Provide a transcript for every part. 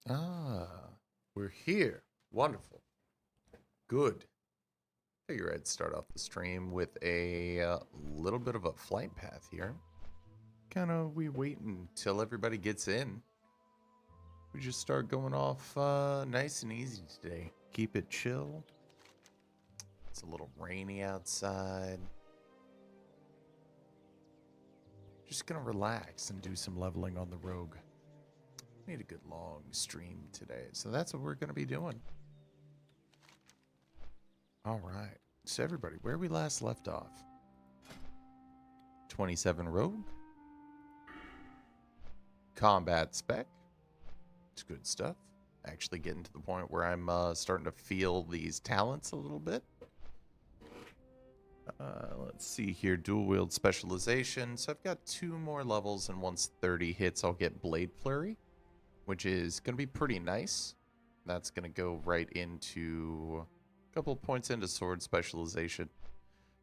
Ah, we're here. Wonderful. Good. Figure I'd start off the stream with a little bit of a flight path here. We wait until everybody gets in. We just start going off nice and easy today. Keep it chill. It's a little rainy outside. Just gonna relax and do some leveling on the rogue. Need a good long stream today, so that's what we're gonna be doing. All right. So everybody, where we last left off. 27 rogue. Combat spec. It's good stuff. Actually getting to the point where I'm starting to feel these talents a little bit. Let's see here. Dual wield specialization. So I've got 2 more levels, and once 30 hits, I'll get Blade Flurry, which is going to be pretty nice. That's going to go right into a couple points into sword specialization.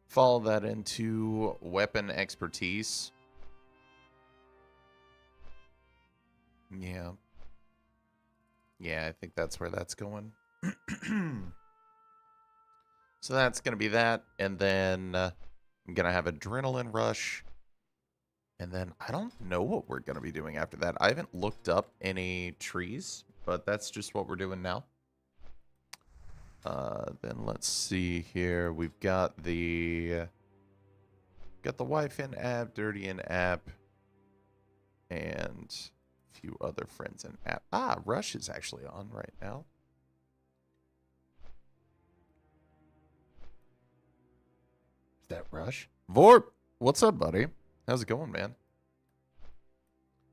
Follow that into weapon expertise. Yeah. Yeah, I think that's where that's going. So that's going to be that. And then I'm going to have Adrenaline Rush. And then I don't know what we're going to be doing after that. I haven't looked up any trees, but that's just what we're doing now. Then let's see here. We've got the wife in app, dirty in app, and a few other friends in app. Ah, Rush is actually on right now. Is that Rush? Vorp, what's up, buddy? How's it going, man?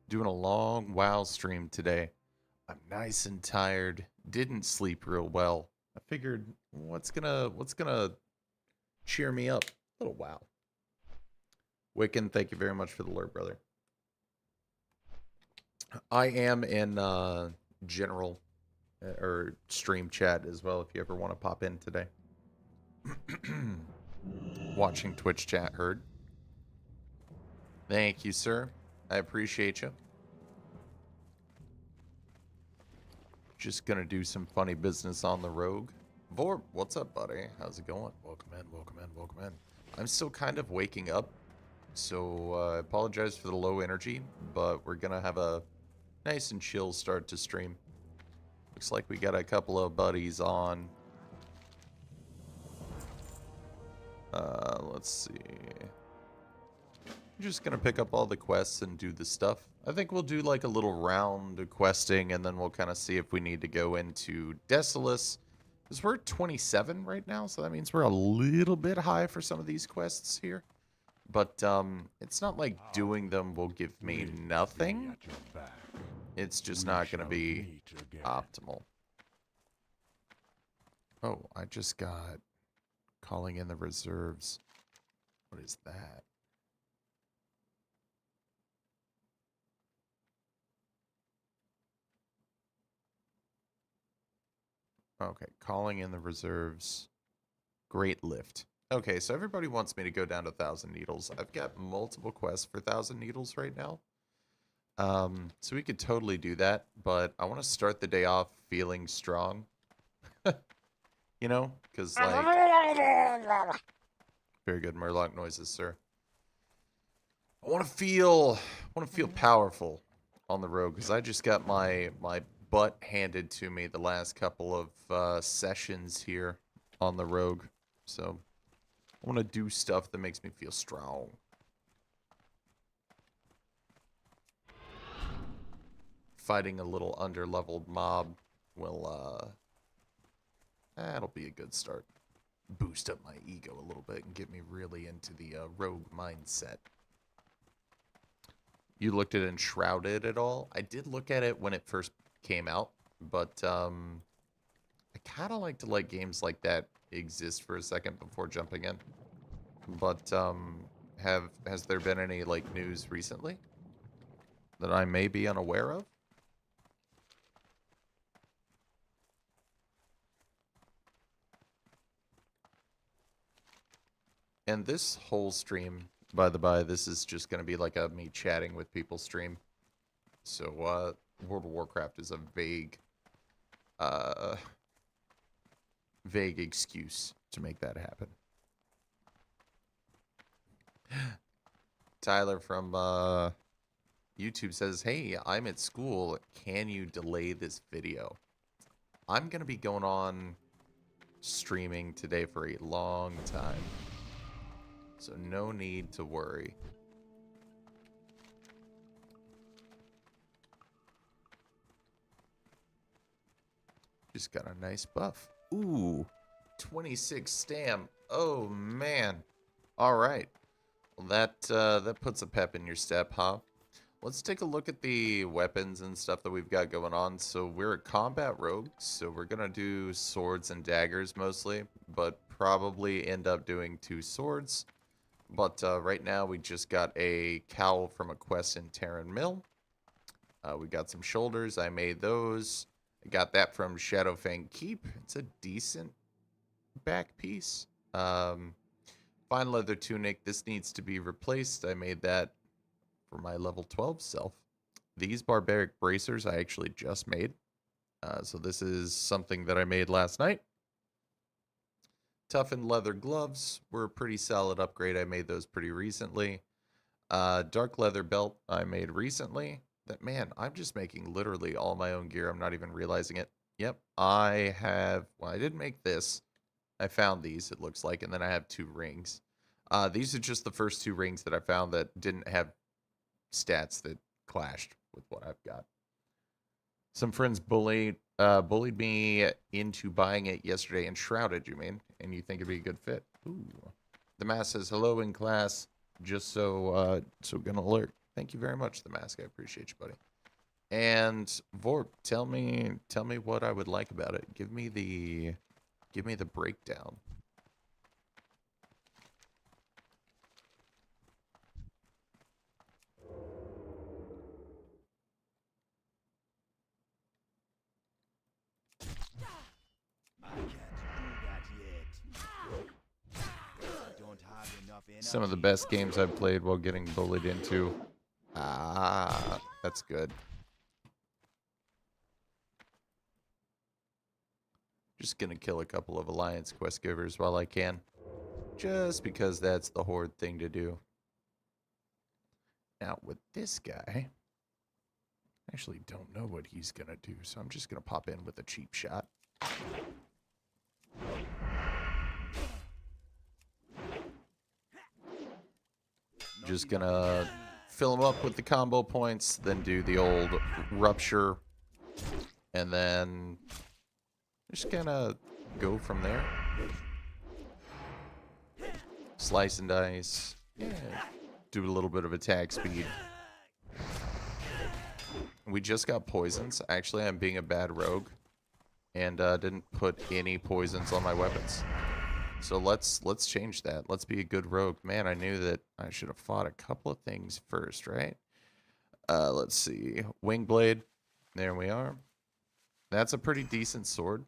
Doing a long WoW stream today. I'm nice and tired. Didn't sleep real well. I figured, what's gonna cheer me up? A little WoW. Wiccan, thank you very much for the alert, brother. I am in general or stream chat as well if you ever want to pop in today. Watching Twitch chat, heard. Thank you, sir. I appreciate you. Just gonna do some funny business on the rogue. Vorp, what's up, buddy? How's it going? Welcome in, welcome in, welcome in. I'm still kind of waking up, so I apologize for the low energy, but we're gonna have a nice and chill start to stream. Looks like we got a couple of buddies on. Let's see. I'm just gonna pick up all the quests and do the stuff. I think we'll do like a little round of questing, and then we'll kind of see if we need to go into Desolus. Because we're at 27 right now, so that means we're a little bit high for some of these quests here. But it's not like doing them will give me nothing. It's just not going to be optimal. Oh, I just got calling in the reserves. What is that? Okay, calling in the reserves. Great lift. Okay, so everybody wants me to go down to 1,000 needles. I've got multiple quests for 1,000 needles right now. So we could totally do that, but I want to start the day off feeling strong. You know? Because, like... Very good Murloc noises, sir. I want to feel powerful on the road, because I just got my butt handed to me the last couple of sessions here on the rogue. So I want to do stuff that makes me feel strong. Fighting a little under-leveled mob will, that'll be a good start. Boost up my ego a little bit and get me really into the rogue mindset. You looked at Enshrouded at all? I did look at it when it first came out, but I kind of like to let games like that exist for a second before jumping in. But has there been any like news recently that I may be unaware of? And this whole stream, by the by, this is just going to be like a me chatting with people stream. So, World of Warcraft is a uh, vague excuse to make that happen. Tyler from YouTube says, hey, I'm at school. Can you delay this video? I'm going to be going on streaming today for a long time. So no need to worry. Just got a nice buff. Ooh, 26 stam. Oh, man. All right. Well, that puts a pep in your step, huh? Let's take a look at the weapons and stuff that we've got going on. So we're a combat rogue, so we're going to do swords and daggers mostly, but probably end up doing 2 swords. But right now we just got a cowl from a quest in Terran Mill. We got some shoulders. I made those. I got that from Shadowfang Keep. It's a decent back piece. Fine leather tunic. This needs to be replaced. I made that for my level 12 self. These barbaric bracers I actually just made. So this is something that I made last night. Toughened leather gloves were a pretty solid upgrade. I made those pretty recently. Dark leather belt I made recently. That, man, I'm just making literally all my own gear. I'm not even realizing it. Yep, I have, well, I didn't make this. I found these, it looks like, and then I have 2 rings. These are just the first 2 rings that I found that didn't have stats that clashed with what I've got. Some friends bullied me into buying it yesterday. Enshrouded, you mean? And you think it'd be a good fit? Ooh. The mask says hello in class, just so gonna lurk. Thank you very much, the mask. I appreciate you, buddy. And Vorp, tell me what I would like about it. Give me the breakdown. Some of the best games I've played while getting bullied into. Ah, that's good. Just gonna kill a couple of Alliance quest givers while I can. Just because that's the Horde thing to do. Now, with this guy, I actually don't know what he's gonna do, so I'm just gonna pop in with a cheap shot. Just gonna fill him up with the combo points, then do the old rupture, and then just gonna go from there. Slice and dice. Yeah. Do a little bit of attack speed. We just got poisons. Actually, I'm being a bad rogue, and didn't put any poisons on my weapons. So let's change that. Let's be a good rogue. Man, I knew that I should have fought a couple of things first, right? Let's see. Wingblade. There we are. That's a pretty decent sword.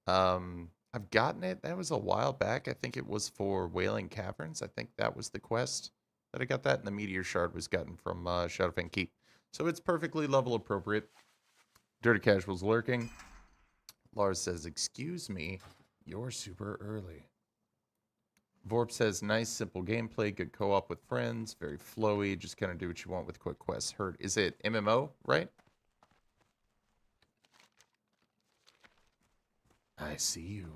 I've gotten it. That was a while back. I think it was for Wailing Caverns. I think that was the quest that I got that. And the Meteor Shard was gotten from Shadowfang Keep. So it's perfectly level appropriate. Dirty Casual's lurking. Lars says, excuse me, you're super early. Vorp says, nice, simple gameplay, good co-op with friends, very flowy, just kind of do what you want with quick quests. Heard. Is it MMO, right? I see you.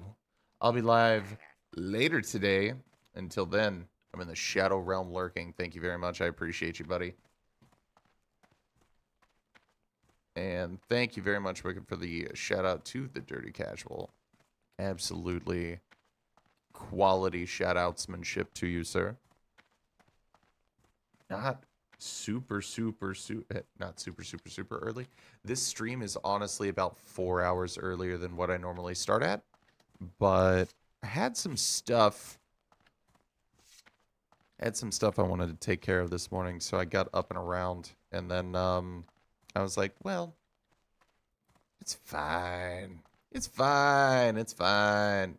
I'll be live later today. Until then, I'm in the Shadow Realm lurking. Thank you very much. I appreciate you, buddy. And thank you very much, Wicked, for the shout out to the Dirty Casual. Absolutely quality shout outsmanship to you, sir. Not super early. This stream is honestly about 4 hours earlier than what I normally start at, but I had some stuff I wanted to take care of this morning, so I got up and around, and then I was like, well, it's fine. It's fine. It's fine.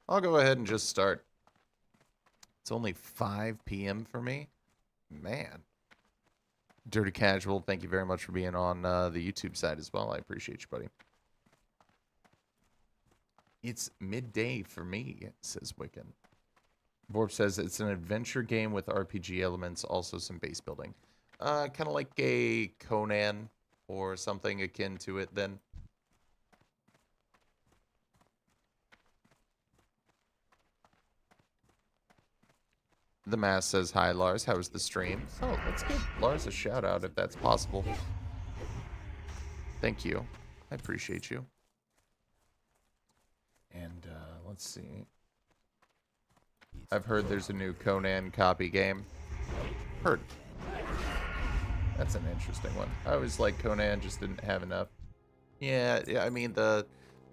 I'll go ahead and just start. It's only 5 p.m. for me. Man. Dirty Casual, thank you very much for being on the YouTube side as well. I appreciate you, buddy. It's midday for me, says Wiccan. Vorp says it's an adventure game with RPG elements, also some base building. Kind of like a Conan or something akin to it then. The Mass says, hi, Lars. How was the stream? Oh, let's give Lars a shout out if that's possible. Thank you. I appreciate you. And let's see. I've heard there's a new Conan copy game. Heard. That's an interesting one. I always liked Conan, just didn't have enough. Yeah, I mean, the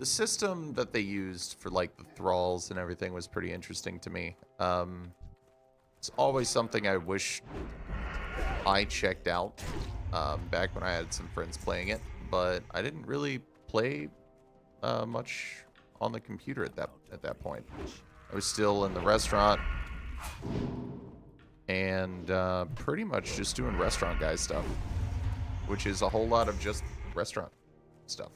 system that they used for, like, the thralls and everything was pretty interesting to me. It's always something I wish I checked out back when I had some friends playing it, but I didn't really play much on the computer at that point. I was still in the restaurant and pretty much just doing restaurant guy stuff, which is a whole lot of just restaurant stuff.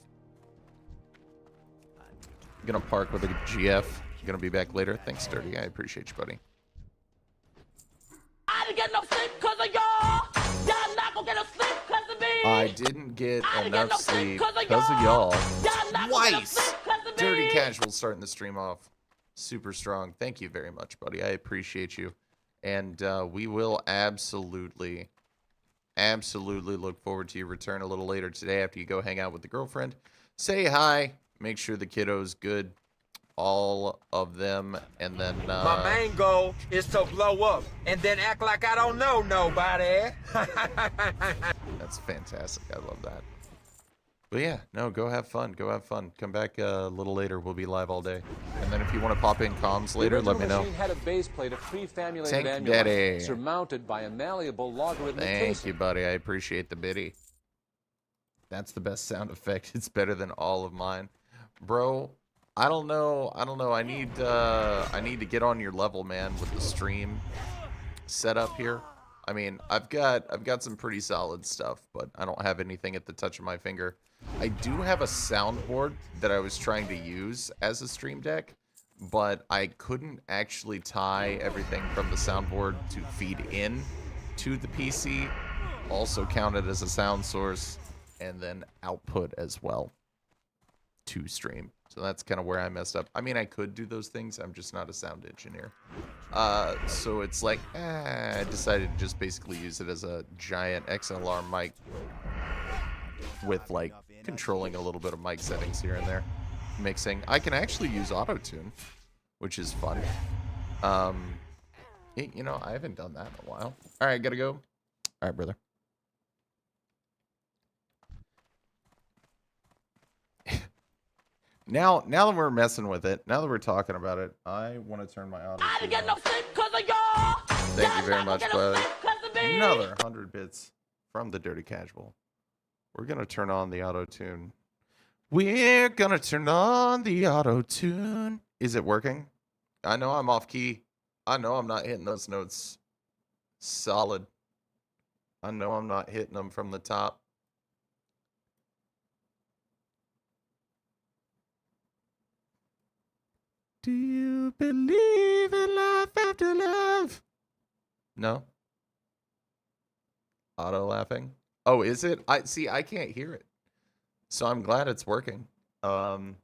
I'm gonna park with a GF. I'm gonna be back later. Thanks, Dirty. I appreciate you, buddy. I didn't get no sleep because of y'all. Y'all not gonna get no sleep because of me. I didn't get enough sleep because of y'all. Twice. Dirty Casual starting the stream off super strong. Thank you very much, buddy. I appreciate you. And we will absolutely look forward to your return a little later today after you go hang out with the girlfriend. Say hi. Make sure the kiddo's good. All of them, and then my main goal is to blow up and then act like I don't know nobody. That's fantastic. I love that. But yeah, no, go have fun. Go have fun. Come back a little later. We'll be live all day. And then if you want to pop in comms later, let me know. Machine had a base plate of prefamulated Thank amulite Daddy. surmounted by a malleable logarithmic Thank casing. you, buddy. I appreciate the biddy. That's the best sound effect. It's better than all of mine, bro. I don't know. I need to get on your level, man, with the stream setup here. I mean, I've got some pretty solid stuff, but I don't have anything at the touch of my finger. I do have a soundboard that I was trying to use as a stream deck, but I couldn't actually tie everything from the soundboard to feed in to the PC. Also counted as a sound source, and then output as well to stream. So that's kind of where I messed up. I mean, I could do those things. I'm just not a sound engineer. So it's like, I decided to just basically use it as a giant XLR mic with, like, controlling a little bit of mic settings here and there. Mixing. I can actually use auto-tune, which is fun. You know, I haven't done that in a while. All right, gotta go. All right, brother. Now that we're messing with it, now that we're talking about it, I want to turn my auto. I didn't get no sleep because of y'all. Thank you very much, brother. Another 100 bits from the Dirty Casual. We're gonna turn on the auto tune. We're gonna turn on the auto tune. Is it working? I know I'm off key. I know I'm not hitting those notes solid. I know I'm not hitting them from the top. Do you believe in life after love? No. Auto laughing. Oh, is it? I can't hear it. So I'm glad it's working. Do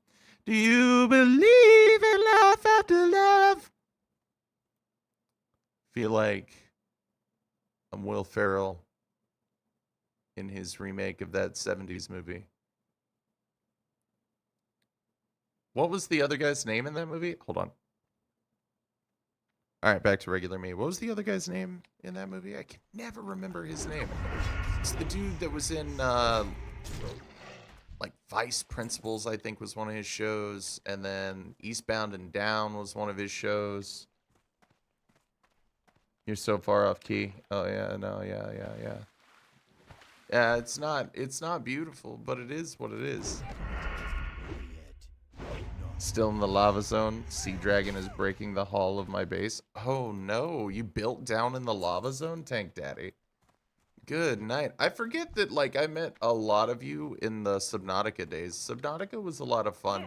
you believe in life after love? Feel like I'm Will Ferrell in his remake of that 70s movie. What was the other guy's name in that movie? Hold on. All right, back to regular me. What was the other guy's name in that movie? I can never remember his name. It's the dude that was in, like, Vice Principals, I think, was one of his shows. And then Eastbound and Down was one of his shows. You're so far off key. Oh, yeah, no, yeah. Yeah, it's not beautiful, but it is what it is. Still in the lava zone. Sea Dragon is breaking the hull of my base. Oh no, you built down in the lava zone, Tank Daddy. Good night. I forget that, like, I met a lot of you in the Subnautica days. Subnautica was a lot of fun.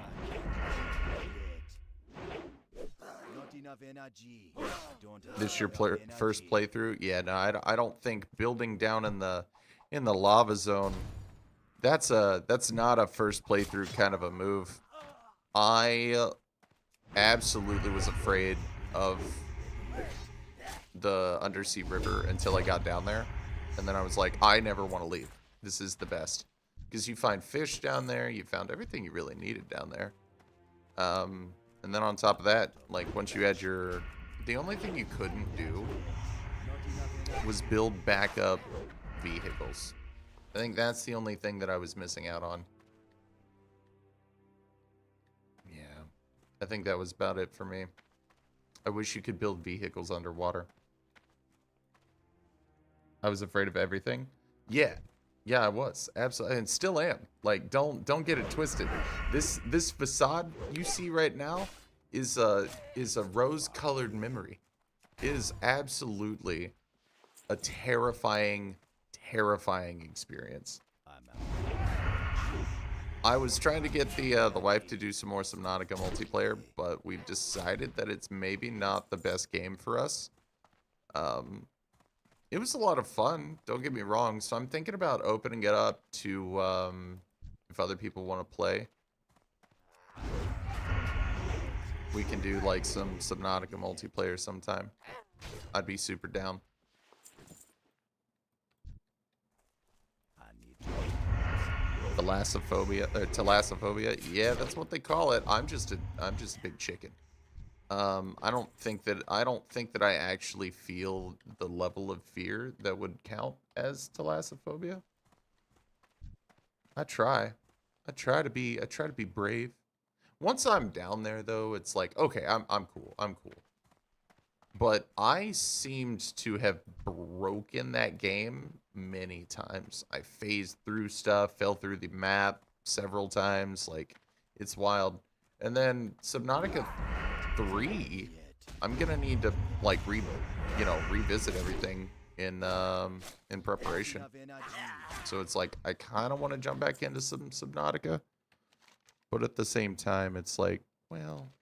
Not enough energy. Don't have This your enough first energy. playthrough? Yeah, no, I don't think building down in the lava zone, that's not a first playthrough kind of a move. I absolutely was afraid of the undersea river until I got down there. And then I was like, I never want to leave. This is the best. Because you find fish down there. You found everything you really needed down there. And then on top of that, like, once you had your... The only thing you couldn't do was build backup vehicles. I think that's the only thing that I was missing out on. Yeah. I think that was about it for me. I wish you could build vehicles underwater. I was afraid of everything. Yeah. Yeah, I was. Absolutely. And still am. Like, don't get it twisted. This facade you see right now is a rose-colored memory. It is absolutely a terrifying experience. I was trying to get the wife to do some more Subnautica multiplayer, but we've decided that it's maybe not the best game for us. It was a lot of fun, don't get me wrong, so I'm thinking about opening it up to, if other people want to play. We can do, like, some Subnautica multiplayer sometime. I'd be super down. Thalassophobia. Yeah, that's what they call it. I'm just a big chicken. I don't think that I actually feel the level of fear that would count as thalassophobia. I try to be brave. Once I'm down there though, it's like, okay, I'm cool. But I seemed to have broken that game many times. I phased through stuff, fell through the map several times. Like, it's wild. And then Subnautica 3, I'm gonna need to, like, revisit everything in preparation. So it's like, I kind of want to jump back into some Subnautica, but at the same time, it's like, well,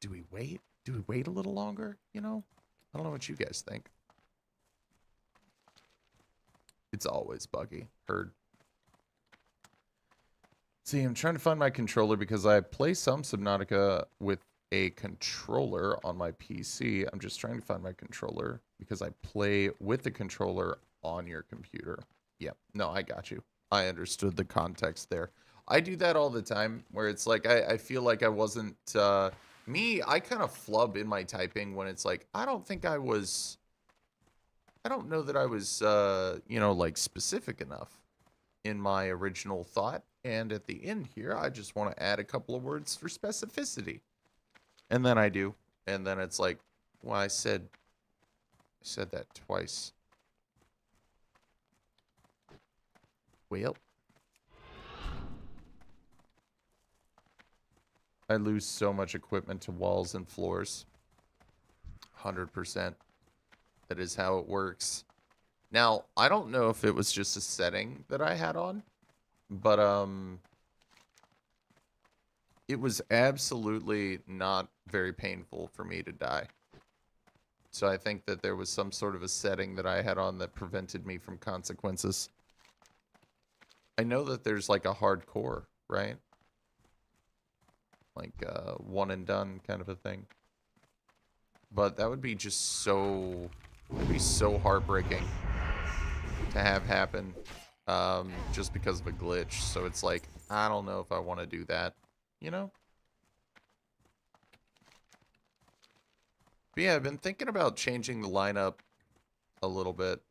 do we wait? Do we wait a little longer? You know? I don't know what you guys think. It's always buggy. Heard. See, I'm trying to find my controller because I play some Subnautica with a controller on my PC. I'm just trying to find my controller because I play with the controller on your computer. Yep. No, I got you. I understood the context there. I do that all the time where it's like, I feel like I wasn't... I kind of flub in my typing when it's like, I don't know that I was, like, specific enough in my original thought. And at the end here, I just want to add a couple of words for specificity. And then I do. And then it's like, well, I said that twice. Well. I lose so much equipment to walls and floors. 100%. That is how it works. Now, I don't know if it was just a setting that I had on, but it was absolutely not very painful for me to die. So I think that there was some sort of a setting that I had on that prevented me from consequences. I know that there's like a hardcore, right? Like one and done kind of a thing. But that would be just so... It would be so heartbreaking to have happen just because of a glitch. So it's like, I don't know if I want to do that, you know? But yeah, I've been thinking about changing the lineup a little bit.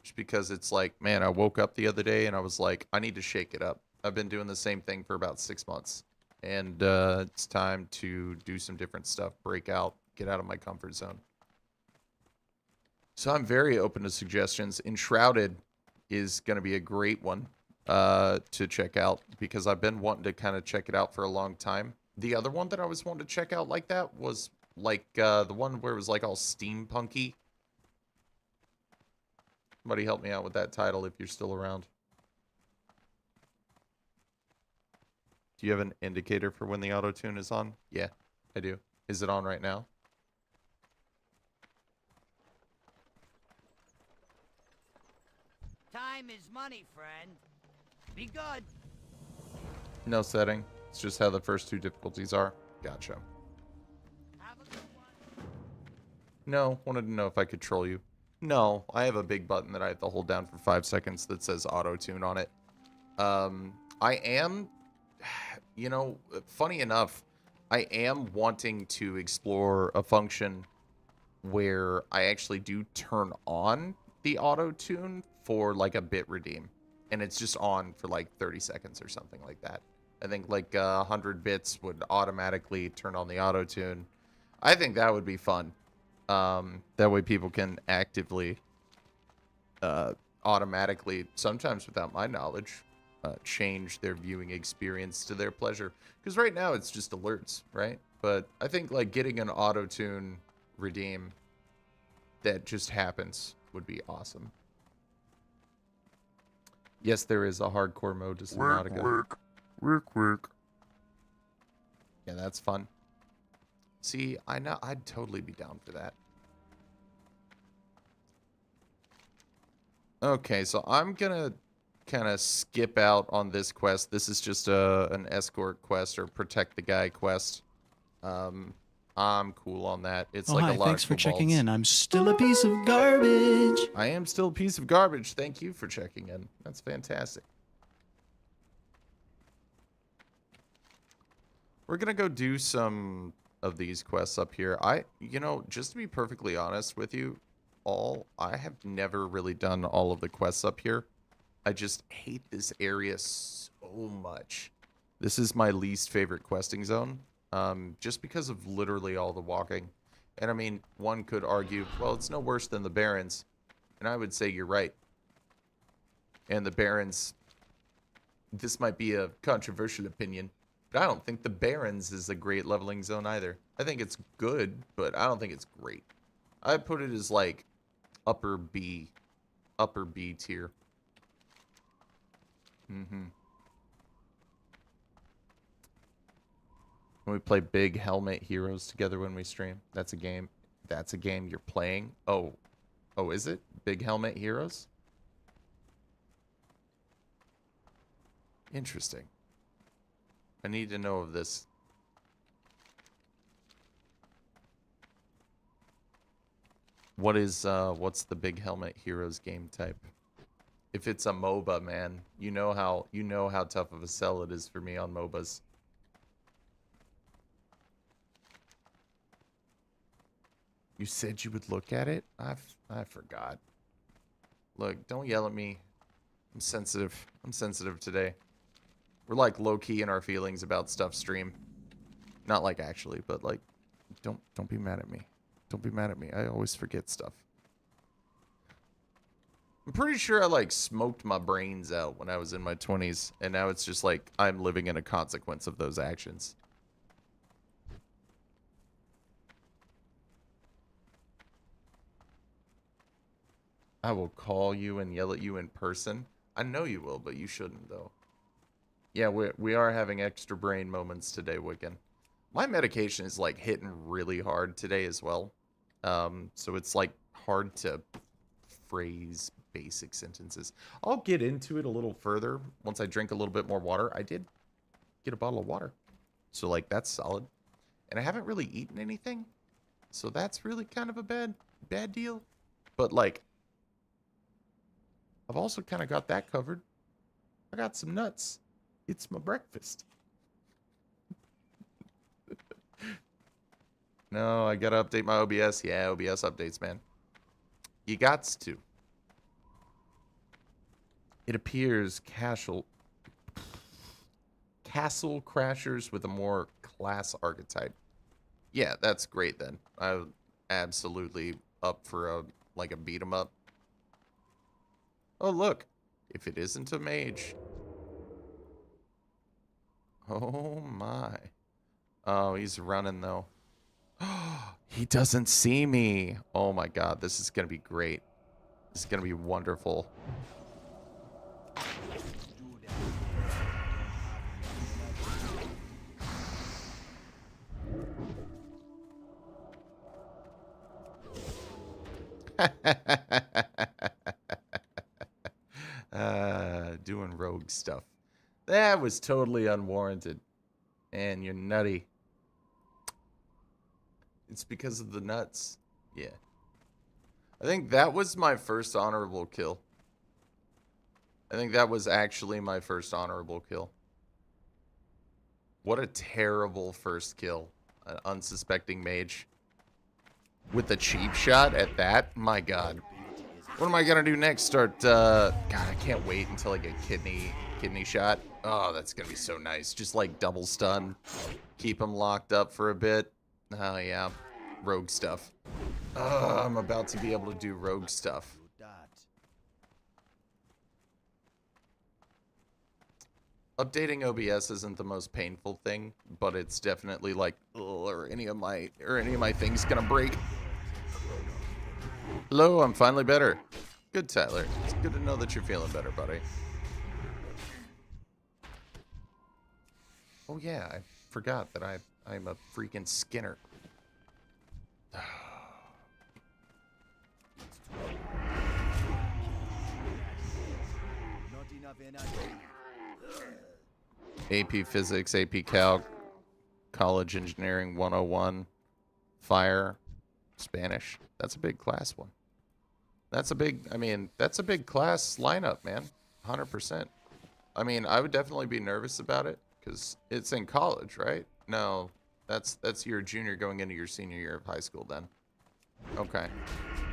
Just because it's like, man, I woke up the other day and I was like, I need to shake it up. I've been doing the same thing for about 6 months. And it's time to do some different stuff, break out, get out of my comfort zone. So I'm very open to suggestions. Enshrouded is going to be a great one to check out because I've been wanting to kind of check it out for a long time. The other one that I was wanting to check out like that was like the one where it was like all steampunky. Somebody help me out with that title if you're still around. Do you have an indicator for when the auto-tune is on? Yeah, I do. Is it on right now? Time is money, friend. Be good. No setting. It's just how the first two difficulties are. Gotcha. Have a good one. No, wanted to know if I could troll you. No, I have a big button that I have to hold down for 5 seconds that says auto-tune on it. I am, you know, funny enough, I am wanting to explore a function where I actually do turn on the auto-tune for like a bit redeem. And it's just on for like 30 seconds or something like that. I think like 100 bits would automatically turn on the auto-tune. I think that would be fun. That way people can actively, automatically, sometimes without my knowledge, change their viewing experience to their pleasure. Because right now it's just alerts, right? But I think like getting an auto-tune redeem that just happens would be awesome. Yes, there is a hardcore mode to Subnautica. Work. Yeah, that's fun. See, I know I'd totally be down for that. Okay, so I'm gonna kind of skip out on this quest. This is just an escort quest or protect the guy quest. I'm cool on that. It's like hi, a lot thanks of for checking kobolds. in. I'm still a piece of garbage. I am still a piece of garbage. Thank you for checking in. That's fantastic. We're gonna go do some of these quests up here. You know, just to be perfectly honest with you all, I have never really done all of the quests up here. I just hate this area so much. This is my least favorite questing zone, just because of literally all the walking. And I mean, one could argue, well, it's no worse than the Barrens. And I would say you're right. And the Barrens, this might be a controversial opinion, but I don't think the Barrens is a great leveling zone either. I think it's good, but I don't think it's great. I put it as like upper B tier. When we play Big Helmet Heroes together when we stream. That's a game. That's a game you're playing. Oh, is it? Big Helmet Heroes? Interesting. I need to know of this. What's the Big Helmet Heroes game type? If it's a MOBA, man, you know how tough of a sell it is for me on MOBAs. You said you would look at it? I forgot. Look, don't yell at me. I'm sensitive. I'm sensitive today. We're like low-key in our feelings about stuff stream. Not like actually, but like don't be mad at me. Don't be mad at me. I always forget stuff. I'm pretty sure I like smoked my brains out when I was in my 20s, and now it's just like I'm living in a consequence of those actions. I will call you and yell at you in person. I know you will, but you shouldn't though. Yeah, we are having extra brain moments today, Wiccan. My medication is like hitting really hard today as well. So it's like hard to phrase basic sentences. I'll get into it a little further once I drink a little bit more water. I did get a bottle of water. So like that's solid. And I haven't really eaten anything. So that's really kind of a bad deal. But like I've also kind of got that covered. I got some nuts. It's my breakfast. No, I gotta update my OBS. Yeah, OBS updates, man. You gots to. It appears castle crashers with a more class archetype. Yeah, that's great then. I'm absolutely up for a beat 'em up. Oh look, if it isn't a mage. Oh my. Oh, he's running though. He doesn't see me. Oh my god, this is gonna be great. This is gonna be wonderful. Doing rogue stuff. That was totally unwarranted. And you're nutty. It's because of the nuts. Yeah. I think that was my first honorable kill. I think that was actually my first honorable kill. What a terrible first kill. An unsuspecting mage. With the cheap shot at that? My god. What am I gonna do next? God, I can't wait until I get kidney shot. Oh, that's gonna be so nice. Just like double stun. Keep him locked up for a bit. Oh yeah. Rogue stuff. Oh, I'm about to be able to do rogue stuff. Updating OBS isn't the most painful thing, but it's definitely like, are any of my things gonna break? Hello, I'm finally better. Good, Tyler. It's good to know that you're feeling better, buddy. Oh yeah, I forgot that I'm a freaking Skinner. AP Physics, AP Calc, College Engineering 101, Fire, Spanish. That's a big class one. That's a big, that's a big class lineup, man. 100%. I mean, I would definitely be nervous about it because it's in college, right? No, that's your junior going into your senior year of high school then. Okay.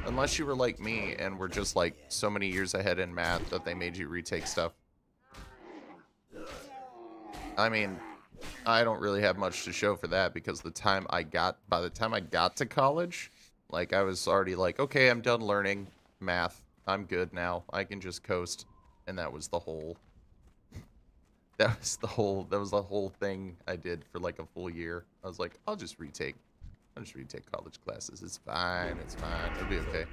Unless you were like me and were just like so many years ahead in math that they made you retake stuff. I mean, I don't really have much to show for that because by the time I got to college, like I was already like, okay, I'm done learning math. I'm good now. I can just coast. And that was the whole thing I did for like a full year. I was like, I'll just retake college classes. It's fine. It's fine. It'll be okay.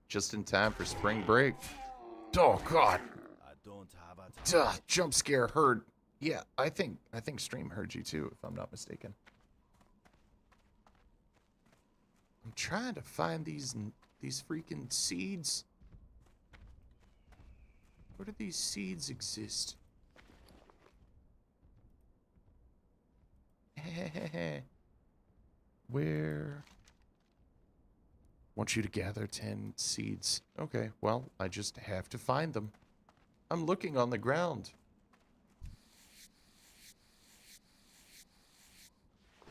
Just in time for spring break. Oh God. Duh, jump scare heard. Yeah, I think stream heard you too, if I'm not mistaken. I'm trying to find these freaking seeds. Where do these seeds exist? Where? Want you to gather 10 seeds. Okay, well, I just have to find them. I'm looking on the ground.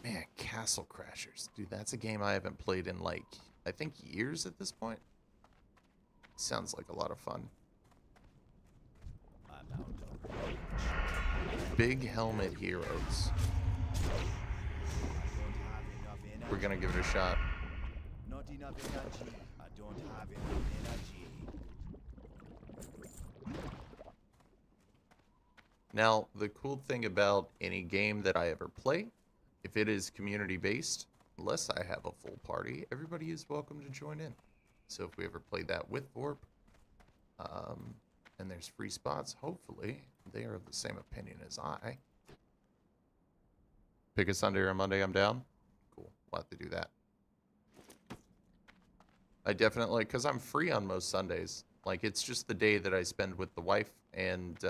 Man, Castle Crashers. Dude, that's a game I haven't played in, like, I think years at this point. Sounds like a lot of fun. Big Helmet Heroes. We're gonna give it a shot. Not enough energy. I don't have enough energy. Now, the cool thing about any game that I ever play, if it is community-based, unless I have a full party, everybody is welcome to join in. So if we ever play that with Vorp, and there's free spots, hopefully they are of the same opinion as I. Pick a Sunday or a Monday, I'm down. Cool, we'll have to do that. I definitely, because I'm free on most Sundays. Like, it's just the day that I spend with the wife, and,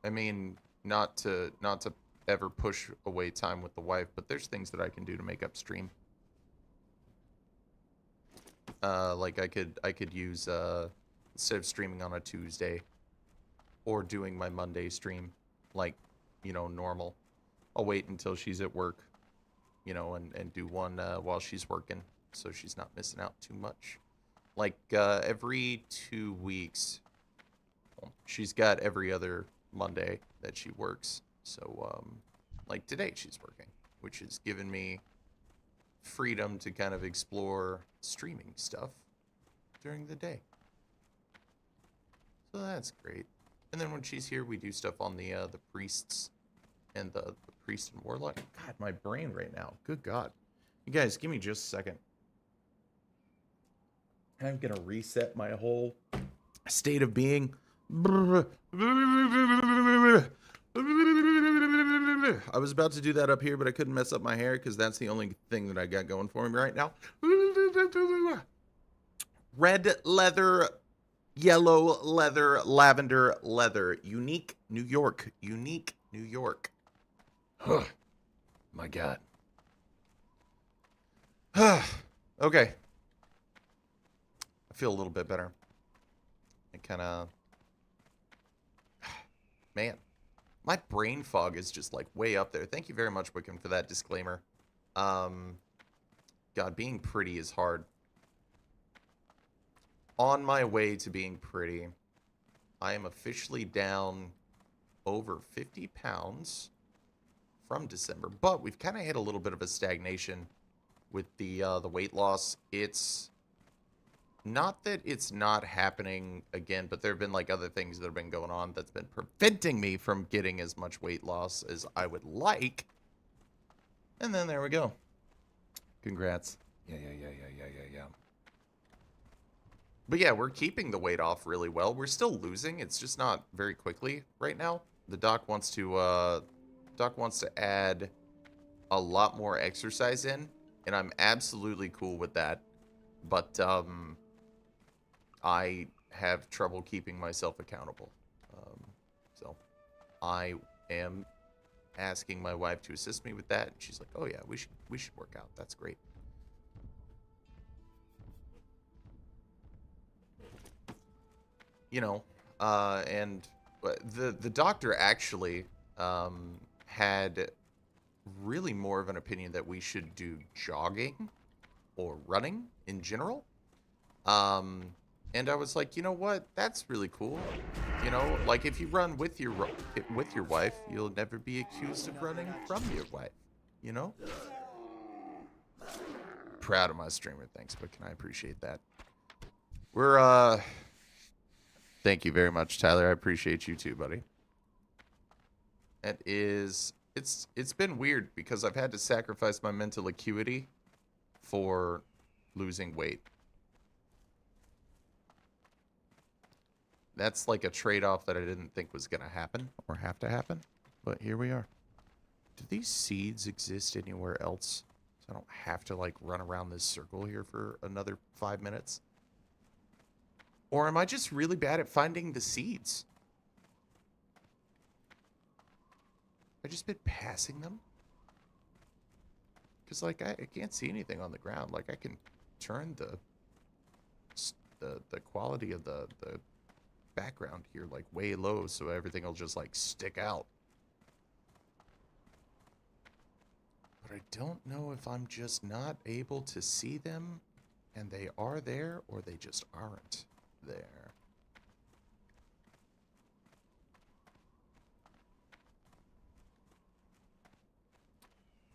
I mean, not to ever push away time with the wife, but there's things that I can do to make up stream. Like I could use instead of streaming on a Tuesday or doing my Monday stream like, you know, normal, I'll wait until she's at work, you know, and do one while she's working so she's not missing out too much. Like every 2 weeks, she's got every other Monday that she works. So like today she's working, which has given me freedom to kind of explore streaming stuff during the day. So that's great. And then when she's here, we do stuff on the priests and the priest and warlock. God, my brain right now. Good God. You guys, give me just a second. I'm gonna reset my whole state of being. I was about to do that up here, but I couldn't mess up my hair because that's the only thing that I got going for me right now. Red leather, yellow leather, lavender leather. Unique New York. Unique New York. My God. Okay. I feel a little bit better. It kind of... Man. My brain fog is just, like, way up there. Thank you very much, Wickham, for that disclaimer. God, being pretty is hard. On my way to being pretty, I am officially down over 50 pounds from December. But we've kind of hit a little bit of a stagnation with the weight loss. It's not that it's not happening again, but there have been like other things that have been going on that's been preventing me from getting as much weight loss as I would like. And then there we go. Congrats. Yeah. But yeah, we're keeping the weight off really well. We're still losing. It's just not very quickly right now. The doc wants to add a lot more exercise in, and I'm absolutely cool with that. But I have trouble keeping myself accountable. So I am asking my wife to assist me with that. And she's like, "Oh yeah, we should work out. That's great." You know, and the doctor actually had really more of an opinion that we should do jogging or running in general. And I was like, you know what? That's really cool. You know, like if you run with your wife, you'll never be accused of running from your wife. You know? Proud of my streamer. Thanks, but can I appreciate that? We're thank you very much, Tyler. I appreciate you too, buddy. It's been weird because I've had to sacrifice my mental acuity for losing weight. That's like a trade-off that I didn't think was going to happen or have to happen, but here we are. Do these seeds exist anywhere else? So I don't have to like run around this circle here for another 5 minutes. Or am I just really bad at finding the seeds? I've just been passing them? Because, like, I can't see anything on the ground. Like, I can turn the quality of the background here, like, way low so everything will just, like, stick out. But I don't know if I'm just not able to see them and they are there or they just aren't there.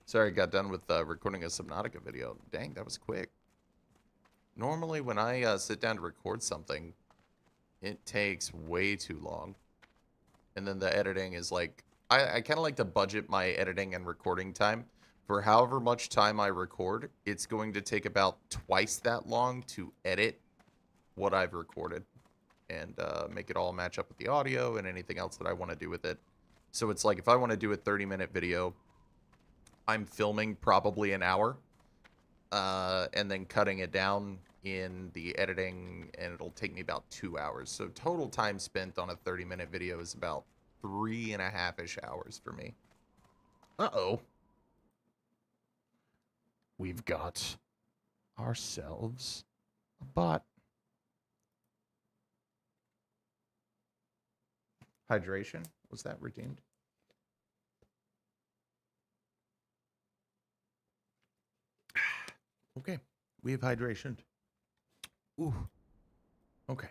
Sorry, I got done with recording a Subnautica video. Dang, that was quick. Normally, when I sit down to record something, it takes way too long. And then the editing is like... I kind of like to budget my editing and recording time. For however much time I record, it's going to take about twice that long to edit what I've recorded and make it all match up with the audio and anything else that I want to do with it. So it's like if I want to do a 30-minute video, I'm filming probably an hour and then cutting it down in the editing, and it'll take me about 2 hours. So total time spent on a 30-minute video is about 3.5-ish hours for me. Uh-oh. We've got ourselves a bot. Hydration? Was that redeemed? Okay. We have hydration. Ooh. Okay.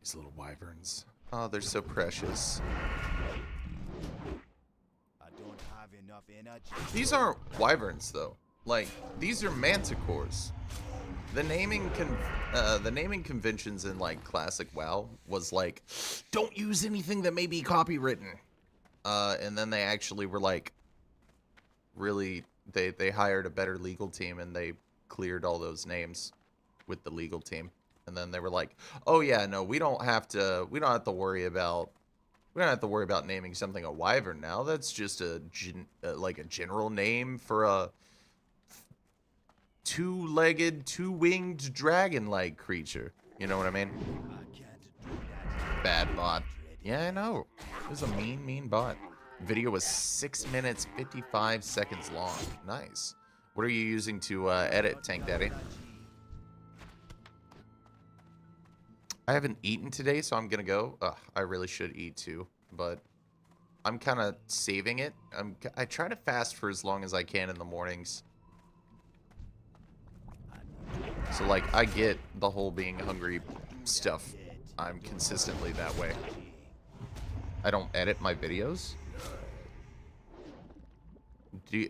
These little wyverns. Oh, they're so precious. I don't have enough energy. These aren't wyverns, though. Like, these are manticores. The naming conventions in like classic WoW was like, don't use anything that may be copywritten. And then they actually were like, really, they hired a better legal team and they cleared all those names with the legal team. And then they were like, oh yeah, no, we don't have to worry about naming something a wyvern now. That's just like a general name for a two-legged, two-winged dragon-like creature. You know what I mean? Bad bot. Yeah, I know. It was a mean bot. Video was 6 minutes 55 seconds long. Nice. What are you using to edit, Tank Daddy? I haven't eaten today, so I'm gonna go. I really should eat too, but I'm kind of saving it. I try to fast for as long as I can in the mornings. So like, I get the whole being hungry stuff. I'm consistently that way. I don't edit my videos.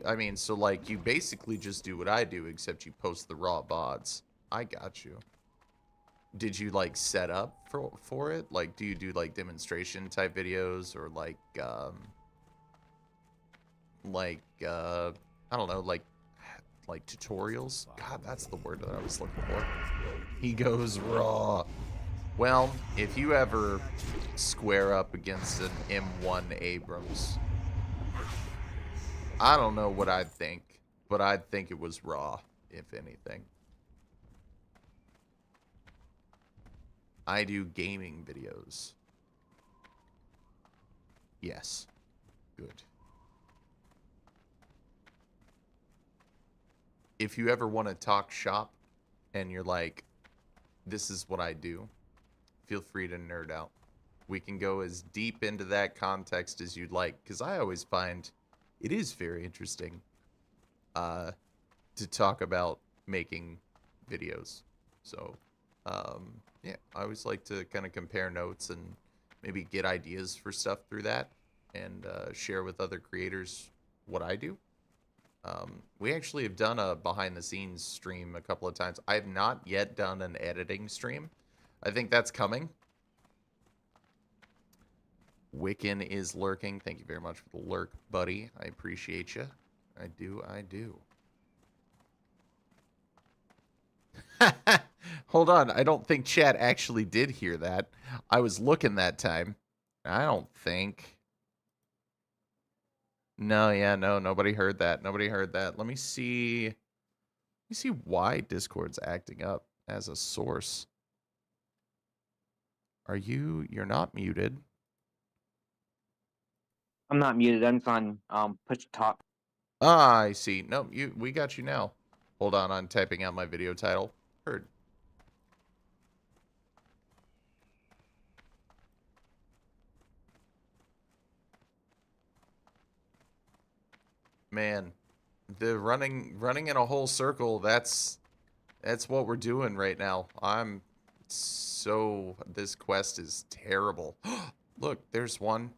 I mean, so like, you basically just do what I do, except you post the raw VODs. I got you. Did you like set up for it? Like, do you do like demonstration type videos or like I don't know, like tutorials? God, that's the word that I was looking for. He goes raw. Well, if you ever square up against an M1 Abrams, I don't know what I'd think, but I'd think it was raw, if anything. I do gaming videos. Yes. Good. If you ever want to talk shop and you're like, this is what I do, feel free to nerd out. We can go as deep into that context as you'd like, because I always find it is very interesting to talk about making videos. So, yeah, I always like to kind of compare notes and maybe get ideas for stuff through that and share with other creators what I do. We actually have done a behind-the-scenes stream a couple of times. I have not yet done an editing stream. I think that's coming. Wiccan is lurking. Thank you very much for the lurk, buddy. I appreciate you. I do. Hold on. I don't think chat actually did hear that. I was looking that time. I don't think. No, yeah, no, nobody heard that. Nobody heard that. Let me see. Let me see why Discord's acting up as a source. You're not muted. I'm not muted. I'm on push talk. Ah, I see. No, we got you now. Hold on, I'm typing out my video title. Heard. Man, the running in a whole circle, that's what we're doing right now. This quest is terrible. Look, there's one.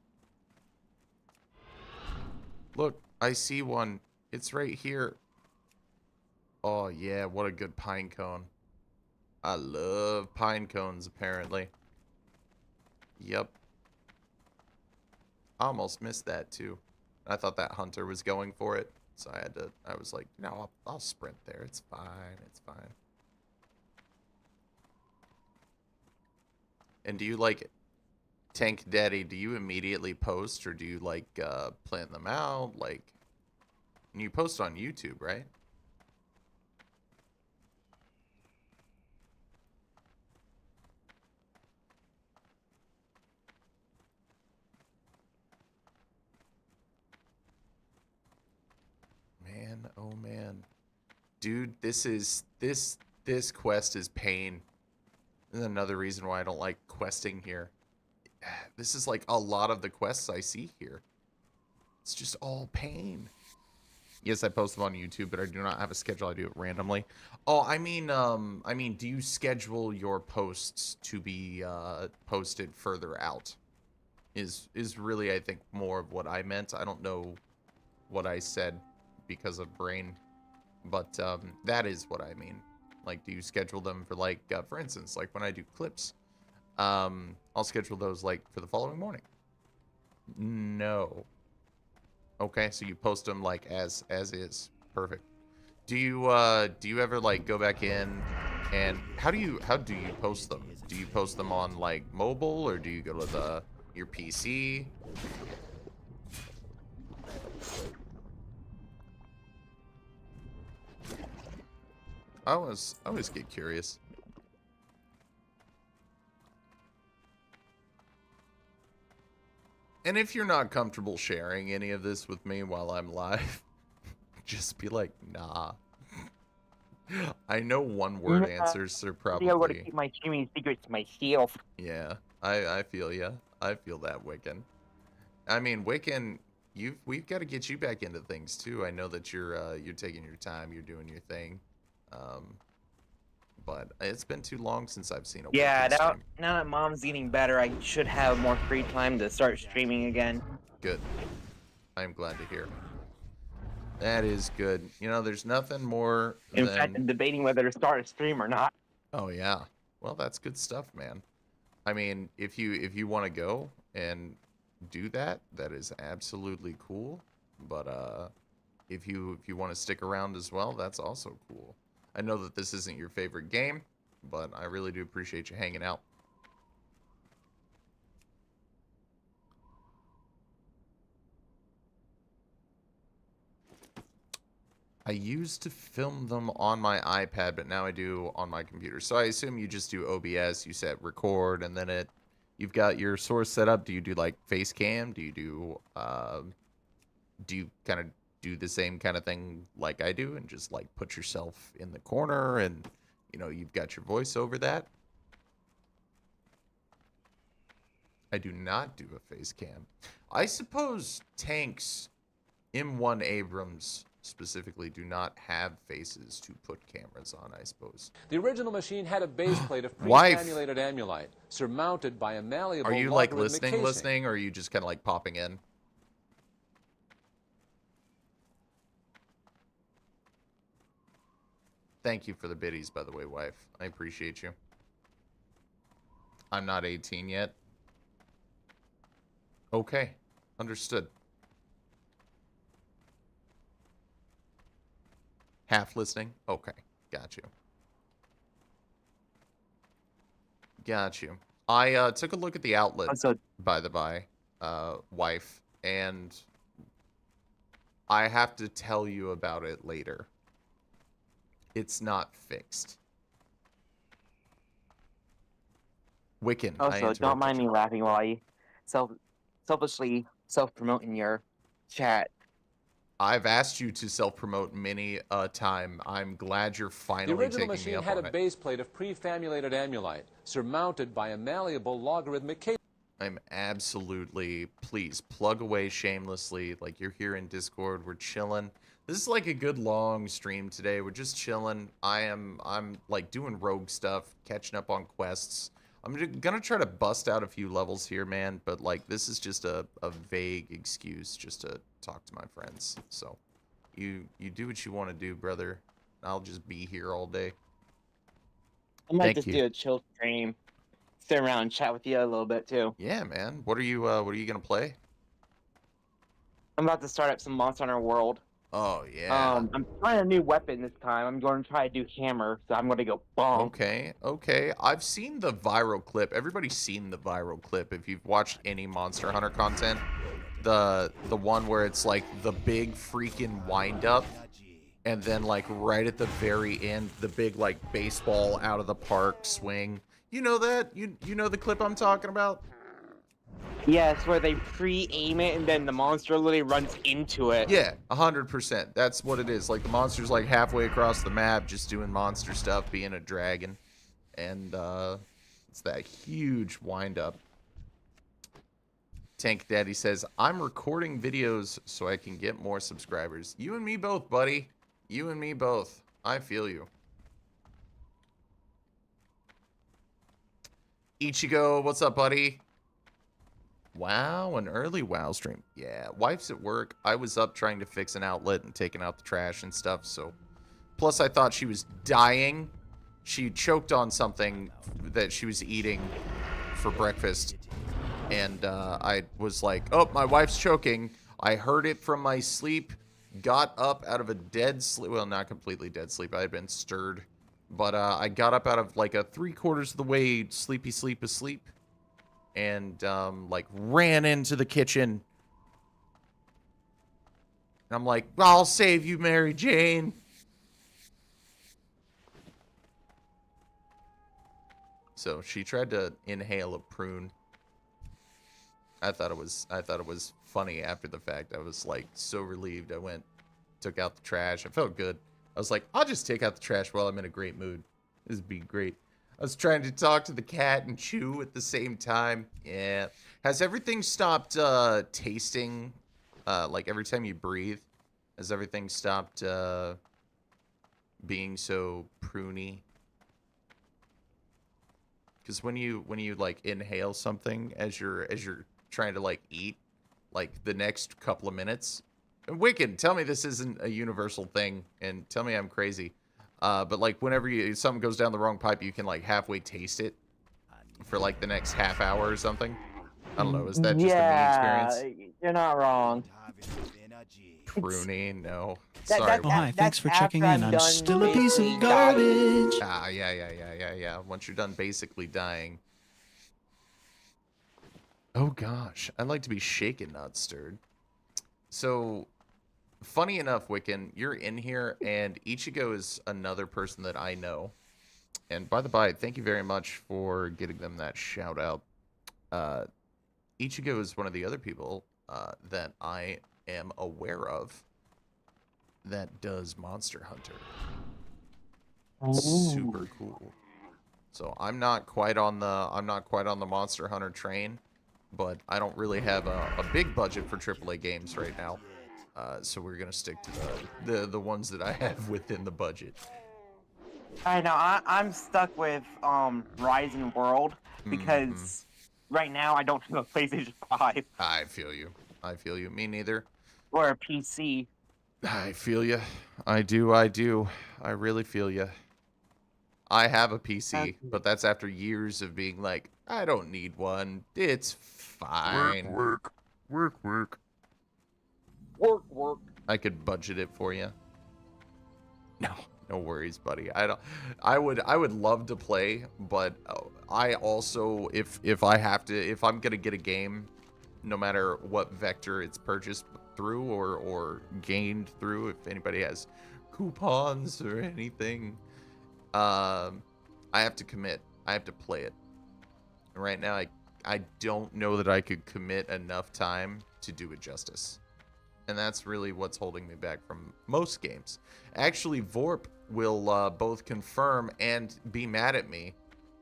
Look, I see one. It's right here. Oh, yeah, what a good pine cone. I love pine cones, apparently. Yep. I almost missed that, too. I thought that hunter was going for it, so I was like, no, I'll sprint there. It's fine, it's fine. And do you, like, Tank Daddy, do you immediately post, or do you, like, plan them out? Like, and you post on YouTube, right? Man, oh man. Dude, this quest is pain. This is another reason why I don't like questing here. This is like a lot of the quests I see here. It's just all pain. Yes, I post them on YouTube, but I do not have a schedule. I do it randomly. Oh, I mean, do you schedule your posts to be posted further out? Is really, I think, more of what I meant. I don't know what I said because of brain, but that is what I mean. Like, do you schedule them for, like, for instance, like when I do clips, I'll schedule those like for the following morning. No. Okay, so you post them like as is. Perfect. Do you ever like go back in and how do you post them? Do you post them on like mobile or do you go to your PC? I always get curious. And if you're not comfortable sharing any of this with me while I'm live, just be like, nah. I know one-word answers are probably... I want to keep my streaming secrets to myself. Yeah, I feel ya. I feel that, Wiccan. I mean, Wiccan, we've got to get you back into things too. I know that you're taking your time, you're doing your thing. But it's been too long since I've seen a Yeah, Wiccan stream. now that mom's getting better, I should have more free time to start streaming again. Good. I'm glad to hear. That is good. You know, there's nothing more In than... fact, I'm debating whether to start a stream or not. Oh yeah. Well, that's good stuff, man. I mean, if you want to go and do that, that is absolutely cool. But if you want to stick around as well, that's also cool. I know that this isn't your favorite game, but I really do appreciate you hanging out. I used to film them on my iPad, but now I do on my computer. So I assume you just do OBS, you set record, and then you've got your source set up. Do you do like face cam? Do you kind of do the same kind of thing like I do and just like put yourself in the corner and, you know, you've got your voice over that? I do not do a face cam. I suppose tanks, M1 Abrams specifically, do not have faces to put cameras on, I suppose. The original machine had a base plate of Wife. pre-granulated amulite, surmounted by a malleable Are you like logarithmic listening, casing. or are you just kind of like popping in? Thank you for the biddies, by the way, wife. I appreciate you. I'm not 18 yet. Okay, understood. Half listening? Okay, got you. Got you. I took a look at the outlet, by the by, wife, and I have to tell you about it later. It's not fixed. Wiccan, I Also, don't mind interrupted me laughing while I selfishly self-promoting your chat. I've asked you to self-promote many a time. I'm glad you're The finally original taking me machine up had on a it. base plate of pre-famulated amulite, surmounted by a malleable logarithmic casing. I'm absolutely, please, plug away shamelessly. Like, you're here in Discord, we're chilling. This is like a good long stream today. We're just chilling. I'm like doing rogue stuff, catching up on quests. I'm gonna try to bust out a few levels here, man, but like this is just a vague excuse just to talk to my friends. So you do what you want to do, brother. I'll just be here all day. I might Thank just you. do a chill stream, sit around and chat with you a little bit too. Yeah, man. What are you gonna play? I'm about to start up some Monster Hunter World. Oh yeah. I'm trying a new weapon this time. I'm going to try to do hammer, so I'm going to go bonk. Okay. I've seen the viral clip. Everybody's seen the viral clip. If you've watched any Monster Hunter content, the one where it's like the big freaking wind up, and then like right at the very end, the big like baseball out of the park swing. You know that? You know the clip I'm talking about? Yeah, it's where they pre-aim it and then the monster literally runs into it. Yeah, 100%. That's what it is. Like the monster's like halfway across the map, just doing monster stuff, being a dragon, and it's that huge wind up. Tank Daddy says, "I'm recording videos so I can get more subscribers." You and me both, buddy. You and me both. I feel you. Ichigo, what's up, buddy? Wow, an early WoW stream. Yeah, wife's at work. I was up trying to fix an outlet and taking out the trash and stuff, so... Plus, I thought she was dying. She choked on something that she was eating for breakfast. And I was like, oh, my wife's choking. I heard it from my sleep, got up out of a dead sleep. Well, not completely dead sleep. I had been stirred. But I got up out of like a 3/4 of the way sleepy sleep asleep. And like ran into the kitchen. And I'm like, I'll save you, Mary Jane. So she tried to inhale a prune. I thought it was funny after the fact. I was like so relieved. I went, took out the trash. I felt good. I was like, I'll just take out the trash while I'm in a great mood. This would be great. I was trying to talk to the cat and chew at the same time. Yeah. Has everything stopped tasting? Like every time you breathe, has everything stopped being so pruny? Because when you like inhale something as you're trying to like eat, like the next couple of minutes. And Wicked, tell me this isn't a universal thing, and tell me I'm crazy. But like whenever something goes down the wrong pipe, you can like halfway taste it for like the next half hour or something. I don't know. Is that just a me experience? You're not wrong. Pruny, no. That- Sorry. Oh, hi, thanks for checking in. I'm done still a piece of basically garbage. Ah, yeah. Once you're done basically dying. Oh gosh, I'd like to be shaken, not stirred. So, funny enough, Wiccan, you're in here, and Ichigo is another person that I know. And by the by, thank you very much for getting them that shout out. Ichigo is one of the other people that I am aware of that does Monster Hunter. Super cool. So I'm not quite on the Monster Hunter train, but I don't really have a big budget for AAA games right now. So we're gonna stick to the ones that I have within the budget. I know. I'm stuck with Rise World because right now I don't have a PlayStation 5 I feel you. Me neither. or a PC. I feel you. I do. I really feel you. I have a PC, but that's after years of being like, I don't need one. It's fine. Work. I could budget it for you. No worries, buddy. I would love to play, but I also, if I'm gonna get a game, no matter what vector it's purchased through or gained through, if anybody has coupons or anything, I have to commit. I have to play it. And right now, I don't know that I could commit enough time to do it justice. And that's really what's holding me back from most games. Actually, Vorp will both confirm and be mad at me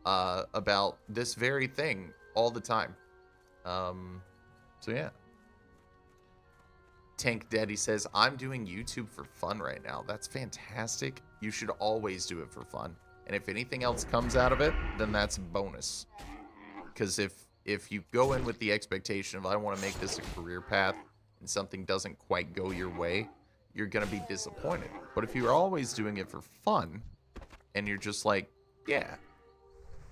about this very thing all the time. So yeah. Tank Daddy says, I'm doing YouTube for fun right now. That's fantastic. You should always do it for fun. And if anything else comes out of it, then that's a bonus. Because if you go in with the expectation of, I want to make this a career path, and something doesn't quite go your way, you're going to be disappointed. But if you're always doing it for fun, and you're just like, yeah,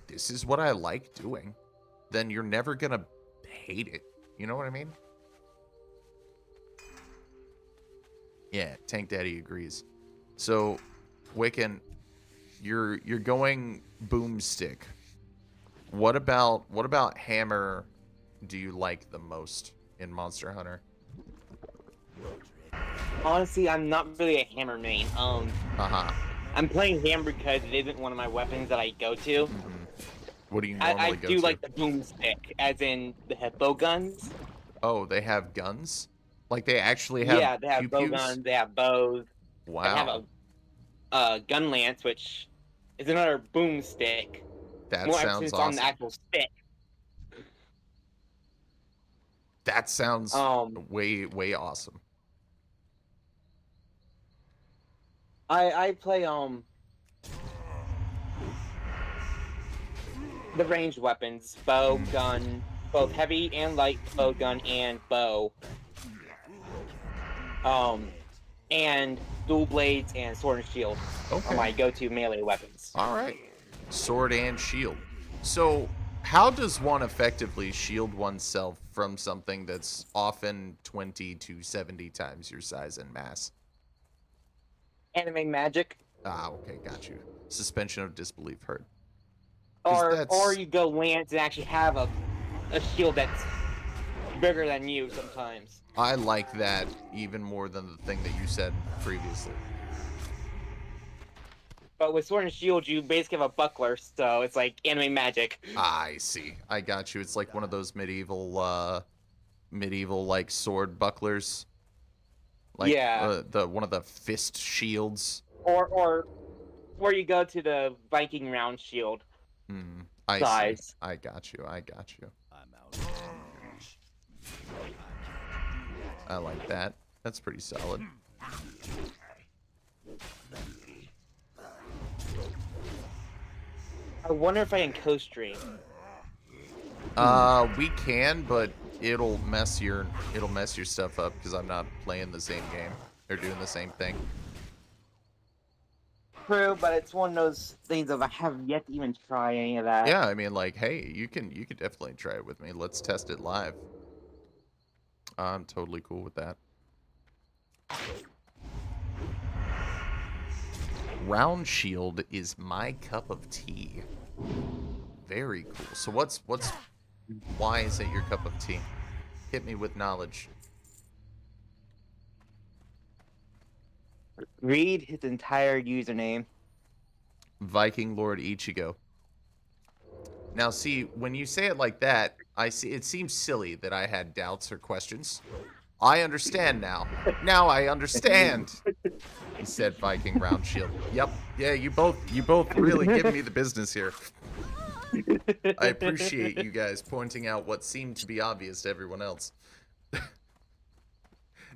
this is what I like doing, then you're never going to hate it. You know what I mean? Yeah, Tank Daddy agrees. So, Wiccan, you're going boomstick. What about hammer do you like the most in Monster Hunter? Honestly, I'm not really a hammer main. I'm playing hammer because it isn't one of my weapons that I go to. What do you normally I go do to? like the boomstick, as in the bow guns. Oh, they have guns? Like they actually have Yeah, they have bow pew-pews? guns, they have bows. Wow. They have a gun lance, which is another boomstick. That More sounds emphasis awesome. on the actual stick. That sounds way awesome. I play the ranged weapons, bow, gun, both heavy and light bow gun and bow. And dual blades and sword and shield are my go-to melee weapons. All right. Sword and shield. So, how does one effectively shield oneself from something that's often 20 to 70 times your size and mass? Anime magic. Ah, okay, got you. Suspension of disbelief, heard. 'Cause Or that's- you go Lance and actually have a shield that's bigger than you sometimes. I like that even more than the thing that you said previously. But with Sword and Shield, you basically have a buckler, so it's like anime magic. I see. I got you. It's like one of those medieval like sword bucklers. Like Yeah. the one of the fist shields. Or you go to the Viking round shield I size. see. I got you. I got you. I'm out of ammunition. I like that. That's pretty solid. I wonder if I can co-stream. We can, but it'll mess your stuff up because I'm not playing the same game or doing the same thing. True, but it's one of those things of I have yet to even try any of that. Yeah, I mean, like, hey, you can definitely try it with me. Let's test it live. I'm totally cool with that. Round shield is my cup of tea. Very cool. So why is it your cup of tea? Hit me with knowledge. Read his entire username. Viking Lord Ichigo. Now, see, when you say it like that, it seems silly that I had doubts or questions. I understand now. Now I understand. He said Viking round shield. Yep. Yeah, you both really give me the business here. I appreciate you guys pointing out what seemed to be obvious to everyone else.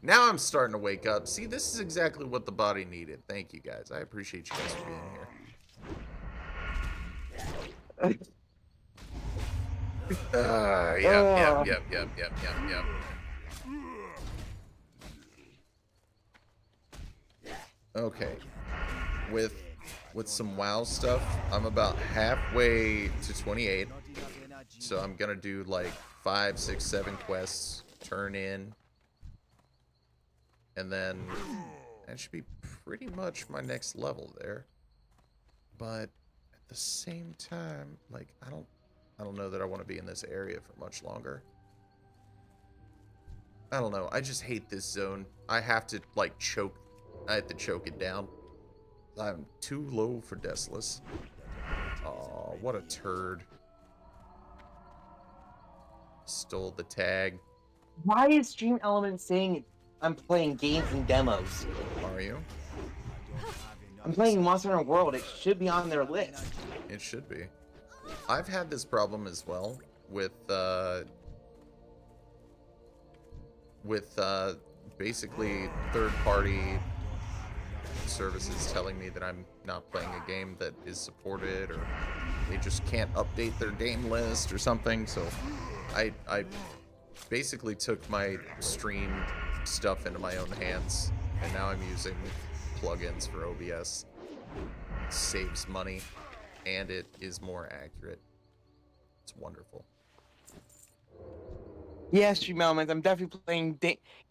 Now I'm starting to wake up. See, this is exactly what the body needed. Thank you guys. I appreciate you guys for being here. Yep. Okay. With some WoW stuff, I'm about halfway to 28. So I'm gonna do like 5, 6, 7 quests, turn in. And then that should be pretty much my next level there. But at the same time, like I don't know that I want to be in this area for much longer. I don't know. I just hate this zone. I have to like choke. I have to choke it down. I'm too low for Deathless. Oh, what a turd. Stole the tag. Why is Stream Element saying I'm playing games and demos? Are you? I'm playing Monster Hunter World. It should be on their list. It should be. I've had this problem as well with basically third-party services telling me that I'm not playing a game that is supported, or they just can't update their game list or something. So I basically took my stream stuff into my own hands, and now I'm using plugins for OBS. It saves money, and it is more accurate. It's wonderful. Yeah, Stream Elements. I'm definitely playing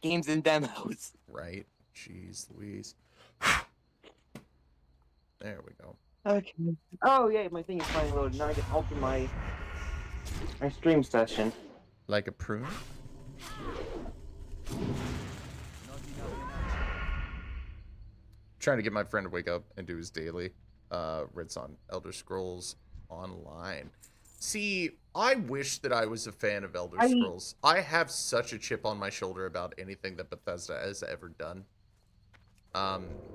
games and demos. Right? Jeez Louise. There we go. Okay. Oh yeah, my thing is finally loaded. Now I can alter my stream session. Like a prune? Trying to get my friend to wake up and do his daily Reds on Elder Scrolls Online. See, I wish that I was a fan of Elder Scrolls. I have such a chip on my shoulder about anything that Bethesda has ever done.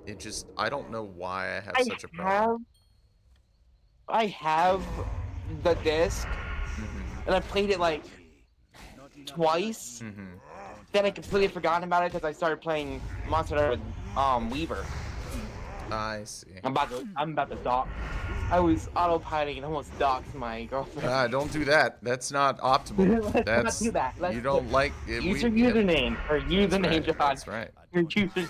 It just, I don't know why I have such a problem. I have the disc, and I played it like twice. Then I completely forgotten about it because I started playing Monster Hunter with Weaver. I see. I'm about to dock. I was autopiloting and almost docked my girlfriend. Don't do that. That's not optimal. Let's That's not do that. you don't like it. Use your username or username, John. That's right. Your username.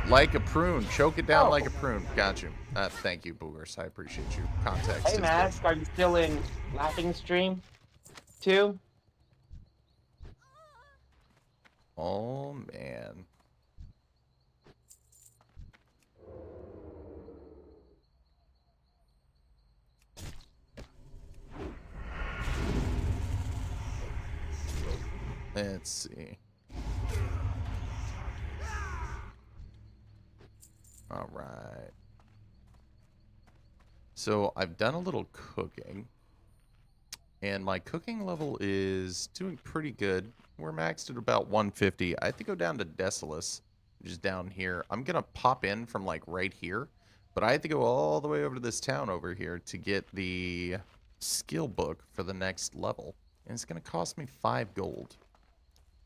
Like a prune. Choke it down Oh. like a prune. Got you. Thank you, Boogers. I appreciate you. Context Hey, is Max, are you still in Laughing Stream, too? good. Oh, man. Let's see. All right. So I've done a little cooking, and my cooking level is doing pretty good. We're maxed at about 150. I have to go down to Desolus, which is down here. I'm going to pop in from like right here, but I have to go all the way over to this town over here to get the skill book for the next level. And it's going to cost me 5 gold.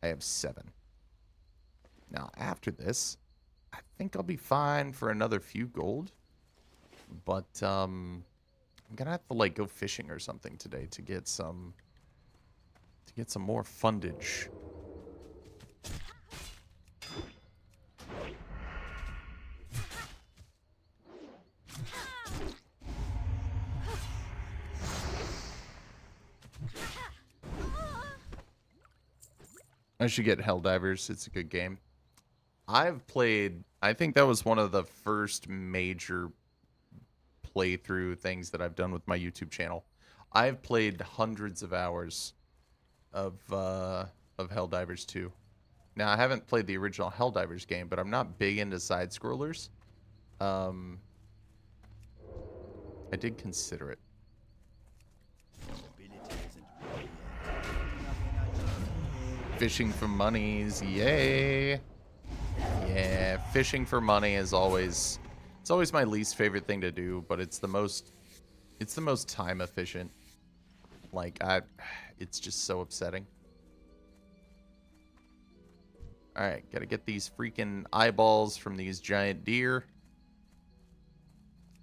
I have 7. Now, after this, I think I'll be fine for another few gold. But, I'm gonna have to, like, go fishing or something today to get some more fundage. I should get Helldivers. It's a good game. I've played... I think that was one of the first major playthrough things that I've done with my YouTube channel. I've played hundreds of hours of Helldivers 2. Now, I haven't played the original Helldivers game, but I'm not big into side-scrollers. I did consider it. Fishing for monies, yay! Yeah, fishing for money is always... It's always my least favorite thing to do, but it's the most time efficient. Like, it's just so upsetting. Alright, gotta get these freaking eyeballs from these giant deer.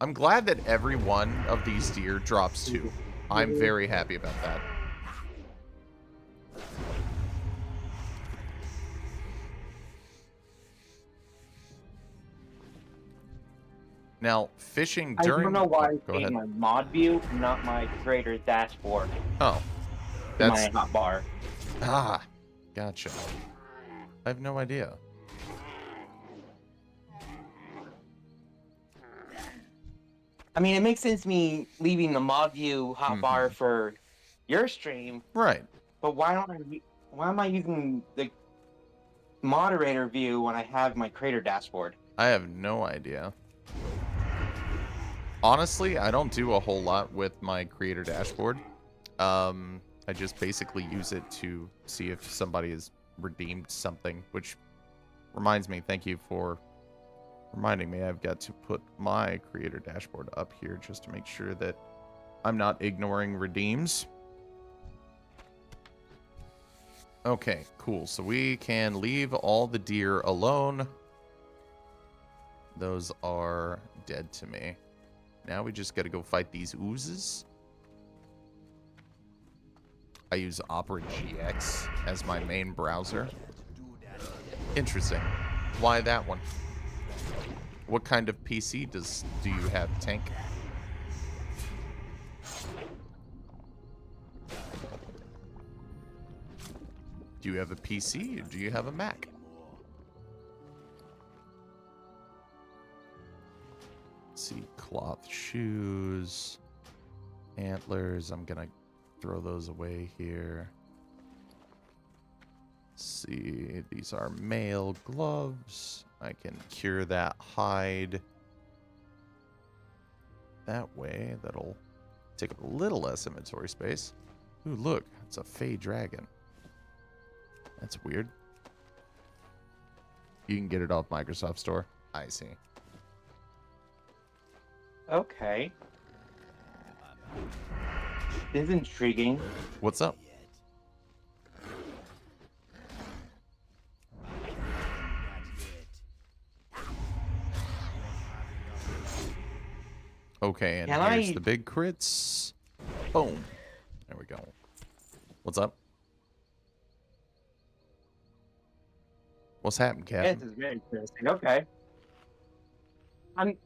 I'm glad that every one of these deer drops 2. I'm very happy about that. Now, fishing during... I don't know why Oh, it's go in ahead. my mod view, not my creator's dashboard. Oh. That's... My hotbar. Ah, gotcha. I have no idea. I mean, it makes sense me leaving the mod view hotbar for your stream, Right. but why am I using the moderator view when I have my creator dashboard? I have no idea. Honestly, I don't do a whole lot with my creator dashboard. I just basically use it to see if somebody has redeemed something, which reminds me, thank you for reminding me. I've got to put my creator dashboard up here just to make sure that I'm not ignoring redeems. Okay, cool. So we can leave all the deer alone. Those are dead to me. Now we just got to go fight these oozes. I use Opera GX as my main browser. Interesting. Why that one? What kind of PC do you have, Tank? Do you have a PC or do you have a Mac? Let's see, cloth shoes, antlers. I'm gonna throw those away here. Let's see, these are mail gloves. I can cure that hide. That way, that'll take up a little less inventory space. Ooh, look, it's a Fey dragon. That's weird. You can get it off Microsoft Store. I see. Okay. This is intriguing. What's up? Okay, and Can here's I- the big crits. Boom. There we go. What's up? What's happened, Captain? This is very interesting. Okay. I'm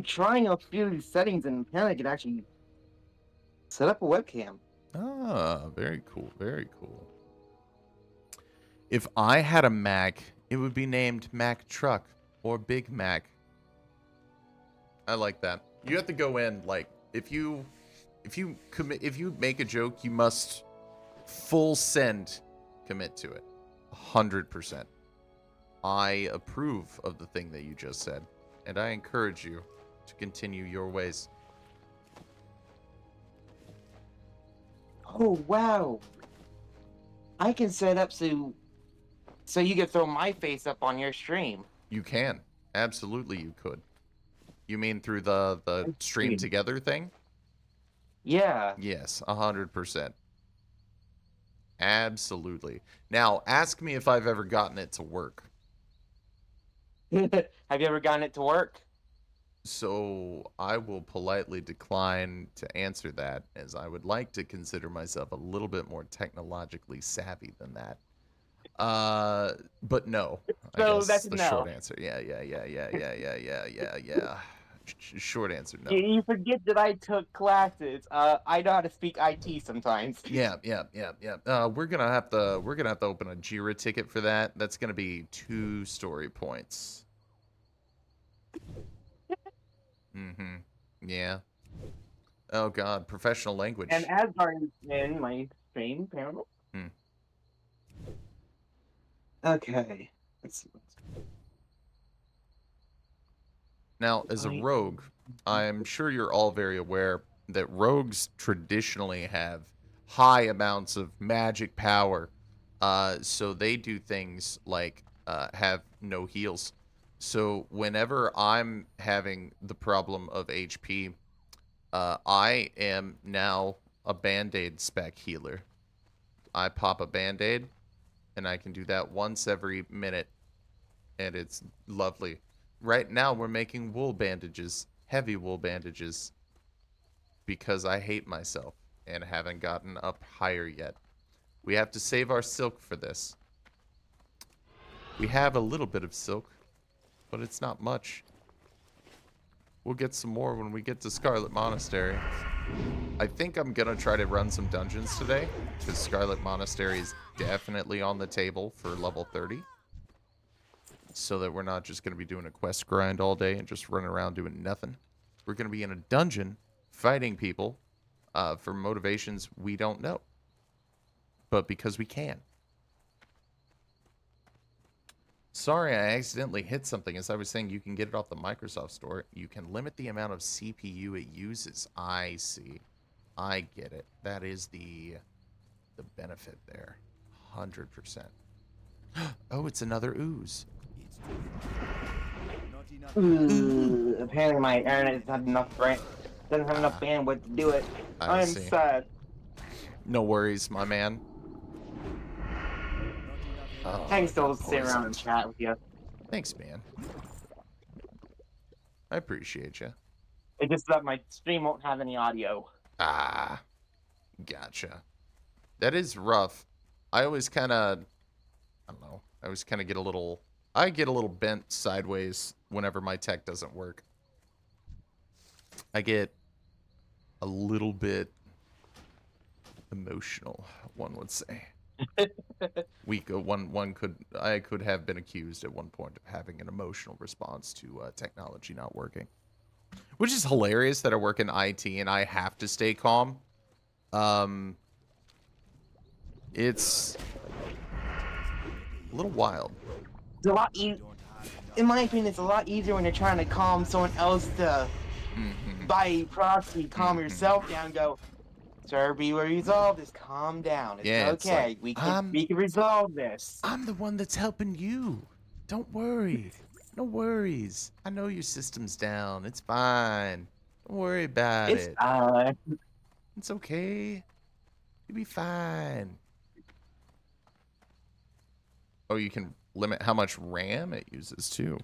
trying a few of these settings and apparently I can actually set up a webcam. Ah, very cool, very cool. If I had a Mac, it would be named Mac Truck or Big Mac. I like that. You have to go in like if you make a joke, you must full send commit to it. 100%. I approve of the thing that you just said, and I encourage you to continue your ways. Oh wow! I can set up so you can throw my face up on your stream. You can. Absolutely you could. You mean through the stream together thing? Yeah. Yes, 100%. Absolutely. Now, ask me if I've ever gotten it to work. Have you ever gotten it to work? So I will politely decline to answer that, as I would like to consider myself a little bit more technologically savvy than that. But no. I So guess that's the no. short answer. Yeah. Short answer, no. You forget that I took classes. I know how to speak IT sometimes. Yeah. We're gonna have to open a Jira ticket for that. That's gonna be 2 story points. Mm-hmm. Yeah. Oh God, professional language. And Asgard is in my stream, apparently. Okay. Let's see. Now, as a rogue, I'm sure you're all very aware that rogues traditionally have high amounts of magic power. So they do things like have no heals. So whenever I'm having the problem of HP, I am now a Band-Aid spec healer. I pop a Band-Aid, and I can do that once every minute, and it's lovely. Right now, we're making wool bandages, heavy wool bandages, because I hate myself and haven't gotten up higher yet. We have to save our silk for this. We have a little bit of silk, but it's not much. We'll get some more when we get to Scarlet Monastery. I think I'm gonna try to run some dungeons today, because Scarlet Monastery is definitely on the table for level 30. So that we're not just gonna be doing a quest grind all day and just running around doing nothing. We're gonna be in a dungeon fighting people for motivations we don't know. But because we can. Sorry, I accidentally hit something. As I was saying, you can get it off the Microsoft Store. You can limit the amount of CPU it uses. I see. I get it. That is the benefit there. 100%. Oh, it's another ooze. Apparently my internet doesn't have enough bandwidth to do it. I'm see. sad. No worries, my man. Oh, I can still sit around and chat with you. Thanks, man. I appreciate you. It's just that my stream won't have any audio. Ah, gotcha. That is rough. I always kind of, I don't know. I always kind of get a little, I get a little bent sideways whenever my tech doesn't work. I get a little bit emotional, one would say. I could have been accused at one point of having an emotional response to technology not working, which is hilarious that I work in IT and I have to stay calm. It's a little wild. It's a lot in my opinion, it's a lot easier when you're trying to calm someone else to by proxy calm yourself down and go, sir, we will resolve this. Calm down. It's okay. Like, we can resolve this. I'm the one that's helping you. Don't worry. No worries. I know your system's down. It's fine. Don't worry about it. It's fine. It's okay. You'll be fine. Oh, you can limit how much RAM it uses too.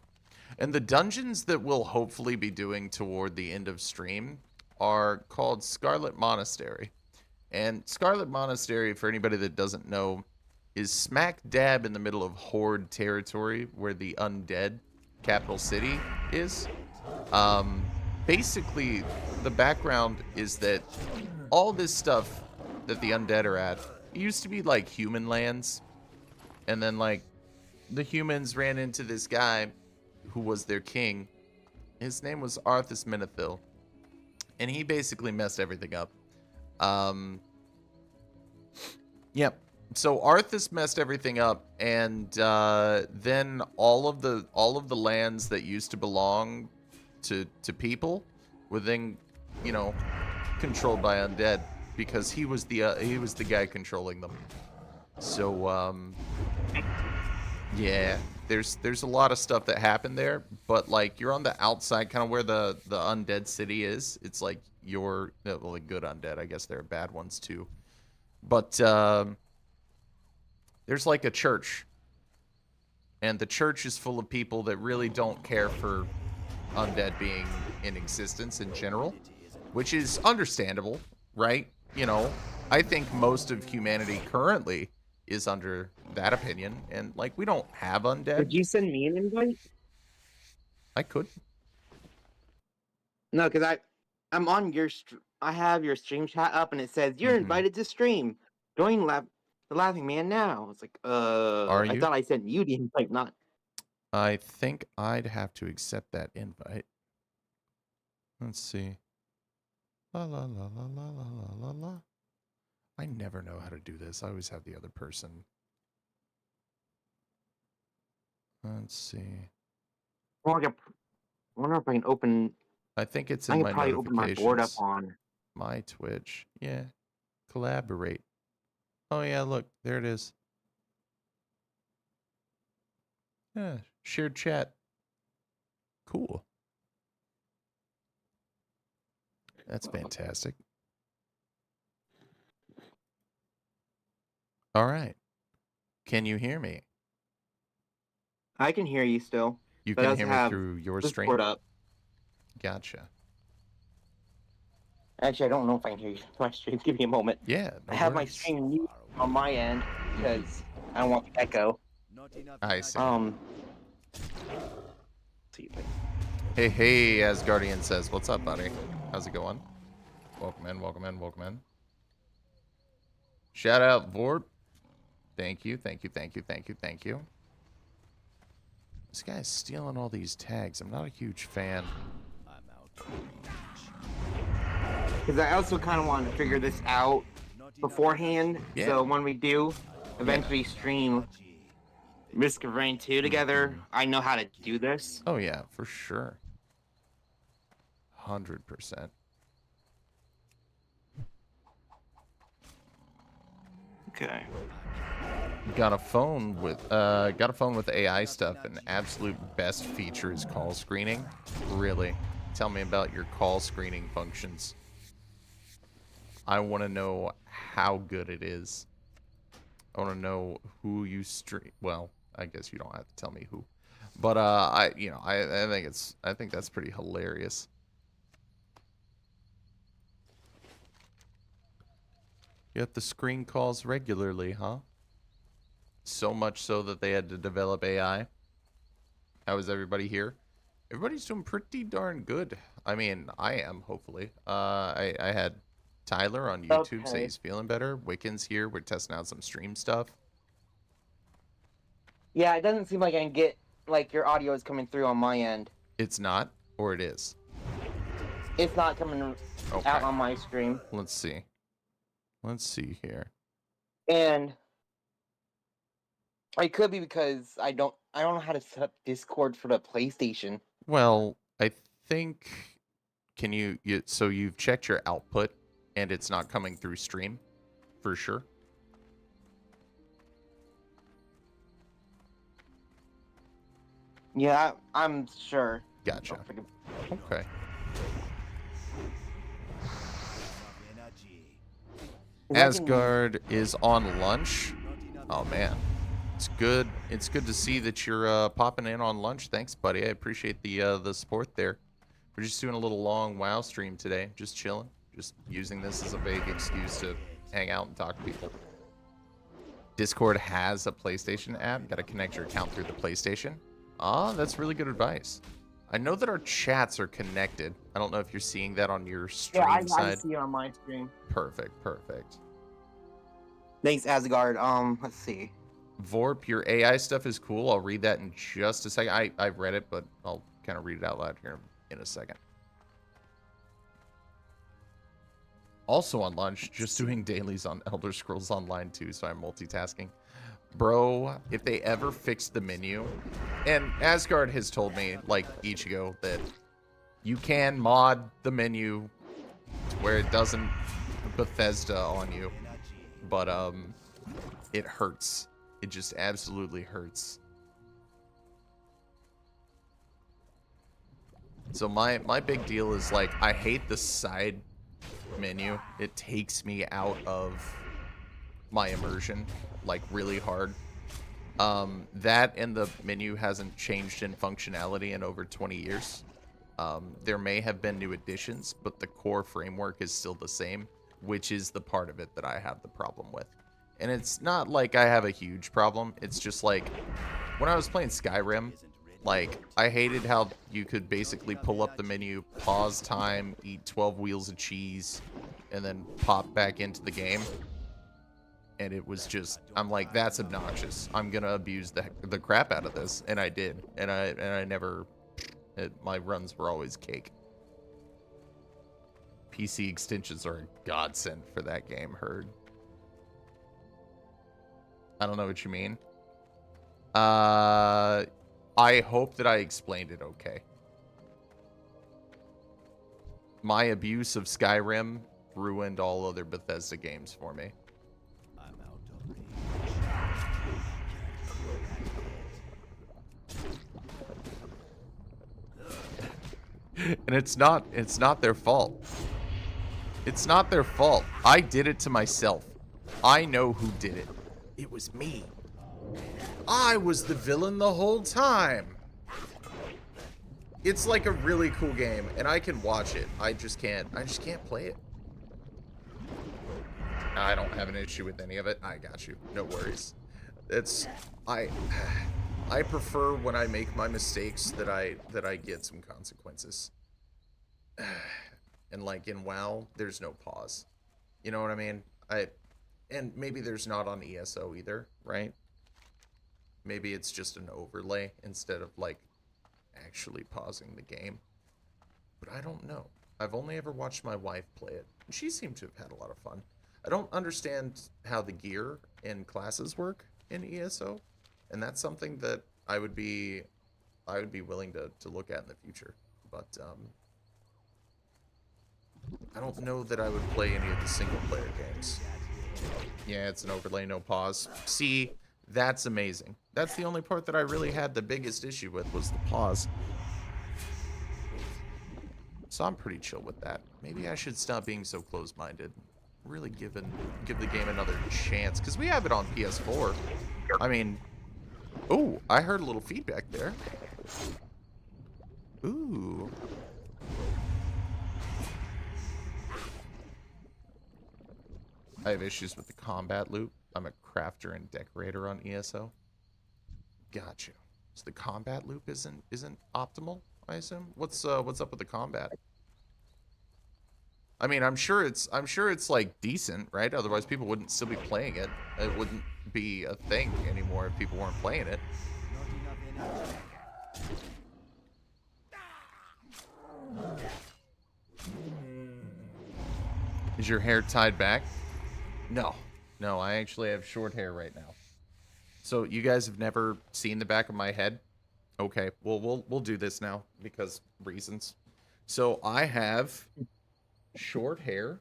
And the dungeons that we'll hopefully be doing toward the end of stream are called Scarlet Monastery. And Scarlet Monastery, for anybody that doesn't know, is smack dab in the middle of Horde territory where the undead capital city is. Basically, the background is that all this stuff that the undead are at used to be like human lands, and then like the humans ran into this guy who was their king. His name was Arthas Menethil, and he basically messed everything up. Yep. So Arthas messed everything up, and then all of the lands that used to belong to people were then, you know, controlled by undead, because he was the guy controlling them. So yeah, there's a lot of stuff that happened there, but like you're on the outside, kind of where the undead city is. It's like you're well, the good undead. I guess there are bad ones too, but there's like a church, and the church is full of people that really don't care for undead being in existence in general, which is understandable, right? You know, I think most of humanity currently is under that opinion, and like we don't have undead. Could you send me an invite? I could. No, because I'm on your I have your stream chat up, and it says you're invited to stream. Join the Laughing Man now. It's like, Are I you? thought I sent you the invite, not. I think I'd have to accept that invite. Let's see. La la la la la la la la la. I never know how to do this. I always have the other person. Let's see. Well, I wonder if I can open. I think it's I in can my probably open my board up notifications. on. My Twitch. Yeah. Collaborate. Oh yeah, look, there it is. Yeah, shared chat. Cool. That's fantastic. All right. Can you hear me? I can hear you still. You But it can does hear me have through your this stream? board up. Gotcha. Actually, I don't know if I can hear you. My stream. Give me a moment. Yeah, I no have my worries. stream mute on my end because I don't want the echo. I see. See. Hey, Asgardian says, what's up, buddy? How's it going? Welcome in, welcome in, welcome in. Shout out, Vorp. Thank you, thank you, thank you, thank you, thank you. This guy's stealing all these tags. I'm not a huge fan. Because I also kind of want to figure this out beforehand. Yeah. So when we do eventually stream Risk of Rain 2 together, I know how to do this. Oh, yeah, for sure. 100%. Okay. Got a phone with AI stuff, and absolute best feature is call screening. Really, tell me about your call screening functions. I want to know how good it is. I want to know who you stream. Well, I guess you don't have to tell me who, but I think that's pretty hilarious. You have to screen calls regularly, huh? So much so that they had to develop AI. How is everybody here? Everybody's doing pretty darn good. I mean, I am, hopefully. I had Tyler on YouTube say he's feeling better. Wiccan's here. We're testing out some stream stuff. Yeah, it doesn't seem like I can get, like, your audio is coming through on my end. It's not, or it is? It's not coming out on my stream. Let's see. Let's see here. And it could be because I don't know how to set up Discord for the PlayStation. Well, I think so you've checked your output and it's not coming through stream for sure. Yeah, I'm sure. Gotcha. Okay. Asgard is on lunch. Oh man, it's good. It's good to see that you're popping in on lunch. Thanks, buddy. I appreciate the support there. We're just doing a little long WoW stream today. Just chilling. Just using this as a vague excuse to hang out and talk to people. Discord has a PlayStation app. Got to connect your account through the PlayStation. Ah, that's really good advice. I know that our chats are connected. I don't know if you're seeing that on your stream Yeah, I side. see it on my screen. Perfect, perfect. Thanks, Asgard. Let's see. Vorp, your AI stuff is cool. I'll read that in just a second. I've read it, but I'll kind of read it out loud here in a second. Also on lunch, just doing dailies on Elder Scrolls Online too, so I'm multitasking. Bro, if they ever fix the menu, and Asgard has told me, like Ichigo, that you can mod the menu to where it doesn't Bethesda on you, but it hurts. It just absolutely hurts. So my big deal is, like, I hate the side menu. It takes me out of my immersion, like, really hard. That and the menu hasn't changed in functionality in over 20 years. There may have been new additions, but the core framework is still the same, which is the part of it that I have the problem with. And it's not like I have a huge problem. It's just like, when I was playing Skyrim, like, I hated how you could basically pull up the menu, pause time, eat 12 wheels of cheese, and then pop back into the game. And it was just, I'm like, that's obnoxious. I'm gonna abuse the crap out of this, and I did. And I never, my runs were always cake. PC extensions are a godsend for that game, Heard. I don't know what you mean. I hope that I explained it okay. My abuse of Skyrim ruined all other Bethesda games for me. I'm out of reach. And it's not their fault. It's not their fault. I did it to myself. I know who did it. It was me. I was the villain the whole time. It's like a really cool game, and I can watch it. I just can't play it. I don't have an issue with any of it. I got you. No worries. I prefer when I make my mistakes that I get some consequences. And like in WoW, there's no pause. You know what I mean? And maybe there's not on ESO either, right? Maybe it's just an overlay instead of, like, actually pausing the game. But I don't know. I've only ever watched my wife play it. And she seemed to have had a lot of fun. I don't understand how the gear and classes work in ESO. And that's something that I would be willing to look at in the future. But I don't know that I would play any of the single-player games. Yeah, it's an overlay, no pause. See, that's amazing. That's the only part that I really had the biggest issue with, was the pause. So I'm pretty chill with that. Maybe I should stop being so close-minded. Really give the game another chance, because we have it on PS4. I mean, ooh, I heard a little feedback there. Ooh. I have issues with the combat loop. I'm a crafter and decorator on ESO. Gotcha. So the combat loop isn't optimal, I assume? What's up with the combat? I mean, I'm sure it's like decent, right? Otherwise people wouldn't still be playing it. It wouldn't be a thing anymore if people weren't playing it. Not enough energy. Is your hair tied back? No, I actually have short hair right now. So you guys have never seen the back of my head? Okay, well we'll do this now because reasons. So I have short hair.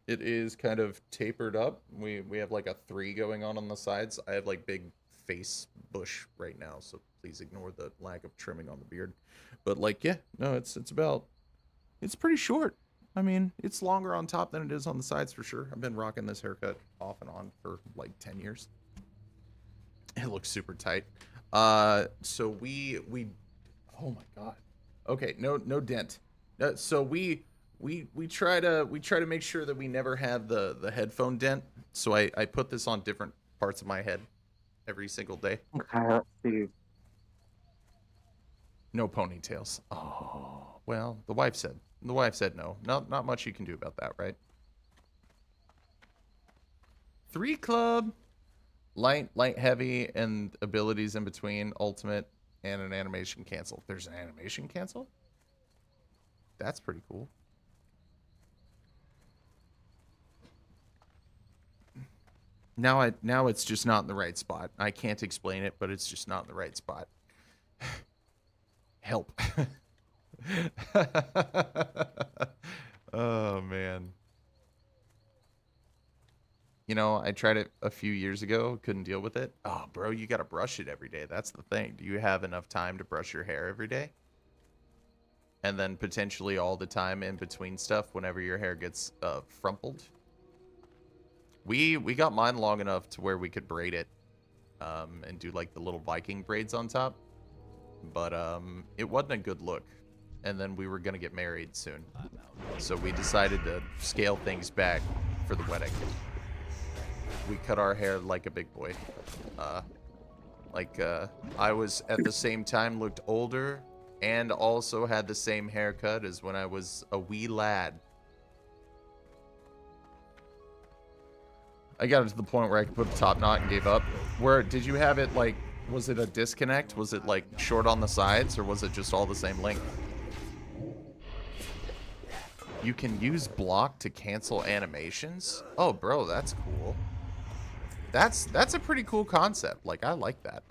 It is kind of tapered up. We have like a 3 going on the sides. I have like big face bush right now, so please ignore the lack of trimming on the beard. But like, yeah, no, it's pretty short. I mean, it's longer on top than it is on the sides for sure. I've been rocking this haircut off and on for like 10 years. It looks super tight. So we oh my god. Okay, no dent. So we try to make sure that we never have the headphone dent. So I put this on different parts of my head every single day. Okay, let's see. No ponytails. Oh, well, the wife said. The wife said no. Not much you can do about that, right? 3 club. Light, heavy, and abilities in between. Ultimate and an animation cancel. There's an animation cancel? That's pretty cool. Now it's just not in the right spot. I can't explain it, but it's just not in the right spot. Help. Oh, man. You know, I tried it a few years ago, couldn't deal with it. Oh, bro, you gotta brush it every day. That's the thing. Do you have enough time to brush your hair every day? And then potentially all the time in between stuff whenever your hair gets frumpled? We got mine long enough to where we could braid it and do like the little Viking braids on top. But it wasn't a good look. And then we were gonna get married soon. So we decided to scale things back for the wedding. We cut our hair like a big boy. I was at the same time looked older and also had the same haircut as when I was a wee lad. I got it to the point where I could put a top knot and gave up. Where did you have it like, was it a disconnect? Was it like short on the sides or was it just all the same length? You can use block to cancel animations? Oh, bro, that's cool. That's a pretty cool concept. Like, I like that.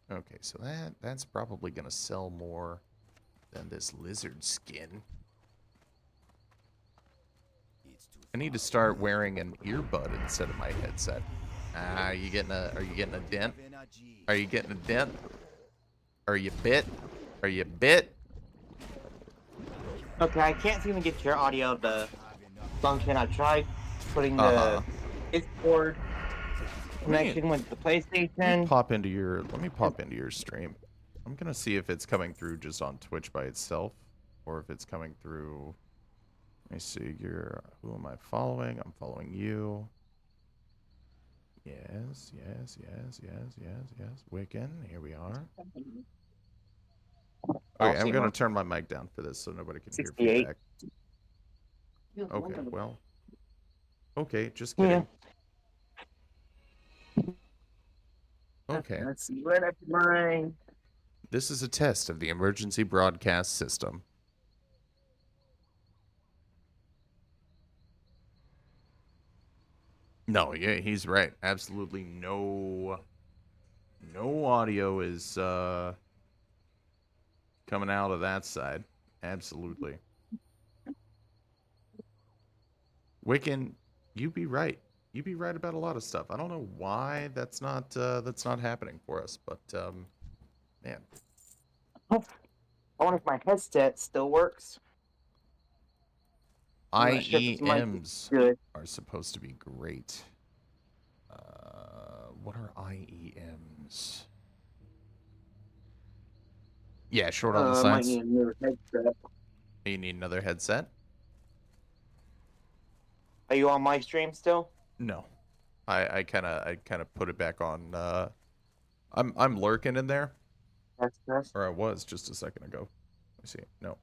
Okay, so that's probably gonna sell more than this lizard skin. I need to start wearing an earbud instead of my headset. Are you getting a dent? Are you getting a dent? Are you bit? Are you bit? Okay, I can't seem to get your audio to function. I tried putting the Discord connection with the PlayStation. Let me pop into your stream. I'm gonna see if it's coming through just on Twitch by itself, or if it's coming through. Let me see. Who am I following? I'm following you. Yes. Wiccan, here we are. Okay, I'm gonna turn my mic down for this so nobody can hear feedback. Okay, well. Okay, just kidding. Okay. Let's see what I can find. This is a test of the emergency broadcast system. No, yeah, he's right. Absolutely no audio is coming out of that side. Absolutely. Wiccan, you be right. You be right about a lot of stuff. I don't know why that's not happening for us, but man. I wonder if my headset still works. IEMs are supposed to be great. What are IEMs? Yeah, short on the sides. Might need a new headset. You need another headset? Are you on my stream still? No. I kind of put it back on. I'm lurking in there. Yes. Or I was just a second ago. Let me see. No,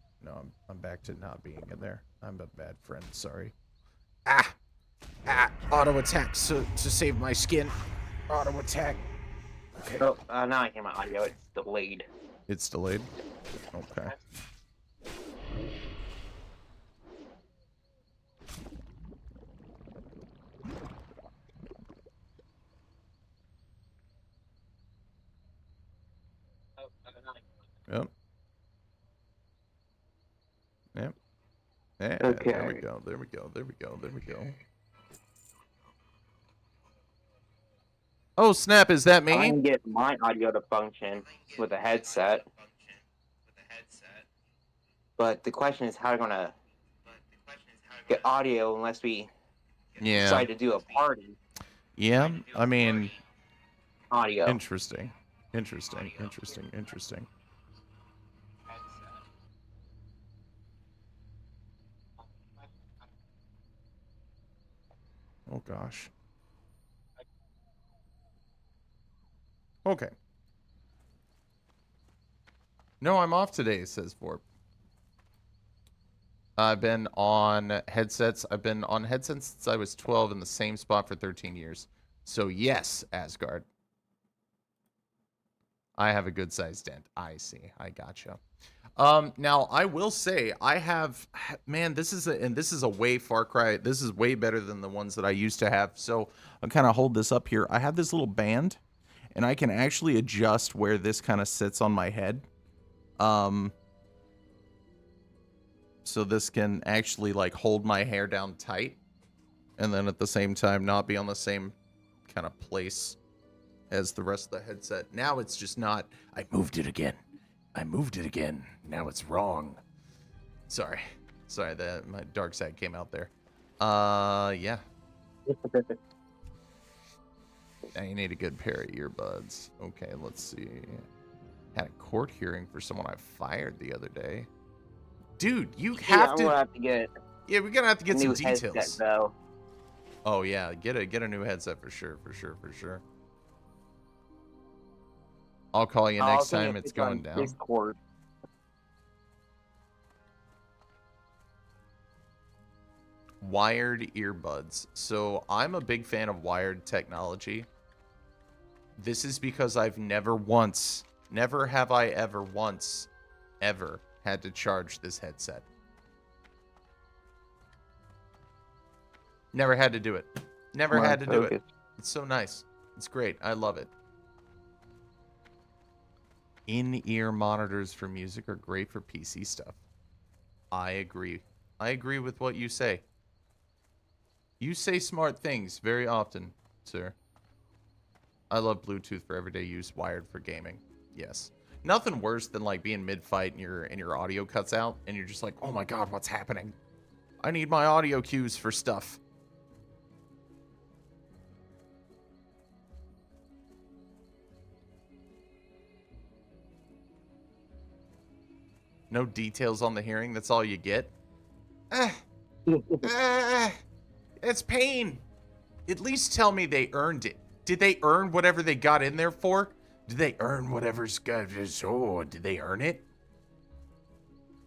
I'm back to not being in there. I'm a bad friend. Sorry. Auto attack to save my skin. Auto attack. Okay. Oh, now I hear my audio. It's delayed. It's delayed. Okay. Yep. Yeah, okay. There we go. Oh, snap, is that me? I can get my audio to function with a headset. But the question is how we're going to get audio unless we decide to do a party. Yeah, I mean... Audio. Interesting. Oh, gosh. Okay. No, I'm off today, says Vorp. I've been on headsets. I've been on headsets since I was 12 in the same spot for 13 years. So yes, Asgard. I have a good sized dent. I see. I gotcha. Now I will say I have, man, this is a way far cry. This is way better than the ones that I used to have. So I'll kind of hold this up here. I have this little band and I can actually adjust where this kind of sits on my head. So this can actually like hold my hair down tight and then at the same time not be on the same kind of place as the rest of the headset. Now it's just not, I moved it again. Now it's wrong. Sorry, that my dark side came out there. Yeah. Now you need a good pair of earbuds. Okay, let's see. Had a court hearing for someone I fired the other day. Dude, you have to. I'm gonna have to get. Yeah, we're gonna have to get some details. Headset, though. Oh yeah, get a new headset for sure. I'll call you next time it's going down. Discord. Wired earbuds. So I'm a big fan of wired technology. This is because I've never have I ever once had to charge this headset. Never had to do it. Never had to do it. It's so nice. It's great. I love it. In-ear monitors for music are great for PC stuff. I agree. I agree with what you say. You say smart things very often, sir. I love Bluetooth for everyday use, wired for gaming. Yes. Nothing worse than like being mid-fight and your audio cuts out and you're just like, oh my god, what's happening? I need my audio cues for stuff. No details on the hearing, that's all you get? It's pain. At least tell me they earned it. Did they earn whatever they got in there for? Did they earn whatever's good? Oh, did they earn it?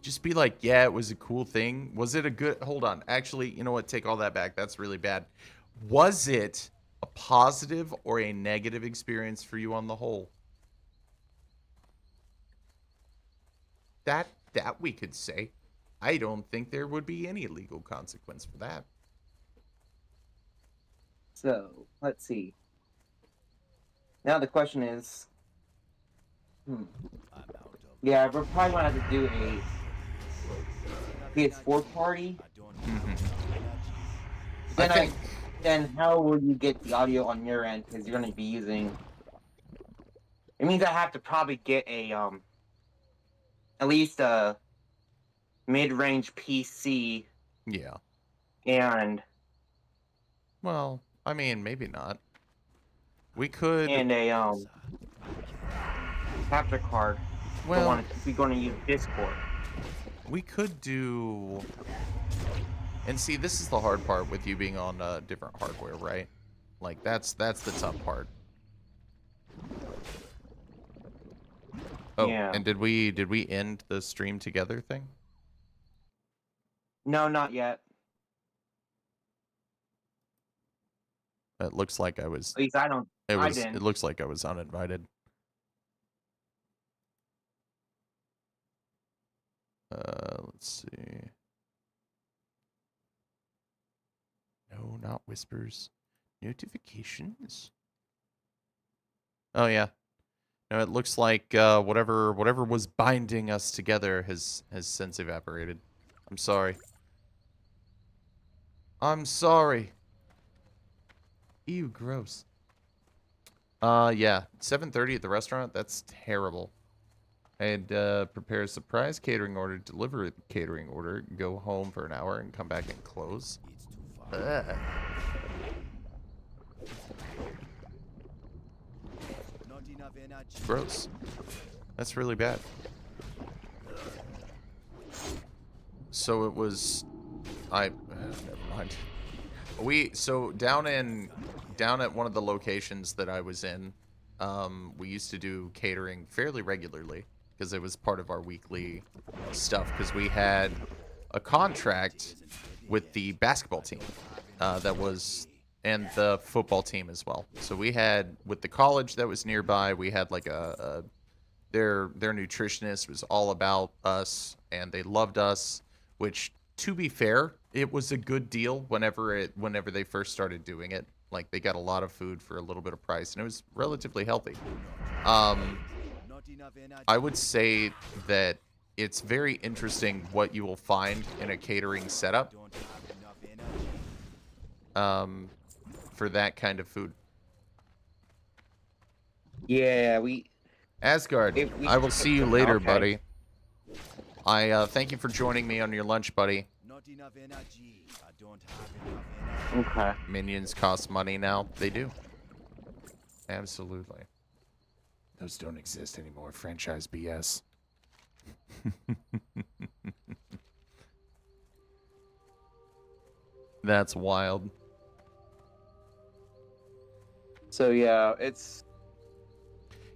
Just be like, yeah, it was a cool thing. Was it a good... Hold on. Actually, you know what? Take all that back. That's really bad. Was it a positive or a negative experience for you on the whole? That we could say. I don't think there would be any legal consequence for that. So, let's see. Now the question is... Yeah, we're probably going to have to do a PS4 party. Then how will you get the audio on your end? Because you're going to be using... It means I have to probably get a, at least a mid-range PC. Yeah. And... Well, I mean, maybe not. We could... And a, capture card. Well... We're going to use Discord. We could do... And see, this is the hard part with you being on different hardware, right? Like, that's the tough part. Oh, yeah. And did we end the stream together thing? No, not yet. It looks like I was... At least I don't... I didn't. It looks like I was uninvited. Let's see. No, not whispers. Notifications. Oh yeah. No, it looks like whatever was binding us together has since evaporated. I'm sorry. I'm sorry. Ew, gross. Yeah, 7:30 at the restaurant. That's terrible. I'd prepare a surprise catering order, deliver a catering order, go home for an hour, and come back and close. Ugh. Gross. That's really bad. So it was... never mind. So down at one of the locations that I was in, we used to do catering fairly regularly. because it was part of our weekly stuff, because we had a contract with the basketball team and the football team as well. So we had, with the college that was nearby, we had like their nutritionist was all about us, and they loved us, which, to be fair, it was a good deal whenever they first started doing it. Like, they got a lot of food for a little bit of price, and it was relatively healthy. I would say that it's very interesting what you will find in a catering setup for that kind of food. Yeah, Asgard, If we I will see you later, okay. buddy. I thank you for joining me on your lunch, buddy. Not enough energy. I don't have enough energy. Okay. Minions cost money now. They do. Absolutely. Those don't exist anymore. Franchise BS. That's wild. So yeah,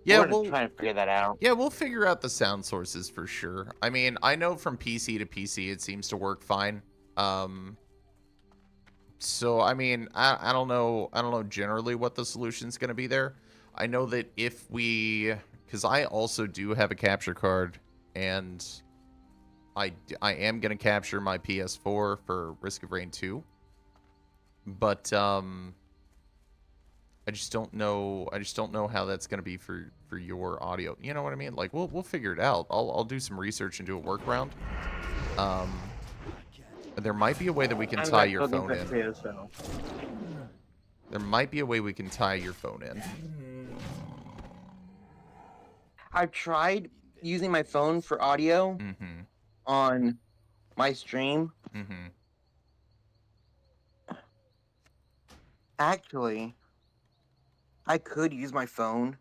Yeah, we're trying to figure that out. Yeah, we'll figure out the sound sources for sure. I mean, I know from PC to PC it seems to work fine. So I mean, I don't know generally what the solution's going to be there. I know that if we, because I also do have a capture card, and I am going to capture my PS4 for Risk of Rain 2. But I just don't know how that's going to be for your audio. You know what I mean? Like, we'll figure it out. I'll do some research and do a workaround. There might be a way that we can tie your phone in. There might be a way we can tie your phone in. I've tried using my phone for audio on my stream. Actually, I could use my phone.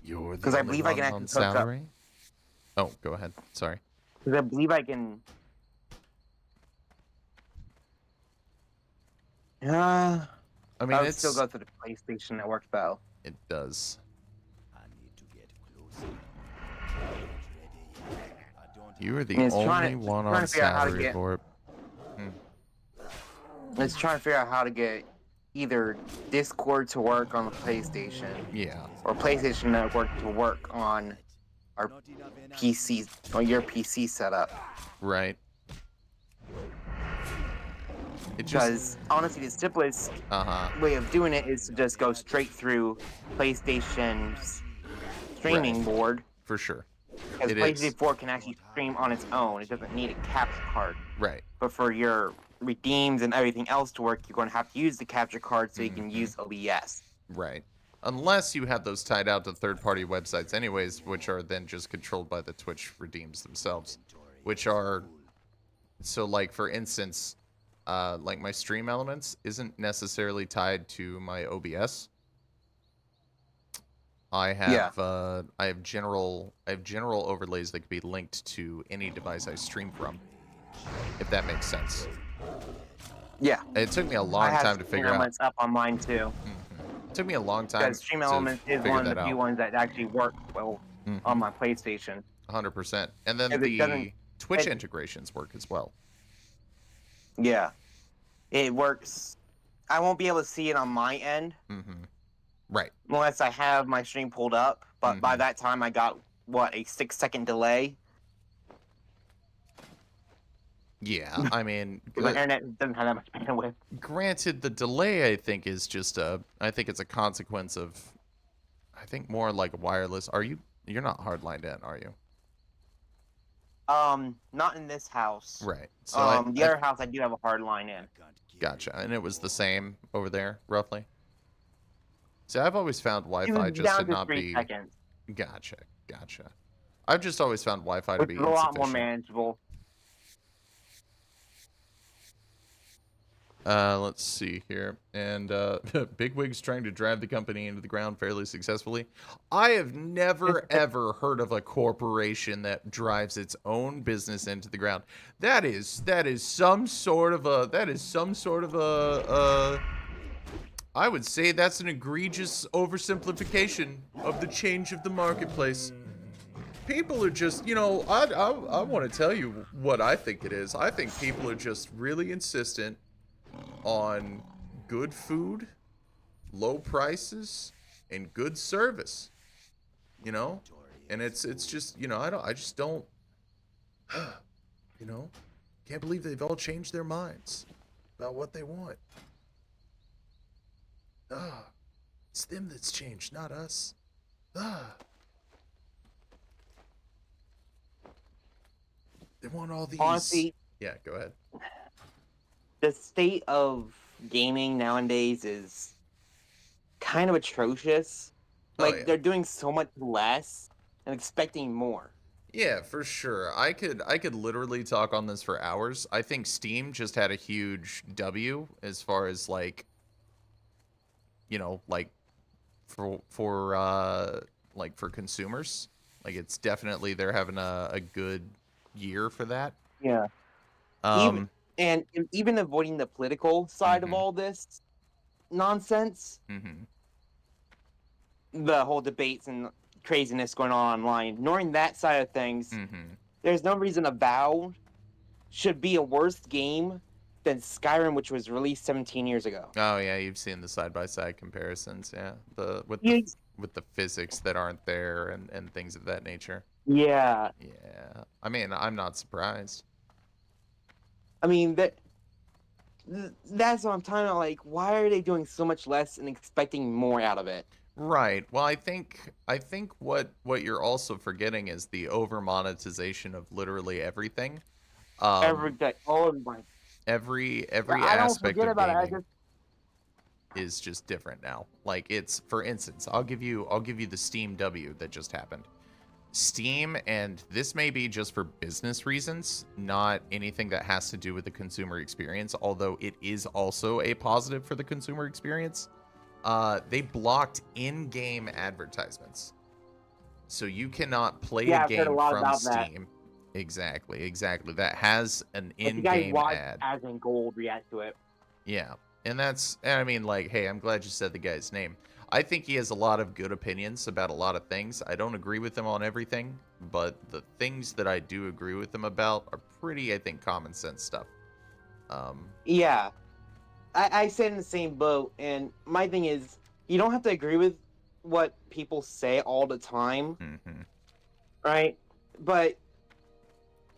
You're the 'Cause I only believe I one can on actually hook up. salary? Oh, go ahead. Sorry. Because I believe I can. I mean, I would it's still go to the PlayStation Network though. it does. I need to get closer. I'm not ready yet. I don't You are the It's only trying to- one trying on to figure out how to salary get- for it. Let's try and figure out how to get either Discord to work on the PlayStation Yeah. or PlayStation Network to work on our not enough energy. PC or your PC setup. Right. It just Because honestly, the simplest way of doing it is to just go straight through PlayStation's streaming board. for sure. Because It PlayStation is. 4 can actually stream on its own. It doesn't need a capture card. Right. But for your redeems and everything else to work, you're going to have to use the capture card so you can use OBS. Right. Unless you have those tied out to third-party websites anyways, which are then just controlled by the Twitch redeems themselves, which are, so like for instance, like my stream elements isn't necessarily tied to my OBS. I have I have general overlays that can be linked to any device I stream from, if that makes sense. Yeah. It took me a I long have time to Stream figure out. Elements up on mine too. It took me a long time Because Stream to Elements is figure one of that the few out. ones that actually work well on my PlayStation. 100%. And then Because it the doesn't- Twitch it- integrations work as well. Yeah. It works. I won't be able to see it on my end Right. unless I have my stream pulled up. But by that time, I got, what, a 6-second delay? Yeah, I mean, My internet doesn't have that much bandwidth. granted, the delay I think is just I think it's a consequence of, I think more like wireless. You're not hardlined in, are you? Not in this house. Right. So The other house I do have a hard line in. gotcha. And it was the same over there, roughly. See, I've always found It Wi-Fi was just down to to not 3 be. seconds, Gotcha. I've just always found Wi-Fi to which be is a lot more insufficient. manageable. Let's see here. And Bigwig's trying to drive the company into the ground fairly successfully. I have never ever heard of a corporation that drives its own business into the ground. That is some sort of a I would say that's an egregious oversimplification of the change of the marketplace. People are just, you know, I want to tell you what I think it is. I think people are just really insistent on good food, low prices, and good service. You know? And it's just, you know, I just don't, you know, can't believe they've all changed their minds about what they want. It's them that's changed, not us. They want all these. Honestly, Yeah, go ahead. the state of gaming nowadays is kind of atrocious. Like, yeah. they're doing so much less and expecting more. Yeah, for sure. I could literally talk on this for hours. I think Steam just had a huge W as far as like, you know, like for consumers. Like it's definitely they're having a good year for that. Yeah. Even avoiding the political side of all this nonsense, the whole debates and craziness going on online, ignoring that side of things, there's no reason a WoW should be a worse game than Skyrim, which was released 17 years ago. Oh yeah, you've seen the side-by-side comparisons, yeah. With the physics that aren't there and things of that nature. Yeah. Yeah. I mean, I'm not surprised. I mean, that's what I'm talking about. Like, why are they doing so much less and expecting more out of it? Right. Well, I think what you're also forgetting is the over monetization of literally everything. Everything. Oh my. Every I don't aspect forget of about gaming is just different now. Like it's, for instance, I'll give you the Steam W that just happened. Steam, and this may be just for business reasons, not anything that has to do with the consumer experience, although it is also a positive for the consumer experience. They blocked in-game advertisements. So you cannot play a game from Steam. Exactly. That has an in-game ad. As in Gold react to it. Yeah. And that's, I mean, like, hey, I'm glad you said the guy's name. I think he has a lot of good opinions about a lot of things. I don't agree with him on everything, but the things that I do agree with him about are pretty, I think, common sense stuff. Yeah. I sit in the same boat, and my thing is, you don't have to agree with what people say all the time, right? But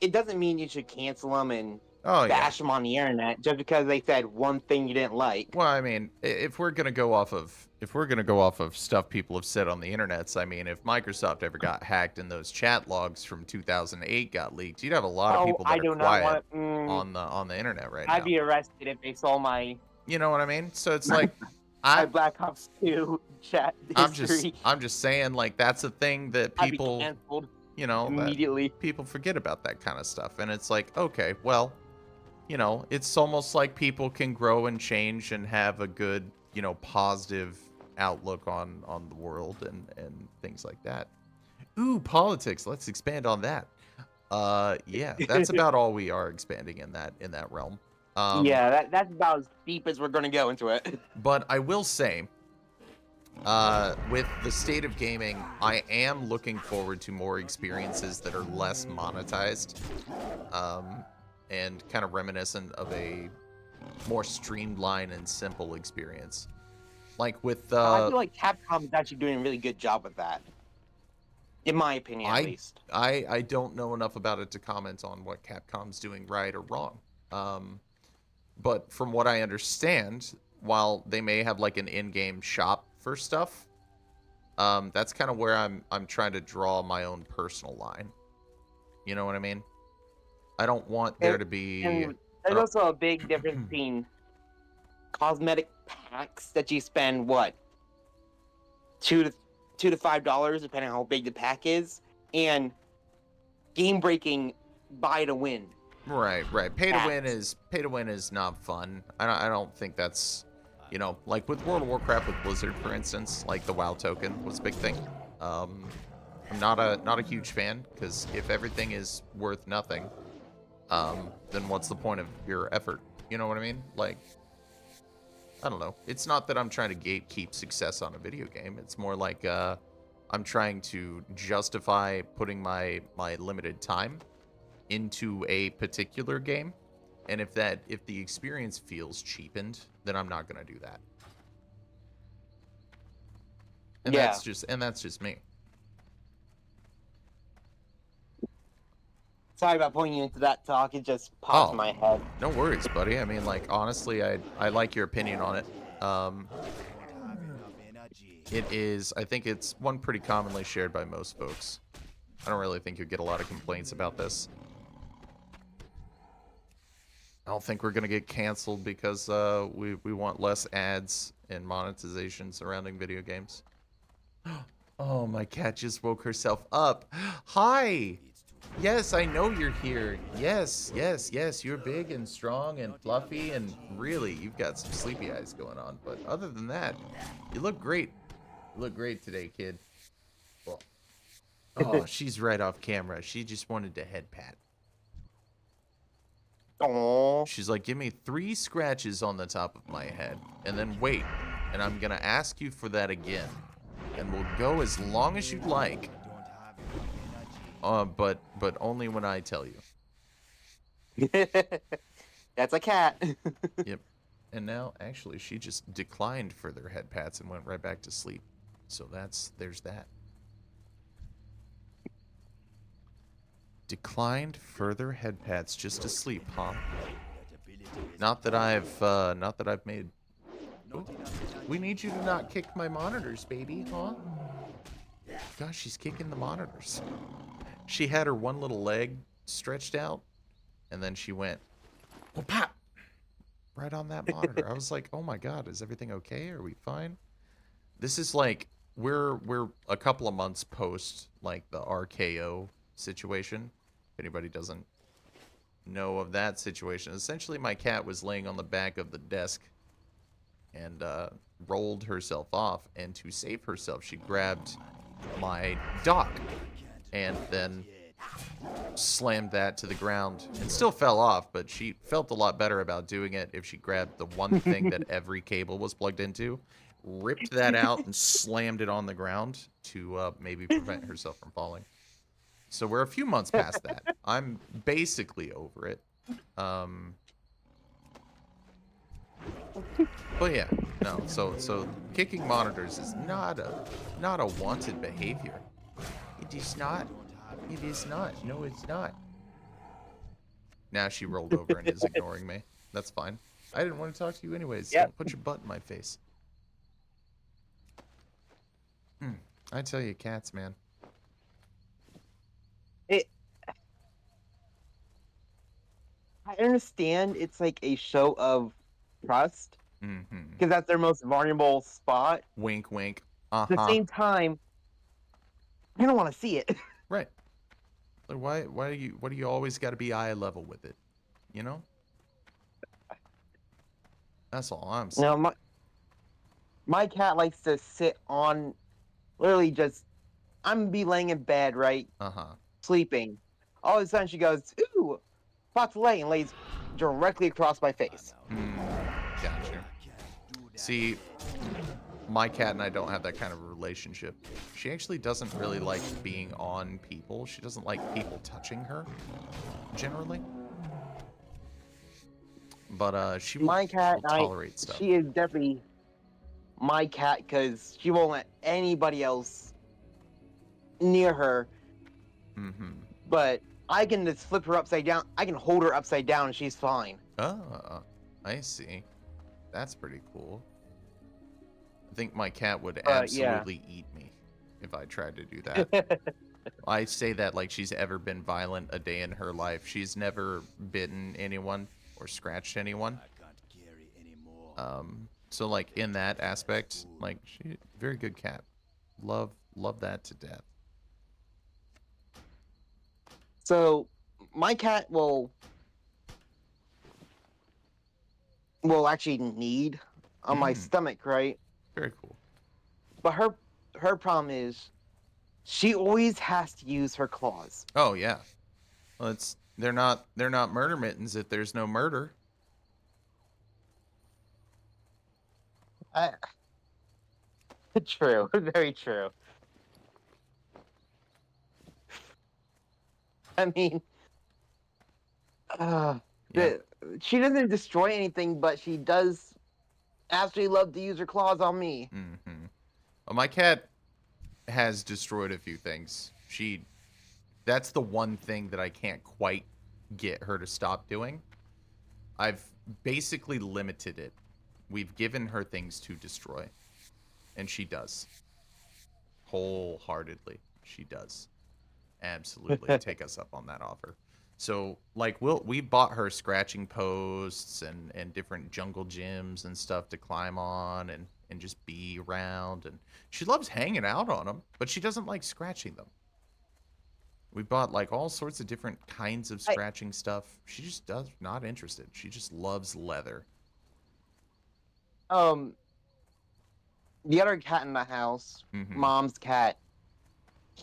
it doesn't mean you should cancel them and bash them on the internet just because they said one thing you didn't like. Well, I mean, if we're gonna go off of stuff people have said on the internets, I mean, if Microsoft ever got hacked and those chat logs from 2008 got leaked, you'd have a lot of people that are quiet on the internet right now. I'd be arrested if they saw my. You know what I mean? So it's like, my Black Ops 2 chat history. I'm just saying, like, that's a thing that people, you know, immediately. People forget about that kind of stuff, and it's like, okay, well, you know, it's almost like people can grow and change and have a good, you know, positive outlook on the world and things like that. Ooh, politics. Let's expand on that. Yeah, that's about all we are expanding in that realm. Yeah, that's about as deep as we're going to go into it. But I will say, with the state of gaming, I am looking forward to more experiences that are less monetized, and kind of reminiscent of a more streamlined and simple experience. Like with I feel like Capcom is actually doing a really good job with that. In my opinion, at least. I don't know enough about it to comment on what Capcom's doing right or wrong. But from what I understand, while they may have like an in-game shop for stuff, that's kind of where I'm trying to draw my own personal line. You know what I mean? I don't want there to be. And there's also a big difference between cosmetic packs that you spend what $2 to $5, depending on how big the pack is, and game-breaking buy to win. Right. Pay to win is not fun. I don't think that's, you know, like with World of Warcraft with Blizzard, for instance, like the WoW token was a big thing. I'm not a huge fan, because if everything is worth nothing, then what's the point of your effort? You know what I mean? Like, I don't know. It's not that I'm trying to gatekeep success on a video game. It's more like, I'm trying to justify putting my limited time into a particular game, and if the experience feels cheapened, then I'm not gonna do that. And Yeah. that's just me. Sorry about pointing you into that talk. It just popped in my head. No worries, buddy. I mean, like, honestly, I like your opinion on it. It is, I think it's one pretty commonly shared by most folks. I don't really think you'll get a lot of complaints about this. I don't think we're gonna get canceled because we want less ads and monetization surrounding video games. Oh, my cat just woke herself up. Hi! Yes, I know you're here. Yes, yes, yes, you're big and strong and fluffy, and really, you've got some sleepy eyes going on. But other than that, you look great. You look great today, kid. Well, oh, she's right off camera. She just wanted to head pat. Aww. She's like, give me 3 scratches on the top of my head, and then wait, and I'm gonna ask you for that again. And we'll go as long as you'd like. But only when I tell you. That's a cat. Yep. And now, actually, she just declined further head pats and went right back to sleep. So there's that. Declined further head pats just to sleep, huh? Not that I've made. Ooh. We need you to not kick my monitors, baby, huh? Gosh, she's kicking the monitors. She had her one little leg stretched out, and then she went, oh, pop, right on that monitor. I was like, oh my God, is everything okay? Are we fine? This is like, we're a couple of months post, like, the RKO situation. If anybody doesn't know of that situation, essentially my cat was laying on the back of the desk and rolled herself off, and to save herself, she grabbed my dock and then slammed that to the ground. It still fell off, but she felt a lot better about doing it if she grabbed the one thing that every cable was plugged into, ripped that out, and slammed it on the ground to maybe prevent herself from falling. So we're a few months past that. I'm basically over it. But yeah, no. So kicking monitors is not a wanted behavior. It is not. It is not. No, it's not. Now she rolled over and is ignoring me. That's fine. I didn't want to talk to you anyways. Yep. Don't put your butt in my face. I tell you, cats, man. I understand it's like a show of trust because that's their most vulnerable spot. Wink, wink. At the same time, I don't want to see it. Right. Like why do you always got to be eye level with it? You know? That's all I'm saying. Now my cat likes to sit on, literally just, I'm be laying in bed, right? Sleeping. All of a sudden she goes, ooh, spot to lay, and lays directly across my face. Gotcha. See, my cat and I don't have that kind of a relationship. She actually doesn't really like being on people. She doesn't like people touching her, generally. But she will, My cat, she'll tolerate stuff. she is definitely my cat because she won't let anybody else near her. But I can just flip her upside down. I can hold her upside down and she's fine. Oh, I see. That's pretty cool. I think my cat would absolutely eat me if I tried to do that. I say that like she's ever been violent a day in her life. She's never bitten anyone or scratched anyone. So like in that aspect, like she very good cat. Love that to death. So my cat will actually knead on my stomach, right? Very cool. But her problem is she always has to use her claws. Oh yeah. Well, they're not murder mittens if there's no murder. True, very true. I mean, uh, Yeah. she doesn't destroy anything, but she does absolutely love to use her claws on me. Mm-hmm. Well, my cat has destroyed a few things. That's the one thing that I can't quite get her to stop doing. I've basically limited it. We've given her things to destroy, and she does. Wholeheartedly, she does. Absolutely take us up on that offer. So, like, we bought her scratching posts and different jungle gyms and stuff to climb on and just be around. And she loves hanging out on them, but she doesn't like scratching them. We bought, like, all sorts of different kinds of scratching stuff. She just not interested. She just loves leather. The other cat in the house, Mm-hmm. Mom's cat,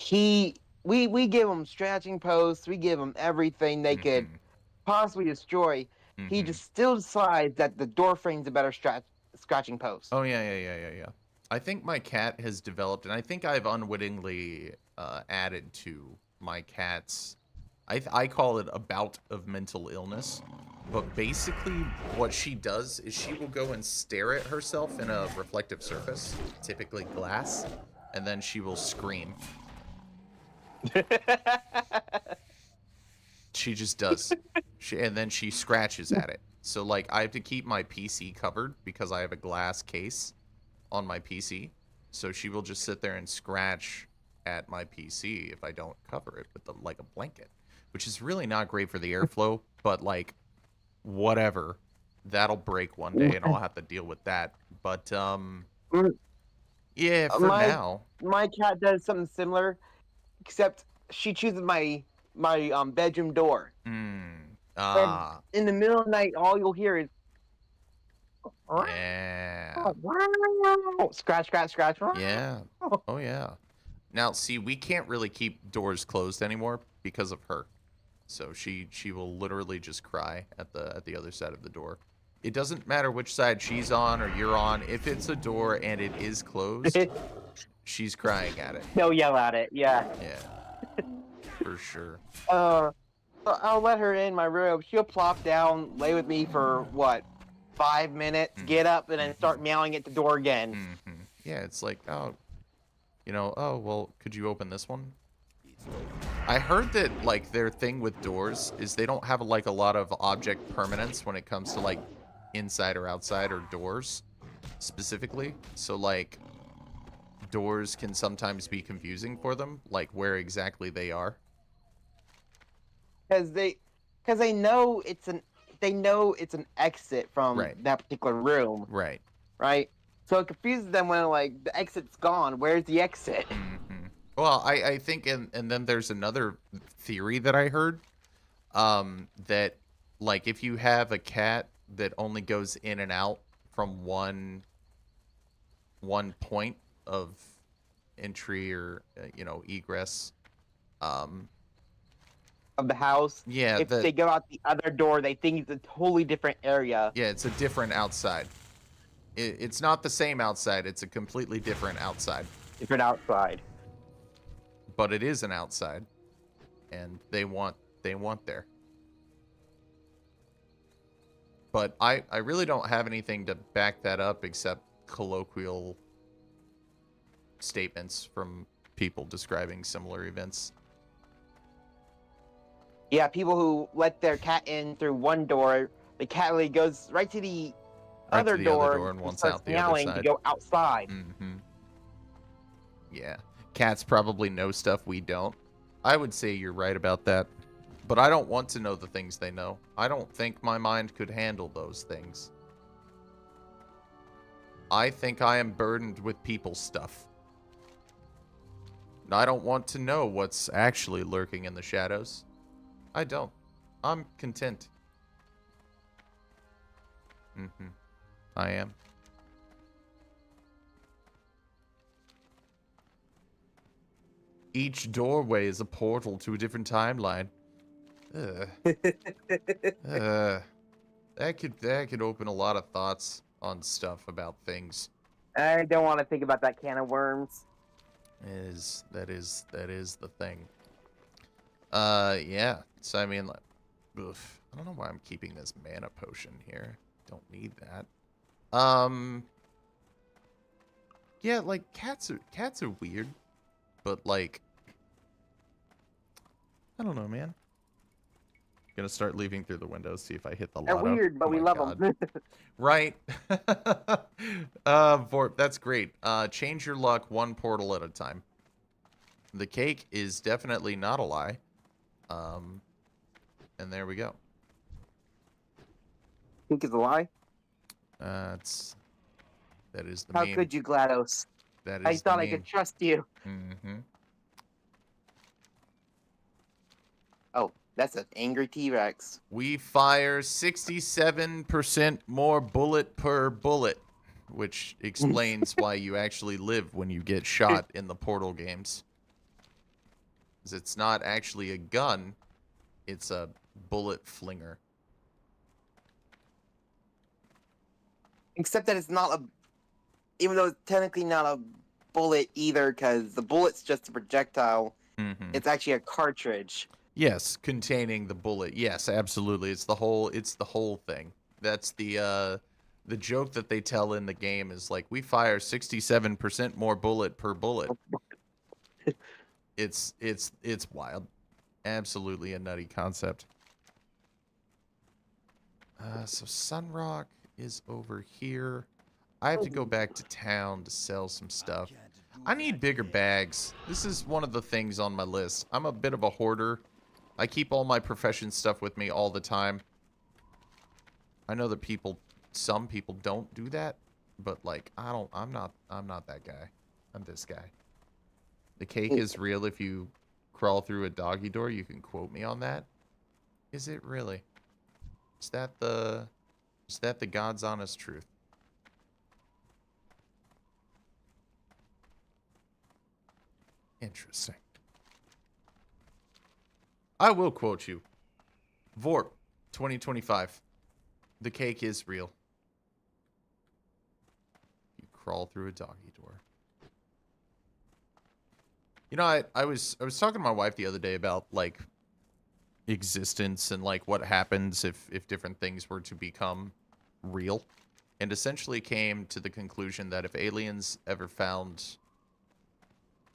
we give him scratching posts, we give him everything they could possibly destroy. He just still decides that the door frame's a better scratching post. Oh, yeah. I think my cat has developed, and I think I've unwittingly added to my cat's, I call it a bout of mental illness. But basically what she does is she will go and stare at herself in a reflective surface, typically glass, and then she will scream. She just does. And then she scratches at it. So, like, I have to keep my PC covered because I have a glass case on my PC. So she will just sit there and scratch at my PC if I don't cover it with, like, a blanket. Which is really not great for the airflow, but, like, whatever. That'll break one day and I'll have to deal with that. But, yeah, for now. My cat does something similar, except she chooses my bedroom door. In the middle of the night, all you'll hear is yeah. Scratch, scratch, scratch. Yeah. Oh, yeah. Now, see, we can't really keep doors closed anymore because of her. So she will literally just cry at the other side of the door. It doesn't matter which side she's on or you're on. If it's a door and it is closed, she's crying at it. They'll yell at it, yeah. Yeah. For sure. I'll let her in my room. She'll plop down, lay with me for, what, 5 minutes, get up, and then start meowing at the door again. Yeah, it's like, oh, well, could you open this one? I heard that, like, their thing with doors is they don't have, like, a lot of object permanence when it comes to, like, inside or outside or doors specifically. So, like, doors can sometimes be confusing for them, like, where exactly they are. Because they know it's an exit from that particular room. Right. Right? So it confuses them when, like, the exit's gone. Where's the exit? Well, I think, and then there's another theory that I heard, that, like, if you have a cat that only goes in and out from one point of entry or, egress, of the house. Yeah. If they go out the other door, they think it's a totally different area. Yeah, it's a different outside. It's not the same outside. It's a completely different outside. Different outside. But it is an outside, and they want there. But I really don't have anything to back that up except colloquial statements from people describing similar events. Yeah, people who let their cat in through one door, the cat really goes right to the other door and wants starts out the other meowing side to go outside. Yeah. Cats probably know stuff we don't. I would say you're right about that. But I don't want to know the things they know. I don't think my mind could handle those things. I think I am burdened with people stuff. I don't want to know what's actually lurking in the shadows. I don't. I'm content. I am. Each doorway is a portal to a different timeline. That could open a lot of thoughts on stuff about things. I don't want to think about that can of worms. That is the thing. Yeah. So I mean, like, oof. I don't know why I'm keeping this mana potion here. Don't need that. Yeah, like cats are weird, but like, I don't know, man. Gonna start leaving through the windows, see if I hit the They're lotto. weird, but Oh we my love God. them. Right. Vorp, that's great. Change your luck one portal at a time. The cake is definitely not a lie. And there we go. Think it's a lie? That is the How meme. could you, GLaDOS? That I is thought the I meme. could trust you. Mm-hmm. Oh, that's an angry T-Rex. We fire 67% more bullet per bullet, which explains why you actually live when you get shot in the Portal games. 'Cause it's not actually a gun, it's a bullet flinger. Except that it's not a... Even though it's technically not a bullet either, because the bullet's just a projectile. Mm-hmm. It's actually a cartridge. Yes, containing the bullet. Yes, absolutely. It's the whole thing. That's the joke that they tell in the game is like we fire 67% more bullet per bullet. It's wild. Absolutely a nutty concept. So Sunrock is over here. I have to go back to town to sell some stuff. I need bigger bags. This is one of the things on my list. I'm a bit of a hoarder. I keep all my profession stuff with me all the time. I know that some people don't do that, but like I'm not that guy. I'm this guy. The cake is real. If you crawl through a doggy door, you can quote me on that. Is it really? Is that the God's honest truth? Interesting. I will quote you. Vorp, 2025. The cake is real. You crawl through a doggy door. You know, I was talking to my wife the other day about like existence and like what happens if different things were to become real, and essentially came to the conclusion that if aliens ever found,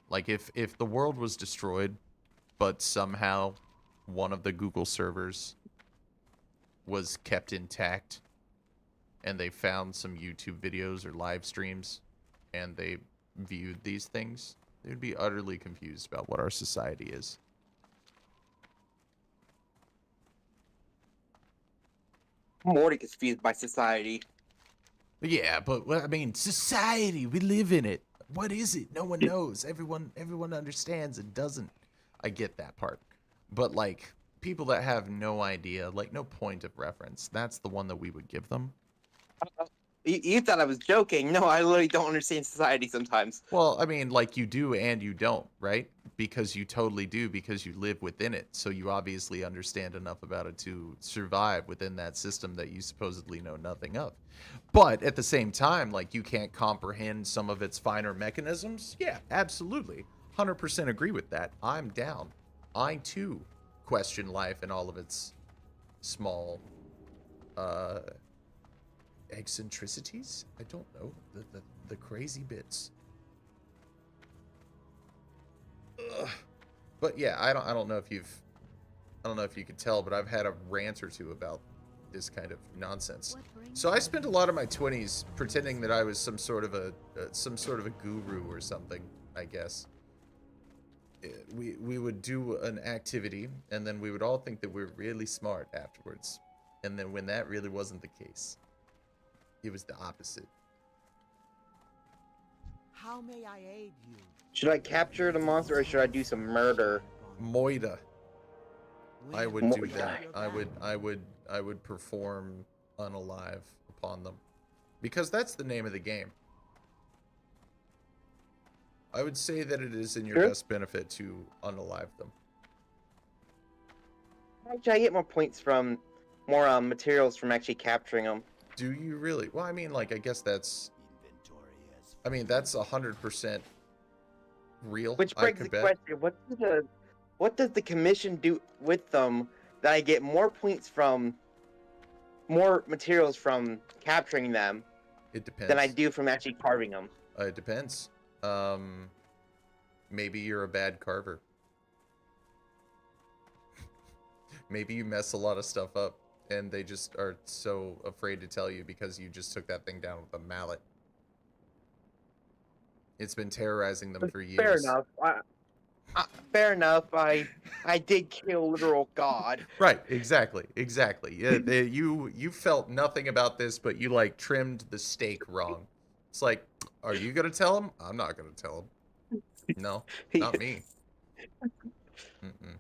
like if the world was destroyed, but somehow one of the Google servers was kept intact, and they found some YouTube videos or live streams, and they viewed these things, they would be utterly confused about what our society is. I'm already confused by society. Yeah, but I mean, society, we live in it. What is it? No one knows. Everyone understands and doesn't. I get that part. But like people that have no idea, like no point of reference, that's the one that we would give them. You thought I was joking. No, I literally don't understand society sometimes. Well, I mean, like you do and you don't, right? Because you totally do, because you live within it. So you obviously understand enough about it to survive within that system that you supposedly know nothing of. But at the same time, like you can't comprehend some of its finer mechanisms. Yeah, absolutely. 100% agree with that. I'm down. I too question life and all of its small eccentricities. I don't know, the crazy bits. Ugh. But yeah, I don't know if you could tell, but I've had a rant or two about this kind of nonsense. So I spent a lot of my 20s pretending that I was some sort of a guru or something, I guess. We would do an activity, and then we would all think that we're really smart afterwards. And then when that really wasn't the case, it was the opposite. How may I aid you? Should I capture the monster or should I do some murder? Moida. I would do Moida. that. I would perform unalive upon them. Because that's the name of the game. I would say that it is in your Sure. best benefit to unalive them. Actually, I get more points from more materials from actually capturing them. Do you really? Well, I mean, like, I guess that's... Inventory has I mean, that's 100% real. Which I begs could the bet. question: what does the commission do with them that I get more points from, more materials from capturing them It depends. than I do from actually carving them? It depends. Maybe you're a bad carver. Maybe you mess a lot of stuff up, and they just are so afraid to tell you because you just took that thing down with a mallet. It's been terrorizing them for years. Fair enough. Fair enough. I did kill literal god. Right, exactly. Yeah, you felt nothing about this, but you like trimmed the steak wrong. It's like, are you gonna tell him? I'm not gonna tell him. No, not me. Mm-mm.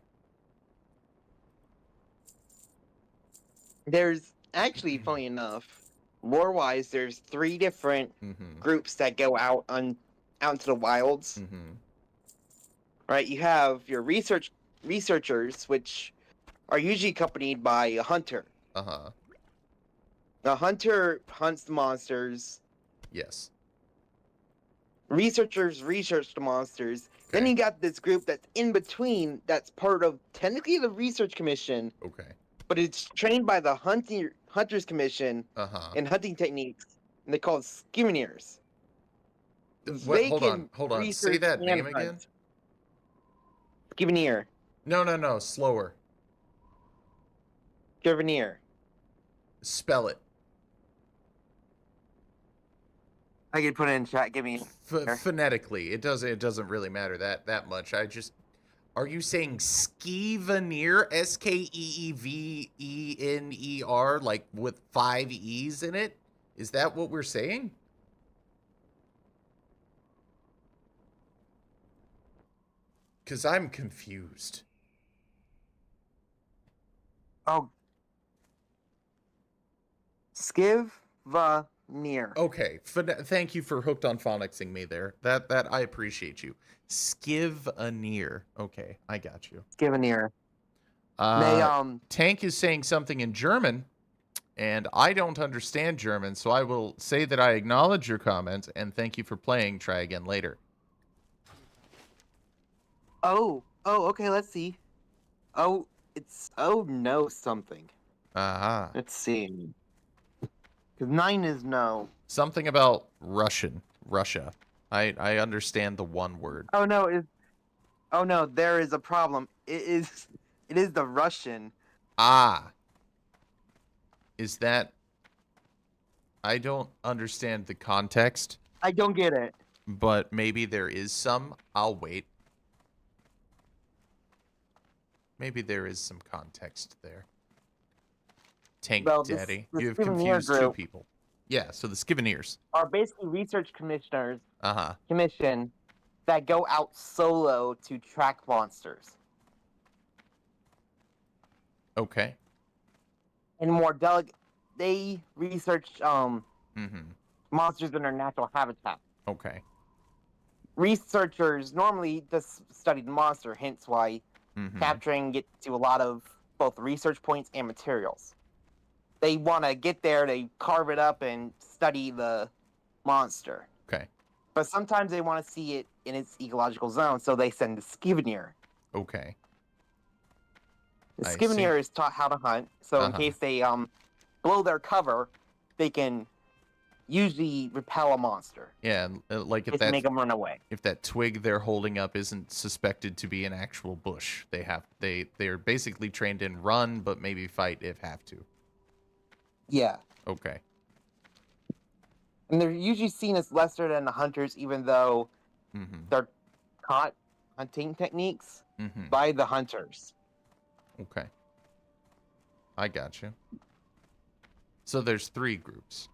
There's actually, funny enough, lore-wise, there's 3 different groups that go out into the wilds. Right, you have your researchers, which are usually accompanied by a hunter. The hunter hunts the monsters. Yes. Researchers research the monsters. Okay. Then you got this group that's in between, that's part of technically the research commission. Okay. But it's trained by the hunters commission in hunting techniques, and they call it sciveneers. Hold on. Say that name again. Sciveneer. No. Slower. Sciveneer. Spell it. I can put it in chat. Give me phonetically. It doesn't really matter that much. Are you saying sciveneer? Skeeveneer, like with 5 E's in it? Is that what we're saying? Because I'm confused. Oh. Sciveneer. Okay. Thank you for hooked on phonicsing me there. That I appreciate you. Sciveneer. Okay, I got you. Sciveneer. Tank is saying something in German, and I don't understand German, so I will say that I acknowledge your comment and thank you for playing. Try again later. Oh, okay, let's see. Oh, it's no something. Let's see. Because 9 is no. Something about Russia. I understand the one word. Oh no, there is a problem. It is the Russian. Is that... I don't understand the context. I don't get it. But maybe there is some. I'll wait. Maybe there is some context there. Tank Daddy. You have confused 2 people. Yeah, so the Sciveneers are basically research commissioners. Commission that go out solo to track monsters. Okay. And more they research monsters in their natural habitat. Okay. Researchers normally just study the monster, hence why capturing gets to a lot of both research points and materials. They want to get there, they carve it up and study the monster. Okay. But sometimes they want to see it in its ecological zone, so they send the sciveneer. Okay. The sciveneer is taught how to hunt, so in case they blow their cover, they can usually repel a monster. Yeah, like if just make them run away. If that twig they're holding up isn't suspected to be an actual bush, they're basically trained in run, but maybe fight if have to. Yeah. Okay. And they're usually seen as lesser than the hunters, even though they're taught hunting techniques by the hunters. Okay. I got you. So there's 3 groups.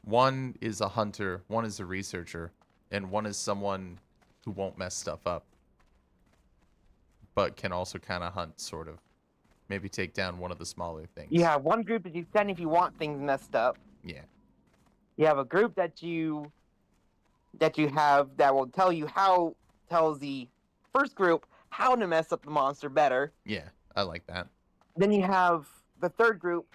One is a hunter, one is a researcher, and one is someone who won't mess stuff up, but can also kind of hunt, sort of. Maybe take down one of the smaller things. You have one group that you send if you want things messed up. Yeah. You have a group that you have that will tells the first group how to mess up the monster better. Yeah, I like that. Then you have the third group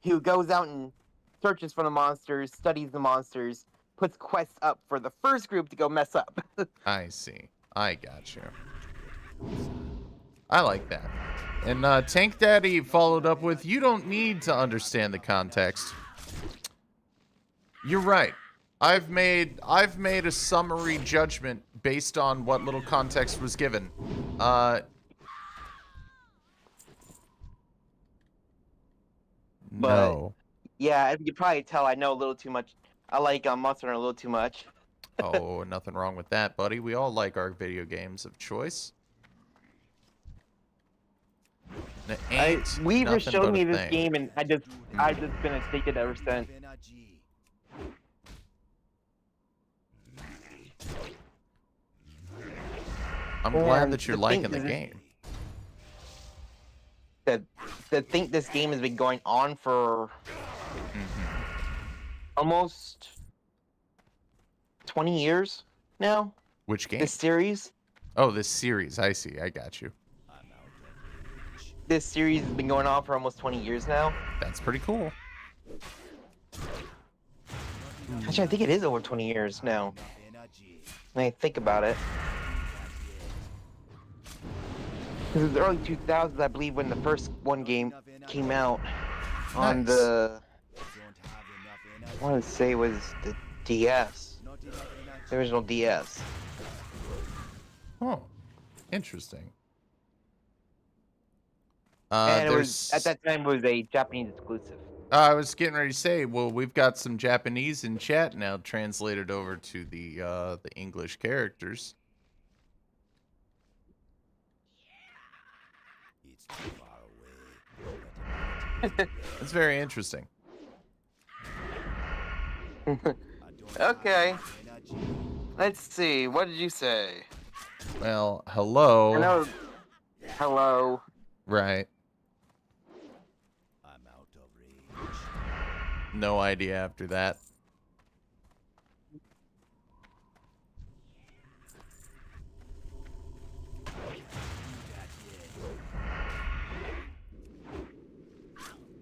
who goes out and searches for the monsters, studies the monsters, puts quests up for the first group to go mess up. I see. I got you. I like that. And Tank Daddy followed up with, you don't need to understand the context. You're right. I've made a summary judgment based on what little context was given. But No. yeah, as you can probably tell, I know a little too much. I like Monster Hunter a little too much. Oh, nothing wrong with that, buddy. We all like our video games of choice. And it ain't Weaver nothing showed but me a this thing. game, and I've just been addicted ever since. I'm glad And that you're the liking thing the is- game. To think this game has been going on for almost 20 years now. Which game? This series. Oh, this series. I see. I got you. This series has been going on for almost 20 years now. That's pretty cool. Actually, I think it is over 20 years now. When I think about it. This was the early 2000s, I believe, when the first one game came out on Nice. the. I want to say it was the DS. The original DS. Oh, interesting. And it there's. was at that time it was a Japanese exclusive. I was getting ready to say, well, we've got some Japanese in chat now, translated over to the English characters. It's too far away. It's very interesting. Okay. Let's see. What did you say? Well, hello. Hello. Hello. Right. I'm out of range. No idea after that.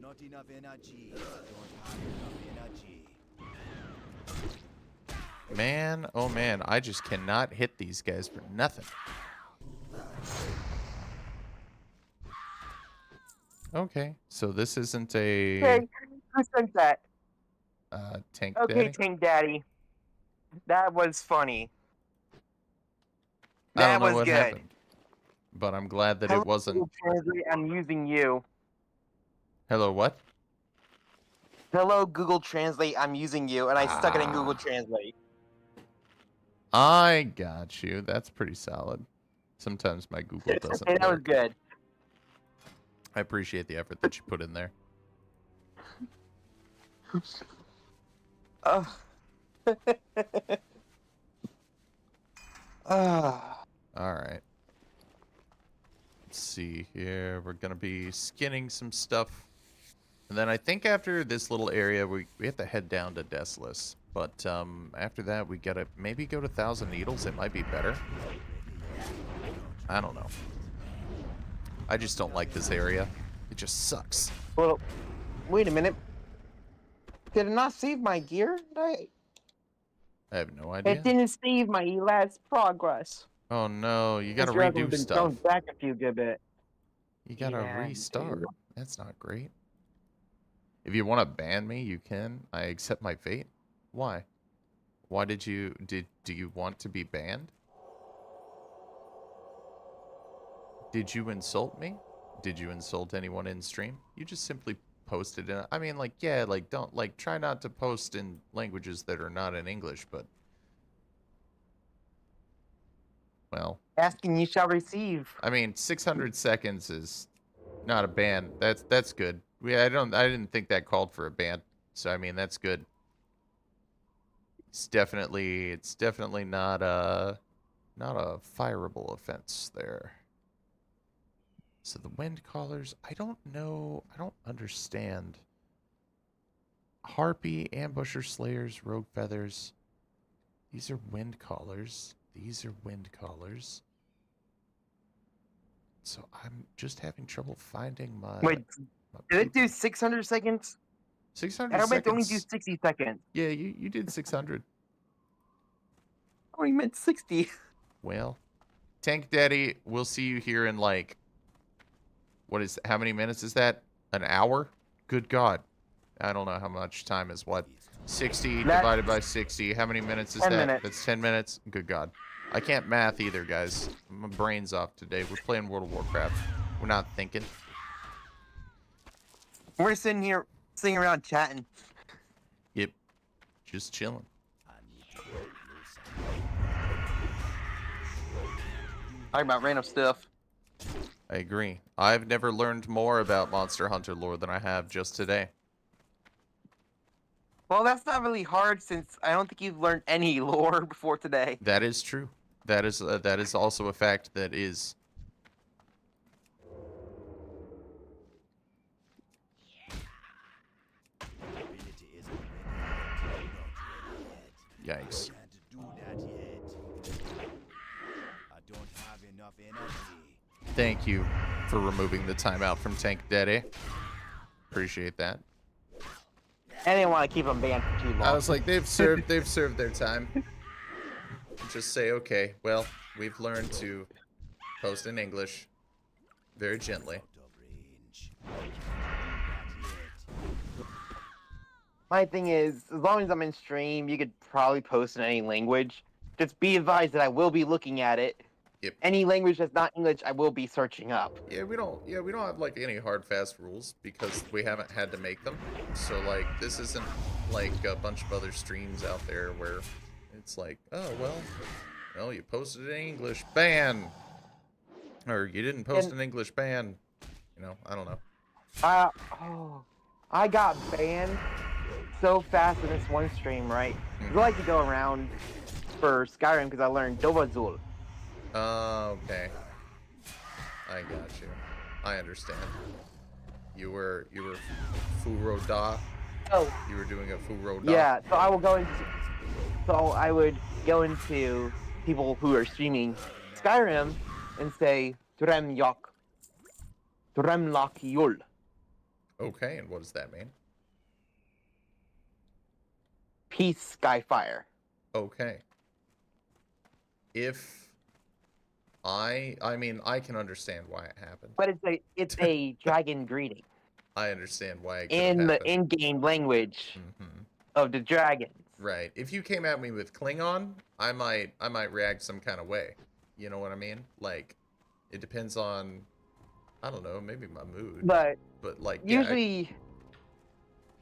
Not enough energy. Don't have enough energy. Man, oh man, I just cannot hit these guys for nothing. Okay, so this isn't a Okay. Who sent that? tank Okay, daddy. Tank Daddy. That was funny. I don't That know was what good. happened, but I'm glad that Hello, it wasn't. Google Translate, I'm using you. Hello, what? Hello, Google Translate. I'm using you, and I stuck it in Google Translate. I got you. That's pretty solid. Sometimes my Google doesn't Okay, that was work. good. I appreciate the effort that you put in there. Oh. Ah. All right. Let's see here. We're going to be skinning some stuff. And then I think after this little area, we have to head down to Desolus. But after that, we got to maybe go to Thousand Needles. It might be better. I don't know. I just don't like this area. It just sucks. Well, wait a minute. Did it not save my gear? I have no idea. It didn't save my last progress. Oh no, you got to Mr. Evans redo been stuff. thrown back a few good bit. You got to Yeah, restart. dude. That's not great. If you want to ban me, you can. I accept my fate. Why? Why do you want to be banned? Did you insult me? Did you insult anyone in stream? You just simply posted in. I mean, like, yeah, like, don't, like, try not to post in languages that are not in English, but. Well. Asking you shall receive. I mean, 600 seconds is not a ban. That's good. I didn't think that called for a ban. So I mean, that's good. It's definitely not a fireable offense there. So the wind callers, I don't know, I don't understand. Harpy, ambusher, slayers, rogue feathers. These are wind callers. These are wind callers. So I'm just having trouble finding my. Wait, my did it people. do 600 seconds? 600 I meant seconds? to only do 60 seconds. Yeah, you did 600. I only meant 60. Well, Tank Daddy, we'll see you here in like, how many minutes is that? An hour? Good God. I don't know how much time is what. 60 divided by 60. How many minutes is 10 that? minutes. That's 10 minutes? Good God. I can't math either, guys. My brain's off today. We're playing World of Warcraft. We're not thinking. We're sitting here, sitting around chatting. Yep. Just chilling. I need to get closer. Talking about random stuff. I agree. I've never learned more about Monster Hunter lore than I have just today. Well, that's not really hard since I don't think you've learned any lore before today. That is true. That is also a fact that is. Ability isn't ready yet. Not ready yet. Yikes. Can't do that yet. I don't have enough energy. Thank you for removing the timeout from Tank Daddy. Appreciate that. I didn't want to keep them banned for too long. I was like, they've served their time. Just say, okay, well, we've learned to post in English very gently. Out of range. Can't do that yet. My thing is, as long as I'm in stream, you could probably post in any language. Just be advised that I will be looking at it. Yep. Any language that's not English, I will be searching up. Yeah, we don't have like any hard fast rules because we haven't had to make them. So like this isn't like a bunch of other streams out there where it's like, oh well, you posted in English, ban. Or you didn't post in English, ban. You know, I don't know. I got banned so fast in this one stream, right? I like to go around for Skyrim because I learned Dovazul. Okay. I got you. I understand. You were Furoda. Oh. You were doing a Furoda. Yeah, so I would go into people who are streaming Skyrim and say Dremlok Yul. Okay, and what does that mean? Peace Skyfire. Okay. If I mean, I can understand why it happened. But it's a dragon greeting I understand why it could in have the happened. in-game language Mhm. of the dragons. Right. If you came at me with Klingon, I might react some kind of way. You know what I mean? Like, it depends on, I don't know, maybe my mood. But like, yeah,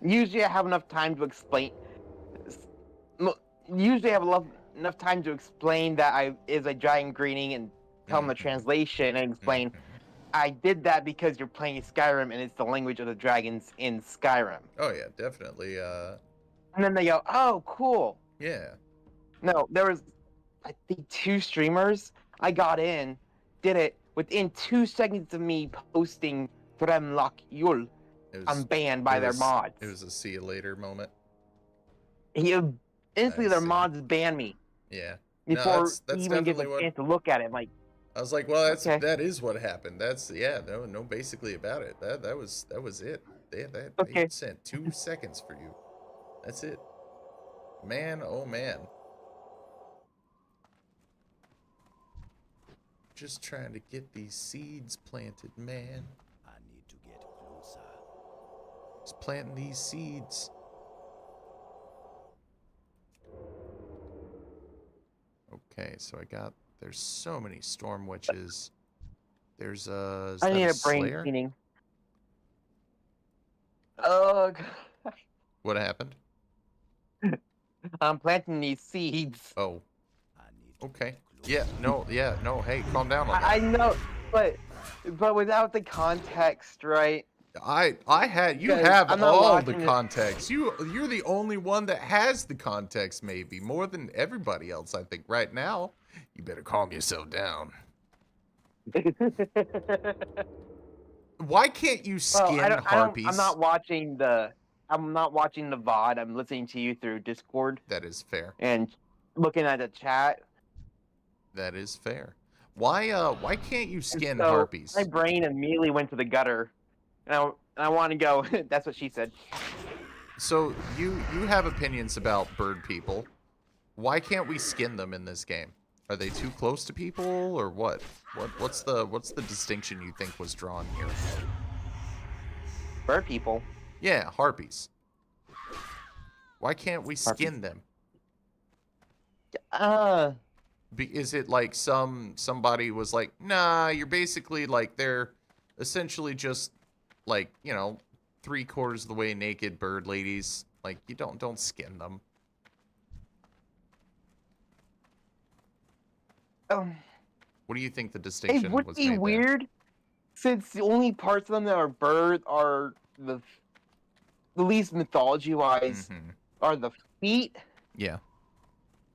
usually I have enough time to explain. Usually I have enough time to explain that is a dragon greeting and tell them the translation and explain. I did that because you're playing Skyrim and it's the language of the dragons in Skyrim. Oh yeah, definitely. And then they go, "Oh, cool." Yeah. No, there was, I think, 2 streamers. I got in, did it within 2 seconds of me posting Dremlok Yul. I'm banned by their mods. It was a see you later moment. Instantly, I their see. mods banned me Yeah. before that's he even gets definitely a chance to look at it. I'm like, I was like, well, Okay. that is what happened. That's no basically about it. That was it. They Okay. sent 2 seconds for you. That's it. Man, oh man. Just trying to get these seeds planted, man. I need to get closer. Just planting these seeds. Okay, so there's so many storm witches. There's is I that need a brain Slayer? cleaning. Oh, God. What happened? I'm planting these seeds. Oh, I need to okay. get closer. Yeah, no, hey, calm down on that. I know, but without the context, right? You Guys, have I'm not all the watching it. context. You're the only one that has the context, maybe more than everybody else. I think right now. You better calm yourself down. Why can't you skin harpies? I'm not watching the VOD. I'm listening to you through Discord That is fair. and looking at the chat. That is fair. Why can't you skin So harpies? my brain immediately went to the gutter, and I want to go. That's what she said. So you have opinions about bird people. Why can't we skin them in this game? Are they too close to people, or what? What's the distinction you think was drawn here? Bird people. Yeah, harpies. Why can't we skin them? Is it like somebody was like, nah, you're basically like they're essentially just like, you know, 3/4 of the way naked bird ladies. Like you don't skin them. What do you think the distinction It would was be made weird since the only parts of them that are bird are the least mythology-wise are the feet Yeah.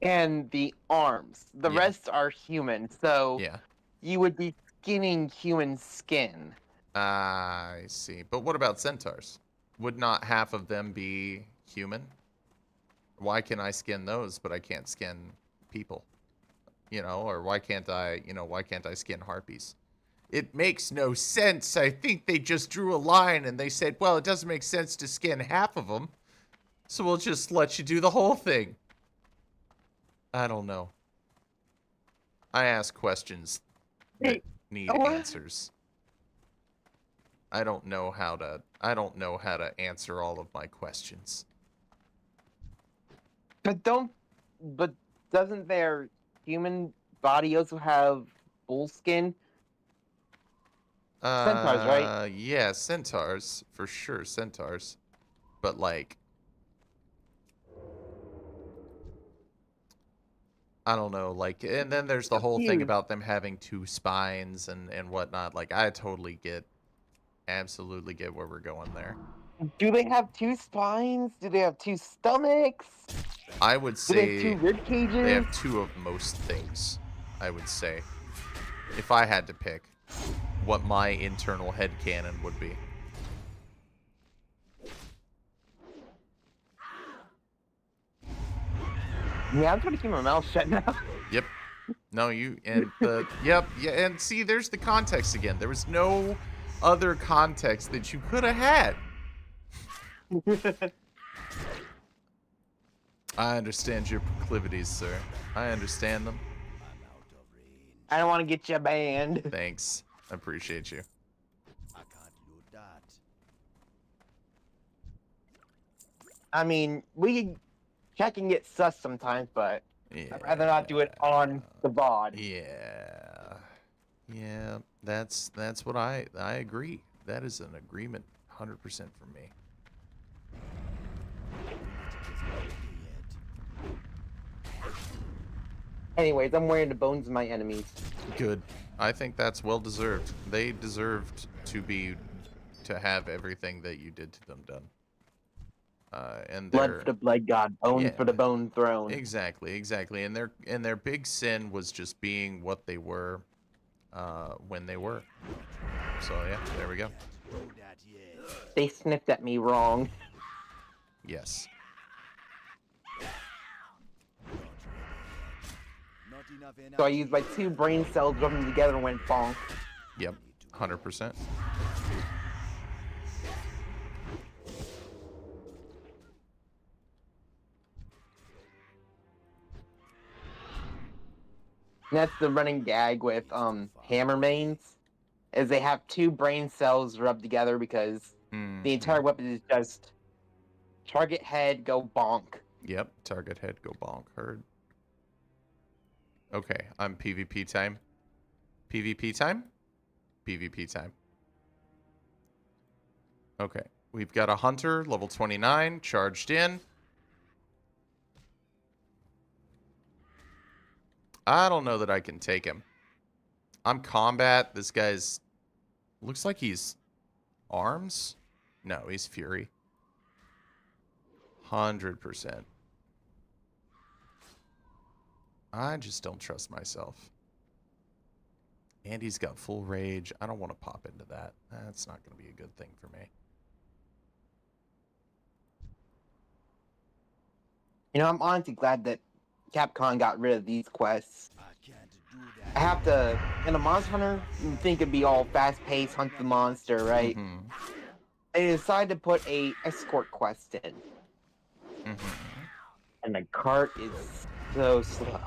and the arms. The Yeah. rest are human, so Yeah. you would be skinning human skin. I see. But what about centaurs? Would not half of them be human? Why can I skin those, but I can't skin people? You know, or why can't I skin harpies? It makes no sense. I think they just drew a line and they said, well, it doesn't make sense to skin half of them, so we'll just let you do the whole thing. I don't know. I ask questions that need answers. I don't know how to answer all of my questions. But doesn't their human body also have bull skin? Centaurs, right? Yeah, centaurs for sure, centaurs. But like, I don't know, like, and then there's the whole thing about them having 2 spines and whatnot. Like, I totally absolutely get where we're going there. Do they have 2 spines? Do they have 2 stomachs? I would Do they say have 2 rib cages? they have 2 of most things, I would say. If I had to pick what my internal headcanon would be. Yeah, I'm trying to keep my mouth shut now. Yep. No, yep, yeah, and see, there's the context again. There was no other context that you could have had. I understand your proclivities, sir. I understand them. I don't want to get you banned. Thanks. I appreciate you. I can't load that. I mean, chat can get sus sometimes, but Yeah. I'd rather not do it on the VOD. Yeah. Yeah, that's what I agree. That is an agreement 100% for me. Anyways, I'm wearing the bones of my enemies. Good. I think that's well deserved. They deserved to have everything that you did to them done. And Blood for the blood god, bones for the bone throne. Exactly. And their big sin was just being what they were when they were. So yeah, there we go. They sniffed at me wrong. Yes. So I used my 2 brain cells, rubbed them together, and went bonk. Yep. 100%. And that's the running gag with hammer mains, is they have 2 brain cells rubbed together because the entire weapon is just target head, go bonk. Yep. Target head, go bonk. Heard. Okay, I'm PvP time. PvP time? PvP time. Okay, we've got a hunter, level 29, charged in. I don't know that I can take him. I'm combat. This guy's... looks like he's... arms? No, he's fury. 100%. I just don't trust myself. And he's got full rage. I don't want to pop into that. That's not going to be a good thing for me. You know, I'm honestly glad that Capcom got rid of these quests. I have to, in a Monster Hunter, you think it'd be all fast-paced, hunt the monster, right? They decided to put a escort quest in. And the cart is so slow.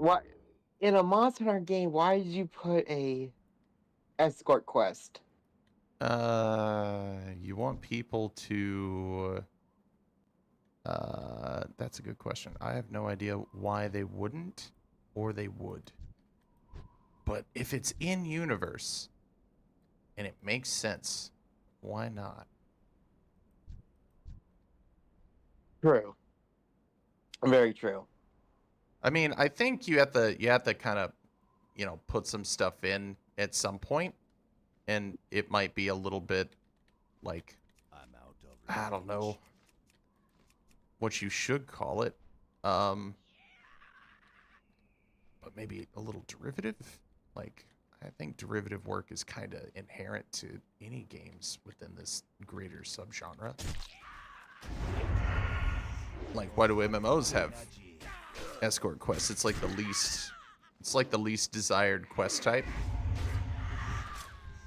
What in a Monster Hunter game? Why did you put a escort quest? You want people to... that's a good question. I have no idea why they wouldn't, or they would. But if it's in universe, and it makes sense, why not? True. Very true. I mean, I think you have to kind of, put some stuff in at some point, and it might be a little bit like, I'm out of I don't know what you should call it, but maybe a little derivative. Like, I think derivative work is kind of inherent to any games within this greater subgenre. Like, why do MMOs have escort quests? It's like the least desired quest type,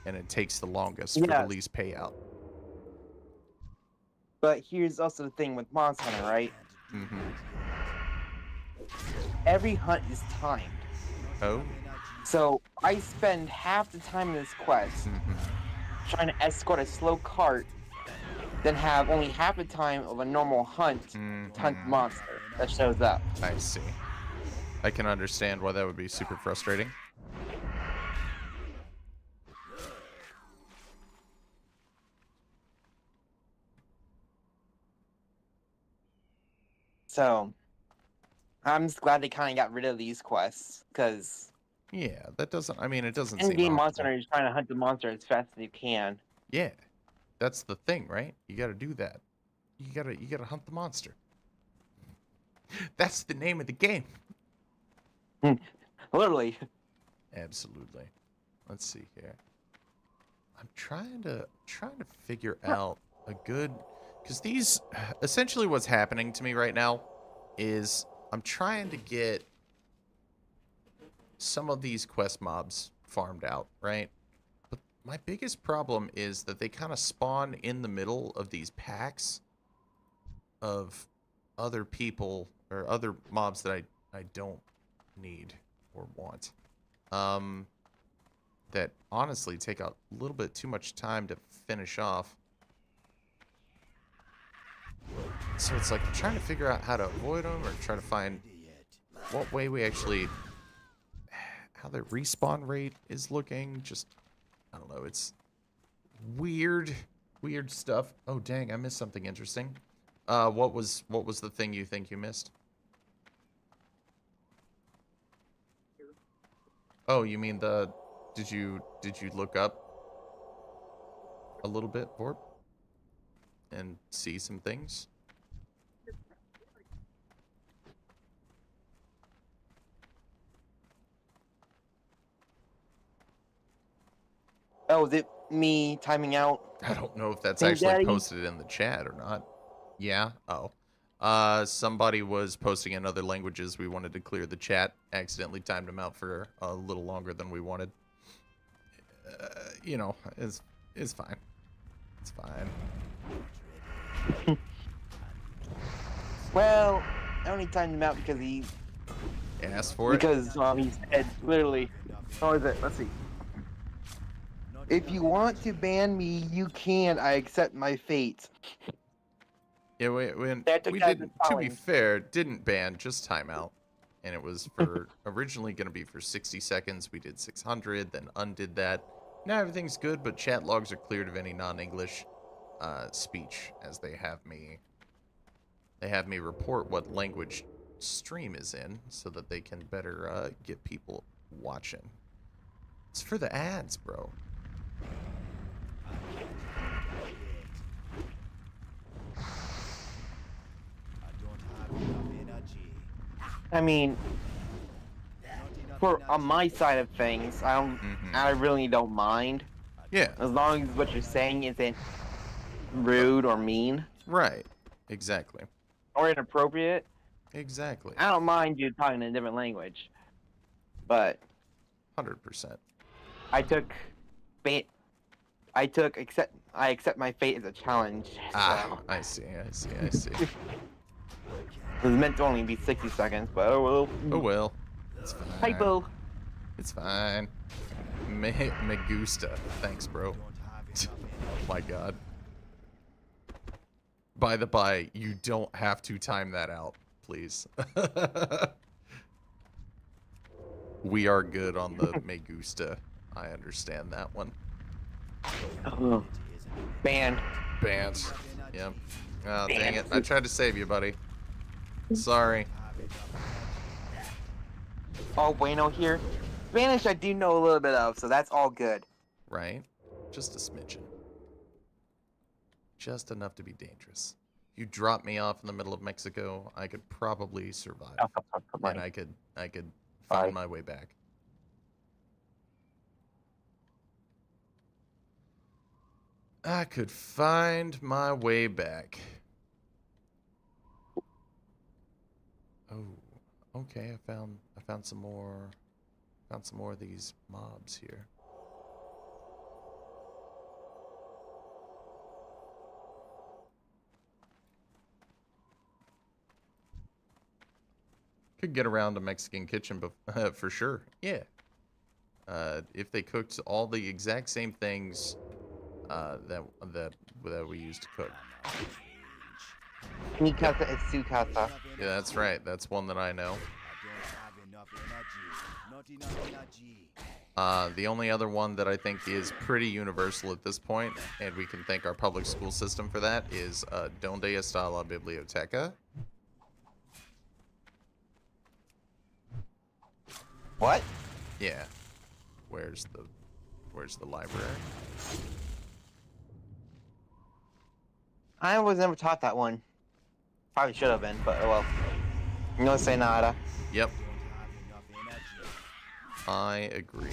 and it takes the longest for the Yes. least payout. But here's also the thing with Monster Hunter, right? Mm-hmm. Every hunt is timed. Oh. So I spend half the time in this quest trying to escort a slow cart, then have only half the time of a normal hunt to hunt the monster that shows up. I see. I can understand why that would be super frustrating. So I'm just glad they kind of got rid of these quests, because Yeah, that doesn't... I mean, it doesn't in seem game Monster optimal. Hunter is trying to hunt the monster as fast as you can. Yeah, that's the thing, right? You got to do that. You gotta hunt the monster. That's the name of the game. Literally. Absolutely. Let's see here. I'm trying to figure out a good, because these, essentially what's happening to me right now is I'm trying to get some of these quest mobs farmed out, right? But my biggest problem is that they kind of spawn in the middle of these packs of other people or other mobs that I don't need or want. That honestly take a little bit too much time to finish off. So it's like I'm trying to figure out how to avoid them, or try to find what way we actually, how the respawn rate is looking. Just, I don't know, it's weird stuff. Oh dang, I missed something interesting. What was the thing you think you missed? Oh, you mean the, did you look up a little bit, Vorp? And see some things? Oh, is it me timing out? I don't know if that's Hey, actually Daddy. posted in the chat or not. Yeah? Oh. Somebody was posting in other languages. We wanted to clear the chat. Accidentally timed them out for a little longer than we wanted. You know, it's fine. It's fine. Well, I only timed him out because he Asked for it? because he said literally. How is it? Let's see. If you want to ban me, you can. I accept my fate. Yeah, we That took that as didn't, a to be challenge. fair, didn't ban, just timeout. And it was for originally going to be for 60 seconds. We did 600, then undid that. Now everything's good, but chat logs are cleared of any non-English speech, as they have me report what language stream is in, so that they can better get people watching. It's for the ads, bro. I mean, for on my side of things, I really don't mind Yeah, as long as what you're saying isn't rude or mean right. Exactly. or inappropriate. Exactly. I don't mind you talking in a different language, but 100%. I took fate. I accept my fate as a challenge. Ah, So. I see. It was meant to only be 60 seconds, but oh well. Oh well. It's fine. Typo. It's fine. Me gusta. Thanks, bro. Oh my god. By the by, you don't have to time that out, please. We are good on the me gusta. I understand that one. Oh. Banned. Banned. Yep. Oh, dang it. I tried to save you, buddy. Sorry. All bueno here. Spanish I do know a little bit of, so that's all good. Right? Just a smidgen. Just enough to be dangerous. You drop me off in the middle of Mexico, I could probably survive. And I could find my way back. I could find my way back. Oh, okay. I found some more of these mobs here. Could get around a Mexican kitchen, for sure. Yeah. If they cooked all the exact same things that we used to cook. Mi casa es su casa. Yeah, that's right. That's one that I know. The only other one that I think is pretty universal at this point, and we can thank our public school system for that, is Donde está la biblioteca? What? Yeah. Where's the library? I was never taught that one. Probably should have been, but oh well. No say nada. Yep. I agree.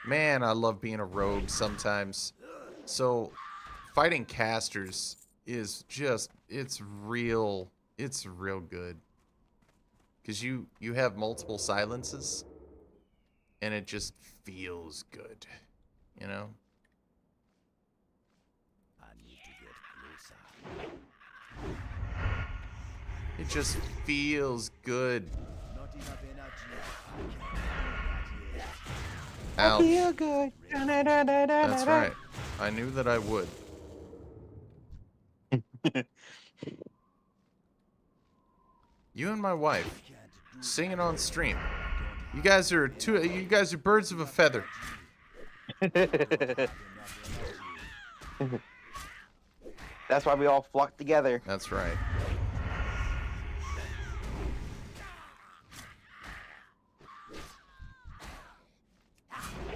Man, I love being a rogue sometimes. So, fighting casters is just, it's real good. Because you have multiple silences, and it just feels good, you know? I need to get closer. It just feels good. Not enough energy. I can't do that yet. Ouch. Feel good. That's right. I knew that I would. You and my wife singing on stream. You guys are birds of a feather. That's why we all flock together. That's right.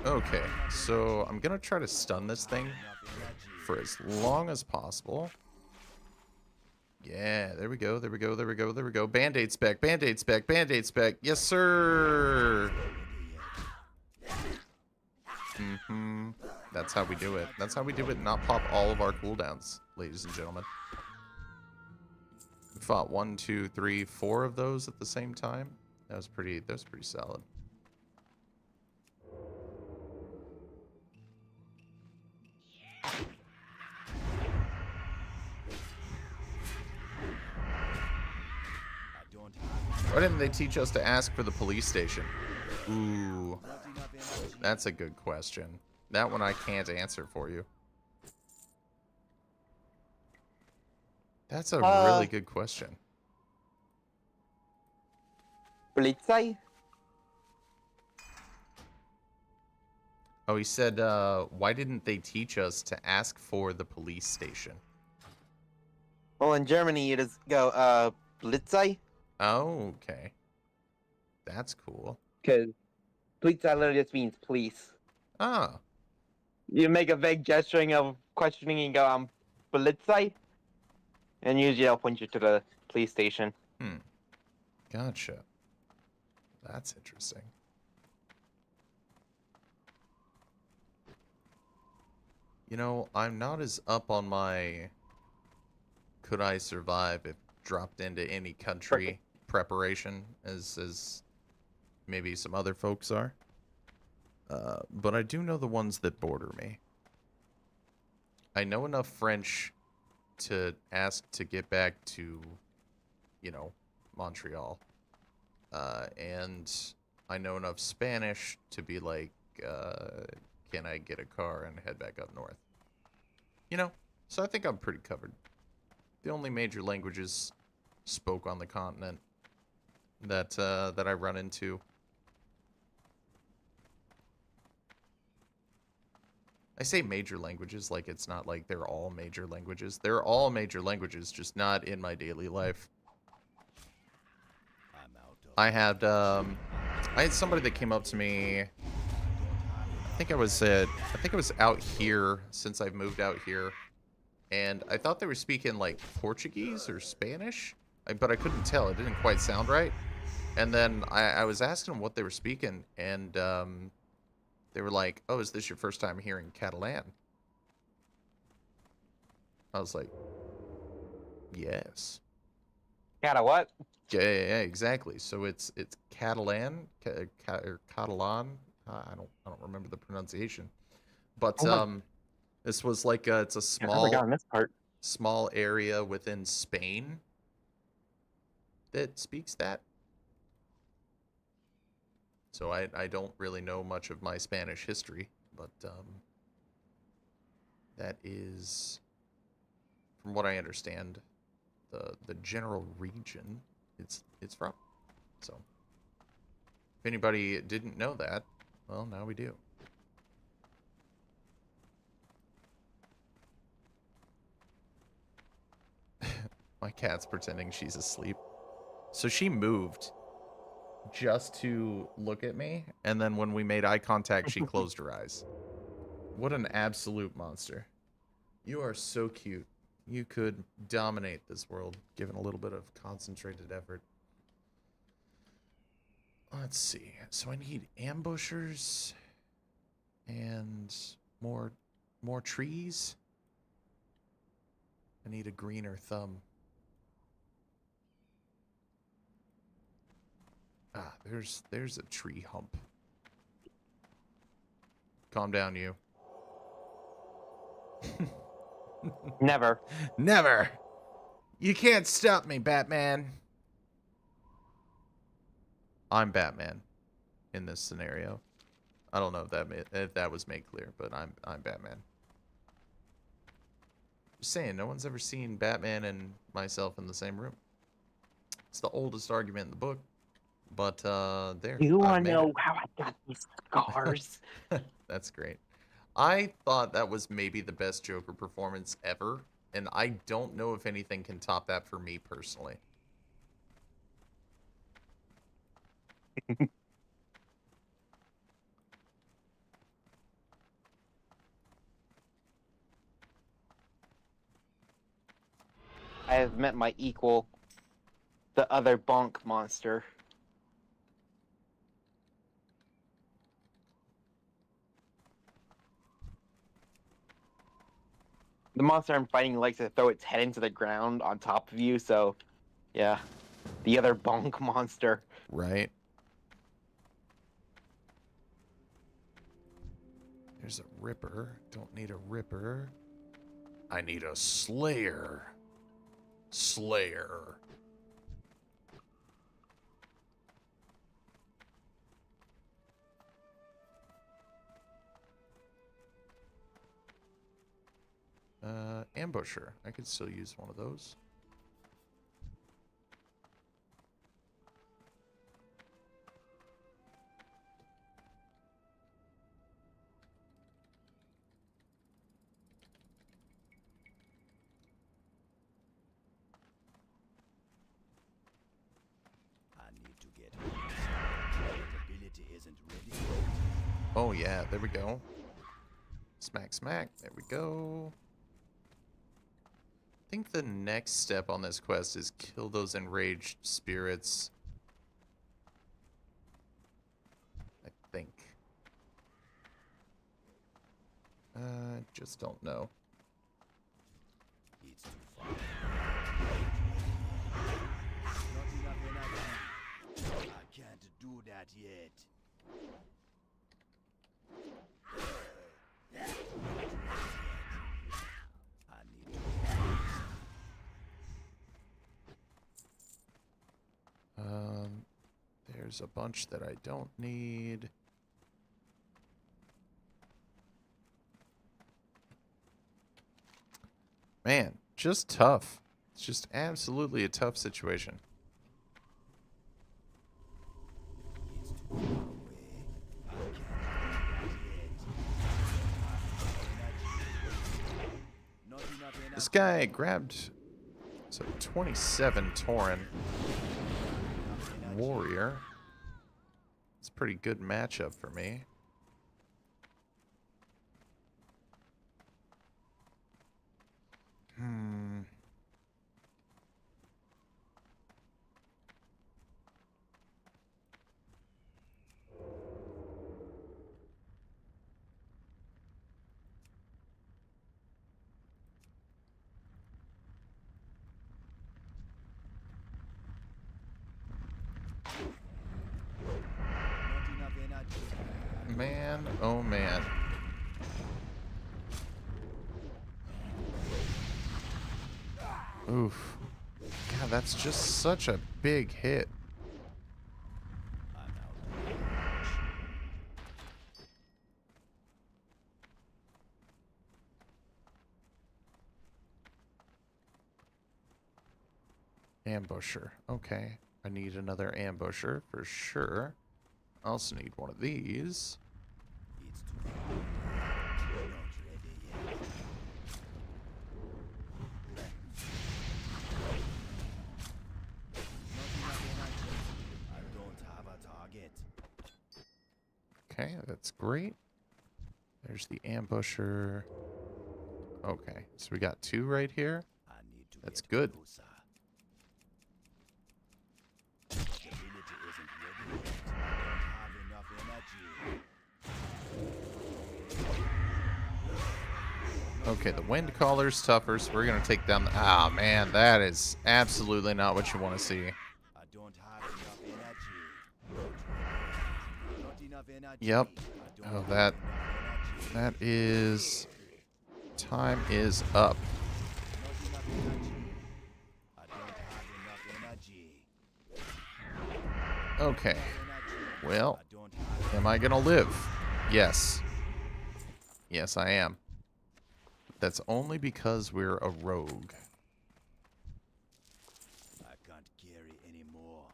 Okay, so I'm gonna try to stun this thing for as long as possible. Yeah, there we go, there we go, there we go, there we go. Band-aid spec, band-aid spec, band-aid spec. Yes, sir! That's how we do it. That's how we do it and not pop all of our cooldowns, ladies and gentlemen. We fought 1, 2, 3, 4 of those at the same time. That was pretty solid. Why didn't they teach us to ask for the police station? Ooh, that's a good question. That one I can't answer for you. That's a really good question. Polizei? Oh, he said, why didn't they teach us to ask for the police station? Well, in Germany, you just go, Polizei? Oh, okay. That's cool. Because Polizei literally just means police. Ah. You make a vague gesturing of questioning and go, Polizei? And usually I'll point you to the police station. Gotcha. That's interesting. You know, I'm not as up on my could I survive if dropped into any country preparation as maybe some other folks are. But I do know the ones that border me. I know enough French to ask to get back to you know, Montreal. And I know enough Spanish to be like, can I get a car and head back up north? You know, so I think I'm pretty covered. The only major languages spoke on the continent that I run into. I say major languages like it's not like they're all major languages. They're all major languages, just not in my daily life. I had somebody that came up to me. I think I was out here since I've moved out here, and I thought they were speaking like Portuguese or Spanish, but I couldn't tell. It didn't quite sound right. And then I was asking them what they were speaking, and they were like, "Oh, is this your first time hearing Catalan?" I was like, "Yes." Gotta what? Yeah, exactly. So it's Catalan, or Catalan. I don't remember the pronunciation, but this was like it's a small area within Spain that speaks that. So I don't really know much of my Spanish history, but that is, from what I understand, the general region it's from. So if anybody didn't know that, well, now we do. My cat's pretending she's asleep. So she moved just to look at me, and then when we made eye contact, she closed her eyes. What an absolute monster. You are so cute. You could dominate this world, given a little bit of concentrated effort. Let's see. So I need ambushers and more trees. I need a greener thumb. Ah, there's a tree hump. Calm down, you. Never. Never. You can't stop me, Batman. I'm Batman in this scenario. I don't know if that was made clear, but I'm Batman. Just saying, no one's ever seen Batman and myself in the same room. It's the oldest argument in the book, but there. You want to know how I got these scars? That's great. I thought that was maybe the best Joker performance ever, and I don't know if anything can top that for me personally. I have met my equal, the other bonk monster. The monster I'm fighting likes to throw its head into the ground on top of you, so yeah. The other bonk monster. Right. There's a Ripper. Don't need a Ripper. I need a Slayer. Slayer. Ambusher. I could still use one of those. Oh yeah, there we go. Smack, smack. There we go. I think the next step on this quest is kill those enraged spirits. I think. Just don't know. It's too far. Not enough energy. I can't do that yet. There's a bunch that I don't need. Man, just tough. It's just absolutely a tough situation. This guy grabbed so 27 Tauren warrior. It's a pretty good matchup for me. Man, oh man. Oof. God, that's just such a big hit. Ambusher. Okay. I need another ambusher for sure. I also need one of these. Okay, that's great. There's the ambusher. Okay, so we got 2 right here. That's good. Okay, the wind caller's tougher, so we're gonna take down the... Ah, man, that is absolutely not what you want to see. Yep. Oh, that is... Time is up. Okay. Well, am I gonna live? Yes. Yes, I am. That's only because we're a rogue. I can't carry anymore.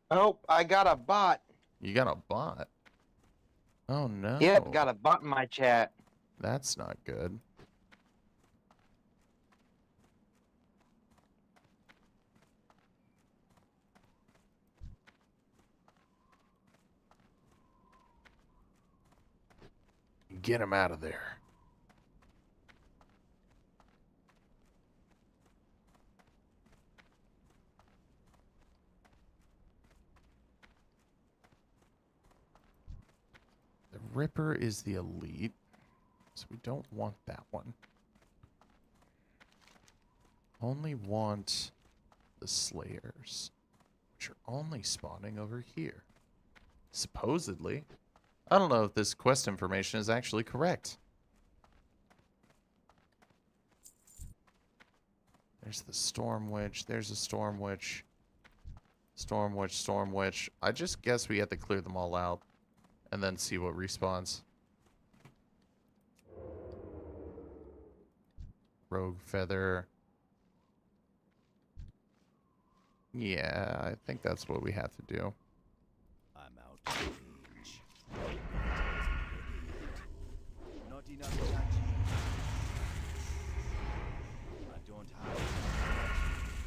Oh, I got a bot. You got a bot? Oh no. Yep, got a bot in my chat. That's not good. Get him out of there. The Ripper is the elite, so we don't want that one. Only want the Slayers, which are only spawning over here. Supposedly. I don't know if this quest information is actually correct. There's the Storm Witch. There's a Storm Witch. Storm Witch, Storm Witch. I just guess we have to clear them all out and then see what respawns. Rogue Feather. Yeah, I think that's what we have to do. I'm out of range. Not enough energy. I don't have enough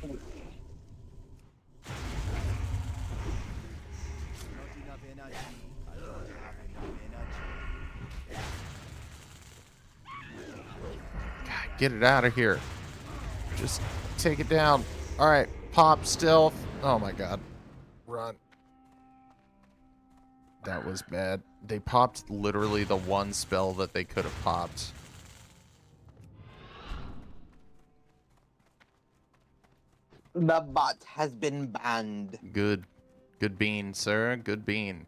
energy. Not enough energy. I don't have enough energy. God, get it out of here. Just take it down. All right, pop, stealth. Oh my god. Run. That was bad. They popped literally the one spell that they could have popped. The bot has been banned. Good. Good bean, sir. Good bean.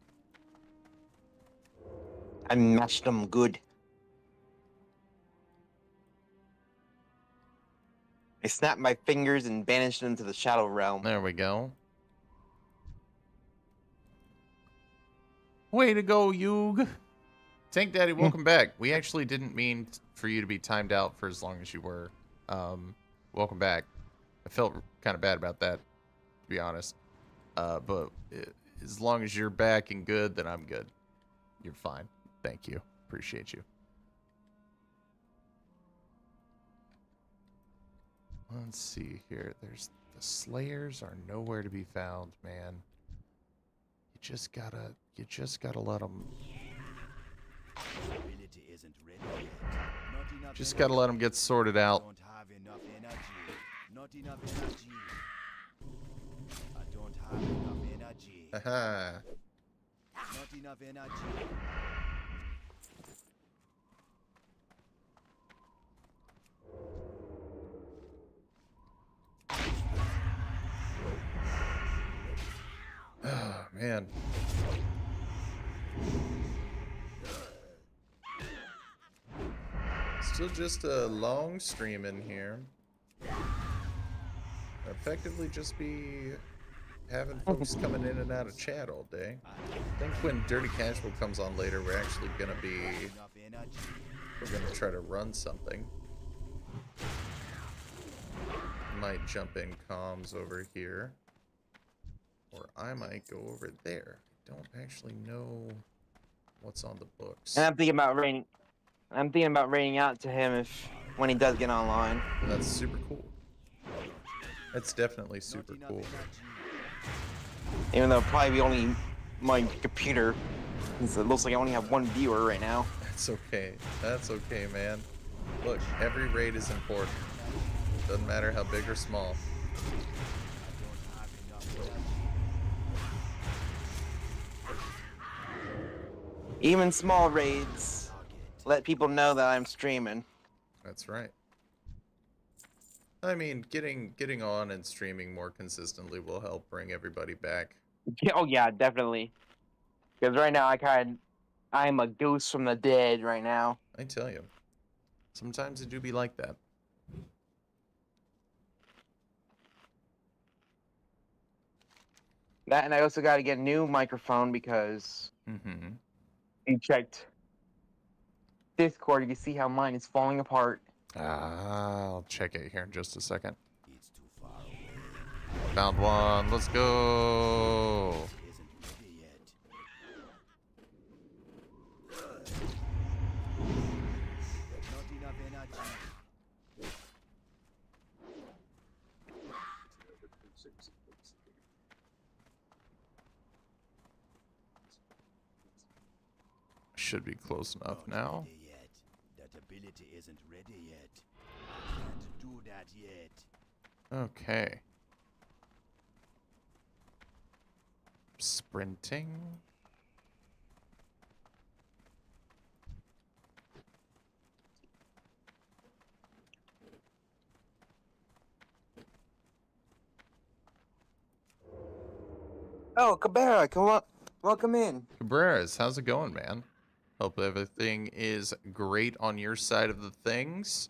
I mashed them good. I snapped my fingers and banished them to the Shadow Realm. There we go. Way to go, Yug. Tank Daddy, welcome back. We actually didn't mean for you to be timed out for as long as you were. Welcome back. I felt kind of bad about that, to be honest. But as long as you're back and good, then I'm good. You're fine. Thank you. Appreciate you. Let's see here. There's the Slayers are nowhere to be found, man. You just gotta let them. Ability isn't ready yet. Not enough Just energy. gotta let them get sorted out. Don't have enough energy. Not enough energy. I don't have enough energy. Haha. Not enough energy. Oh, man. Still just a long stream in here. Effectively just be having folks coming in and out of chat all day. I think when Dirty Casual comes on later, we're actually gonna Enough energy. we're gonna try to run something. Might jump in comms over here. Or I might go over there. Don't actually know what's on the books. And I'm thinking about raiding out to him when he does get online. That's super cool. That's definitely super Not enough cool. energy. Even though it'll probably be only my computer. Since it looks like I only have one viewer right now. That's okay. That's okay, man. Look, every raid is important. Doesn't matter how big or small. I don't have enough energy. Even small raids let people know that I'm streaming. That's right. I mean, getting on and streaming more consistently will help bring everybody back. Oh yeah, definitely. Because right now I'm a ghost from the dead right now. I tell you. Sometimes it do be like that. That, and I also got to get a new microphone because Mm-hmm. you checked Discord. You can see how mine is falling apart. I'll check it here in just a second. It's too far away. Found one. Let's go. Isn't ready yet. Not enough energy. Should be close enough Not now. ready yet. That ability isn't ready yet. I can't do that yet. Okay. Sprinting. Oh, Cabrera, come on, welcome in. Cabreras, how's it going, man? Hope everything is great on your side of the things.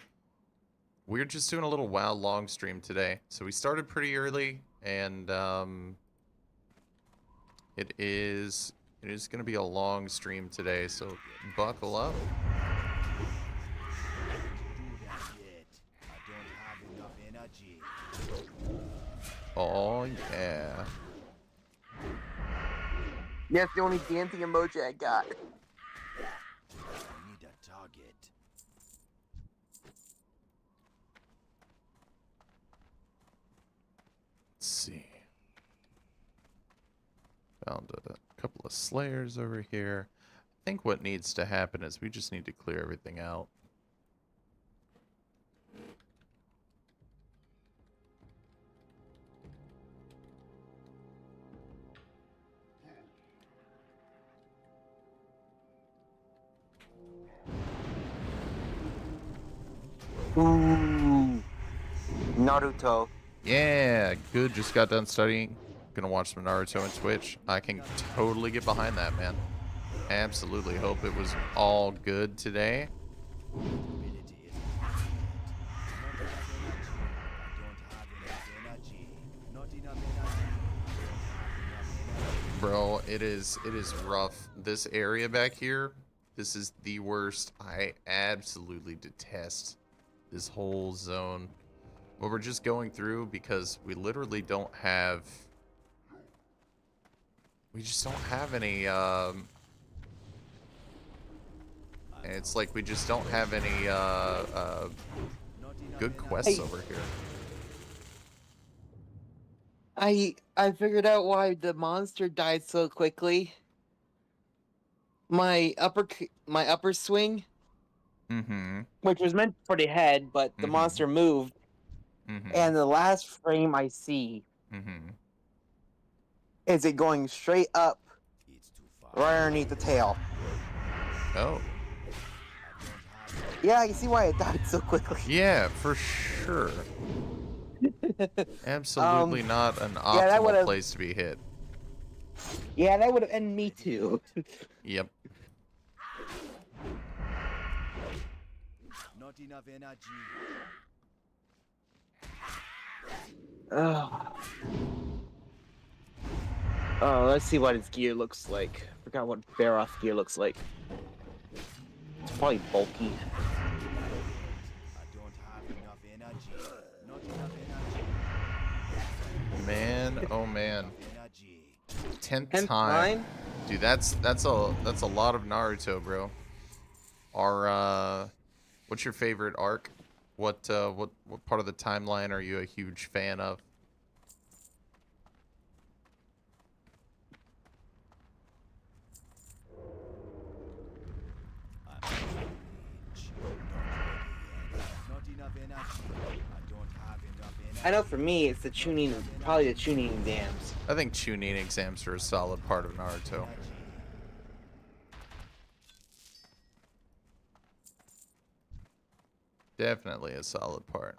We're just doing a little WoW long stream today. So we started pretty early, and it is going to be a long stream today, so buckle up. Do that yet. I don't have enough energy. Oh, yeah. That's the only dancing emoji I got. I need a target. Let's see. Found a couple of Slayers over here. I think what needs to happen is we just need to clear everything out. Ooh, Naruto. Yeah, good. Just got done studying. Gonna watch some Naruto on Twitch. I can totally get behind that, man. Absolutely. Hope it was all good today. Ability isn't ready yet. Not enough energy. I don't have enough energy. Not enough energy. Bro, it is rough. This area back here, this is the worst. I absolutely detest this whole zone. What we're just going through because we literally don't have... We just don't have any, and it's like we just don't have any, good quests over here. I figured out why the monster died so quickly. My upper swing, Mm-hmm. which was meant for the head, but the monster moved, and the last frame I see is it going straight up right underneath the tail. Oh. Yeah, you see why it died so quickly. Yeah, for sure. Absolutely not an optimal place to be hit. Yeah, that would have ended me too. Yep. Not enough energy. Oh, let's see what his gear looks like. Forgot what Baroth gear looks like. It's probably bulky. I don't have enough energy. Not enough energy. Man, oh man. Energy. 10th time. Dude, that's a lot of Naruto, bro. What's your favorite arc? What part of the timeline are you a huge fan of? Not enough energy. I don't have enough energy. I know for me, it's the tuning, probably the tuning exams. I think tuning exams are a solid part of Naruto. Definitely a solid part.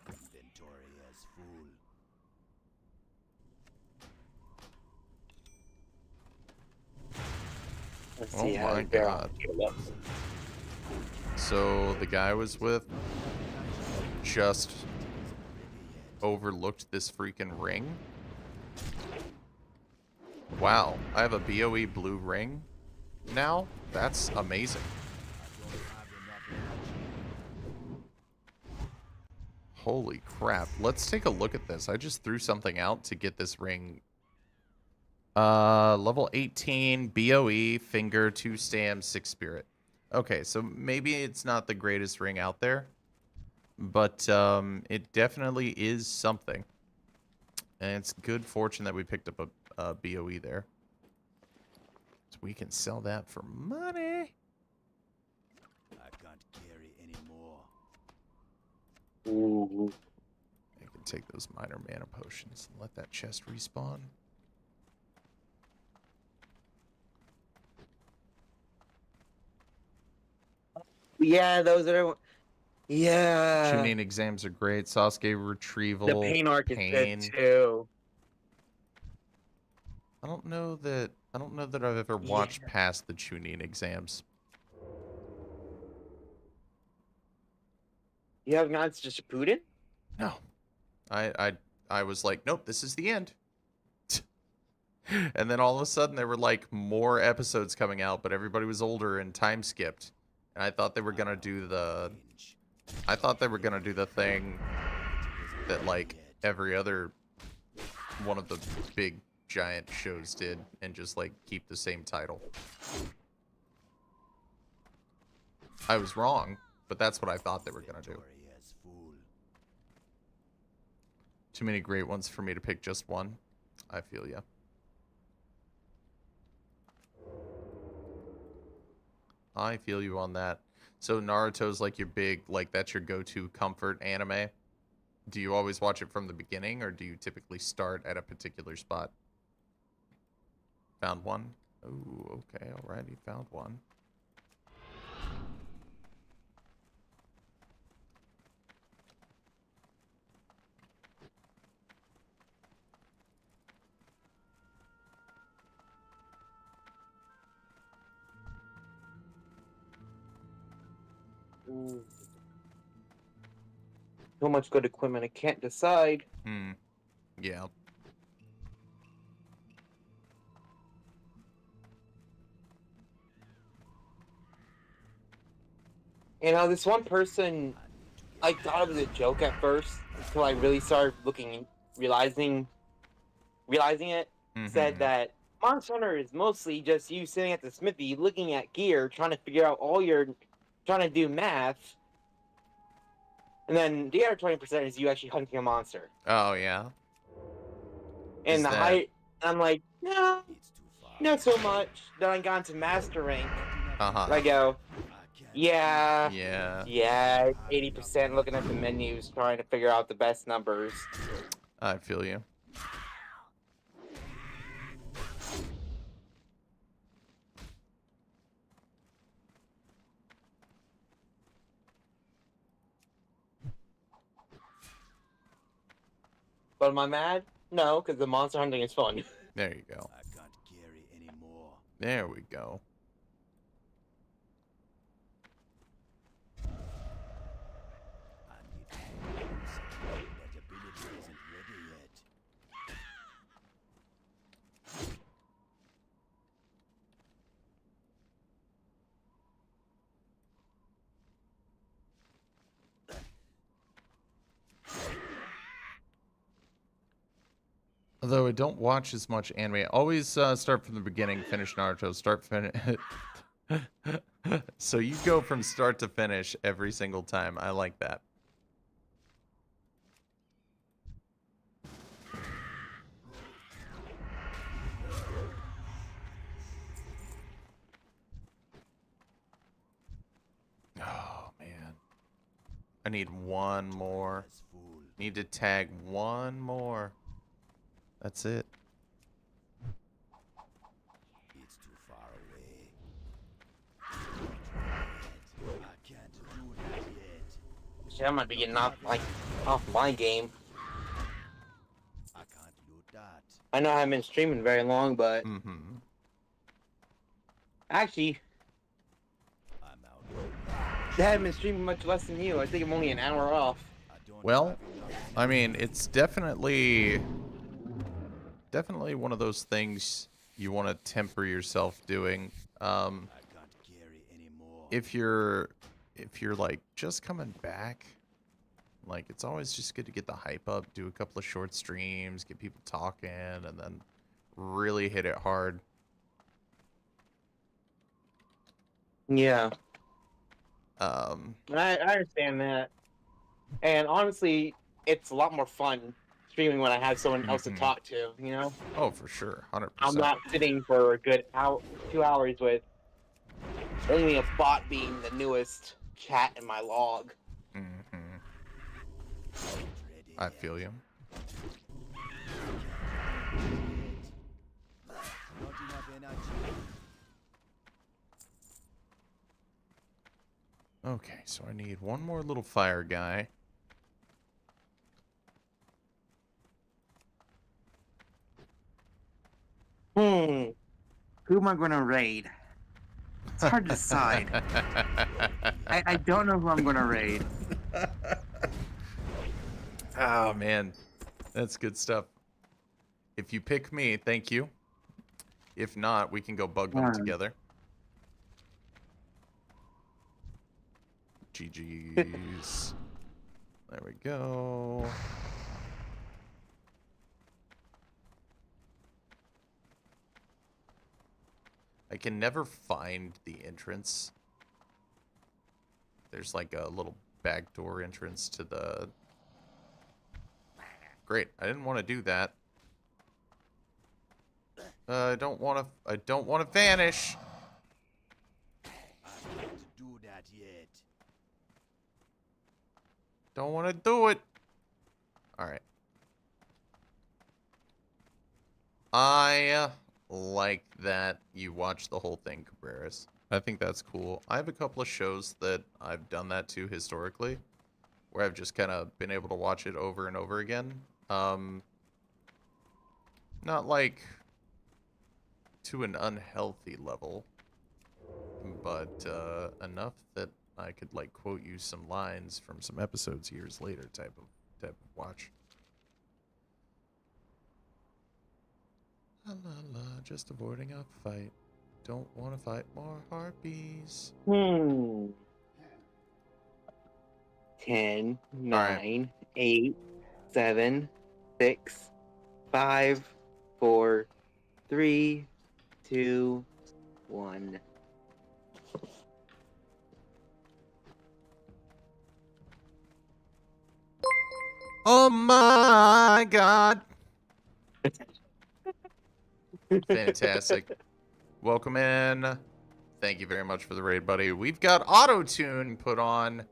Inventory is full. Let's Oh see how my Baroth God. gear looks. So the guy I was with just overlooked this freaking ring. Wow, I have a BOE blue ring now? That's amazing. Holy crap. Let's take a look at this. I just threw something out to get this ring. Level 18, BOE, finger, 2 stam, 6 spirit. Okay, so maybe it's not the greatest ring out there, but it definitely is something. And it's good fortune that we picked up a BOE there. So we can sell that for money. I can't carry anymore. Ooh. I can take those minor mana potions and let that chest respawn. Yeah, those are. Yeah. Tuning exams are great. Sasuke retrieval. The pain arc is good too. I don't know that I've ever watched past the Chunin exams. You have not just Putin? No. I was like, nope, this is the end. And then all of a sudden there were like more episodes coming out, but everybody was older and time skipped. And I thought they were gonna do the thing that like every other one of the big giant shows did and just like keep the same title. I was wrong, but that's what I thought they were gonna do. Inventory is full. Too many great ones for me to pick just one. I feel ya. I feel you on that. So Naruto's like your big, like that's your go-to comfort anime. Do you always watch it from the beginning, or do you typically start at a particular spot? Found one? Oh, okay, alrighty, found one. So much good equipment, I can't decide. Hmm. Yeah. You know, this one person, I thought it was a joke at first until I really started realizing it. Said Mhm. that Monster Hunter is mostly just you sitting at the smithy, looking at gear, trying to figure out trying to do math, and then the other 20% is you actually hunting a monster. Oh yeah. And Is the that? height, I'm like, no, It's too far. not so much. Then I got into master rank. Uh-huh. And I go, yeah, Yeah. 80% looking at the menus, trying to figure out the best numbers. I feel you. But am I mad? No, because the monster hunting is fun. There you go. I can't carry anymore. There we go. I need to focus. That ability isn't ready yet. Although I don't watch as much anime, always start from the beginning, finish Naruto, So you go from start to finish every single time. I like that. Oh man. I need one more. That's full. Need to tag one more. That's it. It's too far away. I can't do that yet. Shit, I might be getting off my game. I can't loot that. I know I haven't been streaming very long, but Mm-hmm. actually, I'm out. I haven't been streaming much less than you. I think I'm only an hour off. I don't Well, have enough. I mean, it's definitely one of those things you want to temper yourself doing. I can't carry anymore. If you're like just coming back, like it's always just good to get the hype up, do a couple of short streams, get people talking, and then really hit it hard. Yeah, I I understand that. And honestly, it's a lot more fun streaming when I have someone else to Mhm. talk to, you know? Oh, for sure, 100%. I'm not sitting for a good 2 hours with only a bot being the newest chat in my log. Mhm. Ready I yet. feel you. Not enough energy. Okay, so I need one more little fire guy. Who am I going to raid? It's hard to decide. I don't know who I'm going to raid. Oh man, that's good stuff. If you pick me, thank you. If not, we can go bug them together. GG's. There we go. I can never find the entrance. There's like a little backdoor entrance to the... Great, I didn't want to do that. I don't want to vanish. I can't do that yet. Don't want to do it. All right. I like that you watch the whole thing, Cabrera's. I think that's cool. I have a couple of shows that I've done that to historically, where I've just kind of been able to watch it over and over again. Not like to an unhealthy level, but enough that I could like quote you some lines from some episodes years later type of watch. La la la, just avoiding a fight. Don't want to fight more harpies. 10, All right. 9, 8, 7, 6, 5, 4, 3, 2, 1. Oh my god. Fantastic. Welcome in. Thank you very much for the raid, buddy. We've got auto-tune put on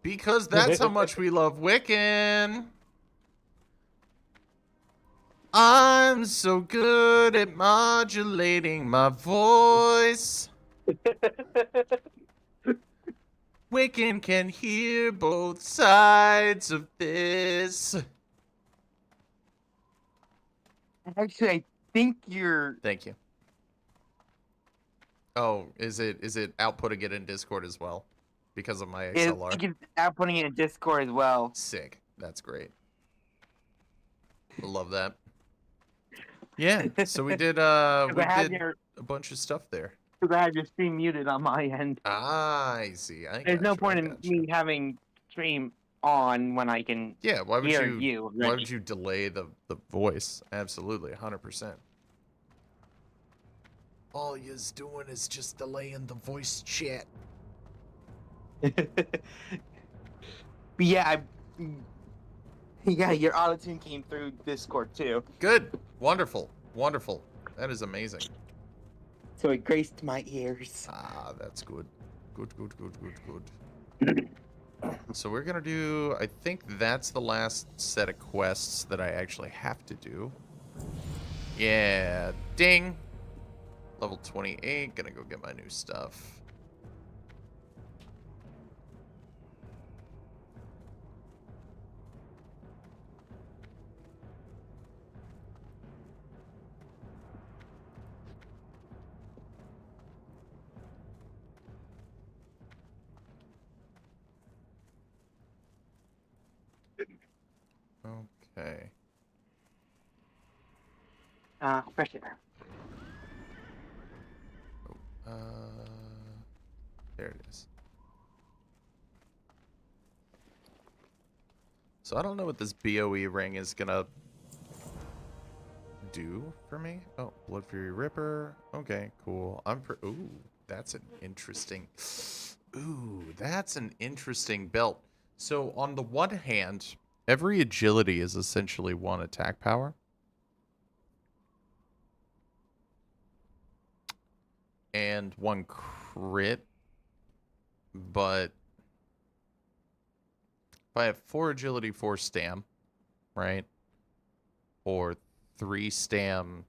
because that's how much we love Wiccan. I'm so good at modulating my voice. Wiccan can hear both sides of this. Actually, I think you're... Thank you. Oh, is it outputting it in Discord as well? Because of my I XLR? think it's outputting it in Discord as well. Sick. That's great. I love that. Yeah, so we did a bunch of stuff there. Because I have your stream muted on my end. Ah, I see. There's no point in me having stream on when I can why would hear you you. why would you delay the voice? Absolutely, 100%. All you're doing is just delaying the voice chat. But yeah, your auto-tune came through Discord too. Good. Wonderful. Wonderful. That is amazing. So it graced my ears. Ah, that's good. Good. So we're gonna do, I think that's the last set of quests that I actually have to do. Yeah, ding. Level 28, gonna go get my new stuff. Okay. Fresh air. There it is. So I don't know what this BOE ring is gonna do for me. Oh, Blood Fury Ripper. Okay, cool. Ooh, that's an interesting. Ooh, that's an interesting belt. So on the one hand, every agility is essentially one attack power. And one crit. But if I have 4 agility, 4 stam, right? Or 3 stam,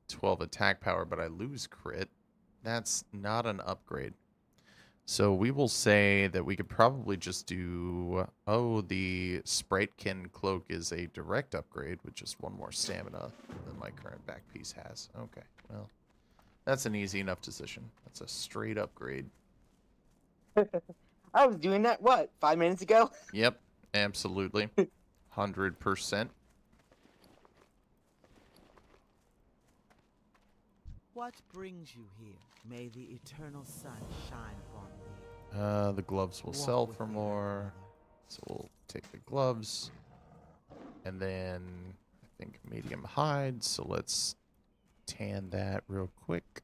12 attack power, but I lose crit, that's not an upgrade. So we will say that we could probably just do, the Spritekin cloak is a direct upgrade with just 1 more stamina than my current back piece has. Okay, well, that's an easy enough decision. That's a straight upgrade. I was doing that, 5 minutes ago? Yep, absolutely. 100%. What brings you here? May the eternal sun shine upon thee. The gloves will Walk sell with for me, more. So we'll take the gloves. And then I think medium hide. So let's tan that real quick.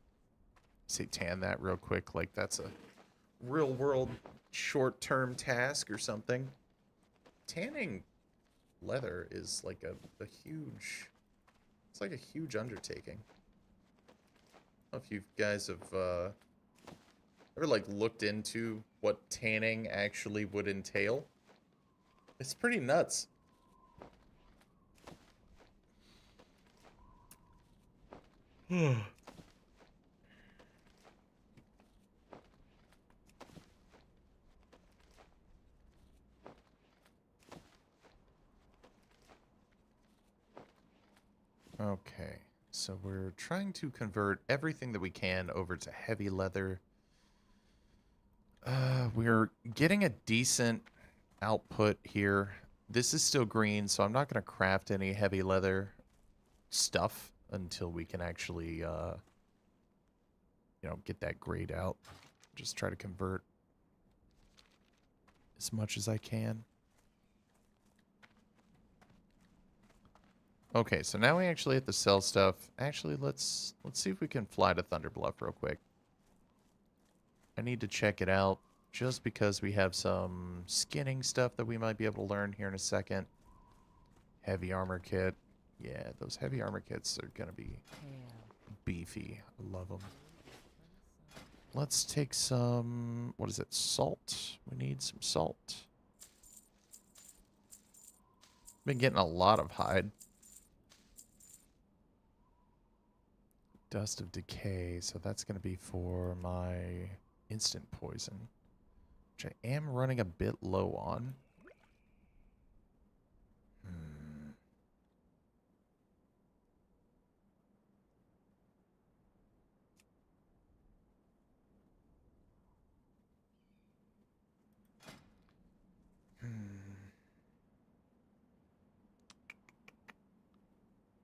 Say tan that real quick like that's a real world short-term task or something. Tanning leather is like a huge, it's like a huge undertaking. I don't know if you guys have ever like looked into what tanning actually would entail. It's pretty nuts. Okay, so we're trying to convert everything that we can over to heavy leather. We're getting a decent output here. This is still green, so I'm not going to craft any heavy leather stuff until we can actually, get that grade out. Just try to convert as much as I can. Okay, so now we actually have to sell stuff. Actually, let's see if we can fly to Thunderbluff real quick. I need to check it out just because we have some skinning stuff that we might be able to learn here in a second. Heavy armor kit. Yeah, those heavy armor kits are going to be beefy. I love them. Let's take some, what is it, salt. We need some salt. Been getting a lot of hide. Dust of decay, so that's going to be for my instant poison, which I am running a bit low on.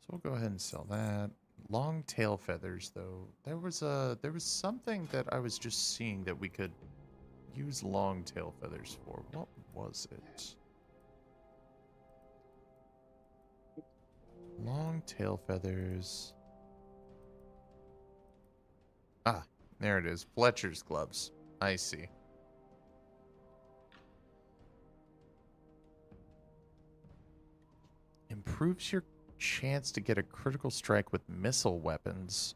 So we'll go ahead and sell that. Long tail feathers, though. There was something that I was just seeing that we could use long tail feathers for. What was it? Long tail feathers. Ah, there it is. Fletcher's gloves. I see. Improves your chance to get a critical strike with missile weapons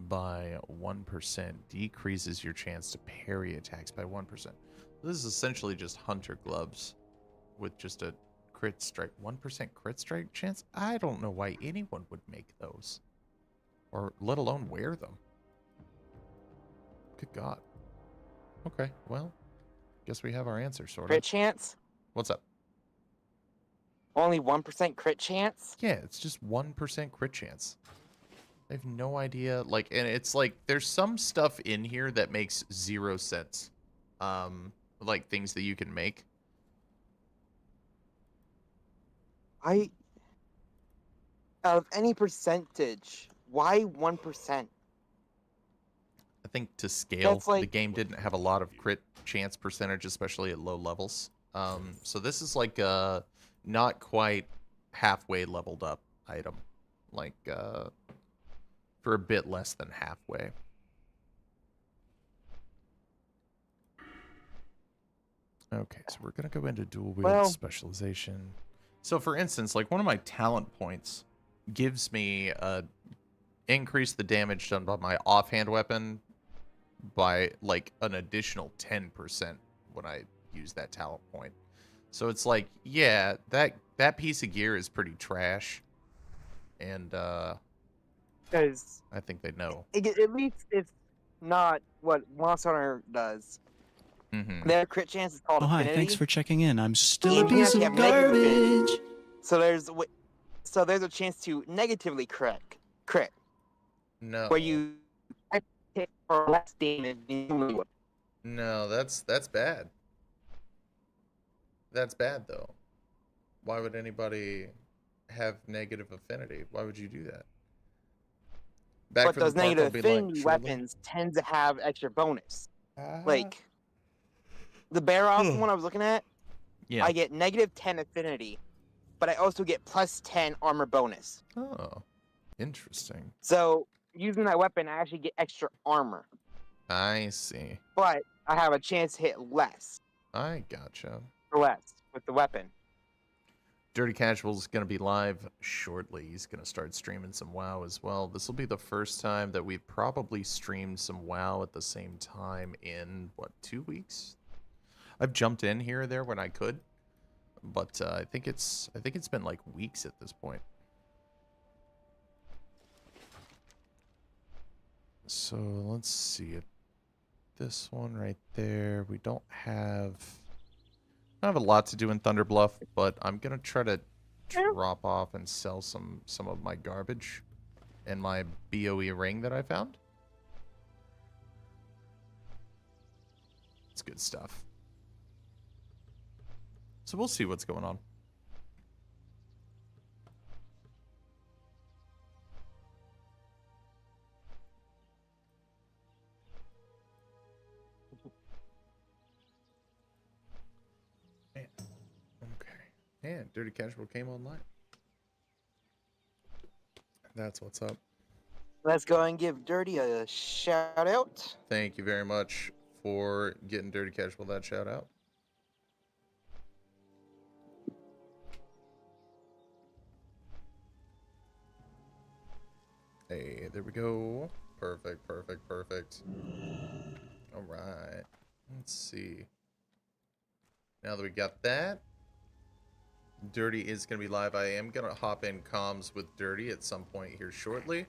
by 1%. Decreases your chance to parry attacks by 1%. This is essentially just hunter gloves with just a crit strike. 1% crit strike chance? I don't know why anyone would make those. Or let alone wear them. Good God. Okay, well, guess we have our answer, sort of. Crit chance? What's up? Only 1% crit chance? Yeah, it's just 1% crit chance. I have no idea. Like, and it's like, there's some stuff in here that makes 0 sense. Like things that you can make. Out of any percentage, why 1%? I think to scale, That's like- the game didn't have a lot of crit chance percentage, especially at low levels. So this is like a not quite halfway leveled up item. Like, for a bit less than halfway. Okay, so we're going to go into dual wield specialization. So for instance, like one of my talent points gives me increase the damage done by my offhand weapon by like an additional 10% when I use that talent point. So it's like, yeah, that piece of gear is pretty trash. And Because I think they know. at least it's not what Monster Hunter does. Mm-hmm. Their crit chance is called Oh, hi. affinity. Thanks for checking in. I'm still You a can piece actually of have negative garbage. affinity. So there's a chance to negatively crit. No. Where you hit for less damage than you normally would. No, that's bad. That's bad though. Why would anybody have negative affinity? Why would you do that? Back But for the those part, negative they'll be like, affinity "Truly?" weapons tend to have extra bonus. Ah. Like the bear off one I was looking at, Yeah. I get negative 10 affinity, but I also get plus 10 armor bonus. Oh, interesting. So using that weapon, I actually get extra armor, I see. but I have a chance to hit less I gotcha. with the weapon. Dirty Casual's going to be live shortly. He's going to start streaming some WoW as well. This will be the first time that we've probably streamed some WoW at the same time in, what, 2 weeks? I've jumped in here or there when I could, but I think it's been like weeks at this point. So let's see it. This one right there. We don't have a lot to do in Thunderbluff, but I'm gonna try to drop off and sell some of my garbage and my BOE ring that I found. It's good stuff. So we'll see what's going on. Man. Okay. And Dirty Casual came online. That's what's up. Let's go and give Dirty a shout out. Thank you very much for getting Dirty Casual that shout out. Hey, there we go. Perfect, perfect, perfect. All right. Let's see. Now that we got that, Dirty is going to be live. I am going to hop in comms with Dirty at some point here shortly.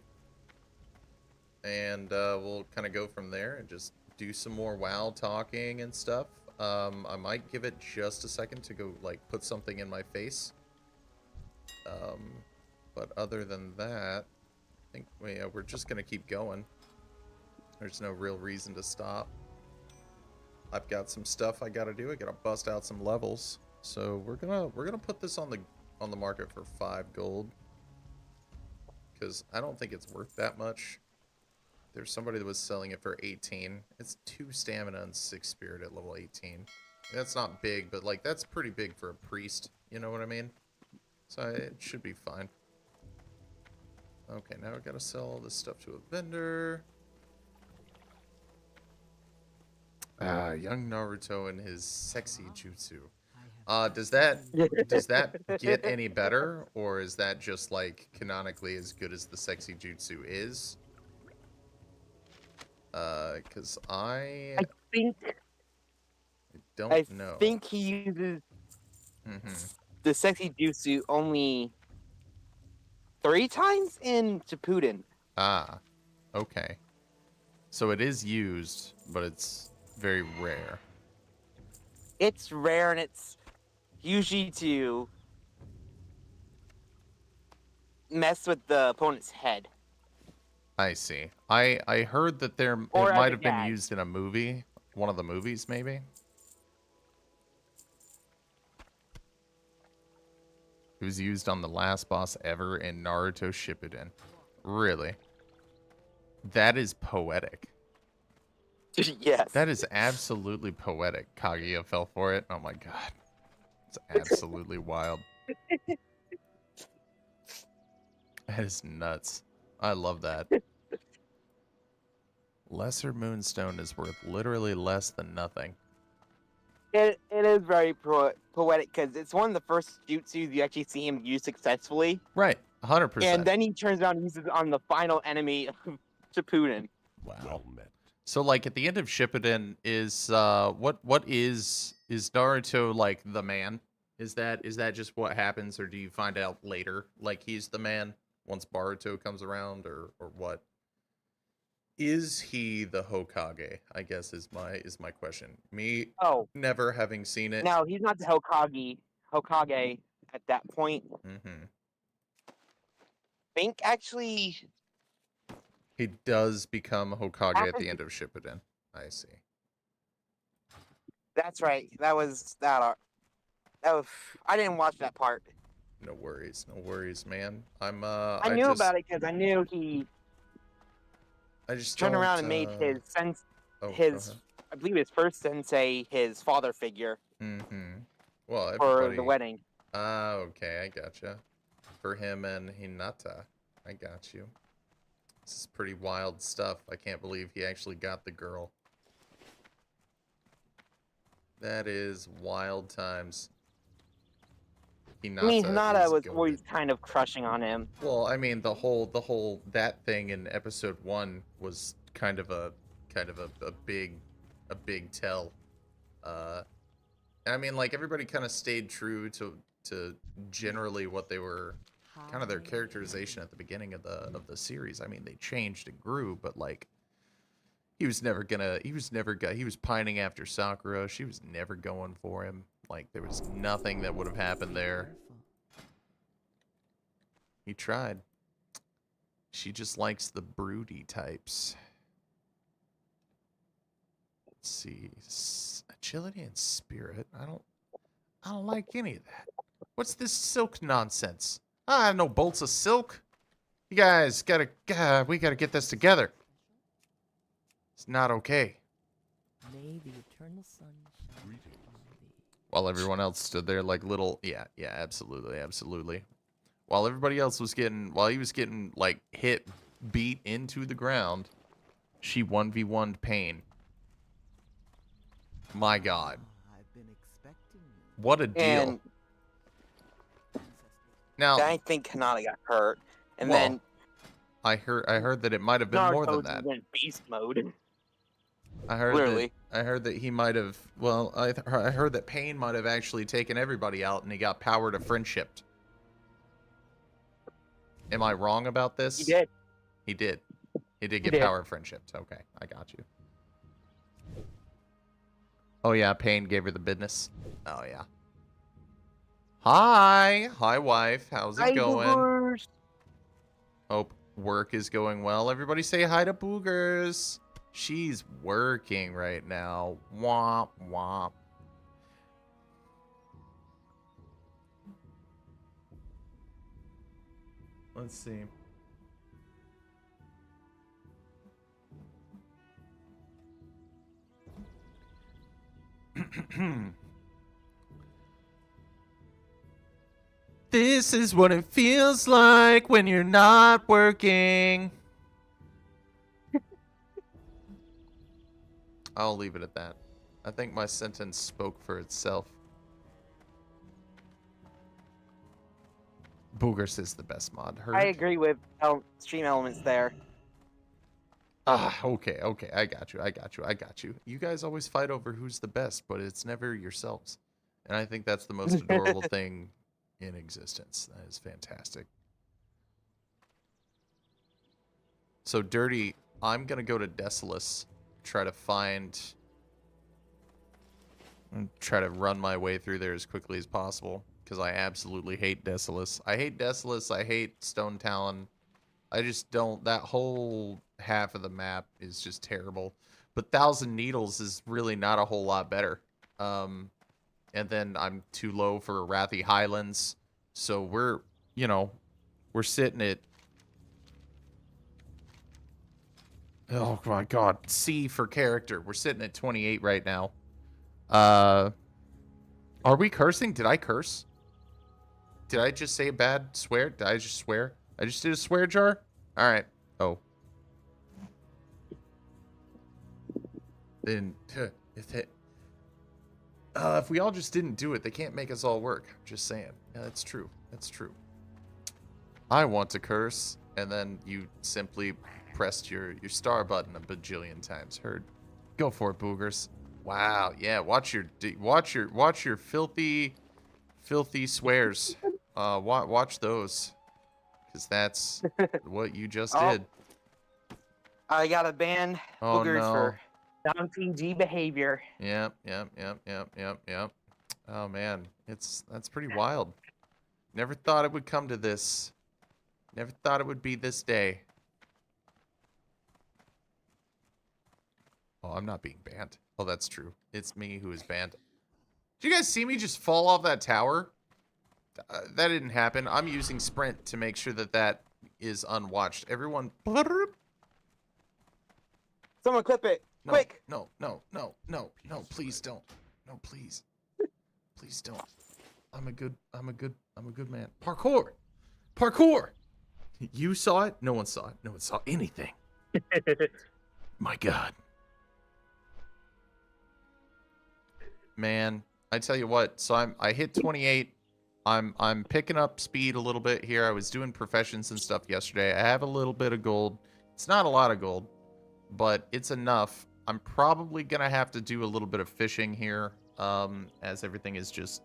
And we'll kind of go from there and just do some more WoW talking and stuff. I might give it just a second to go, like, put something in my face. But other than that, I think we're just going to keep going. There's no real reason to stop. I've got some stuff I got to do. I got to bust out some levels. So we're gonna put this on the market for 5 gold. Because I don't think it's worth that much. There's somebody that was selling it for 18. It's 2 stamina and 6 spirit at level 18. That's not big, but like that's pretty big for a priest. You know what I mean? So it should be fine. Okay, now I gotta sell all this stuff to a vendor. Young Naruto and his sexy jutsu. Does that get any better, or is that just like canonically as good as the sexy jutsu is? Because I don't know. I think he uses the sexy jutsu only 3 times in Shippuden. Ah, okay. So it is used, but it's very rare. It's rare, and it's usually to mess with the opponent's head. I see. I heard that it Or as might a have been gag. used in a movie, one of the movies maybe. It was used on the last boss ever in Naruto Shippuden. Really? That is poetic. Yes. That is absolutely poetic. Kaguya fell for it. Oh my god. It's absolutely wild. That is nuts. I love that. Lesser Moonstone is worth literally less than nothing. It is very poetic because it's one of the first jutsus you actually see him use successfully. Right. 100%. And then he turns around and uses it on the final enemy of Shippuden. Wow. So like at the end of Shippuden is what is Naruto like the man? Is that just what happens, or do you find out later like he's the man once Boruto comes around, or what? Is he the Hokage? I guess is my question. Me never having seen it. No, he's not the Hokage at that point. Think actually He does become Hokage at the end of Shippuden. I see. That's right. That was I didn't watch that part. No worries, man. I knew about it because I knew he I just turned around and don't, made his go I believe his first sensei his father figure Well, for the wedding. Ah, okay, I gotcha. For him and Hinata. I got you. This is pretty wild stuff. I can't believe he actually got the girl. That is wild times. Hinata was always kind of crushing on him. Well, I mean, the whole that thing in episode 1 was kind of a big tell. I mean, like everybody kind of stayed true to generally what they were, kind of their characterization at the beginning of the series. I mean, they changed and grew, but like he was pining after Sakura. She was never going for him. Like there was nothing that would have happened there. He tried. She just likes the broody types. Let's see. Agility and spirit. I don't like any of that. What's this silk nonsense? I have no bolts of silk. You guys we gotta get this together. It's not okay. May the eternal sun shine on thee. While everyone else stood there like little, yeah, absolutely, absolutely. While everybody else was while he was getting like beat into the ground, she 1v1'd Pain. My God, I've been expecting you. what a deal! And Now, I think Kanata got hurt, and well, then I heard that it might have been more than Naruto that. went beast mode. I heard Literally. that. I heard that he might have. Well, I heard that Pain might have actually taken everybody out, and he got power to friendship. Am I wrong about this? He did. He did. He did get did. power of friendship. Okay, I got you. Oh yeah, Pain gave her the business. Oh yeah. Hi, wife. How's it Hi, going? boogers. Hope work is going well. Everybody say hi to Boogers. She's working right now. Womp womp. Let's see. This is what it feels like when you're not working. I'll leave it at that. I think my sentence spoke for itself. Boogers is the best mod. Heard? I agree with stream elements there. Ah, okay. I got you. You guys always fight over who's the best, but it's never yourselves. And I think that's the most adorable thing in existence. That is fantastic. So, Dirty, I'm going to go to Desolus, try to run my way through there as quickly as possible, because I absolutely hate Desolus. I hate Desolus, I hate Stone Talon. I just don't, that whole half of the map is just terrible. But Thousand Needles is really not a whole lot better. And then I'm too low for Arathi Highlands. So we're sitting at, oh my God, C for character. We're sitting at 28 right now. Are we cursing? Did I curse? Did I just say a bad swear? Did I just swear? I just did a swear jar? All right. Oh. Then, if we all just didn't do it, they can't make us all work. I'm just saying. Yeah, that's true. That's true. I want to curse, and then you simply pressed your star button a bajillion times. Heard. Go for it, Boogers. Wow. Yeah. Watch your filthy swears. Watch those, because that's what you just did. I got to ban boogers no. for non-PG behavior. Yep. Oh man, that's pretty wild. Never thought it would come to this. Never thought it would be this day. Oh, I'm not being banned. Oh, that's true. It's me who is banned. Did you guys see me just fall off that tower? That didn't happen. I'm using sprint to make sure that is unwatched. Everyone. Someone clip it. No, Quick. No, please don't. No, please. Please don't. I'm a good man. Parkour! You saw it? No one saw it. No one saw anything. My God. Man, I tell you what, so I hit 28. I'm picking up speed a little bit here. I was doing professions and stuff yesterday. I have a little bit of gold. It's not a lot of gold, but it's enough. I'm probably going to have to do a little bit of fishing here, as everything is just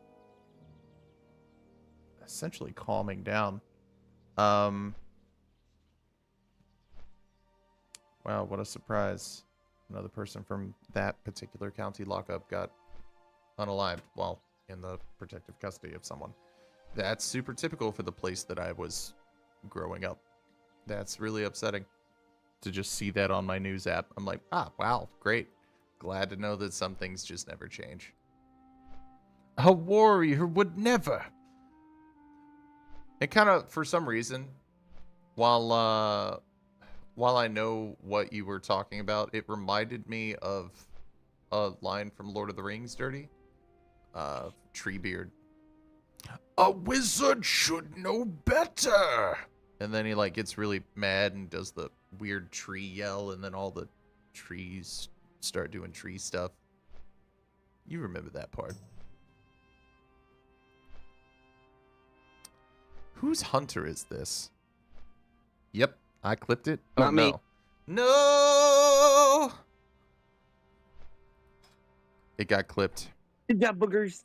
essentially calming down. Wow, what a surprise. Another person from that particular county lockup got unalived while in the protective custody of someone. That's super typical for the place that I was growing up. That's really upsetting to just see that on my news app. I'm like, wow, great. glad to know that some things just never change. A warrior would never. It kind of, for some reason, while I know what you were talking about, it reminded me of a line from Lord of the Rings, Dirty. Treebeard. A wizard should know better. And then he like gets really mad and does the weird tree yell, and then all the trees start doing tree stuff. You remember that part. Whose hunter is this? Yep, I clipped it. Oh, Not me. No! It got clipped. Good job, boogers.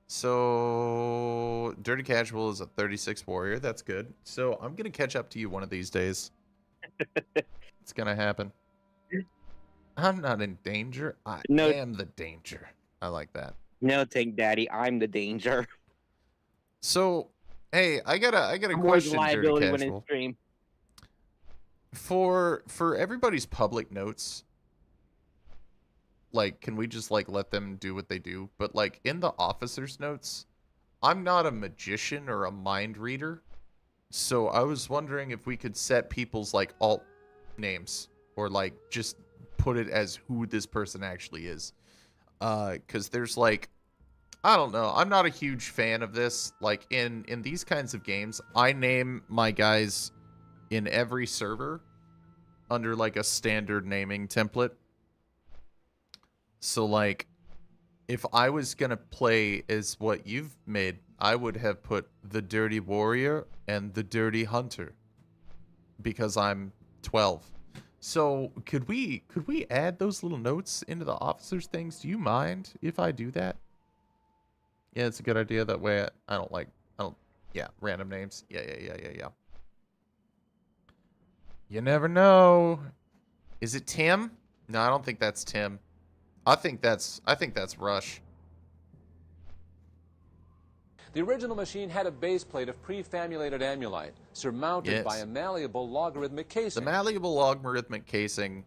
So, Dirty Casual is a 36 warrior. That's good. So, I'm going to catch up to you one of these days. It's going to happen. I'm not in danger. I am the danger. I like that. No, Tank Daddy, I'm the danger. So, hey, I got a I'm question, always Dirty liability when in Casual. stream. For everybody's public notes, like, can we just, like, let them do what they do? But, like, in the officer's notes, I'm not a magician or a mind reader. So I was wondering if we could set people's, like, alt names. Or, like, just put it as who this person actually is. Because there's, like, I don't know. I'm not a huge fan of this. Like, in these kinds of games, I name my guys in every server under, like, a standard naming template. So, like, if I was going to play as what you've made, I would have put the Dirty Warrior and the Dirty Hunter. Because I'm 12. So, could we add those little notes into the officers' things? Do you mind if I do that? Yeah, it's a good idea. That way I don't, yeah, random names. Yeah. You never know. Is it Tim? No, I don't think that's Tim. I think that's Rush. The original machine had a base plate of prefamulated amulite, surmounted by a malleable logarithmic casing. The malleable logarithmic casing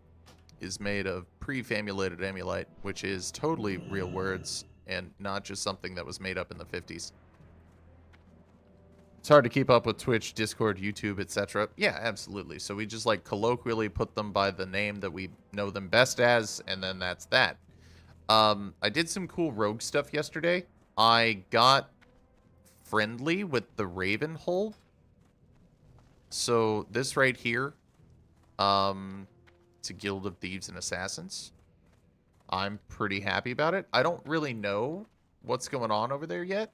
is made of prefamulated amulite, which is totally real words and not just something that was made up in the 50s. It's hard to keep up with Twitch, Discord, YouTube, etc. Yeah, absolutely. So we just, like, colloquially put them by the name that we know them best as, and then that's that. I did some cool rogue stuff yesterday. I got friendly with the Raven Hole. So this right here, it's a guild of thieves and assassins. I'm pretty happy about it. I don't really know what's going on over there yet.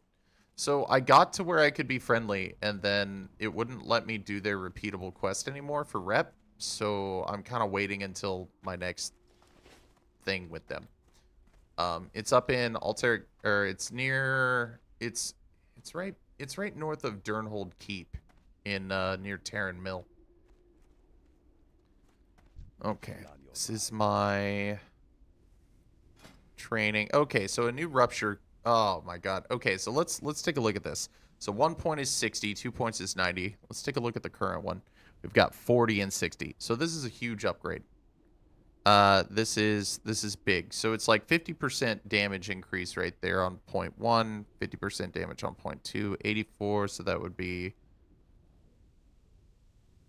So I got to where I could be friendly, and then it wouldn't let me do their repeatable quest anymore for rep. So I'm kind of waiting until my next thing with them. It's up in Altair, or it's near, it's right north of Durnhold Keep in near Terran Mill. Okay, this is my training. Okay, so a new rupture. Oh my god. Okay, so let's take a look at this. So 1 point is 60, 2 points is 90. Let's take a look at the current one. We've got 40 and 60. So this is a huge upgrade. This is big. So it's like 50% damage increase right there on point 1, 50% damage on point 2, 84, so that would be,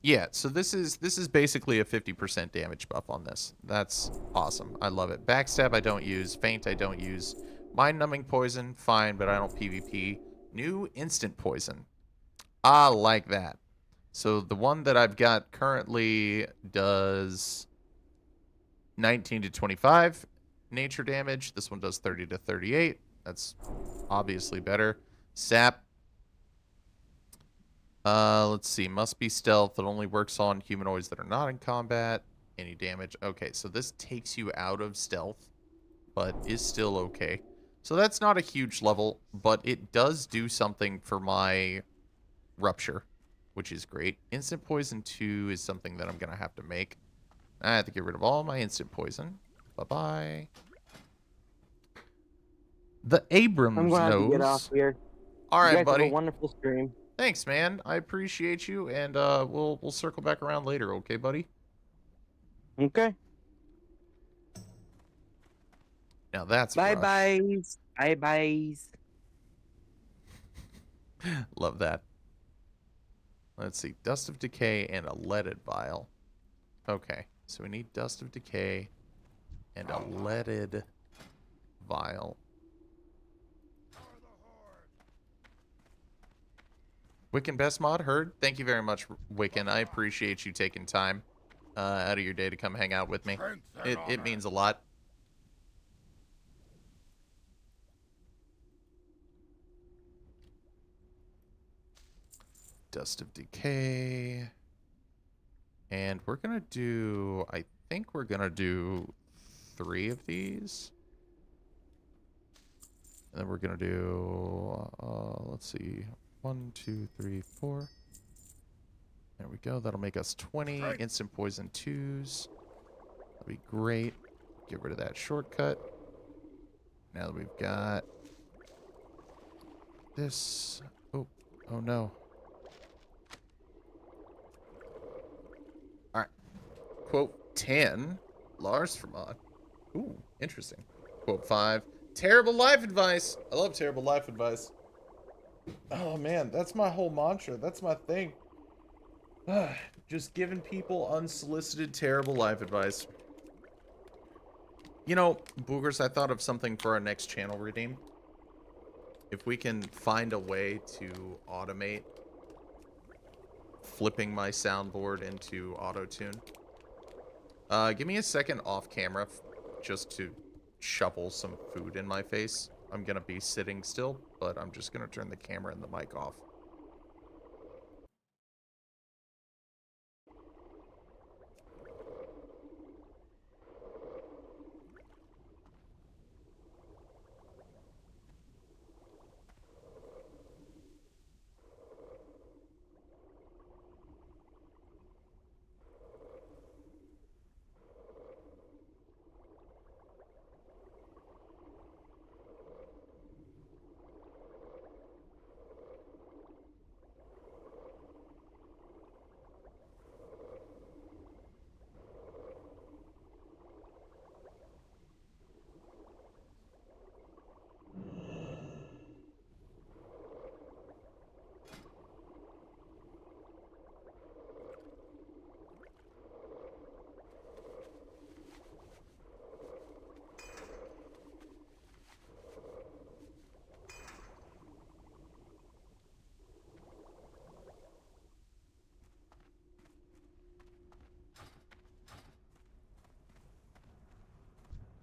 yeah, so this is basically a 50% damage buff on this. That's awesome. I love it. Backstab I don't use, feint I don't use. Mind numbing poison, fine, but I don't PvP. New instant poison. I like that. So the one that I've got currently does 19 to 25 nature damage. This one does 30 to 38. That's obviously better. Sap. Let's see. Must be stealth. It only works on humanoids that are not in combat. Any damage. Okay, so this takes you out of stealth, but is still okay. So that's not a huge level, but it does do something for my rupture, which is great. Instant poison 2 is something that I'm going to have to make. I have to get rid of all my instant poison. Bye-bye. The Abrams I'm going to have knows. to get off here. All right, you guys buddy. Have a wonderful stream. Thanks, man. I appreciate you, and we'll circle back around later, okay, buddy? Okay. Now that's Bye rush. byes. Bye byes. Love that. Let's see. Dust of Decay and a leaded vial. Okay. So we need Dust of Decay and a leaded vial. Wiccan Best Mod, heard. Thank you very much, Wiccan. I appreciate you taking time out of your day to come hang out with me. It means a lot. Dust of Decay. And we're going to do... I think we're going to do 3 of these. And then we're going to do... let's see... 1, 2, 3, 4. There we go. That'll make us 20 instant poison 2s. That'll be great. Get rid of that shortcut. Now that we've got this. Oh no. All right. Quote 10. Lars Vermont. Ooh, interesting. Quote 5. Terrible life advice. I love terrible life advice. Oh man, that's my whole mantra. That's my thing. Just giving people unsolicited terrible life advice. You know, Boogers, I thought of something for our next channel redeem. If we can find a way to automate flipping my soundboard into auto-tune. Give me a second off camera just to shovel some food in my face. I'm gonna be sitting still, but I'm just gonna turn the camera and the mic off.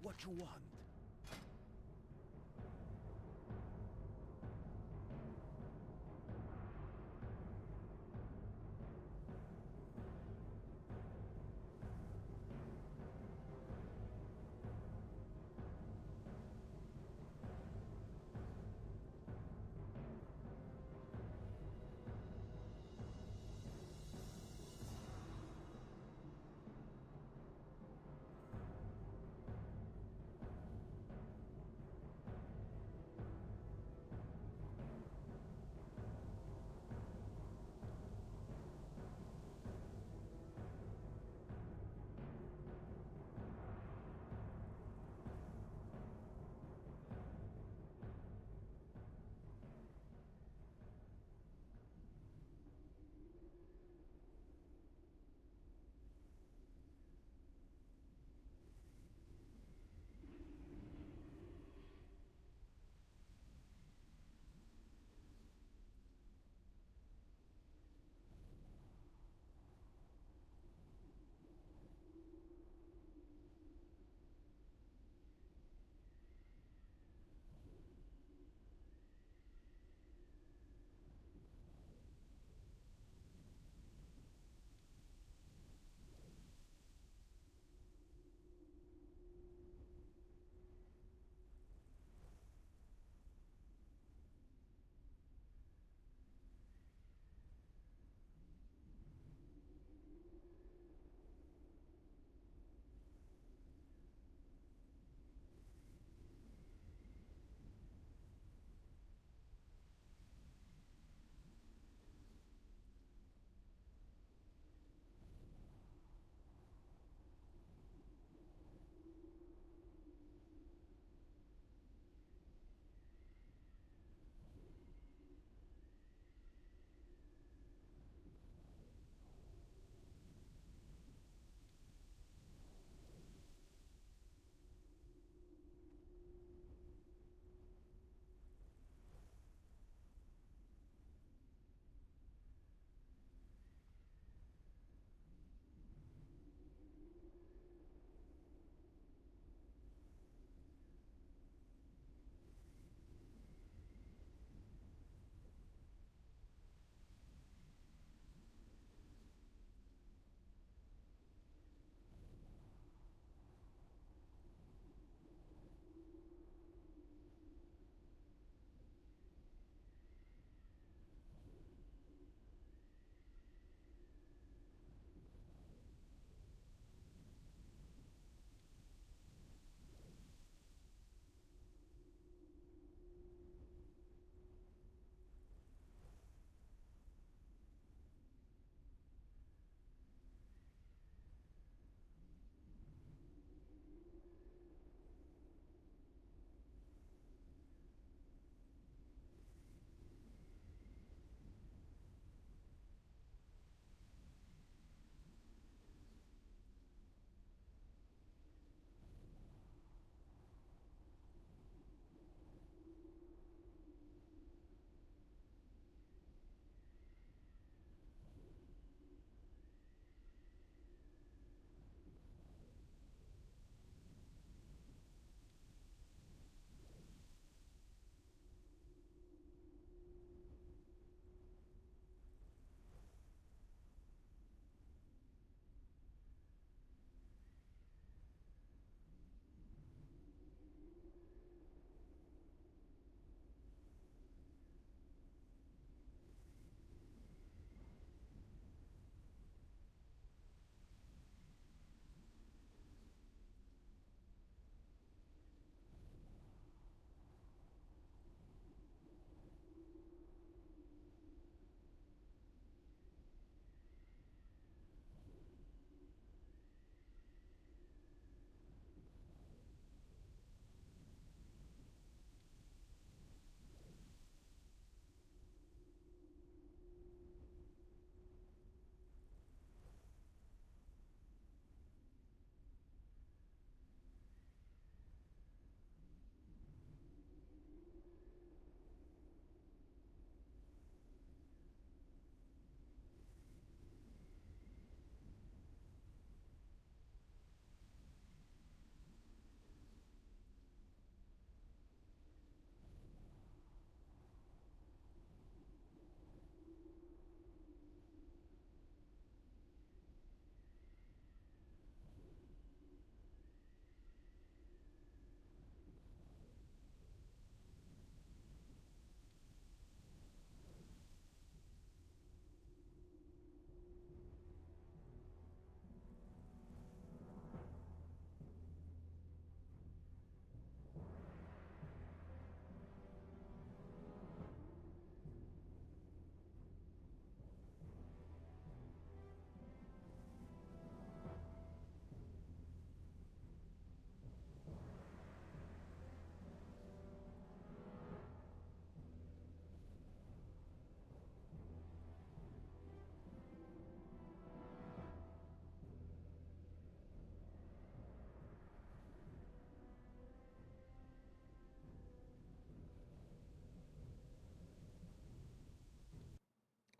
What you want?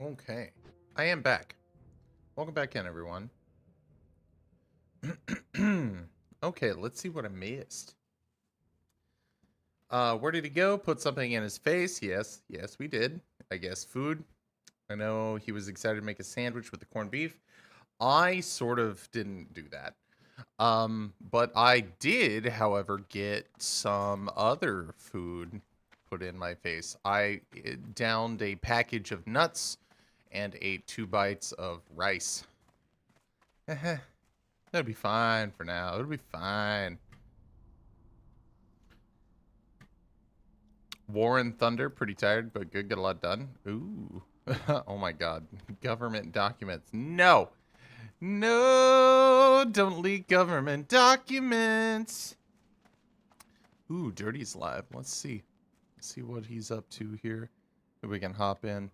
Okay. I am back. Welcome back in, everyone. Okay, let's see what I missed. Where did he go? Put something in his face. Yes, we did. I guess food. I know he was excited to make a sandwich with the corned beef. I sort of didn't do that. But I did, however, get some other food put in my face. I downed a package of nuts and ate 2 bites of rice. That'll be fine for now. It'll be fine. War and Thunder, pretty tired, but good. Got a lot done. Ooh. Oh my god. Government documents. No! No! Don't leak government documents! Ooh, Dirty's live. Let's see. Let's see what he's up to here. If we can hop in.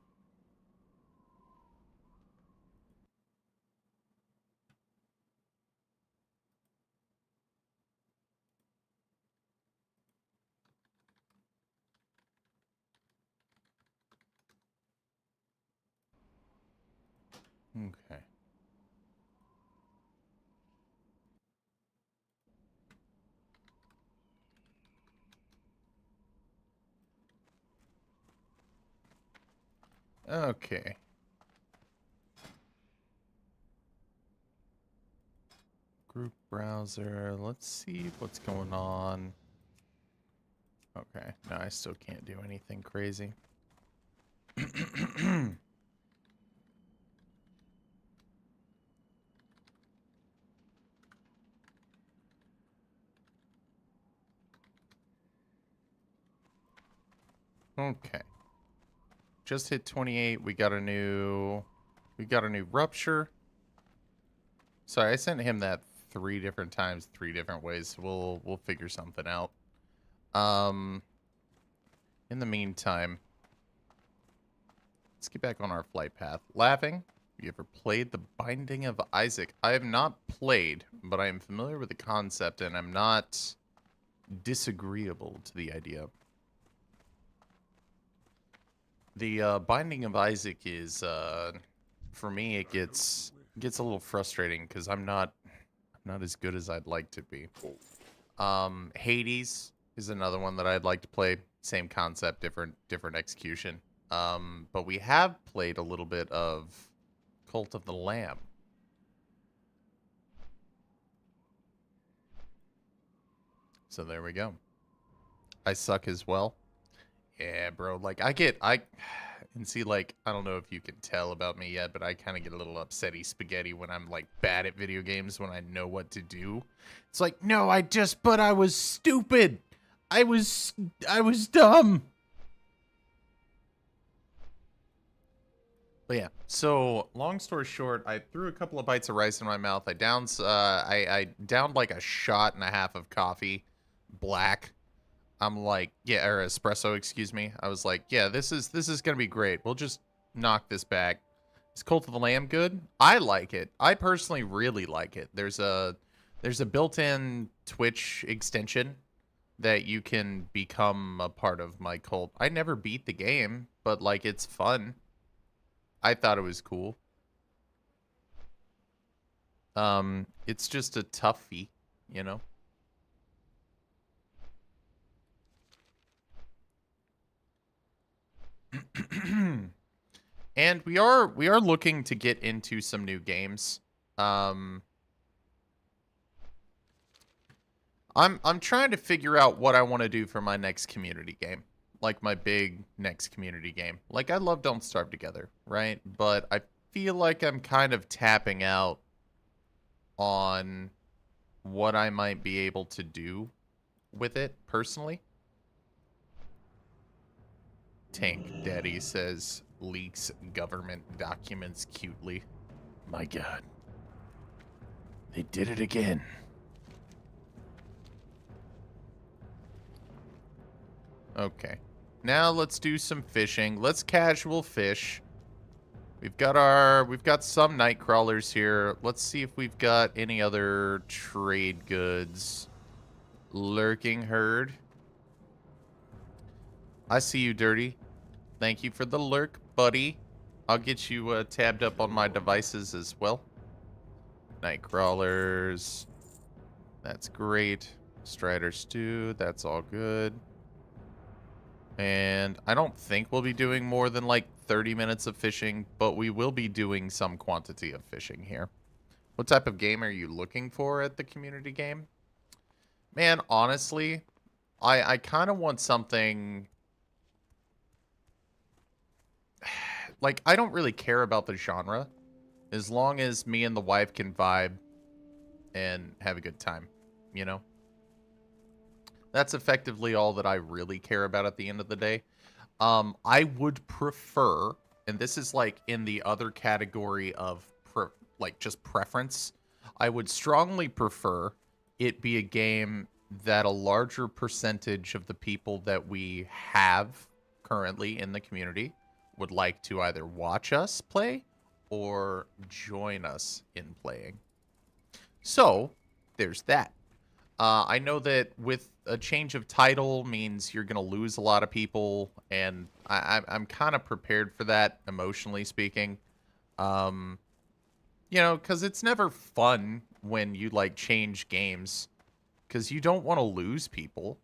Okay. Okay. Group browser. Let's see what's going on. Okay. No, I still can't do anything crazy. Okay. Just hit 28. We got a new rupture. Sorry, I sent him that 3 different times, 3 different ways. We'll figure something out. In the meantime, let's get back on our flight path. Laughing. You ever played The Binding of Isaac? I have not played, but I am familiar with the concept, and I'm not disagreeable to the idea. The Binding of Isaac is, for me, it gets a little frustrating because I'm not as good as I'd like to be. Hades is another one that I'd like to play. Same concept, different execution. But we have played a little bit of Cult of the Lamb. So there we go. I suck as well. Yeah, bro. Like, and see, like, I don't know if you can tell about me yet, but I kind of get a little upsetty spaghetti when I'm, like, bad at video games when I know what to do. It's like, no, but I was stupid. I was dumb. But yeah, so long story short, I threw a couple of bites of rice in my mouth. I downed like a shot and a half of coffee, black. I'm like, yeah, or espresso, excuse me. I was like, yeah, this is gonna be great. We'll just knock this back. Is Cult of the Lamb good? I like it. I personally really like it. There's a built-in Twitch extension that you can become a part of my cult. I never beat the game, but like it's fun. I thought it was cool. It's just a toughie, you know. And we are looking to get into some new games. I'm trying to figure out what I want to do for my next community game. Like my big next community game. Like I love Don't Starve Together, right? But I feel like I'm kind of tapping out on what I might be able to do with it personally. Tank Daddy says leaks government documents cutely. My god. They did it again. Okay. Now let's do some fishing. Let's casual fish. We've got some night crawlers here. Let's see if we've got any other trade goods. Lurking herd. I see you, Dirty. Thank you for the lurk, buddy. I'll get you tabbed up on my devices as well. Night crawlers. That's great. Strider stew. That's all good. And I don't think we'll be doing more than like 30 minutes of fishing, but we will be doing some quantity of fishing here. What type of game are you looking for at the community game? Man, honestly, I kind of want something... Like, I don't really care about the genre, as long as me and the wife can vibe and have a good time, you know? That's effectively all that I really care about at the end of the day. I would prefer, and this is like in the other category of just preference, I would strongly prefer it be a game that a larger percentage of the people that we have currently in the community would like to either watch us play or join us in playing. So, there's that. I know that with a change of title means you're going to lose a lot of people, and I'm kind of prepared for that, emotionally speaking. You know, because it's never fun when you, like, change games, because you don't want to lose people.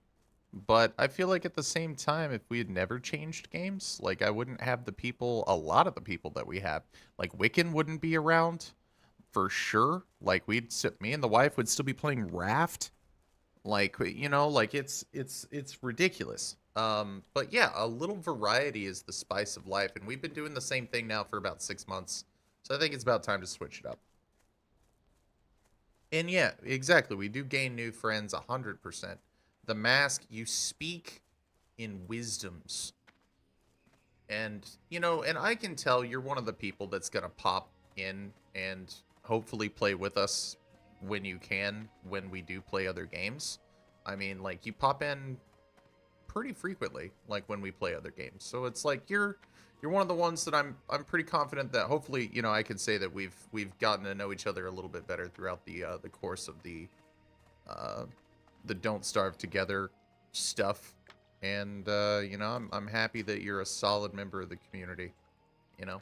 But I feel like at the same time, if we had never changed games, like, I wouldn't have a lot of the people that we have. Like, Wiccan wouldn't be around, for sure. Like, me and the wife would still be playing Raft. Like, you know, like, it's ridiculous. But yeah, a little variety is the spice of life, and we've been doing the same thing now for about 6 months. So I think it's about time to switch it up. And yeah, exactly, we do gain new friends 100%. The mask, you speak in wisdoms. And, you know, and I can tell you're one of the people that's going to pop in and hopefully play with us when you can, when we do play other games. I mean, like, you pop in pretty frequently, like, when we play other games. So it's like you're one of the ones that I'm pretty confident that hopefully, you know, I can say that we've gotten to know each other a little bit better throughout the course of the Don't Starve Together stuff. And you know, I'm happy that you're a solid member of the community, you know.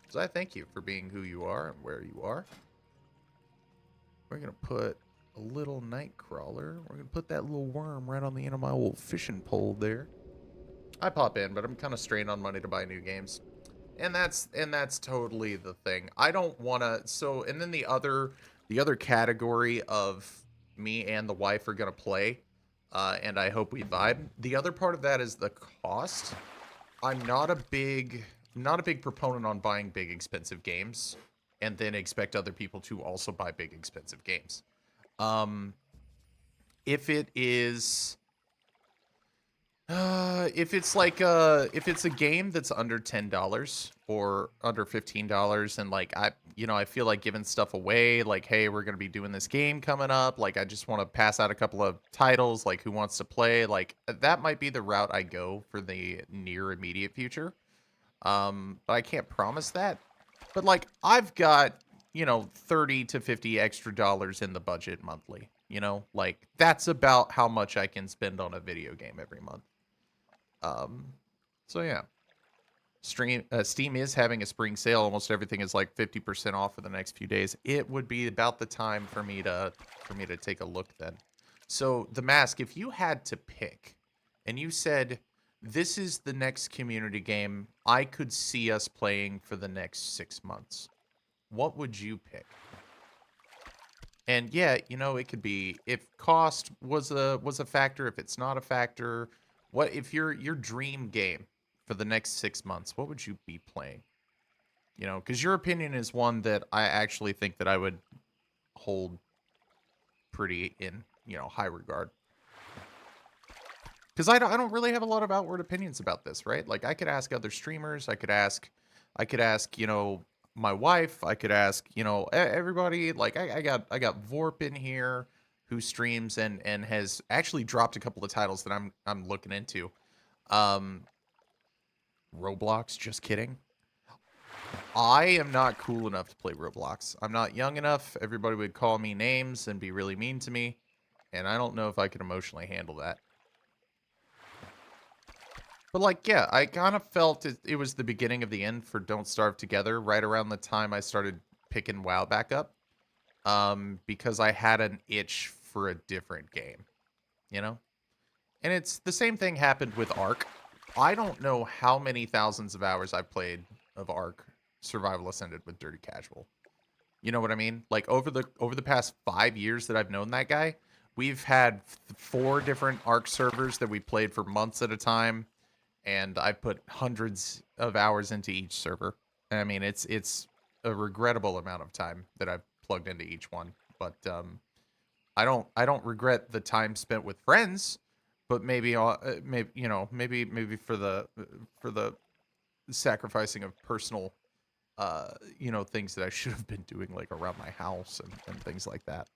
So I thank you for being who you are and where you are. We're going to put a little night crawler. We're going to put that little worm right on the end of my old fishing pole there. I pop in, but I'm kind of strained on money to buy new games. And that's totally the thing. I don't want to... So, and then the other category of me and the wife are going to play, and I hope we vibe. The other part of that is the cost. I'm not a big proponent on buying big, expensive games and then expect other people to also buy big, expensive games. If it's a game that's under $10 or under $15, and like I feel like giving stuff away, like, hey, we're gonna be doing this game coming up, like, I just want to pass out a couple of titles, like, who wants to play, like, that might be the route I go for the near immediate future. But I can't promise that. But like, I've got, you know, 30 to 50 extra dollars in the budget monthly, you know, like, that's about how much I can spend on a video game every month. So yeah, Steam is having a spring sale. Almost everything is like 50% off for the next few days. It would be about the time for me to take a look then. So the mask, if you had to pick and you said, this is the next community game I could see us playing for the next 6 months, what would you pick? And yeah, you know, it could be, if cost was a factor, if it's not a factor, what if your dream game for the next 6 months, what would you be playing? You know, because your opinion is one that I actually think that I would hold pretty in, you know, high regard. Because I don't really have a lot of outward opinions about this, right? Like, I could ask other streamers, I could ask, you know, my wife, I could ask, you know, everybody. Like, I got Vorp in here who streams and has actually dropped a couple of titles that I'm looking into. Roblox, just kidding. I am not cool enough to play Roblox. I'm not young enough. Everybody would call me names and be really mean to me, and I don't know if I could emotionally handle that. But like, yeah, I kind of felt it was the beginning of the end for Don't Starve Together, right around the time I started picking WoW back up. Because I had an itch for a different game, you know? And it's the same thing happened with Ark. I don't know how many thousands of hours I've played of Ark Survival Ascended with Dirty Casual. You know what I mean? Like over the past 5 years that I've known that guy, we've had 4 different Ark servers that we played for months at a time, and I put hundreds of hours into each server. I mean, it's a regrettable amount of time that I've plugged into each one, but I don't regret the time spent with friends, but maybe maybe for the sacrificing of personal things that I should have been doing, like around my house and things like that.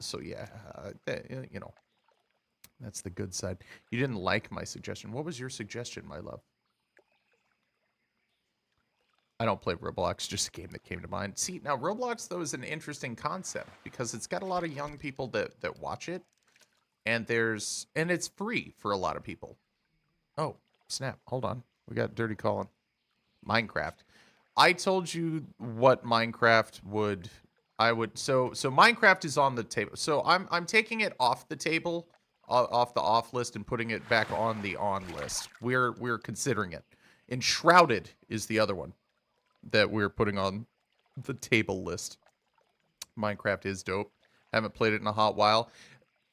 So yeah, that's the good side. You didn't like my suggestion. What was your suggestion, my love? I don't play Roblox, just a game that came to mind. See, now Roblox, though, is an interesting concept because it's got a lot of young people that watch it, and it's free for a lot of people. Oh, snap. Hold on. We got Dirty Colin. Minecraft. I told you what Minecraft so Minecraft is on the table. So I'm taking it off the table, off the off list, and putting it back on the on list. We're considering it. Enshrouded is the other one that we're putting on the table list. Minecraft is dope. Haven't played it in a hot while.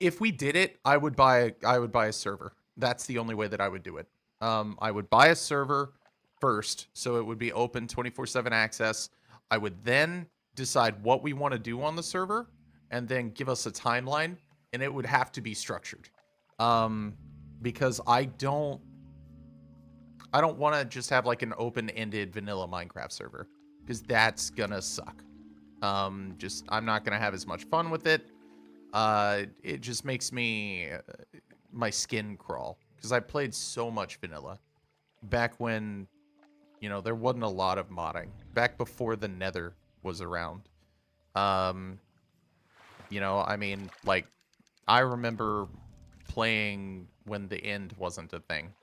If we did it, I would buy a server. That's the only way that I would do it. I would buy a server first, so it would be open 24/7 access. I would then decide what we want to do on the server, and then give us a timeline, and it would have to be structured. Because I don't want to just have like an open-ended vanilla Minecraft server, because that's gonna suck. I'm not gonna have as much fun with it. It just makes my skin crawl, because I played so much vanilla back when, there wasn't a lot of modding, back before the Nether was around. I mean, like, I remember playing when the end wasn't a thing.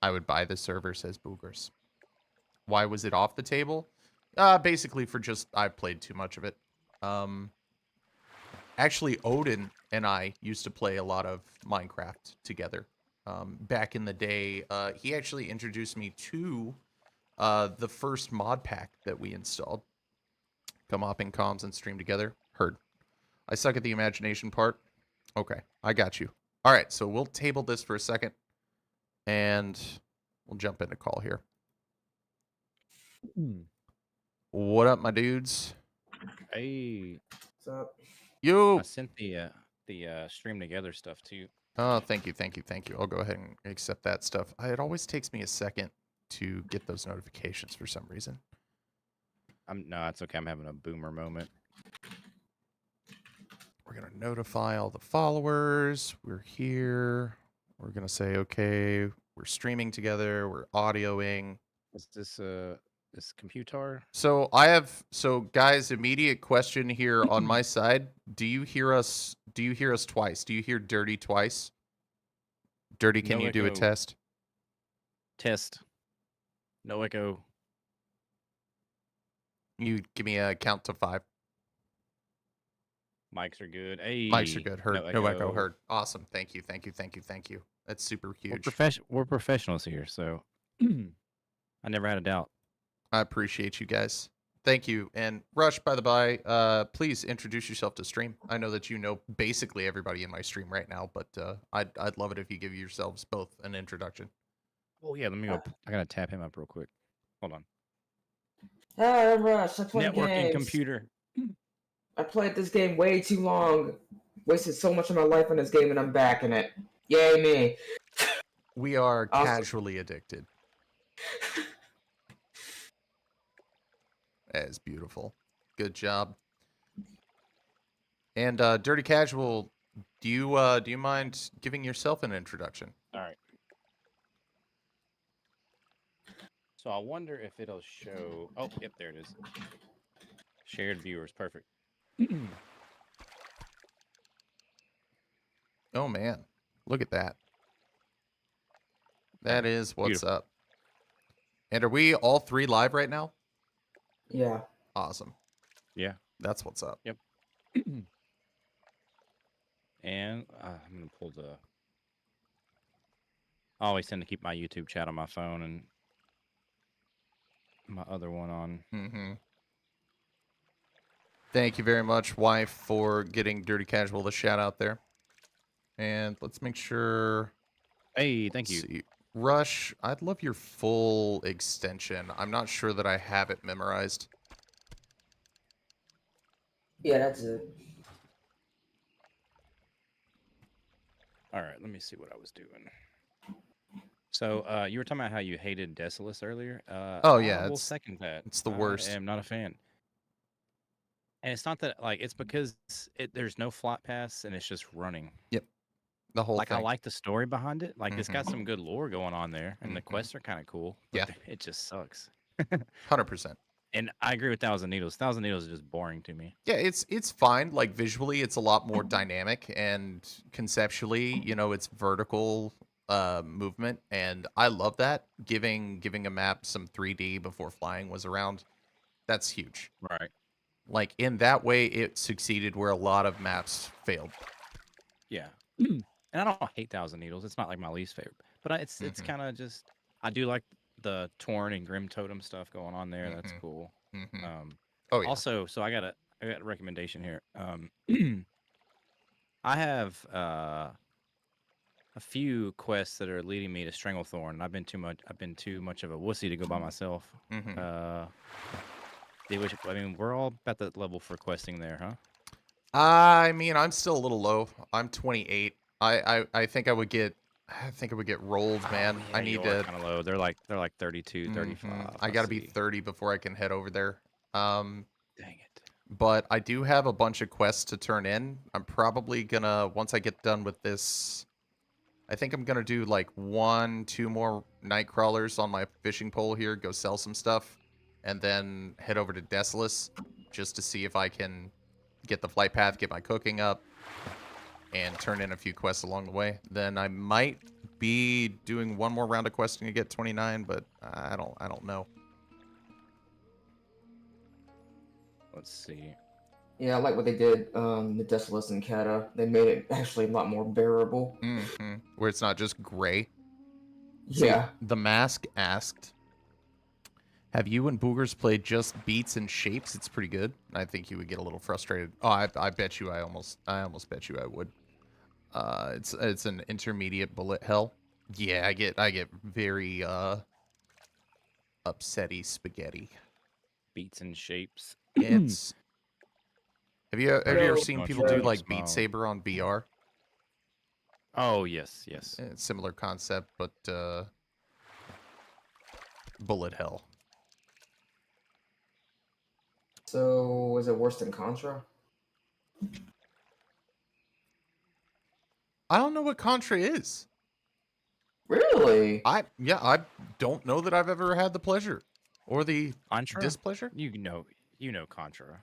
I would buy the server, says Boogers. Why was it off the table? Basically for just, I played too much of it. Actually, Odin and I used to play a lot of Minecraft together. Back in the day, he actually introduced me to the first mod pack that we installed. Come hop in comms and stream together. Heard. I suck at the imagination part. Okay, I got you. All right, so we'll table this for a second, and we'll jump into call here. What up, my dudes? Hey. What's up? Yo. I sent the stream together stuff too. Oh, thank you. I'll go ahead and accept that stuff. It always takes me a second to get those notifications for some reason. No, it's okay. I'm having a boomer moment. We're gonna notify all the followers. We're here. We're gonna say, okay, we're streaming together. We're audioing. Is this computer? So guys, immediate question here on my side. Do you hear us twice? Do you hear Dirty twice? Dirty, can you do a test? Test. No echo. You give me a count to 5. Mics are good. Hey. Mics are good. Heard. No echo. Heard. Awesome. Thank you. That's super huge. We're professionals here, so I never had a doubt. I appreciate you guys. Thank you. And Rush, by the by, please introduce yourself to stream. I know that you know basically everybody in my stream right now, but I'd love it if you give yourselves both an introduction. Oh yeah, let me go. I gotta tap him up real quick. Hold on. Hi, I'm Rush. I play Networking games. computer. I played this game way too long. Wasted so much of my life on this game, and I'm back in it. Yay me! We are casually addicted. That is beautiful. Good job. And Dirty Casual, do you mind giving yourself an introduction? All right. So I wonder if it'll show. Oh, yep, there it is. Shared viewers, perfect. Oh man, look at that. That is what's Beautiful. up. And are we all 3 live right now? Yeah. Awesome. Yeah. That's what's up. Yep. And I'm gonna pull the. I always tend to keep my YouTube chat on my phone and my other one on. Mm-hmm. Thank you very much, wife, for getting Dirty Casual the shout out there. And let's make sure. Hey, thank you. See. Rush, I'd love your full extension. I'm not sure that I have it memorized. Yeah, that's it. All right, let me see what I was doing. So you were talking about how you hated Desolus earlier. Oh yeah, I will second that. It's the worst. I am not a fan. And it's not that it's because there's no flight pass and it's just running. Yep. The whole thing. thing. I like the story behind it. Like it's got some good lore going on there, and the quests are kind of cool. But yeah. It just sucks. 100%. And I agree with Thousand Needles. Thousand Needles is just boring to me. Yeah, it's fine. Like visually, it's a lot more dynamic, and conceptually, it's vertical movement, and I love that. Giving a map some 3D before flying was around, that's huge. Right. Like in that way, it succeeded where a lot of maps failed. Yeah. And I don't hate Thousand Needles. It's not like my least favorite, but it's kind of just I do like the Torn and Grim Totem stuff going on there. That's cool. Oh yeah. Also, so I got a recommendation here. I have a few quests that are leading me to Stranglethorn. I've been too much of a wussy to go by myself. I mean, we're all about that level for questing there, huh? I mean, I'm still a little low. I'm 28. I think I would get rolled, man. Yeah, I need you're to kind of low. They're like 32, 35. I got to be 30 before I can head over there. Dang it. But I do have a bunch of quests to turn in. I'm probably gonna, once I get done with this, I think I'm gonna do like 1-2 more night crawlers on my fishing pole here, go sell some stuff, and then head over to Desolus just to see if I can get the flight path, get my cooking up, and turn in a few quests along the way. Then I might be doing one more round of questing to get 29, but I don't know. Let's see. Yeah, I like what they did, the Desolus and Kata. They made it actually a lot more bearable. Where it's not just gray. Yeah. See, the Mask asked, have you and Boogers played just Beats and Shapes? It's pretty good. I think you would get a little frustrated. Oh, I bet you I almost bet you I would. It's an intermediate bullet hell. Yeah, I get very upsetty spaghetti. Beats and Shapes. It's have you ever seen people do like Beat Saber on VR? Oh yes. It's similar concept, but bullet hell. So, is it worse than Contra? I don't know what Contra is. Really? I don't know that I've ever had the pleasure or the displeasure. You know Contra.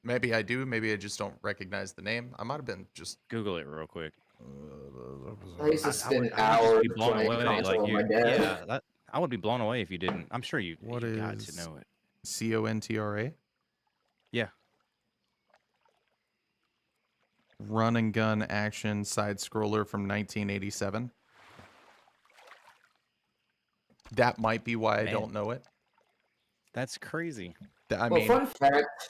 Maybe I do. Maybe I just don't recognize the name. I might have been just Google it real quick. I used to spend I hours would be blown playing away. Contra with my dad. Yeah, I would be blown away if you didn't. I'm sure you got to know it. Contra? Yeah. Run and gun action side scroller from 1987. That might be why I don't know it. That's crazy. I mean, fun fact,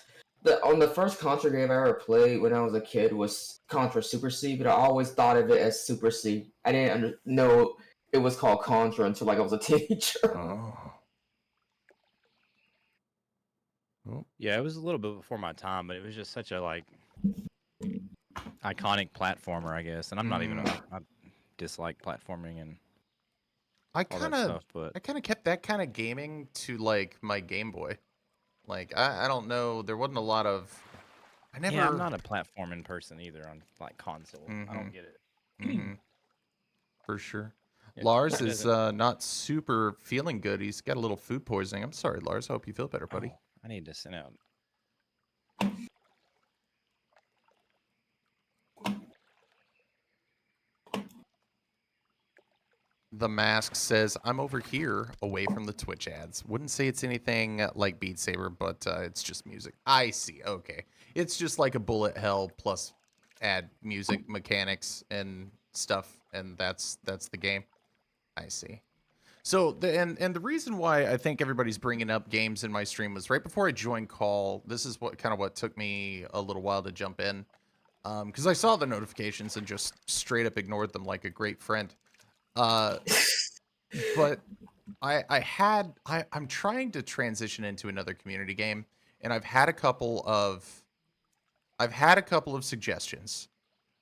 on the first Contra game I ever played when I was a kid was Contra Super C, but I always thought of it as Super C. I didn't know it was called Contra until like I was a teenager. Yeah, it was a little bit before my time, but it was just such a iconic platformer, I guess. And I'm not even I dislike platforming and I kind of kept that kind of gaming to like my Game Boy. Like I don't know, there wasn't a lot of Yeah, I'm not a platforming person either on like console. I don't get it. For sure. Yeah, Lars is not super feeling good. He's got a little food poisoning. I'm sorry, Lars. I hope you feel better, buddy. Oh, I need to send out. the Mask says, I'm over here away from the Twitch ads. Wouldn't say it's anything like Beat Saber, but it's just music. I see. Okay. It's just like a bullet hell plus add music mechanics and stuff, and that's the game. I see. So and the reason why I think everybody's bringing up games in my stream was right before I joined call. This is what took me a little while to jump in, because I saw the notifications and just straight up ignored them like a great friend. But I'm trying to transition into another community game, and I've had a couple of suggestions.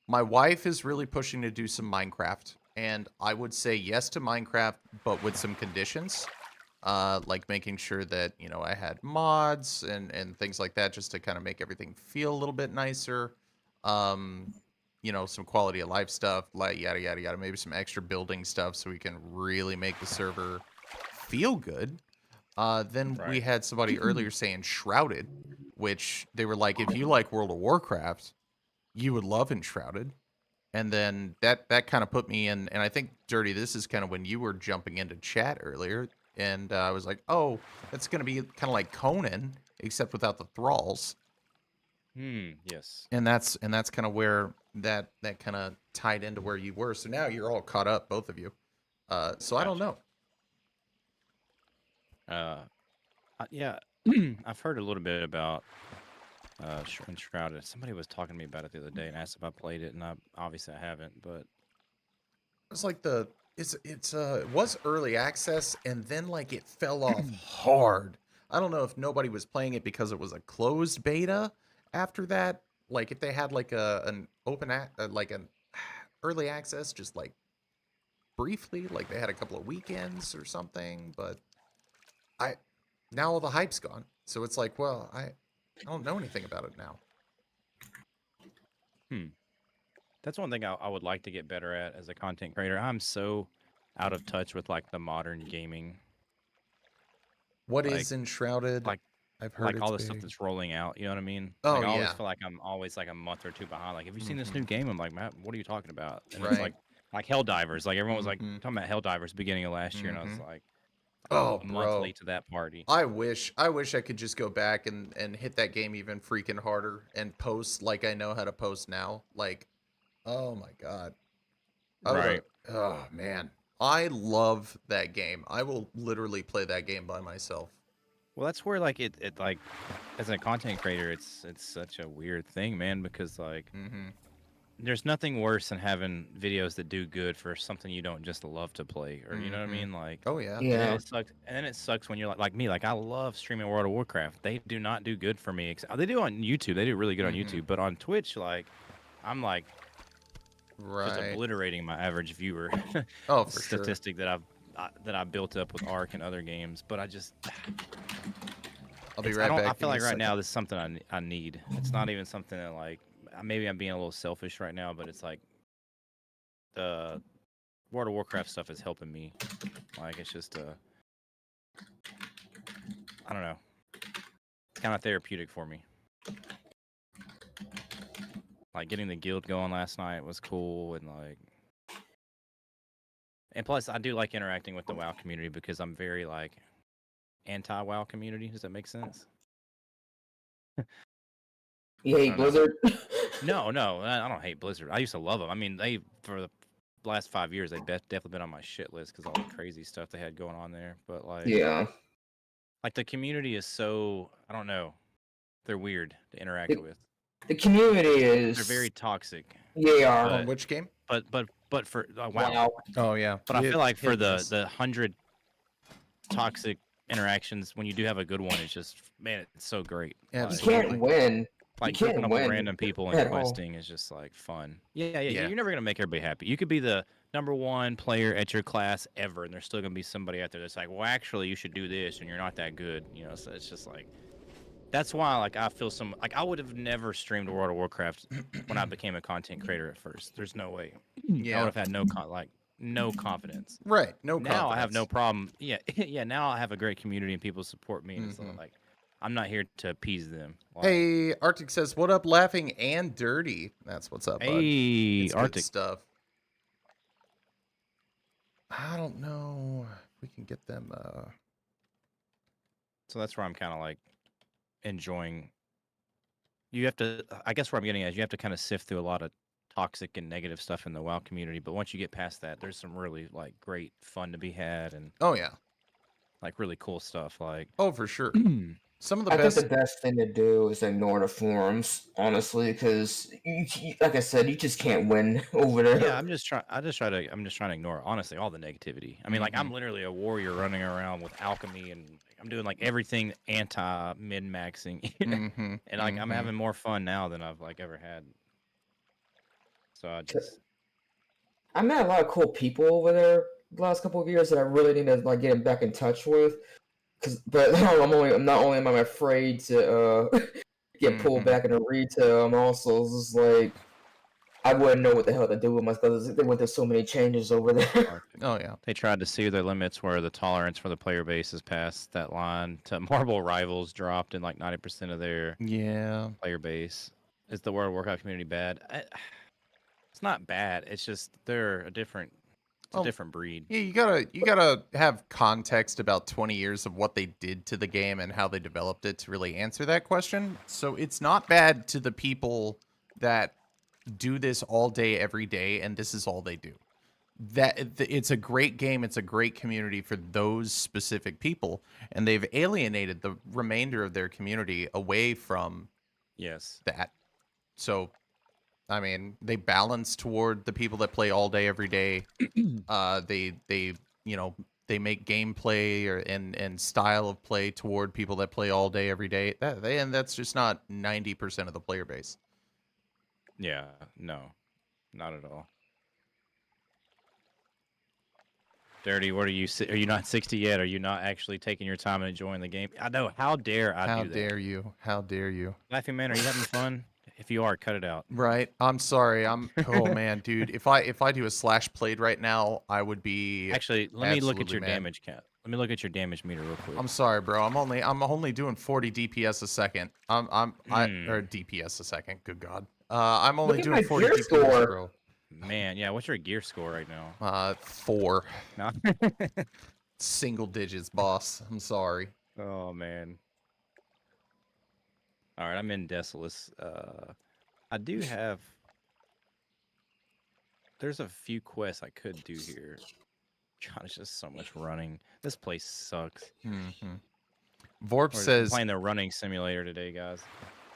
My wife is really pushing to do some Minecraft, and I would say yes to Minecraft, but with some conditions, like making sure that, you know, I had mods and things like that, just to kind of make everything feel a little bit nicer. You know, some quality of life stuff, like yada yada yada, maybe some extra building stuff so we can really make the server feel good. Then we had somebody earlier saying Shrouded, which they were like, if you like World of Warcraft, you would love Enshrouded. And then that kind of put me in, and I think, Dirty, this is kind of when you were jumping into chat earlier, and I was like, oh, that's going to be kind of like Conan, except without the thralls. Yes. And that's kind of where that kind of tied into where you were. So now you're all caught up, both of you. So I don't know. Yeah, I've heard a little bit about Enshrouded. Somebody was talking to me about it the other day and asked if I played it, and obviously I haven't, but it's like it was early access, and then like it fell off hard. I don't know if nobody was playing it because it was a closed beta after that. Like if they had like an open like an early access, just like briefly, like they had a couple of weekends or something, but now all the hype's gone. So it's like, well, I don't know anything about it now. That's one thing I would like to get better at as a content creator. I'm so out of touch with like the modern gaming. What is Enshrouded? Like I've heard like all the stuff that's rolling out. You know what I mean? Oh, like, I always yeah. feel like I'm always like a month or two behind. Like, have you seen this new game? I'm like, Matt, what are you talking about? And it's Right. like Helldivers. Like everyone was like talking about Helldivers beginning of last year, and I was like, oh, a month late to that party. I wish I could just go back and hit that game even freaking harder and post like I know how to post now. Like, oh my god. Right. Oh man. I love that game. I will literally play that game by myself. Well, that's where like it like as a content creator, it's such a weird thing, man, because like there's nothing worse than having videos that do good for something you don't just love to play, or you know what I mean? Like, oh yeah. And then it sucks when you're like me. Like I love streaming World of Warcraft. They do not do good for me. They do on YouTube. They do really good on YouTube, but on Twitch, like I'm like just obliterating my average viewer. Oh, for sure. Statistic that I've built up with Ark and other games, but I just I'll be right back. I feel like right now this is something I need. It's not even something that like maybe I'm being a little selfish right now, but it's like the World of Warcraft stuff is helping me. Like it's just I don't know. It's kind of therapeutic for me. Like getting the guild going last night was cool, and plus I do like interacting with the WoW community because I'm very like anti-WoW community. Does that make sense? You hate Blizzard? No, I don't hate Blizzard. I used to love them. I mean, for the last 5 years, they've definitely been on my shit list because all the crazy stuff they had going on there. But like, yeah, like the community is so, I don't know, they're weird to interact with. The community is... They're very toxic. They are. On which game? But for WoW. Wow. Oh yeah. But I feel like for the 100 toxic interactions, when you do have a good one, it's just, man, it's so great. You can't win. Like you can't hooking up win with random people and questing is just like fun. Yeah. You're never gonna make everybody happy. You could be the #1 player at your class ever, and there's still gonna be somebody out there that's like, well, actually, you should do this, and you're not that good. You know, so it's just like, that's why like I feel I would have never streamed World of Warcraft when I became a content creator at first. There's no way. Yeah. I would have had no confidence. Right. No. Now confidence. I have no problem. Yeah. Yeah. Now I have a great community and people support me. And it's like, I'm not here to appease them. Like, hey, Arctic says, "What up, laughing and dirty?" That's what's up. Hey, bud. Arctic good stuff. I don't know if we can get them. So that's where I'm kind of like enjoying. You have to, I guess where I'm getting at is you have to kind of sift through a lot of toxic and negative stuff in the WoW community. But once you get past that, there's some really like great fun to be had, and Oh yeah. like really cool stuff. Like Oh, for sure. Some of the I best. think the best thing to do is ignore the forums, honestly, because like I said, you just can't win over there. yeah, I'm just trying to ignore honestly all the negativity. I mean, like I'm literally a warrior running around with alchemy, and I'm doing like everything anti min maxing, and like I'm having more fun now than I've like ever had. So I met a lot of cool people over there the last couple of years that I really need to like get back in touch with. But not only am I afraid to get pulled back into retail, I'm also just like I wouldn't know what the hell to do with myself. They went through so many changes over there. Oh yeah. They tried to see their limits where the tolerance for the player base is past that line. To Marble Rivals dropped in like 90% of their player base. Is the World of Warcraft community bad? It's not bad. It's just they're a different. It's a different breed. Yeah, you gotta have context about 20 years of what they did to the game and how they developed it to really answer that question. So it's not bad to the people that do this all day, every day, and this is all they do. It's a great game. It's a great community for those specific people, and they've alienated the remainder of their community away from that. So, I mean, they balance toward the people that play all day, every day. They make gameplay and style of play toward people that play all day, every day. And that's just not 90% of the player base. Yeah, no, not at all. Dirty, what are you? Are you not 60 yet? Are you not actually taking your time and enjoying the game? I know. How dare I do that? How dare you? How dare you? Laughing Man, are you having fun? If you are, cut it out. Right. I'm sorry. Oh man, dude. If I do a slash played right now, I would be actually. Let me look at your mad. damage count. Let me look at your damage meter real quick. I'm sorry, bro. I'm only doing 40 DPS a second. Or DPS a second. Good God. I'm only doing 40 DPS, bro. Man, yeah. What's your gear score right now? 4. No. Single digits, boss. I'm sorry. Oh man. All right, I'm in Desolus. I do have. There's a few quests I could do here. God, it's just so much running. This place sucks. Vorp says playing the running simulator today, guys.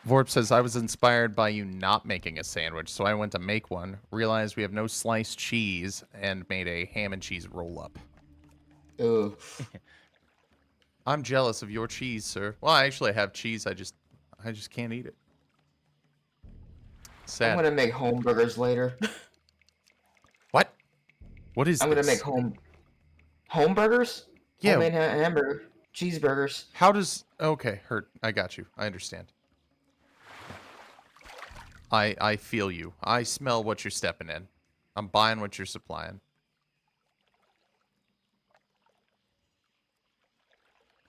Vorp says I was inspired by you not making a sandwich, so I went to make one. Realized we have no sliced cheese and made a ham and cheese roll up. Ugh. I'm jealous of your cheese, sir. Well, I actually have cheese. I just can't eat it. Sad. I'm gonna make home burgers later. What? What is? I'm gonna make home burgers. Yeah. Homemade hamburger, cheeseburgers. How does? Okay, hurt. I got you. I understand. I feel you. I smell what you're stepping in. I'm buying what you're supplying.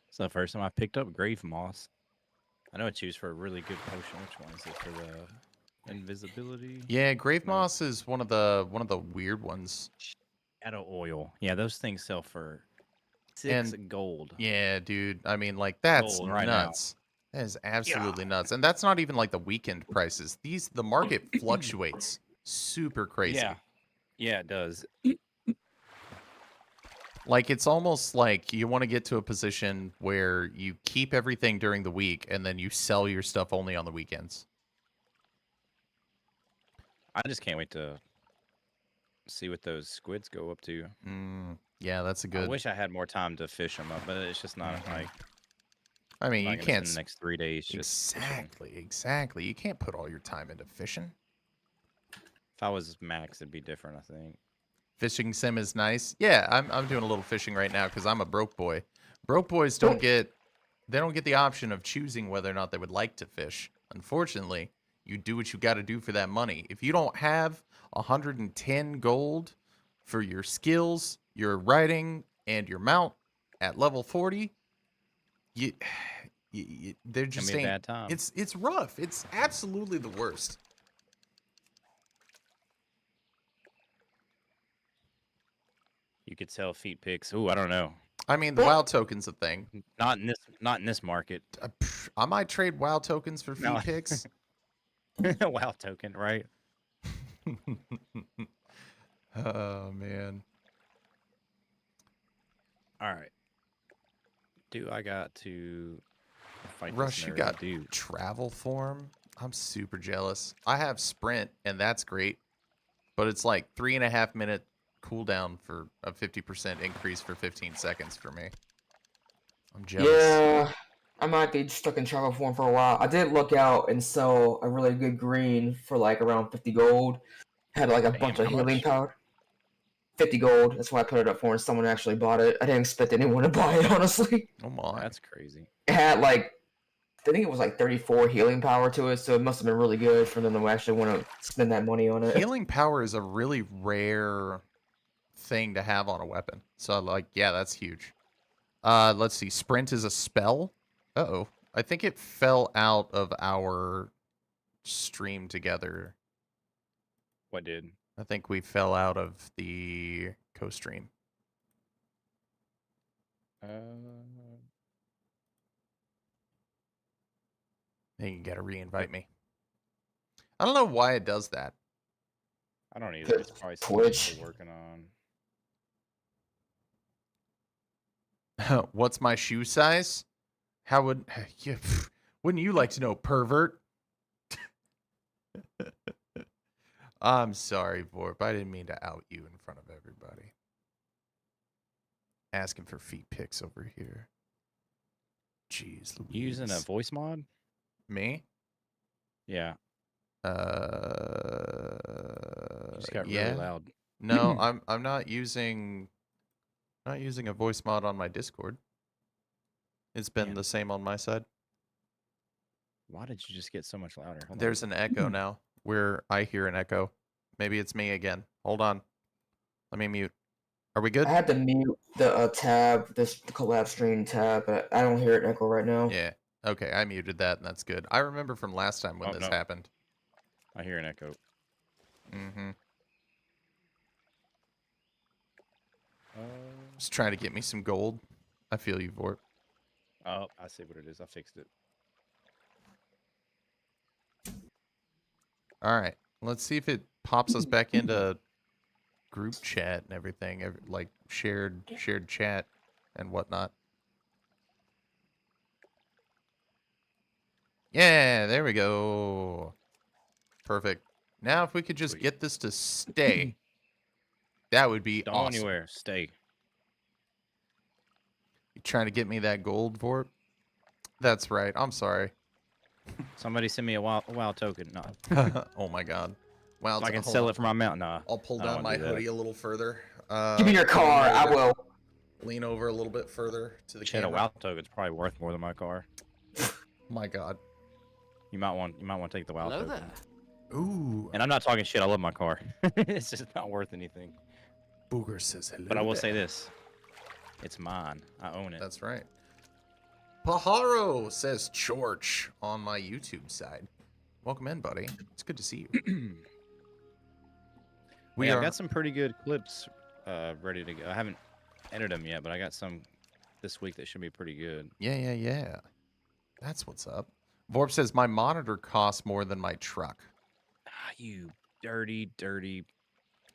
So the first time I picked up Grave Moss. I know it's used for a really good potion. Which one is it for the invisibility? Yeah, Grave Moss is one of the weird ones. Shadow oil. Yeah, those things sell for 6 gold. Yeah, dude. I mean, like that's right nuts. That is absolutely nuts. And that's not even like the weekend prices. The market fluctuates super crazy. Yeah. Yeah, it does. Like it's almost like you want to get to a position where you keep everything during the week and then you sell your stuff only on the weekends. I just can't wait to see what those squids go up to. Yeah, that's a good. I wish I had more time to fish them up, but it's just not like. I mean, you can't. The next 3 days. Just exactly. You can't put all your time into fishing. If I was max, it'd be different, I think. Fishing sim is nice. Yeah, I'm doing a little fishing right now because I'm a broke boy. Broke boys don't get the option of choosing whether or not they would like to fish. Unfortunately, you do what you got to do for that money. If you don't have 110 gold for your skills, your riding, and your mount at level 40, they're just ain't. Bad time. It's rough. It's absolutely the worst. You could sell feet pics. Ooh, I don't know. I mean, the WoW token's a thing. Not in this market. I might trade WoW tokens for feet pics. WoW token, right? Oh man. All right. Do I got to fight Rush, this you nerd? got Dude. travel form? I'm super jealous. I have sprint, and that's great. But it's like 3.5 minute cooldown for a 50% increase for 15 seconds for me. I'm jealous. Yeah, I might be stuck in travel form for a while. I did look out and sell a really good green for like around 50 gold. Had like a bunch of healing power. 50 gold. That's why I put it up for, and someone actually bought it. I didn't expect anyone to buy it, honestly. Oh my. That's crazy. It had like, I think it was like 34 healing power to it, so it must have been really good for them to actually want to spend that money on it. Healing power is a really rare thing to have on a weapon. So like, yeah, that's huge. Let's see. Sprint is a spell. Uh-oh. I think it fell out of our stream together. What did? I think we fell out of the co-stream. Then you gotta re-invite me. I don't know why it does that. I don't either. It's probably Twitch. something we're working on. What's my shoe size? How would yeah, wouldn't you like to know, pervert? I'm sorry, Vorp. I didn't mean to out you in front of everybody. Asking for feet pics over here. Jeez, Louise. You using a voice mod? Me? Yeah. You just got yeah. really loud. No, I'm not using a voice mod on my Discord. It's been the same on my side. Why did you just get so much louder? Hold There's on. an echo now where I hear an echo. Maybe it's me again. Hold on. Let me mute. Are we good? I had to mute the tab, the collab stream tab, but I don't hear it echo right now. Yeah. Okay, I muted that, and that's good. I remember from last time when this happened. I hear an echo. Mm-hmm. Just trying to get me some gold. I feel you, Vorp. Oh, I see what it is. I fixed it. All right. Let's see if it pops us back into group chat and everything, like shared chat and whatnot. Yeah, there we go. Perfect. Now, if we could just get this to stay, that would be Don't awesome. anywhere. Stay. You trying to get me that gold, Vorp? That's right. I'm sorry. Somebody send me a WoW token. No. Oh my God. Wow. So I can sell it for my mount. Nah. I'll pull down my hoodie a little further. Give me your car. I will. Lean over a little bit further to the Shit, camera. a WoW token's probably worth more than my car. My God. You might want to take the WoW token. there. Ooh. And I'm not talking shit. I love my car. It's just not worth anything. Booger says hello. But I will say this: it's mine. I own it. That's right. Pajaro says Chorch on my YouTube side. Welcome in, buddy. It's good to see you. I've got some pretty good clips ready to go. I haven't edited them yet, but I got some this week that should be pretty good. Yeah. That's what's up. Vorp says my monitor costs more than my truck. Ah, you dirty.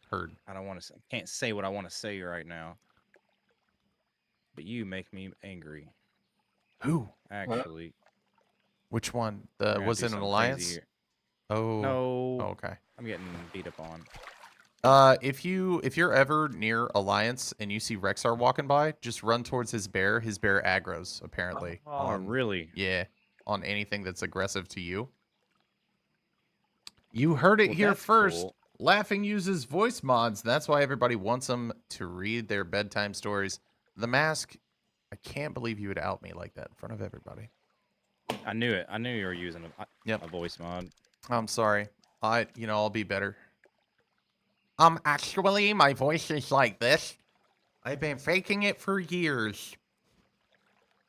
Heard. I don't want to. Can't say what I want to say right now. But you make me angry. Who? Actually. Which one? Was it an something alliance? crazy here. Oh. No. Oh, okay. I'm getting beat up on. If you're ever near Alliance and you see Rexar walking by, just run towards his bear. His bear aggroes, apparently. Oh, really? Yeah. On anything that's aggressive to you. You heard it here first. Cool. Laughing uses voice mods. That's why everybody wants them to read their bedtime stories. The Mask, I can't believe you would out me like that in front of everybody. I knew it. I knew you were using a voice mod. I'm sorry. I'll be better. Actually, my voice is like this. I've been faking it for years.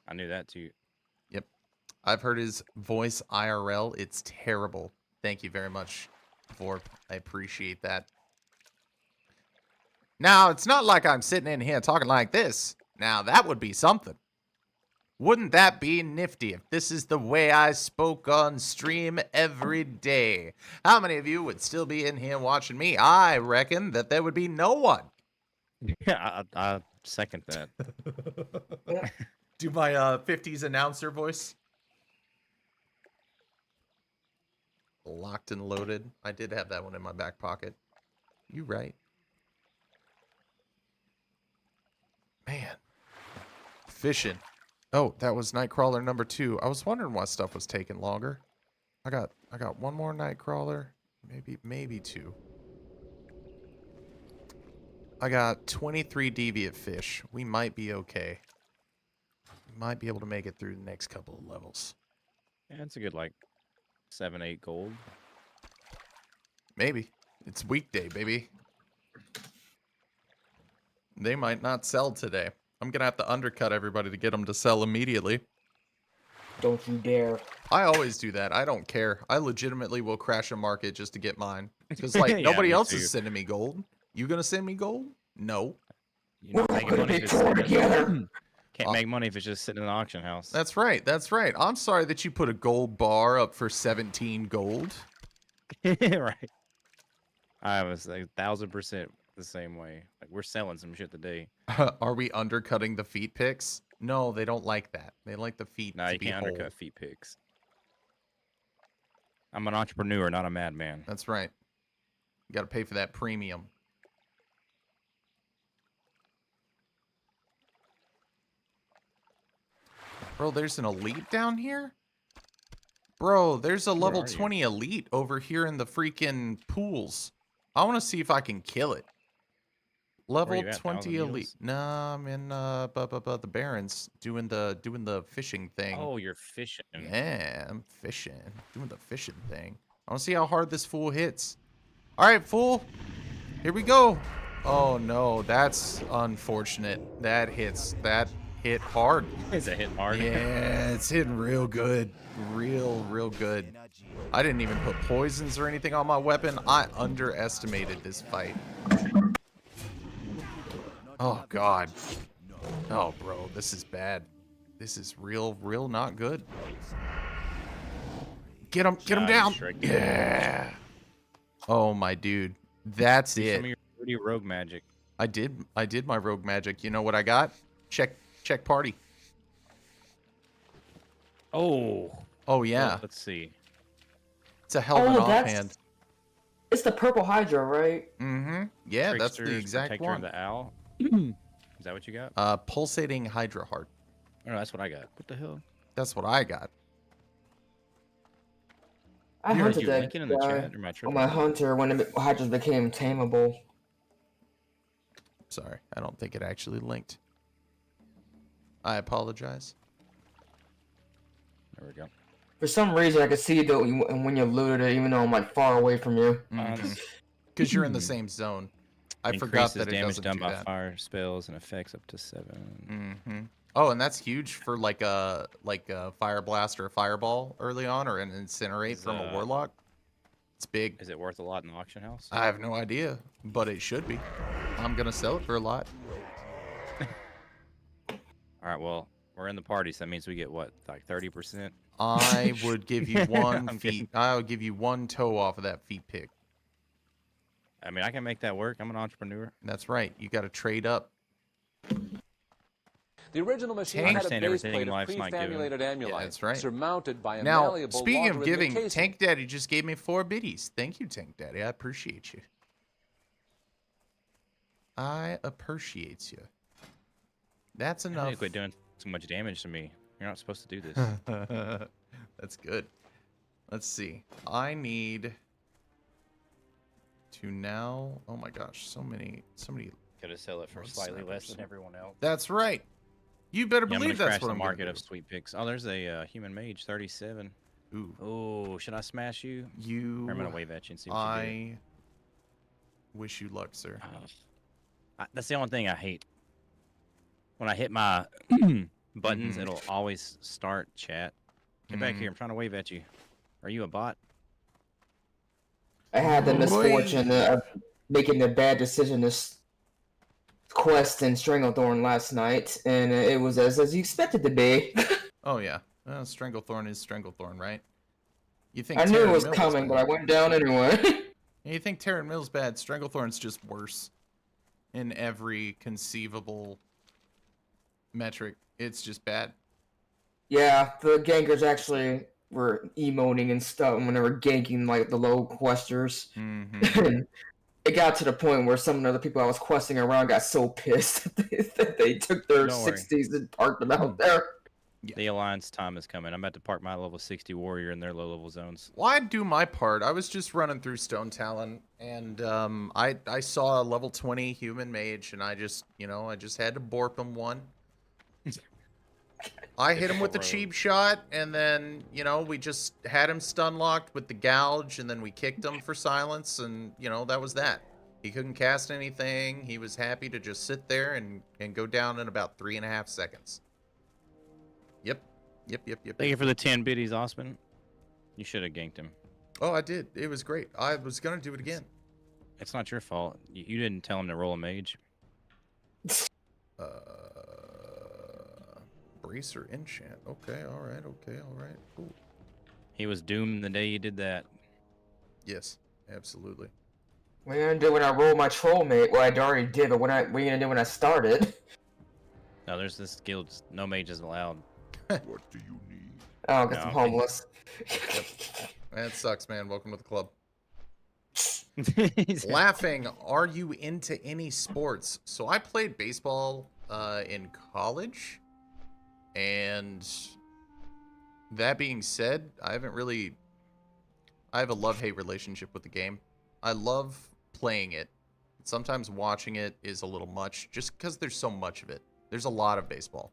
I knew that too. Yep. I've heard his voice IRL. It's terrible. Thank you very much, Vorp. I appreciate that. Now, it's not like I'm sitting in here talking like this. Now, that would be something. Wouldn't that be nifty if this is the way I spoke on stream every day? How many of you would still be in here watching me? I reckon that there would be no one. Yeah, I second that. Do my 50s announcer voice. Locked and loaded. I did have that one in my back pocket. You right. Man. Fishing. Oh, that was Nightcrawler number 2. I was wondering why stuff was taking longer. I got one more Nightcrawler. Maybe 2. I got 23 deviant fish. We might be okay. We might be able to make it through the next couple of levels. Yeah, it's a good, like, 7, 8 gold. Maybe. It's weekday, baby. They might not sell today. I'm going to have to undercut everybody to get them to sell immediately. Don't you dare. I always do that. I don't care. I legitimately will crash a market just to get mine. Because, like, Yeah, nobody me else too. is sending me gold. You going to send me gold? No. You're not making money if it's can't make money if it's just sitting in an auction house. That's right. That's right. I'm sorry that you put a gold bar up for 17 gold. Right. I was like 1000% the same way. Like, we're selling some shit today. Are we undercutting the feet picks? No, they don't like that. They like the feet No, to you be can't whole. undercut feet picks. I'm an entrepreneur, not a madman. That's right. You got to pay for that premium. Bro, there's an elite down here? Bro, there's a level 20 elite over here in the freaking pools. I want to see if I can kill it. Level 20 elite. Nah, I'm in the Barrens doing the fishing thing. Oh, you're fishing. Yeah, I'm fishing. Doing the fishing thing. I want to see how hard this fool hits. All right, fool. Here we go. Oh no, that's unfortunate. That hit hard. Is it hit hard? Yeah, it's hitting real good. Real good. I didn't even put poisons or anything on my weapon. I underestimated this fight. Oh god. Oh bro, this is bad. This is real not good. Get him down. Yeah. Oh my dude. That's Do it. some of your dirty rogue magic. I did my rogue magic. You know what I got? Check party. Oh. Oh yeah. Well, let's see. It's a hell of an that's- offhand. It's the purple Hydra, right? Mm-hmm. Yeah, that's the Trickster's exact Protector one. of the Owl. Is that what you got? Pulsating Hydra Heart. Oh, no, that's what I got. What the hell? That's what I got. I Are hunted you that linking in the guy chat or my on my hunter when the Hydras became tameable. Sorry, I don't think it actually linked. I apologize. There we go. For some reason, I could see it though when you looted it, even though I'm like far away from you. Because you're in the same zone. I forgot that it damage doesn't done do by that. fire spells and effects up to 7. Mm-hmm. Oh, and that's huge for like a fire blast or a fireball early on, or an incinerate from a warlock. It's big. Is it worth a lot in the auction house? I have no idea, but it should be. I'm gonna sell it for a lot. All right, well, we're in the party, so that means we get what, like 30%? I would give you one I'm feet. kidding. I would give you one toe off of that feet pick. I mean, I can make that work. I'm an entrepreneur. That's right. You got to trade up. The original machine Tank. had a Understand base everything plate in of life's not given. prefamulated amulite, Yeah, that's right. surmounted by a Now, malleable speaking of logarithmic giving, casing. Tank Daddy just gave me 4 biddies. Thank you, Tank Daddy. I appreciate you. I appreciate you. That's You need enough. to quit doing so much damage to me. You're not supposed to do this. That's good. Let's see. I need to now. Oh my gosh, so many. Could have sell it for slightly less than everyone else. That's right. You better Yeah, I'm believe gonna that's crash what the I'm market gonna of do. sweet picks. Oh, there's a human mage, 37. Ooh. Oh, should I smash you? You. Or I'm gonna wave at you and see what you do. I wish you luck, sir. That's the only thing I hate. When I hit my buttons, it'll always start chat. Get back here. I'm trying to wave at you. Are you a bot? I had the misfortune of making the bad decision quest in Stranglethorn last night, and it was as you expected to be. Oh yeah, well, Stranglethorn is Stranglethorn, right? You think I knew it Terran was Mill's coming, bad. but I went down anyway. You think Terran Mill's bad? Stranglethorn's just worse in every conceivable metric. It's just bad. Yeah, the gankers actually were emoting and stuff when they were ganking like the low questers. Mm-hmm. It got to the point where some of the people I was questing around got so pissed that they took their 60s and parked them out there. Yeah. The Alliance time is coming. I'm about to park my level 60 warrior in their low level zones. Well, I'd do my part. I was just running through Stone Talon, and I saw a level 20 human mage, and I just had to borp him one. I hit him with the cheap shot, and then, we just had him stun locked with the gouge, and then we kicked him for silence, and, that was that. He couldn't cast anything. He was happy to just sit there and go down in about 3.5 seconds. Yep. Thank you for the 10 biddies, Osman. You should have ganked him. Oh, I did. It was great. I was going to do it again. It's not your fault. You didn't tell him to roll a mage. Bracer enchant. Okay, all right. Cool. He was doomed the day you did that. Yes, absolutely. What are you gonna do when I roll my troll mate? Well, I already did, but what are you gonna do when I started? No, there's this guild. No mages allowed. What do you need? Oh, get some homeless. That sucks, man. Welcome to the club. Laughing, are you into any sports? So I played baseball in college, and that being said, I have a love-hate relationship with the game. I love playing it. Sometimes watching it is a little much, just because there's so much of it. There's a lot of baseball,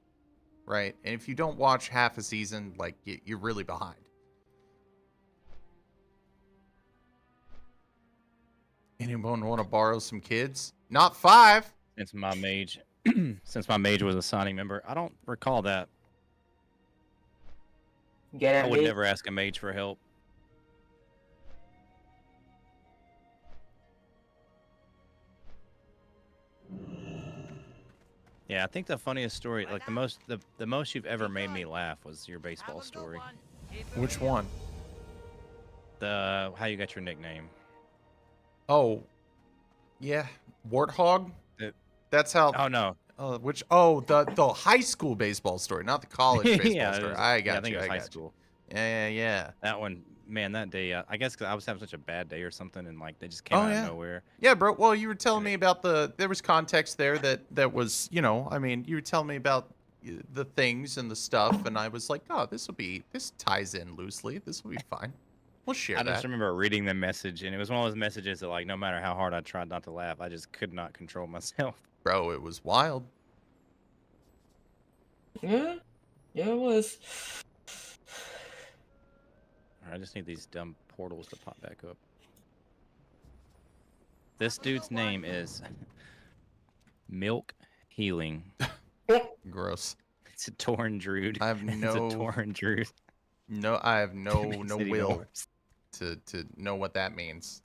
right? And if you don't watch half a season, like, you're really behind. Anyone want to borrow some kids? Not 5. Since my mage was a signing member, I don't recall that. I would never ask a mage for help. Yeah, I think the funniest story, like the most you've ever made me laugh was your baseball story. Which one? The how you got your nickname. Oh, yeah, Warthog. That's how. Oh no. The high school baseball story, not the college baseball story. I think it was high school. Yeah. That one, man, that day. I guess 'cause I was having such a bad day or something, and like they just came out of nowhere. Yeah, bro. Well, you were telling me about there was context there that was, I mean, you were telling me about the things and the stuff, and I was like, oh, this ties in loosely. This will be fine. We'll share that. I just remember reading the message, and it was one of those messages that, like, no matter how hard I tried not to laugh, I just could not control myself. Bro, it was wild. Yeah, it was. I just need these dumb portals to pop back up. This dude's name is Milk Healing. Gross. It's a Torn Druid. I have no. It's a Torn Druid. No, I have no will to know what that means.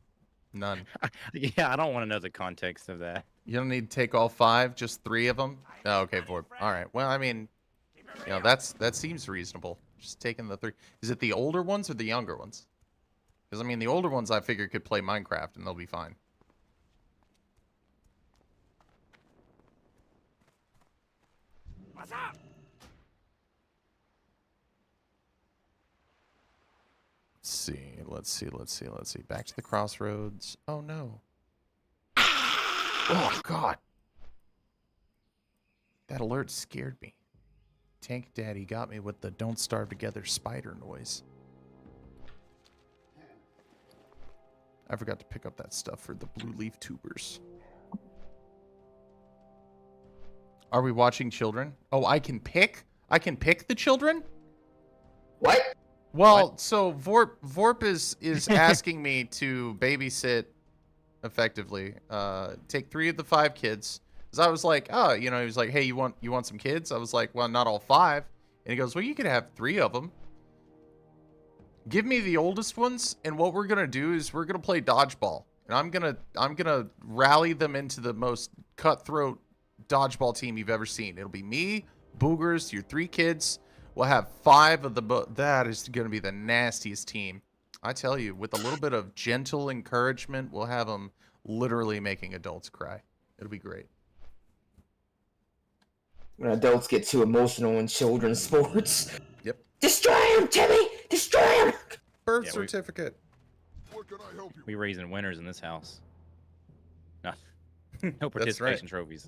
None. Yeah, I don't want to know the context of that. You don't need to take all 5, just 3 of them. Oh, okay, 4. All right. Well, I mean, that seems reasonable. Just taking the 3. Is it the older ones or the younger ones? Because I mean, the older ones I figure could play Minecraft and they'll be fine. What's up? Let's see. Back to the crossroads. Oh no. Oh god. That alert scared me. Tank Daddy got me with the "Don't Starve Together" spider noise. I forgot to pick up that stuff for the blue leaf tubers. Are we watching children? Oh, I can pick the children? What? Well, so Vorp is asking me to babysit, effectively, take 3 of the 5 kids. Because I was like, oh, he was like, hey, you want some kids? I was like, well, not all 5. And he goes, well, you could have 3 of them. Give me the oldest ones, and what we're gonna do is we're gonna play dodgeball, and I'm gonna rally them into the most cutthroat dodgeball team you've ever seen. It'll be me, Boogers, your 3 kids. We'll have 5 of the... That is going to be the nastiest team. I tell you, with a little bit of gentle encouragement, we'll have them literally making adults cry. It'll be great. When adults get too emotional in children's sports. Yep. Destroy him, Timmy! Destroy him! Birth certificate. We raising winners in this house. No, no participation trophies.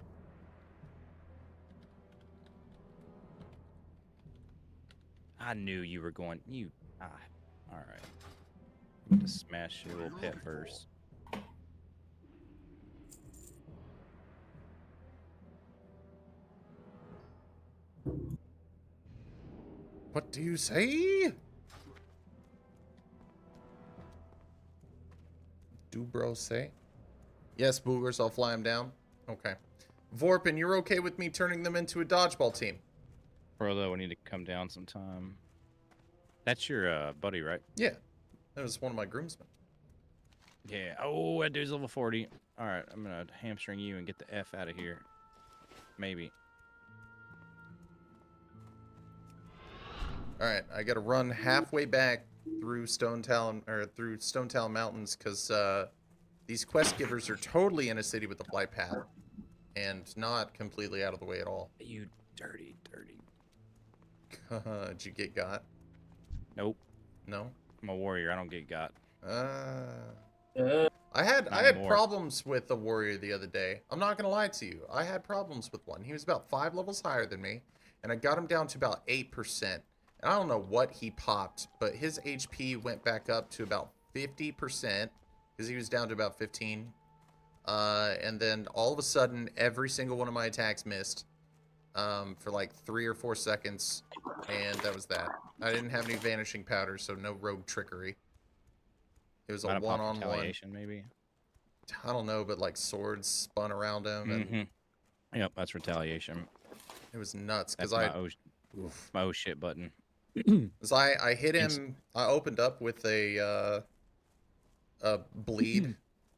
I knew you were going. All right. I'm gonna smash your little pet first. What do you say? Do bro say? Yes, Boogers, I'll fly him down. Okay. Vorpin, you're okay with me turning them into a dodgeball team? Frodo, we need to come down sometime. That's your buddy, right? Yeah. That was one of my groomsmen. Yeah. Oh, that dude's level 40. All right, I'm going to hamstring you and get the F out of here. Maybe. All right, I got to run halfway back through Stone Talon Mountains because these quest givers are totally in a city with a flight path and not completely out of the way at all. You dirty. Did you get got? Nope. No? I'm a warrior. I don't get got. I had problems with the warrior the other day. I'm not gonna lie to you. I had problems with one. He was about 5 levels higher than me, and I got him down to about 8%. And I don't know what he popped, but his HP went back up to about 50% because he was down to about 15. And then all of a sudden, every single one of my attacks missed for like 3 or 4 seconds, and that was that. I didn't have any vanishing powder, so no rogue trickery. It was a one-on-one. Retaliation, maybe. I don't know, but like swords spun around him. And Yep, that's retaliation. It was nuts That's because my oh shit button. Because I hit him. I opened up with a bleed,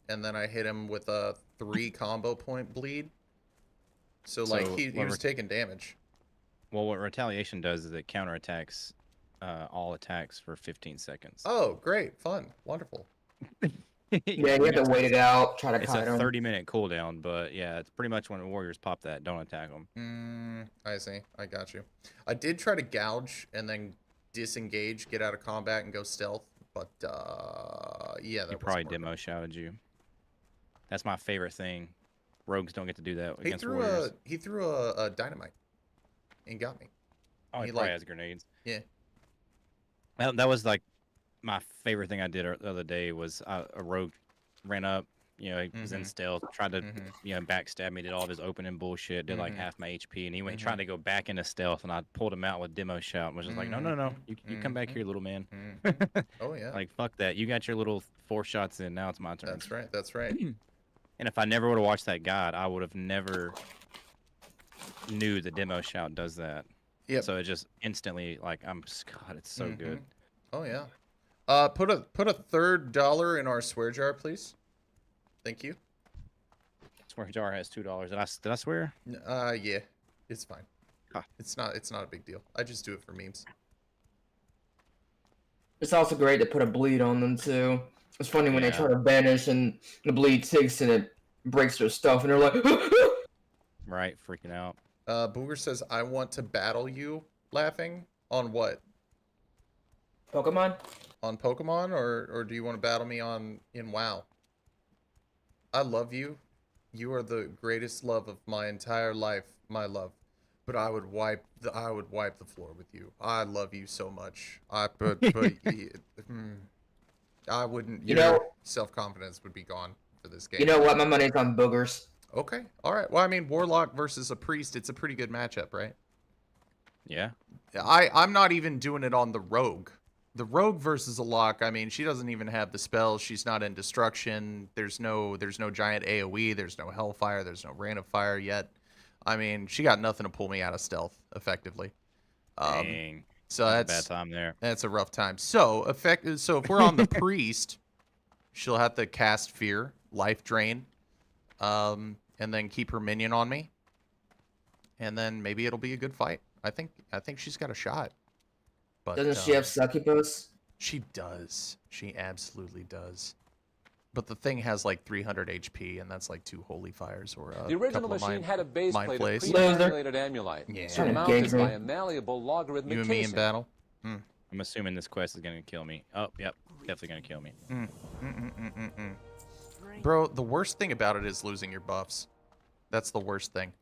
and then I hit him with a 3 combo point bleed. So like he was taking damage. Well, what retaliation does is it counterattacks all attacks for 15 seconds. Oh, great, fun, wonderful. Yeah, you have to wait it out, try to It's kite a him. 30-minute cooldown, but yeah, it's pretty much when warriors pop that, don't attack them. I see. I got you. I did try to gouge and then disengage, get out of combat, and go stealth, but yeah, that He probably demo shouted you. That's my favorite thing. Rogues don't get to do that against warriors. He threw a dynamite and got me. Oh, he probably has grenades. Yeah. Well, that was like my favorite thing I did the other day was a rogue ran up, you know, he was in stealth, tried to, you know, backstab me, did all of his opening bullshit, did like half my HP, and he went trying to go back into stealth, and I pulled him out with demo shout and was just like, no, you come back here, little man. Oh, yeah. Like, fuck that. You got your little 4 shots in, now it's my turn. That's right, that's right. And if I never would have watched that guide, I would have never knew the demo shout does that. Yeah. So it just instantly, like, God, it's so good. Oh, yeah. Put a $3 in our swear jar, please. Thank you. Swear jar has $2. Did I swear? Yeah, it's fine. Ah. It's not a big deal. I just do it for memes. It's also great to put a bleed on them too. It's funny when they try to vanish and the bleed ticks and it breaks their stuff and they're like, right, freaking out. Booger says, I want to battle you, laughing. On what? Pokemon? On Pokemon, or do you want to battle me in WoW? I love you. You are the greatest love of my entire life, my love. But I would wipe the floor with you. I love you so much. I wouldn't. Your self-confidence would be gone for this game. You know what? My money's on Boogers. Okay. All right. Well, I mean, Warlock versus a Priest, it's a pretty good matchup, right? Yeah. I'm not even doing it on the Rogue. The Rogue versus a Lock, I mean, she doesn't even have the spells. She's not in Destruction. There's no giant AoE. There's no Hellfire. There's no Rain of Fire yet. I mean, she got nothing to pull me out of stealth, effectively. Dang. So that's a bad time there. That's a rough time. So if we're on the Priest, she'll have to cast Fear, Life Drain, and then keep her minion on me. and then maybe it'll be a good fight. I think she's got a shot. But Doesn't she have succubus? She does. She absolutely does. But the thing has like 300 HP, and that's like 2 holy fires or a The original couple of machine had a base plate of flays. pre-formulated amulite, Yeah. surmounted by a malleable logarithmic You and me in casing. battle. I'm assuming this quest is gonna kill me. Oh, yep, definitely gonna kill me. Bro, the worst thing about it is losing your buffs. That's the worst thing.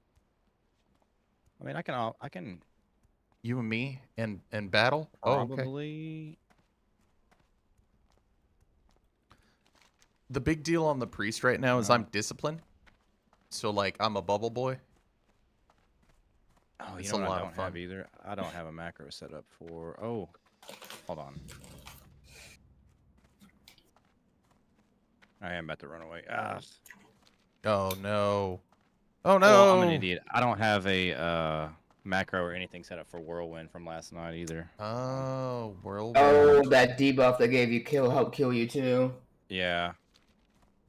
I mean, I can You and me in battle? probably. The big deal on the priest right now is I'm disciplined. So, like, I'm a bubble boy. Oh, It's you know a what lot I of don't fun. have either? I don't have a macro set up for... Oh, hold on. I am about to run away. Ah. Oh, no. Oh, no. Well, I'm an idiot. I don't have a macro or anything set up for Whirlwind from last night either. Oh, Whirlwind. Oh, that debuff that gave you help kill you too. Yeah.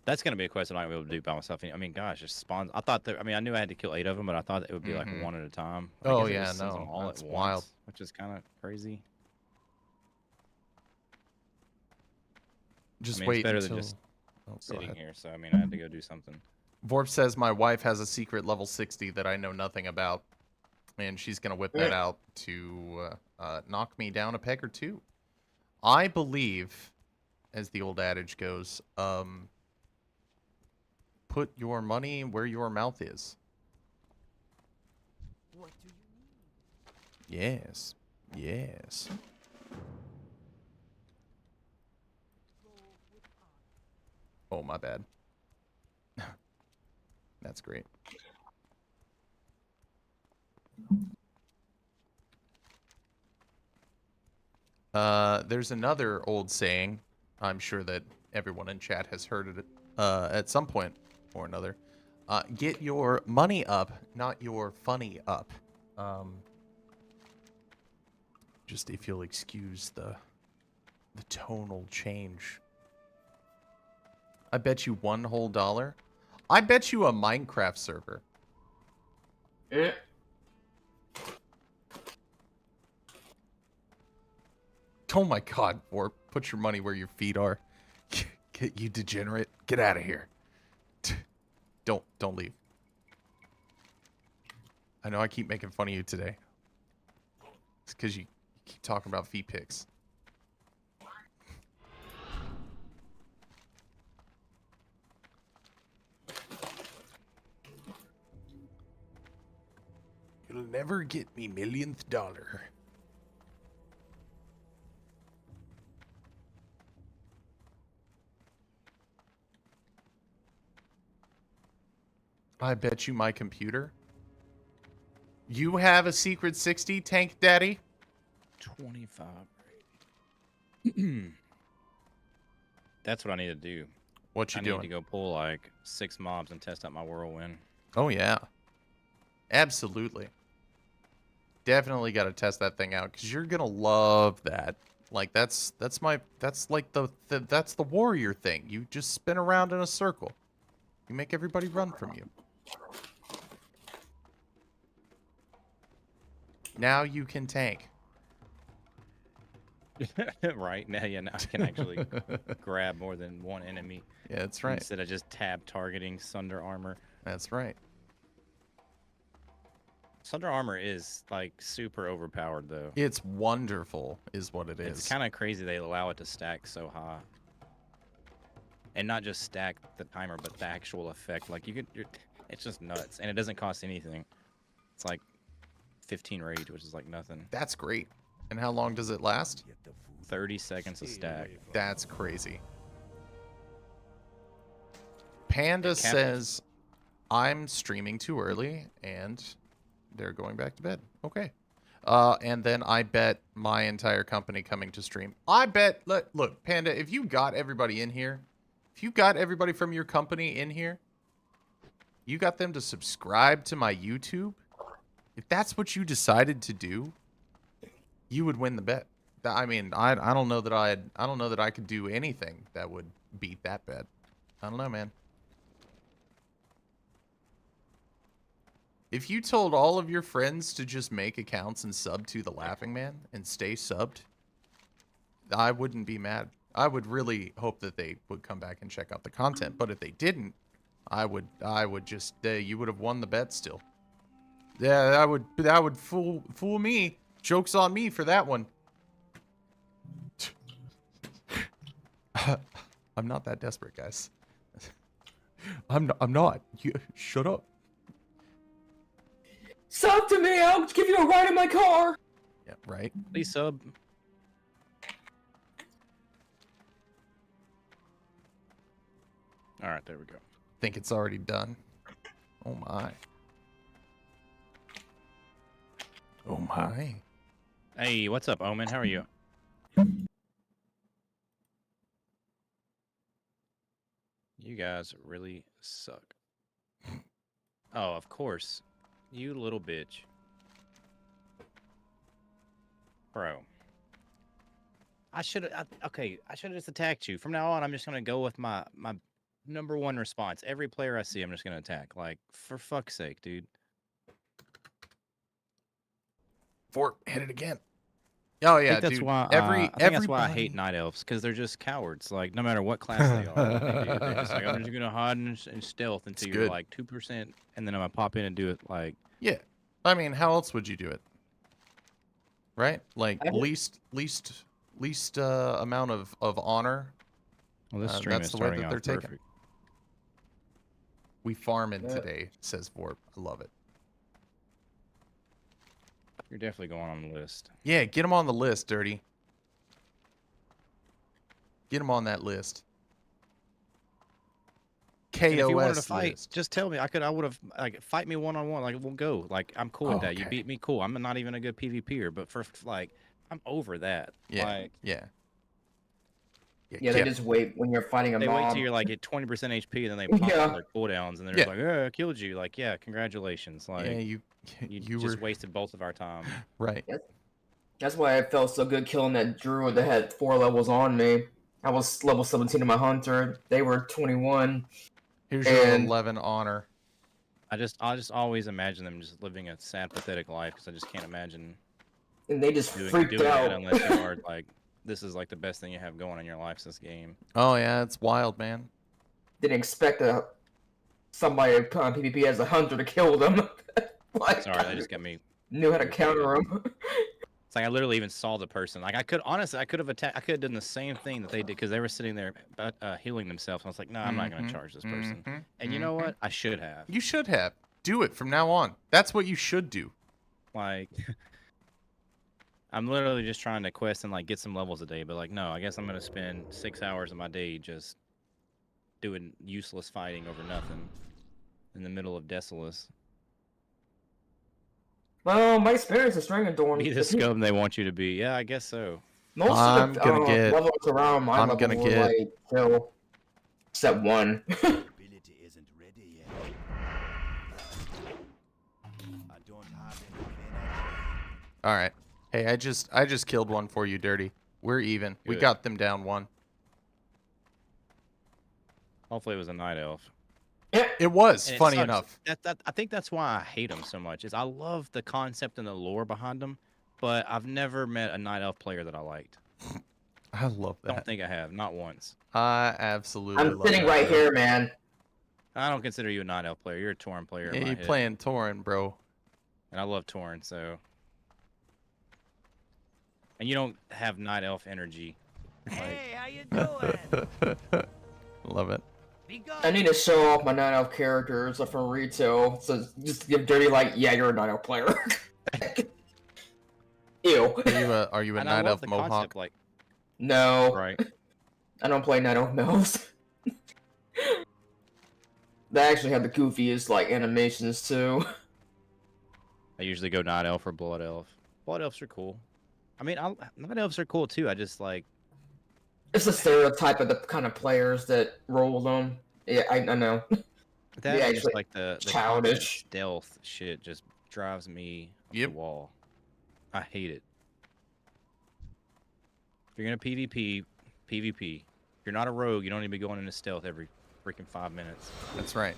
That's going to be a quest I'm not going to be able to do by myself. I mean, gosh, it spawns. I thought that, I mean, I knew I had to kill 8 of them, but I thought it would be like one at a time. But I Oh, guess it yeah, just sends no, them all that's at wild. once, which is kind of crazy. Just I mean, wait it's better until... than just go sitting ahead. here, so I mean, I had to go do something. Vorp says my wife has a secret level 60 that I know nothing about, and she's gonna whip that out to knock me down a peg or two. I believe, as the old adage goes, put your money where your mouth is. What do you need? Yes, yes. Oh, my bad. That's great. There's another old saying. I'm sure that everyone in chat has heard it at some point or another. Get your money up, not your funny up. Just if you'll excuse the tonal change. I bet you $1 whole. I bet you a Minecraft server. Oh my god, or put your money where your feet are. Get you degenerate. Get out of here. Don't leave. I know I keep making fun of you today. It's because you keep talking about feet pics. You'll never get me millionth dollar. I bet you my computer. You have a secret 60, Tank Daddy? 25. That's what I need to do. What you I doing? need to go pull like 6 mobs and test out my Whirlwind. Oh, yeah. Absolutely. Definitely got to test that thing out because you're going to love that. Like, that's like that's the warrior thing. You just spin around in a circle. You make everybody run from you. Now you can tank. Right now, yeah, now I can actually grab more than one enemy. Yeah, that's right. Instead of just tab targeting Sunder Armor. That's right. Sunder Armor is like super overpowered though. It's wonderful, is what it is. It's kind of crazy they allow it to stack so high, and not just stack the timer, but the actual effect. Like it's just nuts, and it doesn't cost anything. It's like 15 rage, which is like nothing. That's great. And how long does it last? 30 seconds a stack. That's crazy. Panda says, I'm streaming too early, and they're going back to bed. Okay. And then I bet my entire company coming to stream. I bet, look, Panda, if you got everybody in here, if you got everybody from your company in here, you got them to subscribe to my YouTube, if that's what you decided to do, you would win the bet. I mean, I don't know that I could do anything that would beat that bet. I don't know, man. If you told all of your friends to just make accounts and sub to the Laughing Man and stay subbed, I wouldn't be mad. I would really hope that they would come back and check out the content. But if they didn't, I would just you would have won the bet still. Yeah, that would fool me. Joke's on me for that one. I'm not that desperate, guys. I'm not. You shut up. Sub to me, I'll give you a ride in my car. Yeah, right. Please sub. All right, there we go. Think it's already done. Oh my. Oh my. Hey, what's up, Omen? How are you? You guys really suck. Oh, of course. You little bitch. Bro. I should have just attacked you. From now on, I'm just going to go with my number one response. Every player I see, I'm just going to attack. Like, for fuck's sake, dude. Fort, hit it again. Oh yeah, I think that's dude. why. I think that's why I hate night elves, because they're just cowards. Like no matter what class they are, they're just like, I'm just gonna hide and stealth until you're like 2%, and then I'm gonna pop in and do it. Like yeah, I mean, how else would you do it? Right? Like least amount of honor. Well, this stream that's is the way starting that off they're taking. perfect. We farming today, says Vorp. I love it. You're definitely going on the list. Yeah, get him on the list, Dirty. Get him on that list. KOS if you wanted to fight, list. just tell me. I would have like fight me one-on-one. Like we'll go. Like I'm cool with that. You beat me, cool. I'm not even a good PvPer, but for like I'm over that. Yeah. Like, yeah. Yeah, they just wait when you're fighting a they mob. wait till you're like at 20% HP, and then they pop on their cooldowns, and they're just like, "Oh, I killed you!" Like, yeah, congratulations. Like, yeah, you just wasted both of our time. Right. That's why I felt so good killing that druid that had 4 levels on me. I was level 17 in my hunter. They were 21. Here's your 11 honor. I just always imagine them just living a sad, pathetic life because I just can't imagine. And they just freaked doing out that unless you are like. This is like the best thing you have going in your life. This game. Oh yeah, it's wild, man. Didn't expect somebody on PvP as a hunter to kill them. Sorry, that just got me. Knew how to counter them. It's like I literally even saw the person. Like I could have attacked. I could have done the same thing that they did because they were sitting there healing themselves. I was like, no, I'm not gonna charge this person. And you know what? I should have. You should have. Do it from now on. That's what you should do. Like. I'm literally just trying to quest and like get some levels a day, but like no, I guess I'm gonna spend 6 hours of my day just doing useless fighting over nothing in the middle of Desolus. Well, my experience is Strangadorn. Be the scum they want you to be. Yeah, I guess so. Most of the levels around my level were like kill, except one. Ability isn't ready yet. I don't have enough energy. All right. Hey, I just killed one for you, Dirty. We're even. Good. We got them down 1. Hopefully it was a night elf. It was, And funny sucks. enough. I think that's why I hate them so much. Is I love the concept and the lore behind them, but I've never met a night elf player that I liked. I love that. Don't think I have, not once. I absolutely I'm love sitting that, right bro. here, man. I don't consider you a night elf player. You're a Tauren player. in Yeah, my you head. playing Tauren, bro. And I love Tauren, so. And you don't have night elf energy. Hey, how you doing? Love it. I need to show off my night elf characters from retail, so just give Dirty like, yeah, you're a night elf player. Ew. Are you a And I night love elf the mohawk? concept, like, No. right. I don't play night elf males. They actually have the goofiest like animations too. I usually go night elf or blood elf. Blood elves are cool. I mean, night elves are cool too. I just like. It's a stereotype of the kind of players that roll them. Yeah, I know. That Yeah, is just actually, like the childish stealth shit just drives me up the wall. I hate it. If you're gonna PvP. If you're not a rogue, you don't need to be going into stealth every freaking 5 minutes. That's right.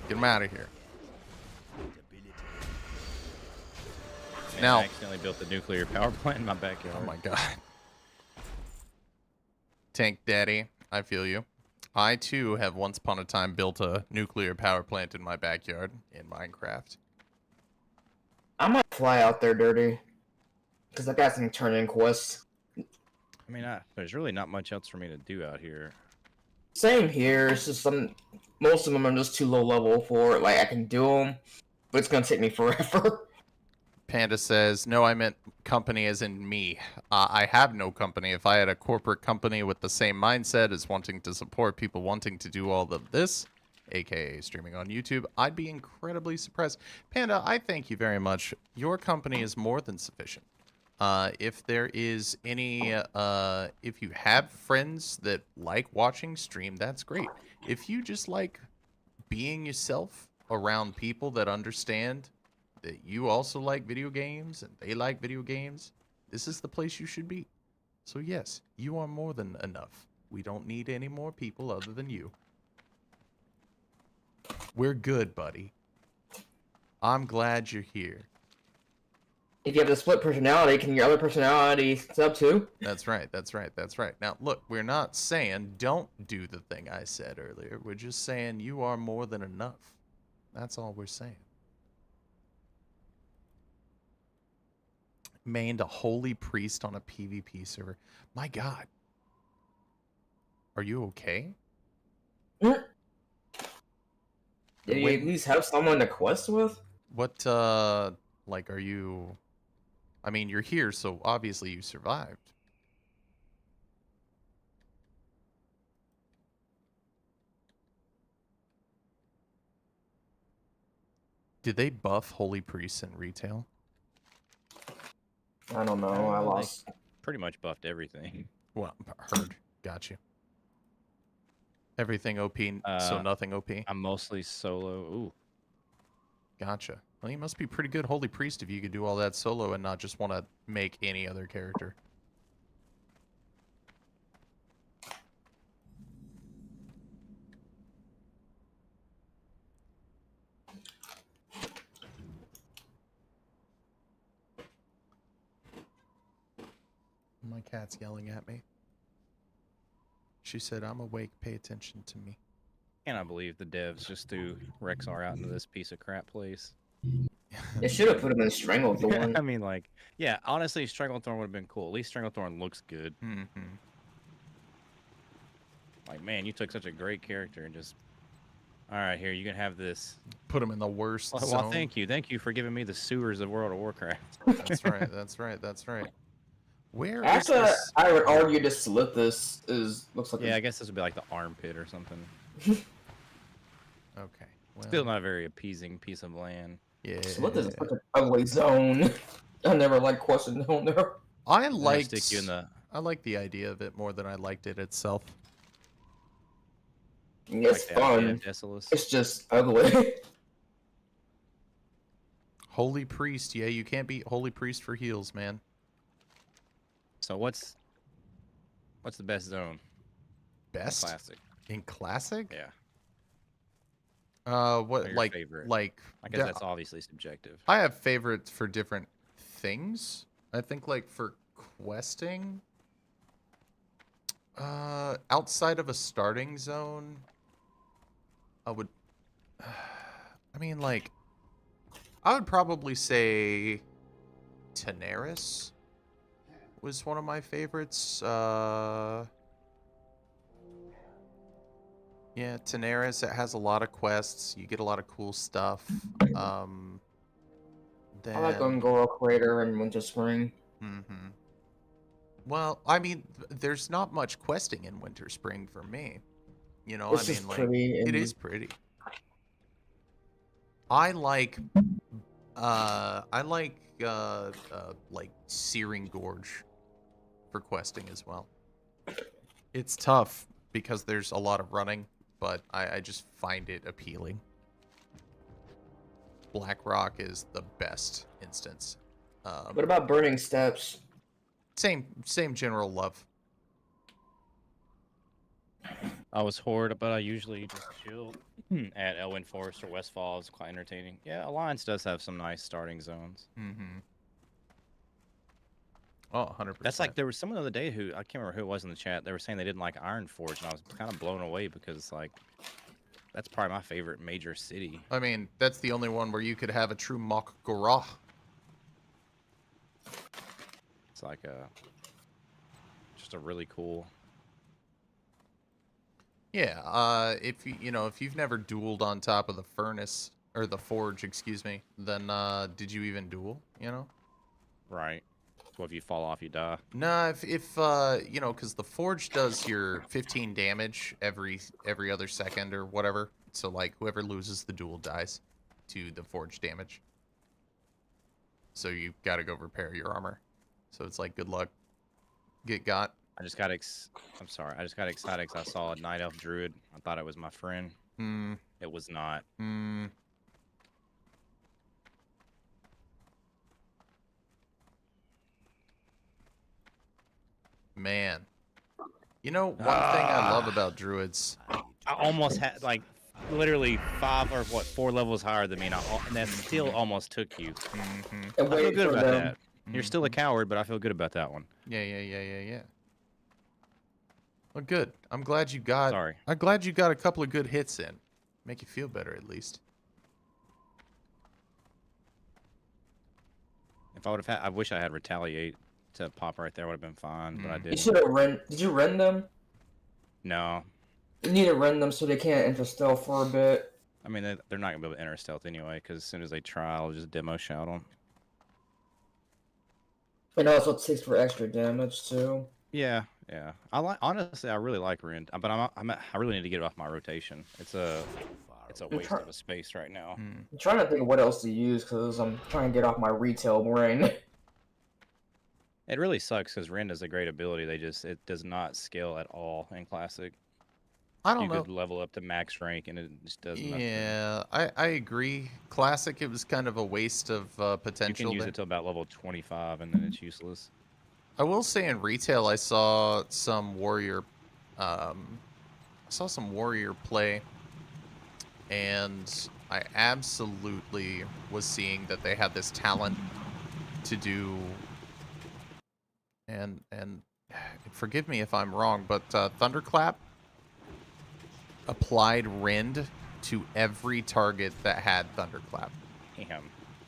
Get him out of here. Now, I accidentally built the nuclear power plant in my backyard. Oh my god. Tank Daddy, I feel you. I too have once upon a time built a nuclear power plant in my backyard in Minecraft. I might fly out there, Dirty, because I got some turn-in quests. I mean, there's really not much else for me to do out here. Same here. It's just most of them are just too low level for it. Like I can do them, but it's gonna take me forever. Panda says, no, I meant company as in me. I have no company. If I had a corporate company with the same mindset as wanting to support people wanting to do all of this, aka streaming on YouTube, I'd be incredibly surprised. Panda, I thank you very much. Your company is more than sufficient. If there is any, if you have friends that like watching stream, that's great. If you just like being yourself around people that understand that you also like video games and they like video games, this is the place you should be. So yes, you are more than enough. We don't need any more people other than you. We're good, buddy. I'm glad you're here. If you have the split personality, can your other personality sub too? That's right, that's right, that's right. Now, look, we're not saying don't do the thing I said earlier. We're just saying you are more than enough. That's all we're saying. Mained a holy priest on a PvP server. My god. Are you okay? Did you at least have someone to quest with? What, like, are you... I mean, you're here, so obviously you survived. Did they buff holy priests in retail? I don't know. I lost. Pretty much buffed everything. Well, heard. Got you. Everything OP, so nothing OP? I'm mostly solo. Ooh. Gotcha. Well, you must be pretty good holy priest if you could do all that solo and not just want to make any other character. My cat's yelling at me. She said, I'm awake, pay attention to me. Cannot believe the devs just threw Rexar out into this piece of crap place. They should have put him in Stranglethorn. I mean, like, yeah, honestly, Stranglethorn would have been cool. At least Stranglethorn looks good. Mm-hmm. Like, man, you took such a great character and just... All right, here, you can have this. Put him in the worst well, zone. Well, thank you. Thank you for giving me the sewers of World of Warcraft. That's right, that's right, that's right. Where Actually, is this? I would argue this Slithus is looks like. Yeah, I guess this would be like the armpit or something. Okay. Well, still not a very appeasing piece of land. Yeah. Slithus is such an ugly zone. I never liked question down there. I liked. Stick you in the... I like the idea of it more than I liked it itself. It's like fun. It's just ugly. Holy priest, yeah, you can't beat holy priest for heals, man. So what's the best zone? Best? In classic. In classic? Yeah. What like favorite? Like I guess that's obviously subjective. I have favorites for different things. I think like for questing, outside of a starting zone, I would I mean like I would probably say Tenaris was one of my favorites. Yeah, Tenaris, it has a lot of quests. You get a lot of cool stuff. Then... I like Ungoro Crater and Winter Spring. Mm-hmm. Well, I mean, there's not much questing in Winter Spring for me. You know, It's just pretty it is pretty. I like Searing Gorge for questing as well. It's tough because there's a lot of running, but I just find it appealing. Blackrock is the best instance. What about Burning Steps? Same general love. I was Horde, but I usually just chill at Elwyn Forest or Westfall. It's quite entertaining. Yeah, Alliance does have some nice starting zones. Mm-hmm. Oh, 100%. That's like there was someone the other day who I can't remember who it was in the chat. They were saying they didn't like Ironforge, and I was kind of blown away because like that's probably my favorite major city. I mean, that's the only one where you could have a true Mok Gorah. It's like just a really cool. Yeah, if if you've never dueled on top of the furnace or the forge, excuse me, then did you even duel? You know? Right. So if you fall off, you die. Nah, if because the forge does your 15 damage every other second or whatever. So like whoever loses the duel dies to the forge damage. So you got to go repair your armor. So it's like good luck. Get got. I just got I'm sorry. I just got excited because I saw a night elf druid. I thought it was my friend. It was not. Man. You know, one thing I love about druids. I almost had, like, literally 4 levels higher than me, and that still almost took you. I feel good about that. You're still a coward, but I feel good about that one. Yeah. Well, good. I'm glad you got. Sorry. I'm glad you got a couple of good hits in. Make you feel better, at least. If I would have had, I wish I had retaliate to pop right there. Would have been fine, but I didn't. You should have run. Did you run them? No. You need to run them so they can't enter stealth for a bit. I mean, they're not gonna be able to enter stealth anyway, because as soon as they try, I'll just demo shout them. And also it takes for extra damage too. Yeah. Honestly, I really like Rend, but I really need to get it off my rotation. It's a waste of a space right now. I'm trying to think of what else to use because I'm trying to get off my retail brain. It really sucks because Rend is a great ability. It does not scale at all in Classic. I don't know. You could level up to max rank and it just does nothing. Yeah, I agree. Classic, it was kind of a waste of potential. You can use it till about level 25 and then it's useless. I will say in retail, I saw some warrior, play, and I absolutely was seeing that they had this talent to do, and forgive me if I'm wrong, but Thunderclap applied Rend to every target that had Thunderclap. Damn.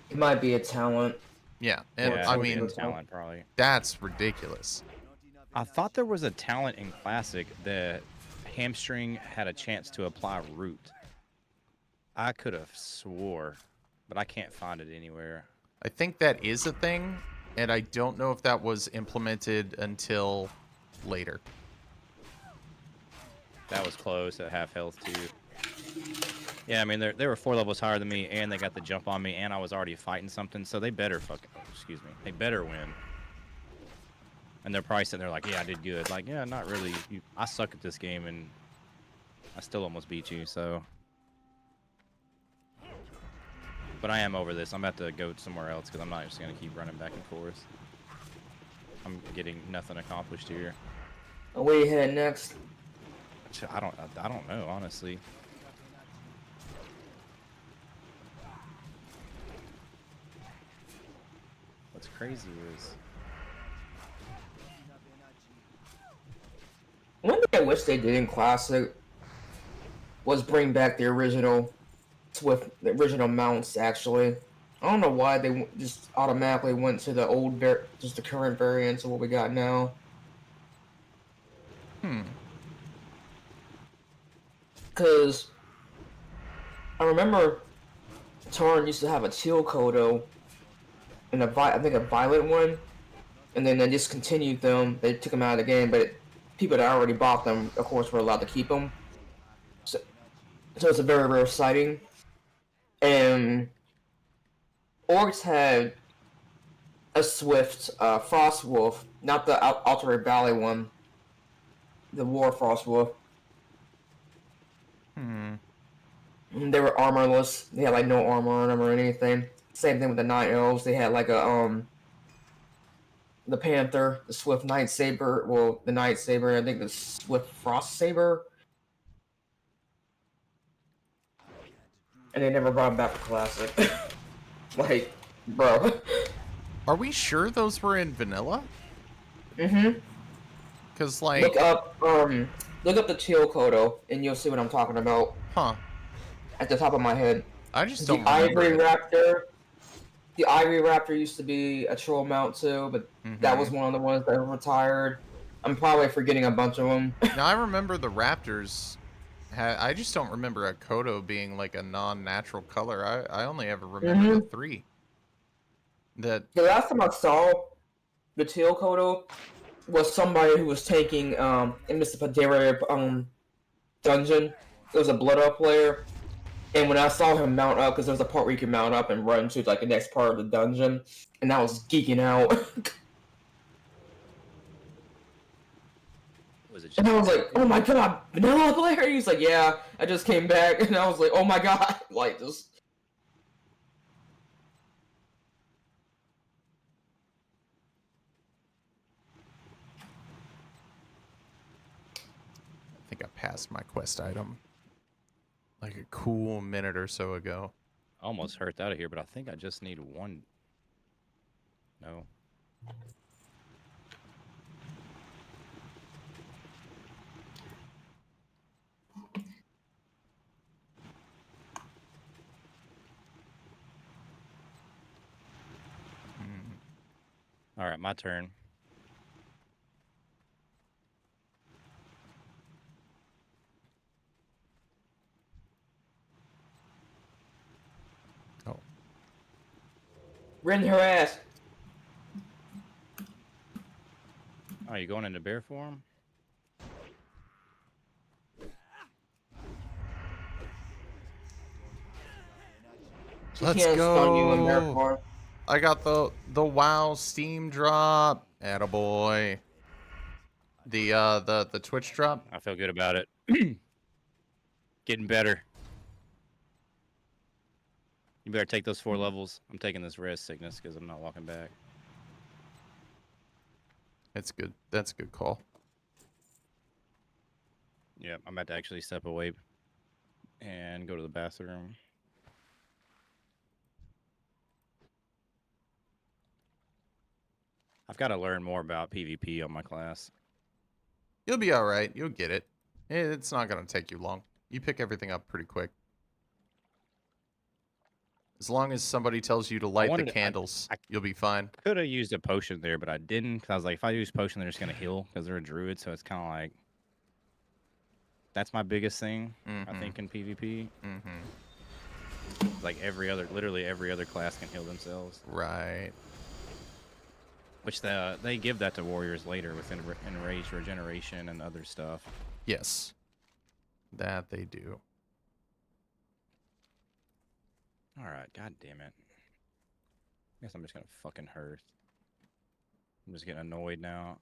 It might be a talent. Yeah, and I mean, talent probably. That's ridiculous. I thought there was a talent in Classic that Hamstring had a chance to apply Root. I could have swore, but I can't find it anywhere. I think that is a thing, and I don't know if that was implemented until later. That was close at half health too. Yeah, I mean they were 4 levels higher than me, and they got the jump on me, and I was already fighting something, so they better they better win. And they're probably sitting there like, yeah, I did good. Like, yeah, not really. I suck at this game, and I still almost beat you. So, but I am over this. I'm about to go somewhere else because I'm not just gonna keep running back and forth. I'm getting nothing accomplished here. Where you head next? I don't know, honestly. What's crazy is one thing I wish they did in Classic was bring back the original mounts. Actually, I don't know why they just automatically went to the just the current variants of what we got now. Because I remember Tarn used to have a Teal Kodo and I think a Violet one, and then they discontinued them. They took them out of the game, but people that already bought them, of course, were allowed to keep them. So it's a very rare sighting. And Orcs had a Swift Frost Wolf, not the Altered Valley one, the War Frost Wolf. They were armorless. They had like no armor on them or anything. Same thing with the Night Elves. They had like a the Panther, the Swift Night Saber. Well, the Night Saber. I think the Swift Frost Saber. And they never brought them back to Classic. Like, bro. Are we sure those were in vanilla? Mm-hmm. Because, like... Look up the teal Kodo, and you'll see what I'm talking about. Huh. At the top of my head. I just don't remember Ivory it. Raptor. The Ivory Raptor used to be a troll mount too, but that was one of the ones that retired. I'm probably forgetting a bunch of them. Now, I remember the Raptors. I just don't remember a Kodo being like a non-natural color. I only ever remember the 3. The last time I saw the teal Kodo was somebody who was taking in Mr. Padera dungeon. It was a Blood Up player. And when I saw him mount up, because there was a part where you can mount up and run to like the next part of the dungeon, and I was geeking out. And I was like, "Oh my god, vanilla player!" He's like, "Yeah, I just came back," and I was like, "Oh my god!" Like just. I think I passed my quest item like a cool minute or so ago. Almost hurt out of here, but I think I just need one. No. All right, my turn. Oh. Rend her ass. Oh, you going into bear form? Let's go. I got the WoW Steam drop. Attaboy. The Twitch drop. I feel good about it. Getting better. You better take those 4 levels. I'm taking this rest sickness because I'm not walking back. That's good. That's a good call. Yeah, I'm about to actually step away and go to the bathroom. I've got to learn more about PvP on my class. You'll be all right. You'll get it. It's not going to take you long. You pick everything up pretty quick. As long as somebody tells you to light the candles, you'll be fine. Could have used a potion there, but I didn't. Cause I was like, if I use potion, they're just going to heal because they're a druid. So it's kind of like, that's my biggest thing, I think, in PvP. Like literally every other class can heal themselves. Right. Which they give that to warriors later with enraged regeneration and other stuff. Yes. That they do. Alright, god damn it. I guess I'm just gonna fucking hearth. I'm just getting annoyed now.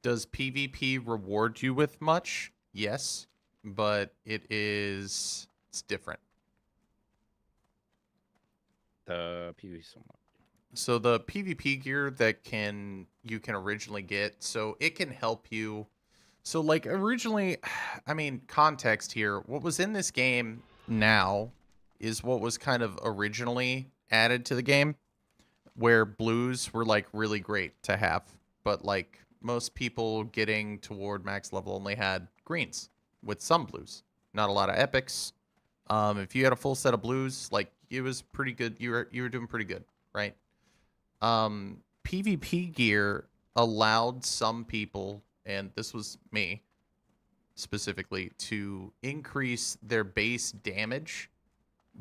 Does PvP reward you with much? Yes. But it's different. The PvP somewhat. So the PvP gear that you can originally get, so it can help you. So like originally, I mean, context here, what was in this game now is what was kind of originally added to the game, where blues were like really great to have, but like most people getting toward max level only had greens with some blues, not a lot of epics. If you had a full set of blues, like it was pretty good. You were doing pretty good, right? PvP gear allowed some people, and this was me specifically, to increase their base damage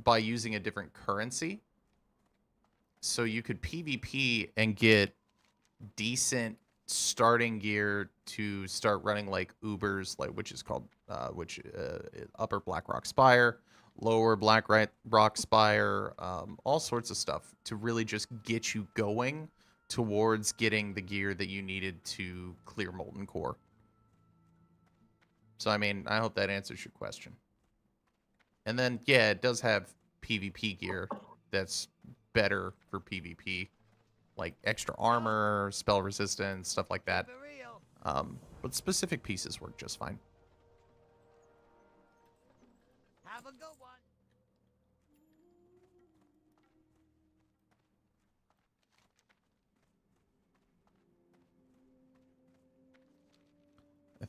by using a different currency. So you could PvP and get decent starting gear to start running like Ubers, like which is called upper Blackrock Spire, lower Blackrock Spire, all sorts of stuff to really just get you going towards getting the gear that you needed to clear Molten Core. So I mean, I hope that answers your question. And then yeah, it does have PvP gear that's better for PvP, like extra armor, spell resistance, stuff like that. But specific pieces work just fine. Have a good one.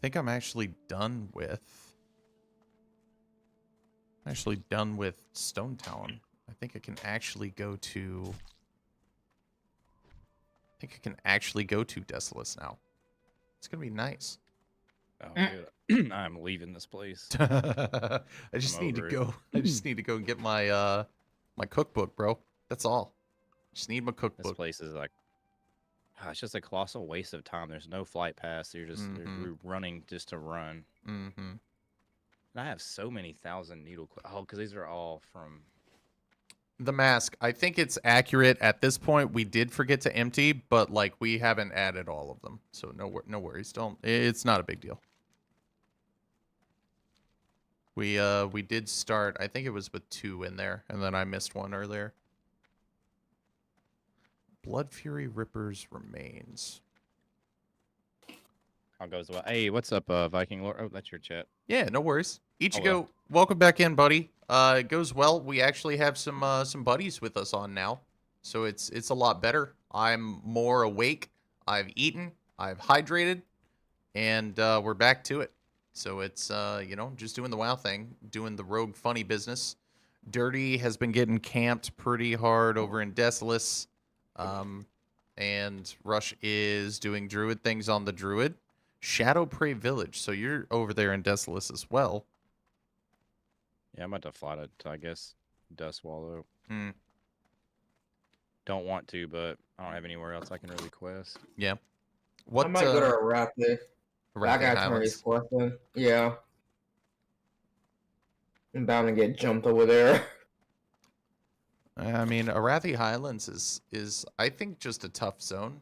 think I'm actually done with... Stone Talon. I think I can actually go to... Desolus now. It's gonna be nice. Oh, dude, I'm leaving this place. I just need to go. I just need to go and get my my cookbook, bro. That's all. Just need my cookbook. This place is like, it's just a colossal waste of time. There's no flight pass. You're just you're running just to run. Mm-hmm. And I have so many thousand needle. Oh, because these are all from the mask. I think it's accurate at this point. We did forget to empty, but like we haven't added all of them, so no worries. Don't. It's not a big deal. We did start. I think it was with 2 in there, and then I missed 1 earlier. Blood Fury Ripper's remains. How goes well? Hey, what's up, Viking Lord? Oh, that's your chat. Yeah, no worries. Ichigo, well. welcome back in, buddy. It goes well. We actually have some buddies with us on now, so it's a lot better. I'm more awake. I've eaten. I've hydrated, and we're back to it. So it's you know, just doing the WoW thing, doing the rogue funny business. Dirty has been getting camped pretty hard over in Desolus, and Rush is doing druid things on the druid. Shadow Prey Village. So you're over there in Desolus as well. Yeah, I'm about to fly to I guess, Dust Wallow. Hmm. Don't want to, but I don't have anywhere else I can really quest. Yeah. What? I might go to Arathi. I got Tony's question. Yeah. I'm bound to get jumped over there. I mean, Arathi Highlands is I think just a tough zone,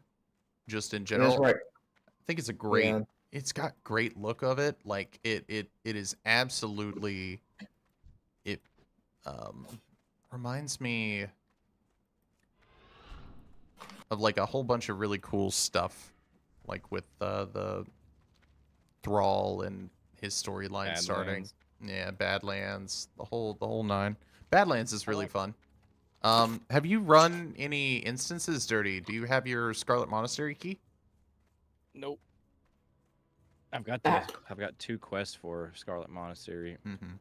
just in general. That's right. I think it's a great. Yeah. It's got great look of it. Like it is absolutely. It reminds me of like a whole bunch of really cool stuff, like with the Thrall and his storyline starting. Yeah, Badlands, the whole 9. Badlands is really fun. Have you run any instances, Dirty? Do you have your Scarlet Monastery key? Nope. I've got 2 quests for Scarlet Monastery. Mm-hmm.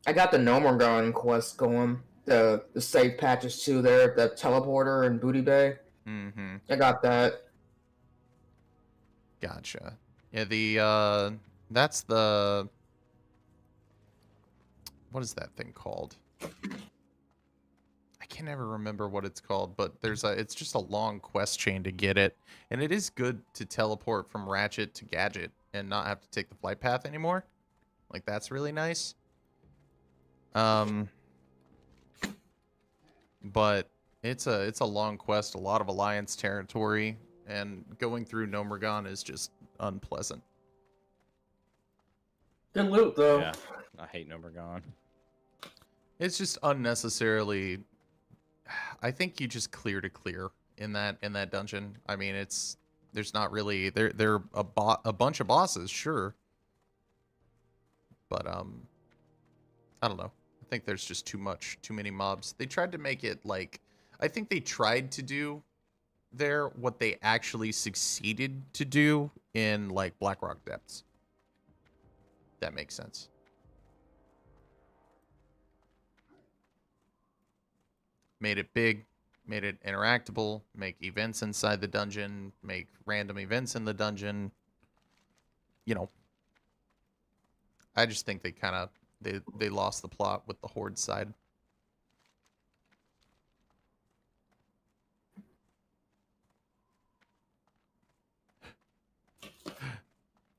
I got the Nomergon quest going. The save patches too there, the teleporter and Booty Bay. Mm-hmm. I got that. Gotcha. Yeah, that's the, what is that thing called? I can never remember what it's called, but it's just a long quest chain to get it, and it is good to teleport from Ratchet to Gadget and not have to take the flight path anymore. Like that's really nice. But it's a long quest, a lot of Alliance territory, and going through Nomergon is just unpleasant. Good loot though. Yeah, I hate Nomergon. It's just unnecessarily. I think you just clear to clear in that dungeon. I mean, there's not really there are a bunch of bosses, sure, but I don't know. I think there's just too many mobs. They tried to make it like, I think they tried to do there what they actually succeeded to do in like Blackrock Depths. That makes sense. Made it big, made it interactable, make events inside the dungeon, make random events in the dungeon. You know, I just think they kind of they lost the plot with the Horde side.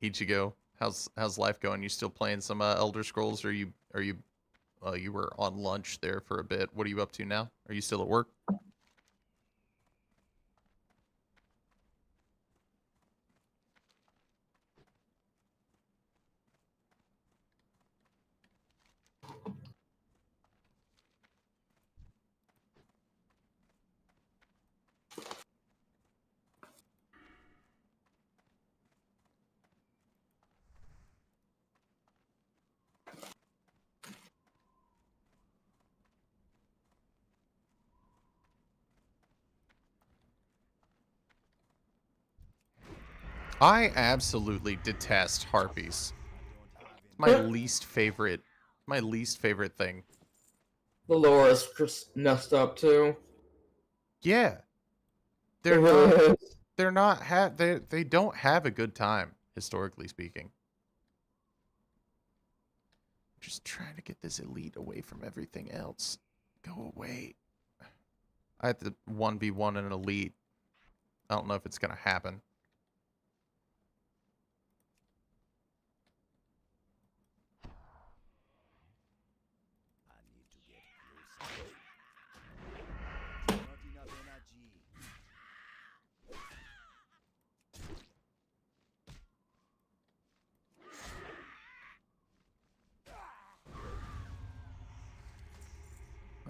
Ichigo, how's life going? You still playing some Elder Scrolls, or you were on lunch there for a bit? What are you up to now? Are you still at work? I absolutely detest harpies. It's my least favorite. My least favorite thing. The lore is just messed up too. Yeah. They're not. They don't have a good time, historically speaking. Just trying to get this elite away from everything else. Go away. I have to 1v1 an elite. I don't know if it's gonna happen.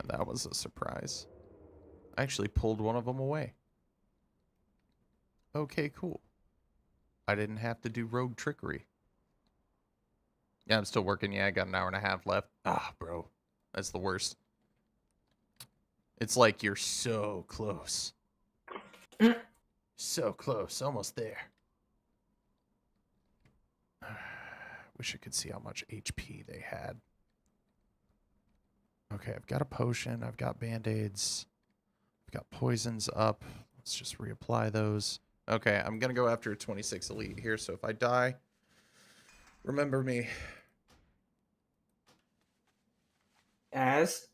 That was a surprise. I actually pulled one of them away. Okay, cool. I didn't have to do rogue trickery. Yeah, I'm still working. Yeah, I got an hour and a half left. Ah, bro. That's the worst. It's like you're so close. So close. Almost there. Wish I could see how much HP they had. Okay, I've got a potion. I've got band-aids. I've got poisons up. Let's just reapply those. Okay, I'm going to go after a 26 elite here, so if I die, remember me. As?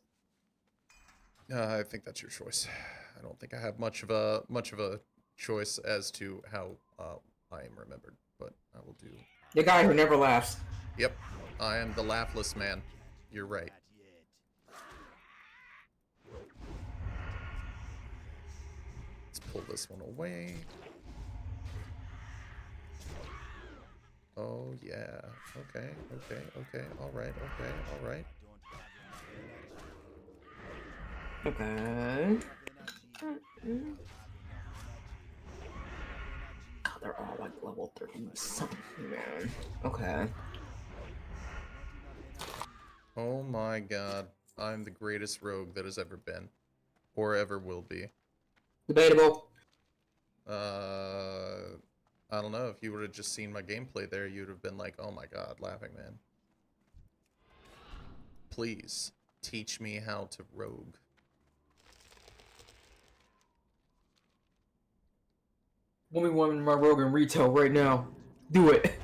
I think that's your choice. I don't think I have much of a choice as to how I am remembered, but I will do. The guy who never laughs. Yep, I am the laughless man. You're right. Let's pull this one away. Oh yeah. Okay. All right. Okay. God, they're all like level 30 something, man. Okay. Oh my god. I'm the greatest rogue that has ever been. Or ever will be. Debatable. I don't know. If you would have just seen my gameplay there, you'd have been like, oh my god, laughing man. Please, teach me how to rogue. Let me one my rogue in retail right now. Do it.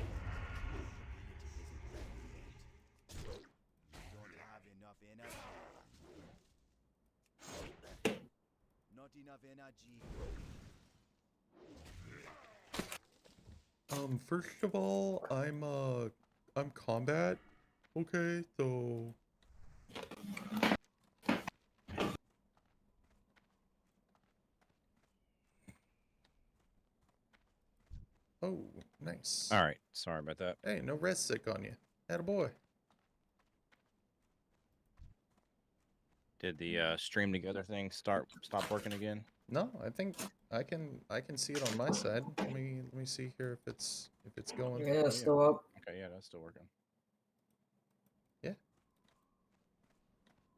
First of all, I'm combat. Okay, so oh, nice. All right, sorry about that. Hey, no rest sick on you. Attaboy. Did the stream together thing stop working again? No, I think I can see it on my side. Let me see here if it's going. Yeah, it's still up. Okay, yeah, that's still working. Yeah.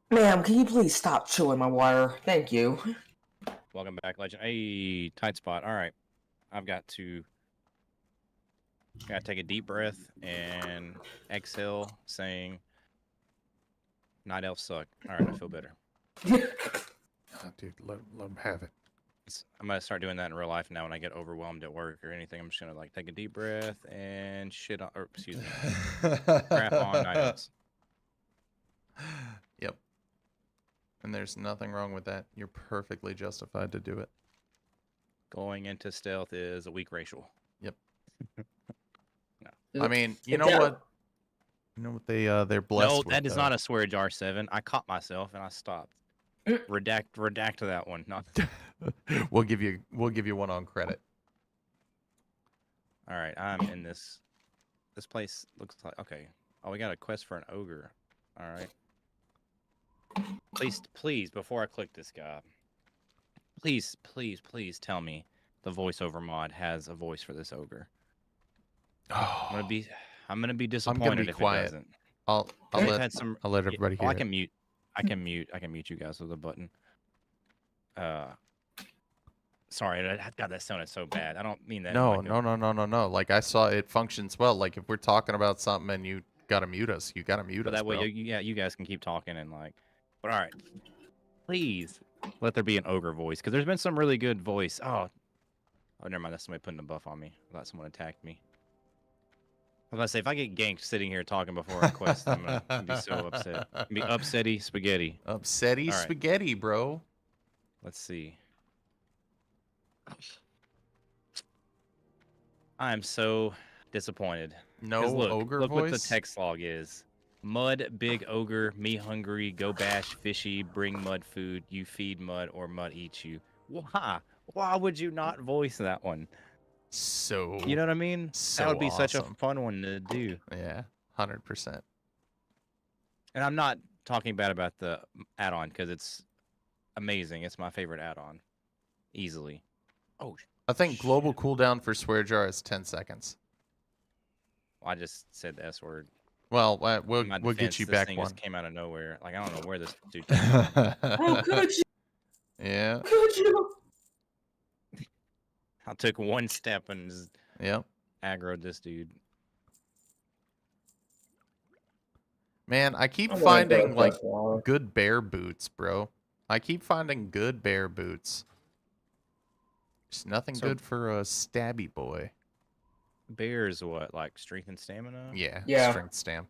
Ma'am, can you please stop chewing my wire? Thank you. Welcome back, Legend. Hey, tight spot. All right, I've got to take a deep breath and exhale, saying, "Night elves suck." All right, I feel better. Oh, dude, let them have it. I'm gonna start doing that in real life now. When I get overwhelmed at work or anything, I'm just gonna like take a deep breath and shit on, or excuse me, crap on night elves. Yep. And there's nothing wrong with that. You're perfectly justified to do it. Going into stealth is a weak racial. Yep. No. I mean, you know what? You know what they're blessed with. No, that is not a swear jar 7. I caught myself and I stopped. Redact that one. Not. We'll give you one on credit. All right, I'm in this. This place looks like okay. Oh, we got a quest for an ogre. All right. Please, before I click this guy, please tell me the voiceover mod has a voice for this ogre. Oh, I'm gonna be disappointed if it doesn't. I'll let everybody hear. I can mute you guys with a button. Sorry, God, that sounded so bad. I don't mean that. No. Like I saw it functions well. Like if we're talking about something and you gotta mute us, you gotta mute But us, that way, bro. you guys can keep talking and like. But all right, please let there be an ogre voice because there's been some really good voice. Oh, never mind. That's somebody putting a buff on me. I thought someone attacked me. I was gonna say if I get ganked sitting here talking before a quest, I'm gonna be so upset. Be upsetty spaghetti. Upsetty spaghetti, bro. Let's see. I'm so disappointed. No look, ogre look voice. What the text log is. Mud, big ogre, me hungry, go bash, fishy, bring mud food, you feed mud or mud eats you. Why? Why would you not voice that one? So you know what I mean? So that would be awesome. such a fun one to do. Yeah, 100%. And I'm not talking bad about the add-on because it's amazing. It's my favorite add-on, easily. Oh, I think global cooldown for swear jar is 10 seconds. Well, I just said the S word. Well, we'll get you back thing one. Just came out of nowhere. Like I don't know where this dude. How could you? Yeah. Could you? I took one step and just aggroed this dude. Man, I keep finding like good bear boots, bro. I keep finding good bear boots. Just nothing good for a stabby boy. Bear is what, like strength and stamina? Yeah. Strength stam.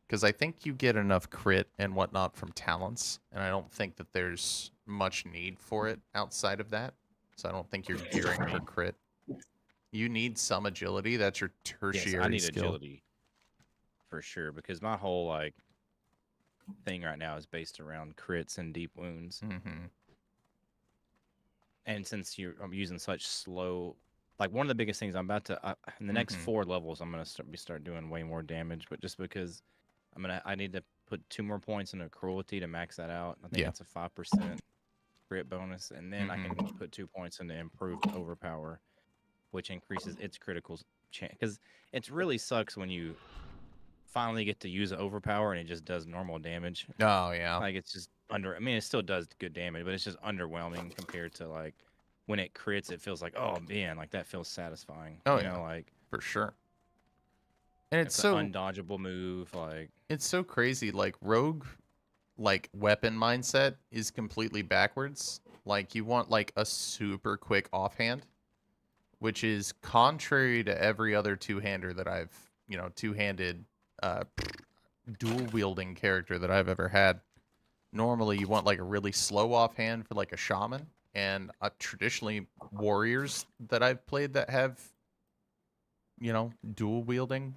Because I think you get enough crit and whatnot from talents, and I don't think that there's much need for it outside of that. So I don't think you're gearing for crit. You need some agility. That's your tertiary yes, I need skill. Agility for sure, because my whole like thing right now is based around crits and deep wounds. And since I'm using such slow, like one of the biggest things I'm about to in the next 4 levels, I'm gonna start doing way more damage. But just because I need to put 2 more points into cruelty to max that out. I think it's a 5% crit bonus, and then I can put 2 points into improved overpower, which increases its critical chance. Because it really sucks when you finally get to use overpower and it just does normal damage. Oh yeah. Like it's just it still does good damage, but it's just underwhelming compared to like when it crits. It feels like, oh man, like that feels satisfying. Oh you know, like for sure. And it's an so undodgeable move. Like it's so crazy. Like rogue, like weapon mindset is completely backwards. Like you want like a super quick offhand, which is contrary to every other two-hander that I've two-handed dual wielding character that I've ever had. Normally you want like a really slow offhand for like a shaman, and traditionally warriors that I've played that have dual wielding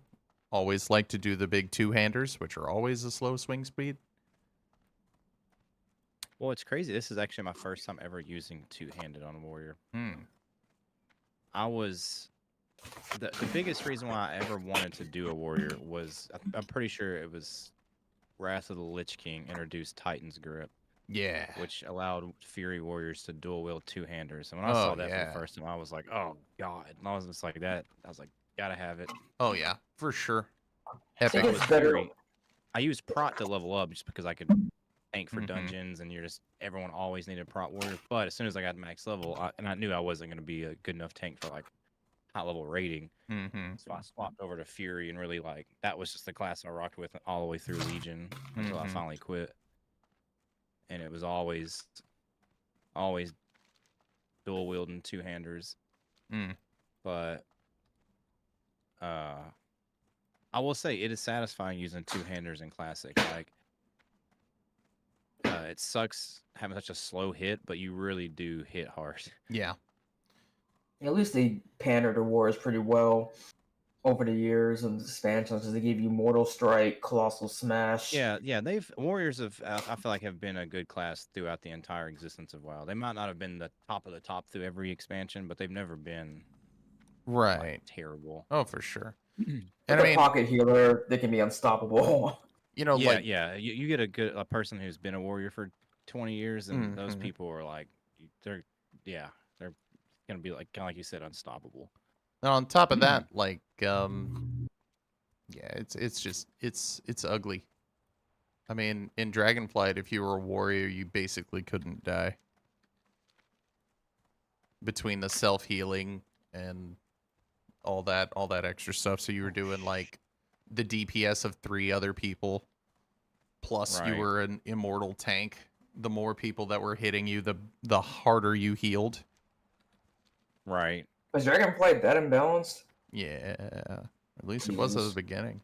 always like to do the big two-handers, which are always a slow swing speed. Well, it's crazy. This is actually my first time ever using two-handed on a warrior. I was the biggest reason why I ever wanted to do a warrior was I'm pretty sure it was Wrath of the Lich King introduced Titan's Grip. Yeah. Which allowed Fury Warriors to dual wield two-handers. And when I saw that for the first time, I was like, oh god. And I was just like that. I was like, gotta have it. Oh yeah, for sure. Epic. It's better. I used Prot to level up just because I could tank for dungeons, and everyone always needed Prot Warrior. But as soon as I got max level, I knew I wasn't gonna be a good enough tank for like high level rating. So I swapped over to Fury, and really like that was just the class I rocked with all the way through Legion until I finally quit. And it was always dual wielding two-handers. But I will say it is satisfying using two-handers in Classic. Like it sucks having such a slow hit, but you really do hit hard. Yeah. At least they pandered to wars pretty well over the years of expansions, because they gave you Mortal Strike, Colossal Smash. Yeah. Warriors have I feel like have been a good class throughout the entire existence of WoW. They might not have been the top of the top through every expansion, but they've never been like, terrible. Oh, for sure. And a pocket healer, they can be unstoppable. You know, you get a person who's been a warrior for 20 years, and those people are like, they're gonna be like kind of like you said, unstoppable. And on top of that, like, it's ugly. I mean, in Dragonflight, if you were a warrior, you basically couldn't die. between the self-healing and all that extra stuff. So you were doing like the DPS of 3 other people, plus you were an immortal tank. The more people that were hitting you, the harder you healed. Right. Was Dragonflight that imbalanced? Yeah, at least it was at the beginning.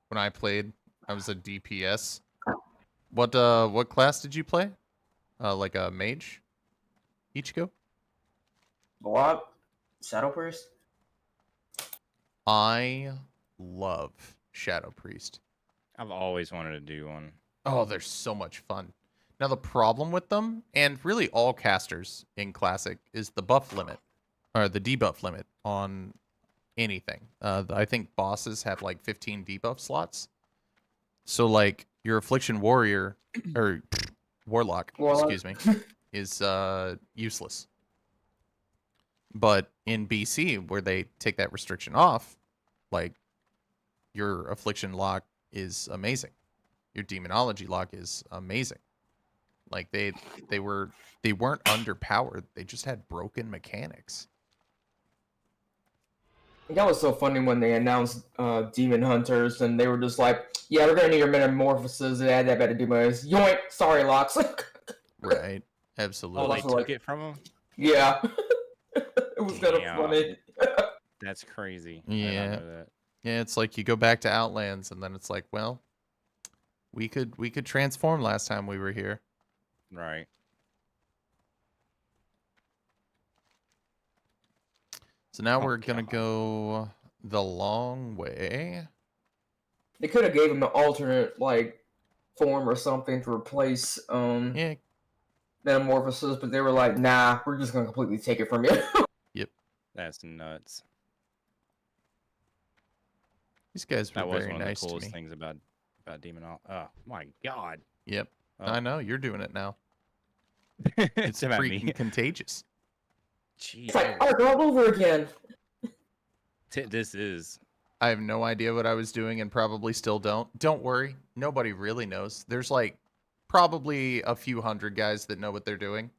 When I played, I was a DPS. What class did you play? Like a mage? Ichigo? What? Shadow Priest? I love Shadow Priest. I've always wanted to do one. Oh, they're so much fun. Now, the problem with them, and really all casters in Classic, is the buff limit, or the debuff limit on anything. I think bosses have like 15 debuff slots. So, like, your Affliction Warrior, or Warlock, excuse me, is useless. But in BC, where they take that restriction off, like, your Affliction lock is amazing. Your Demonology lock is amazing. Like, they weren't underpowered. They just had broken mechanics. That was so funny when they announced Demon Hunters, and they were just like, yeah, we're gonna need your metamorphoses and add that better demons. Yoink! Sorry, Locks. Right. Absolutely. Oh, they took it from them? Yeah. It was kind of funny. That's crazy. Yeah. Yeah, it's like you go back to Outlands, and then it's like, well, we could transform last time we were here. Right. So now we're gonna go the long way. They could have gave him an alternate like form or something to replace metamorphosis, but they were like, nah, we're just gonna completely take it from you. Yep. That's nuts. These guys were that was very one of nice the coolest to me. things about Demonol. Oh my god. Yep. Oh. I know you're doing it now. It's about freaking me. contagious. Jeez. It's like art all over again. This is. I have no idea what I was doing and probably still don't. Don't worry. Nobody really knows. There's like probably a few hundred guys that know what they're doing.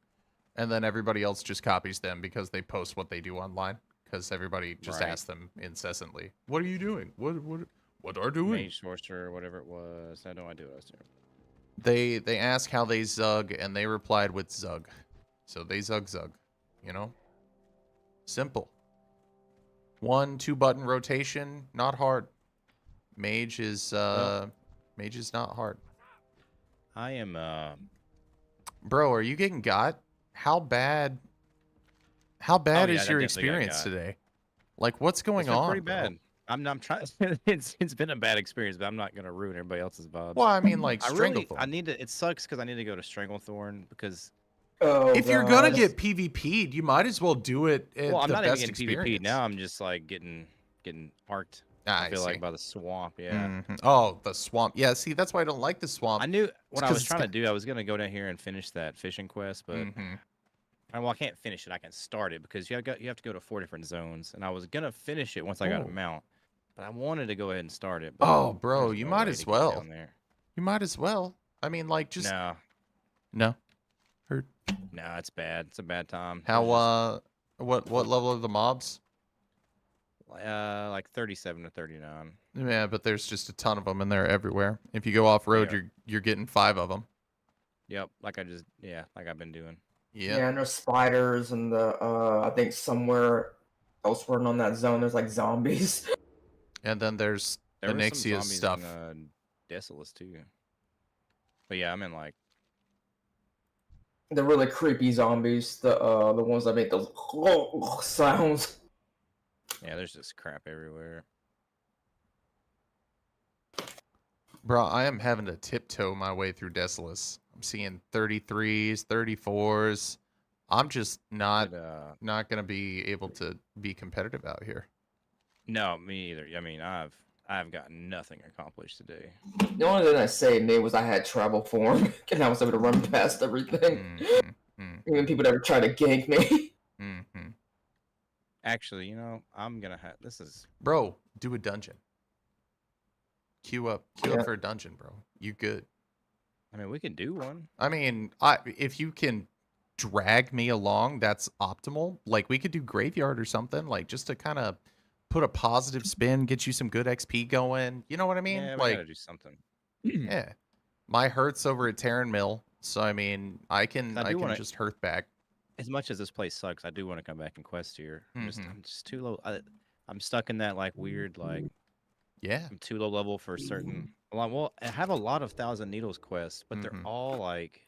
And then everybody else just copies them because they post what they do online. Because everybody just asks them incessantly, what are you doing? What are doing? Mage Sorcerer, whatever it was. I had no idea what I was doing. They asked how they zug, and they replied with zug. So they zug, you know? Simple. 1-2 button rotation, not hard. Mage is not hard. I am Bro, are you getting got? How bad is your experience today? Like, what's going on? Pretty bad. I'm trying. It's been a bad experience, but I'm not gonna ruin everybody else's vibes. Well, I mean, like Stranglethorn. I need to. It sucks because I need to go to Stranglethorn because. If you're gonna get PvP'd, you might as well do it. Well, I'm the not best even getting PvP'd now. I'm just like getting arced. I feel like by the swamp. Yeah. Oh, the swamp. Yeah. See, that's why I don't like the swamp. I knew what I was trying to do. I was gonna go down here and finish that fishing quest, but. Well, I can't finish it. I can start it because you have to go to 4 different zones, and I was gonna finish it once I got a mount, but I wanted to go ahead and start it. Oh, bro, you might as well. You might as well. I mean, like, just no. Hurt. No, it's bad. It's a bad time. How what level are the mobs? Like 37 to 39. Yeah, but there's just a ton of them, and they're everywhere. If you go off road, you're getting 5 of them. Yep, like I've been doing. Yeah, and there's spiders, and I think somewhere elsewhere on that zone there's like zombies. And then there's the Nixia stuff. In, Desolus too. But yeah, I'm in like. The really creepy zombies, the ones that make those sounds. Yeah, there's just crap everywhere. Bro, I am having to tiptoe my way through Desolus. I'm seeing 33s, 34s. I'm just not gonna be able to be competitive out here. No, me either. I mean, I've got nothing accomplished today. The only thing that saved me was I had travel form, and I was able to run past everything. Even people that were trying to gank me. Actually, I'm gonna have Bro, do a dungeon. Queue up for a dungeon, bro. You good? I mean, we can do one. I mean, if you can drag me along, that's optimal. Like, we could do Graveyard or something, like, just to kind of put a positive spin, get you some good XP going. You know what I mean? Yeah, we like, gotta do something. yeah. My Hearth's over at Terran Mill, so I mean, I can just Hearth back. As much as this place sucks, I do want to come back and quest here. I'm Mm-hmm. just too low. I'm stuck in that like weird Yeah. I'm too low level for certain. Well, I have a lot of Thousand Needles quests, but they're all like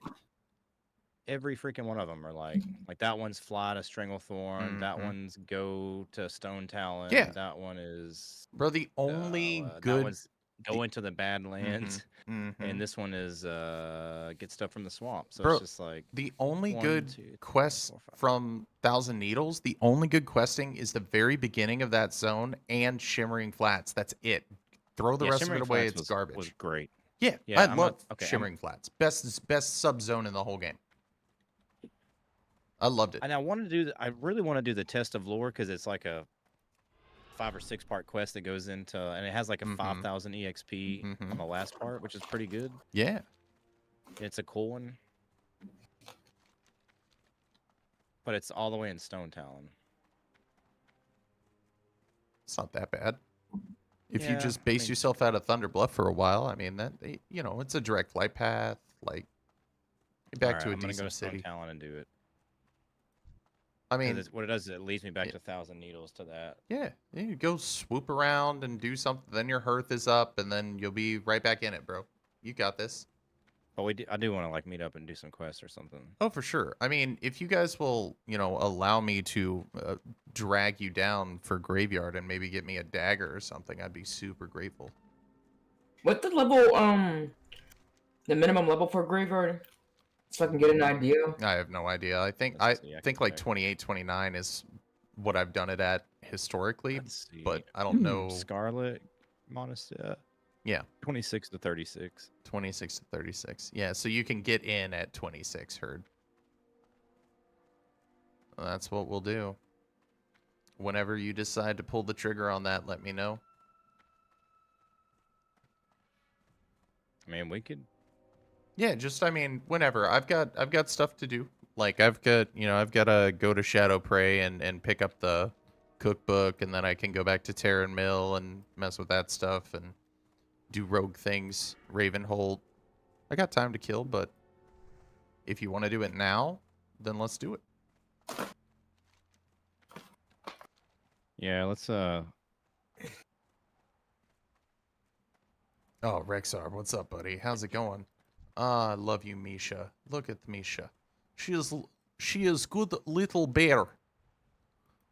every freaking one of them are like that one's fly to Stranglethorn, that one's go to Stone Talon, Yeah. that one is Bro, the only that good one's go into the Badlands, and this one is get stuff from the swamp. So Bro, it's just like the only one, good 2, 3, quest 4, 5. from Thousand Needles, the only good questing is the very beginning of that zone and Shimmering Flats. That's it. Throw the rest of it away. It's garbage. Was great. Yeah, I love Shimmering Flats. Best sub zone in the whole game. I loved it. And I really want to do the Test of Lore because it's like a 5 or 6 part quest that goes into, and it has like a 5,000 EXP on the last part, which is pretty good. Yeah. It's a cool one. But it's all the way in Stone Talon. It's not that bad. If you just base yourself out of Thunder Bluff for a while, I mean, that, you know, it's a direct flight path. Like, get back to a decent city. I'm gonna go to Stone Talon and do it. I mean, what it does is it leads me back to Thousand Needles to that. Yeah, you go swoop around and do something. Then your Hearth is up, and then you'll be right back in it, bro. You got this. But I do want to like meet up and do some quests or something. Oh, for sure. I mean, if you guys will, you know, allow me to drag you down for Graveyard and maybe get me a dagger or something, I'd be super grateful. What the level, the minimum level for Graveyard? So I can get an idea. I have no idea. I think like 28, 29 is what I've done it at historically, but I don't know. Scarlet Monastery. Yeah. 26 to 36. 26 to 36. Yeah, so you can get in at 26, Herd. Well, that's what we'll do. Whenever you decide to pull the trigger on that, let me know. I mean, we could. Yeah, just I mean, whenever. I've got stuff to do. Like I've got to go to Shadow Prey and pick up the cookbook, and then I can go back to Terran Mill and mess with that stuff and do rogue things, Ravenhold. I got time to kill, but if you want to do it now, then let's do it. Yeah, let's Oh, Rexar, what's up, buddy? How's it going? Ah, I love you, Misha. Look at Misha. She is good little bear.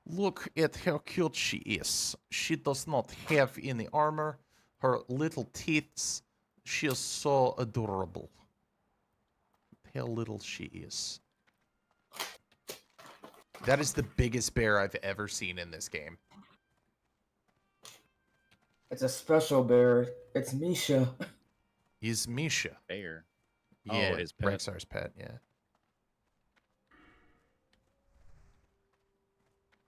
Look at how cute she is. She does not have any armor. Her little teeth. She is so adorable. How little she is. That is the biggest bear I've ever seen in this game. It's a special bear. It's Misha. He's Misha. Bear. Yeah, his pet. Rexar's pet, yeah.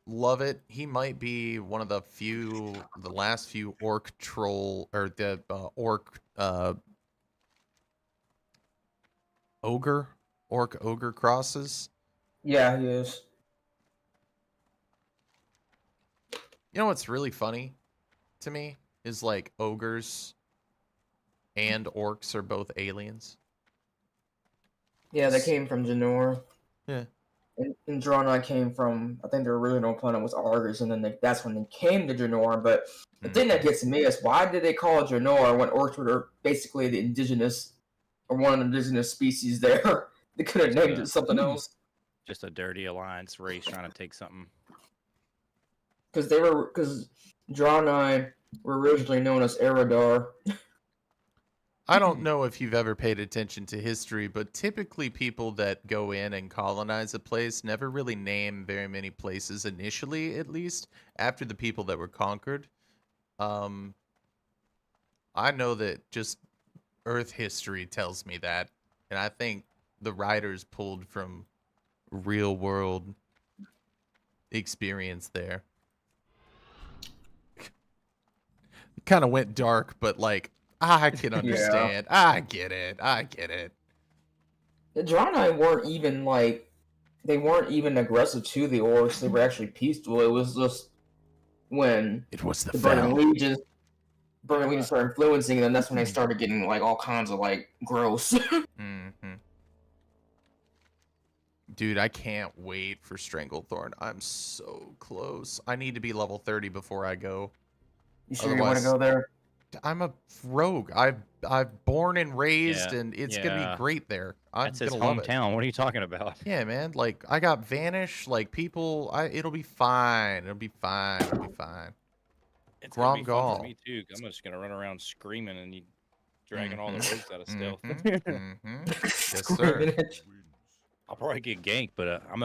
Love it. He might be one of the last few orc troll, or the orc ogre crosses. Yeah, he is. You know what's really funny to me is like ogres and orcs are both aliens. Yeah, they came from Janor. Yeah. And Draenei came from, I think their original planet was Argus, and then that's when they came to Janor. But the thing that gets me is, why did they call it Janor when orcs were basically the indigenous, or one of the indigenous species there? They could have named it something else. Just a dirty alliance race trying to take something. Because Draenei were originally known as Eredar. I don't know if you've ever paid attention to history, but typically people that go in and colonize a place never really name very many places initially, at least, after the people that were conquered. I know that just Earth history tells me that, and I think the writers pulled from real world experience there. Kind of went dark, but like, I can understand. I get it. I get it. The Draenei weren't even like they weren't even aggressive to the orcs. They were actually peaceful. It was just when It was the Burning fell. Legion started influencing them. That's when they started getting like all kinds of like gross. Mm-hmm. Dude, I can't wait for Stranglethorn. I'm so close. I need to be level 30 before I go. You sure you want to go there? I'm a rogue. I've born and raised, and it's gonna be great there. That's his gonna love it. hometown. What are you talking about? Yeah, man. Like I got Vanish. Like people, it'll be fine. It'll be fine. It'll be fine. It's gonna be fun Gromgal. for me too. 'Cause I'm just gonna run around screaming and you dragging all the rogues out of stealth. Yes, sir. I'll probably get ganked, but I'm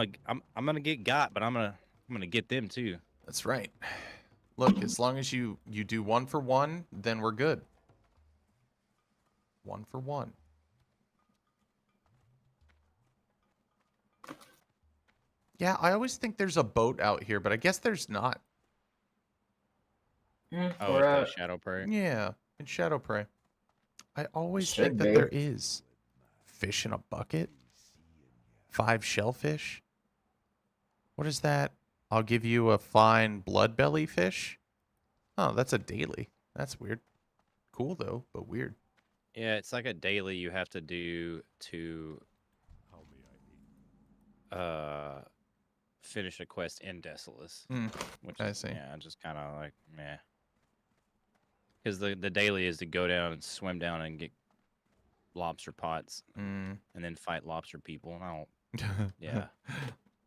gonna get got, but I'm gonna get them too. That's right. Look, as long as you do 1 for 1, then we're good. 1 for 1. Yeah, I always think there's a boat out here, but I guess there's not. Oh, it's Shadow Prey. Yeah, in Shadow Prey. I always Should think that be. there is. Fish in a bucket? 5 shellfish? What is that? I'll give you a fine bloodbelly fish? Oh, that's a daily. That's weird. Cool, though, but weird. Yeah, it's like a daily you have to do to finish a quest in Desolus. Which I see. Yeah, just kind of like, meh. Because the daily is to go down and swim down and get lobster pots and then fight lobster people. And I don't, yeah.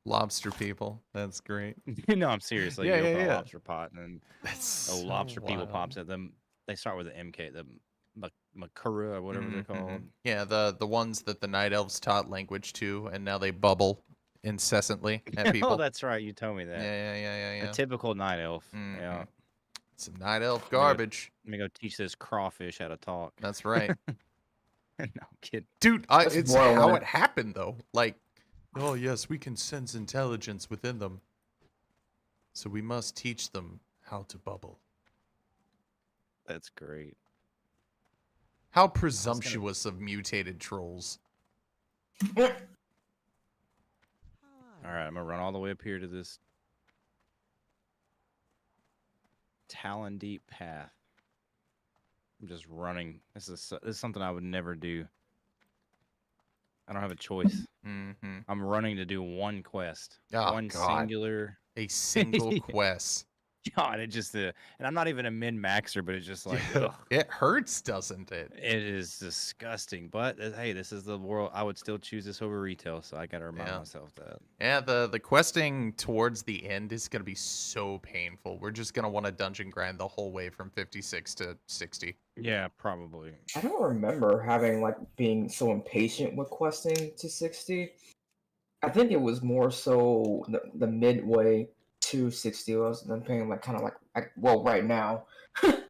Lobster people. That's great. No, I'm serious. Like, you open a lobster pot and That's lobster people pops at them. They start with the MK, the Makura or whatever they're called. Yeah, the ones that the Night Elves taught language to, and now they bubble incessantly at people. Oh, that's right. You told me that. Yeah. A typical night elf. Yeah. Some Night Elf garbage. Let me go teach this crawfish how to talk. That's right. No, kid. Dude, it's how it happened, though. Like, oh, yes, we can sense intelligence within them. So we must teach them how to bubble. That's great. How presumptuous of mutated trolls. All right, I'm going to run all the way up here to this Talon Deep path. I'm just running. This is something I would never do. I don't have a choice. I'm running to do one quest. Oh, singular. A single quest. God, it just and I'm not even a min-maxer, but it's just like ugh. It hurts, doesn't it? It is disgusting. But hey, this is the world. I would still choose this over retail, so I gotta remind myself that. Yeah, the questing towards the end is gonna be so painful. We're just gonna want to dungeon grind the whole way from 56 to 60. Yeah, probably. I don't remember having like being so impatient with questing to 60. I think it was more so the midway to 60 was I'm paying like kind of like well right now.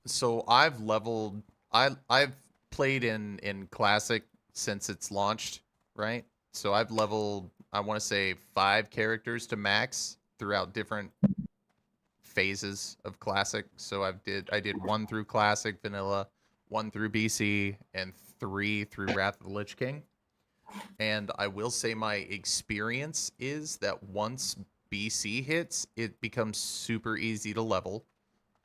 So I've leveled. I've played in classic since it's launched, right? So I've leveled. I want to say 5 characters to max throughout different phases of classic. So I did 1 through classic vanilla, 1 through BC, and 3 through Wrath of the Lich King. And I will say my experience is that once BC hits, it becomes super easy to level.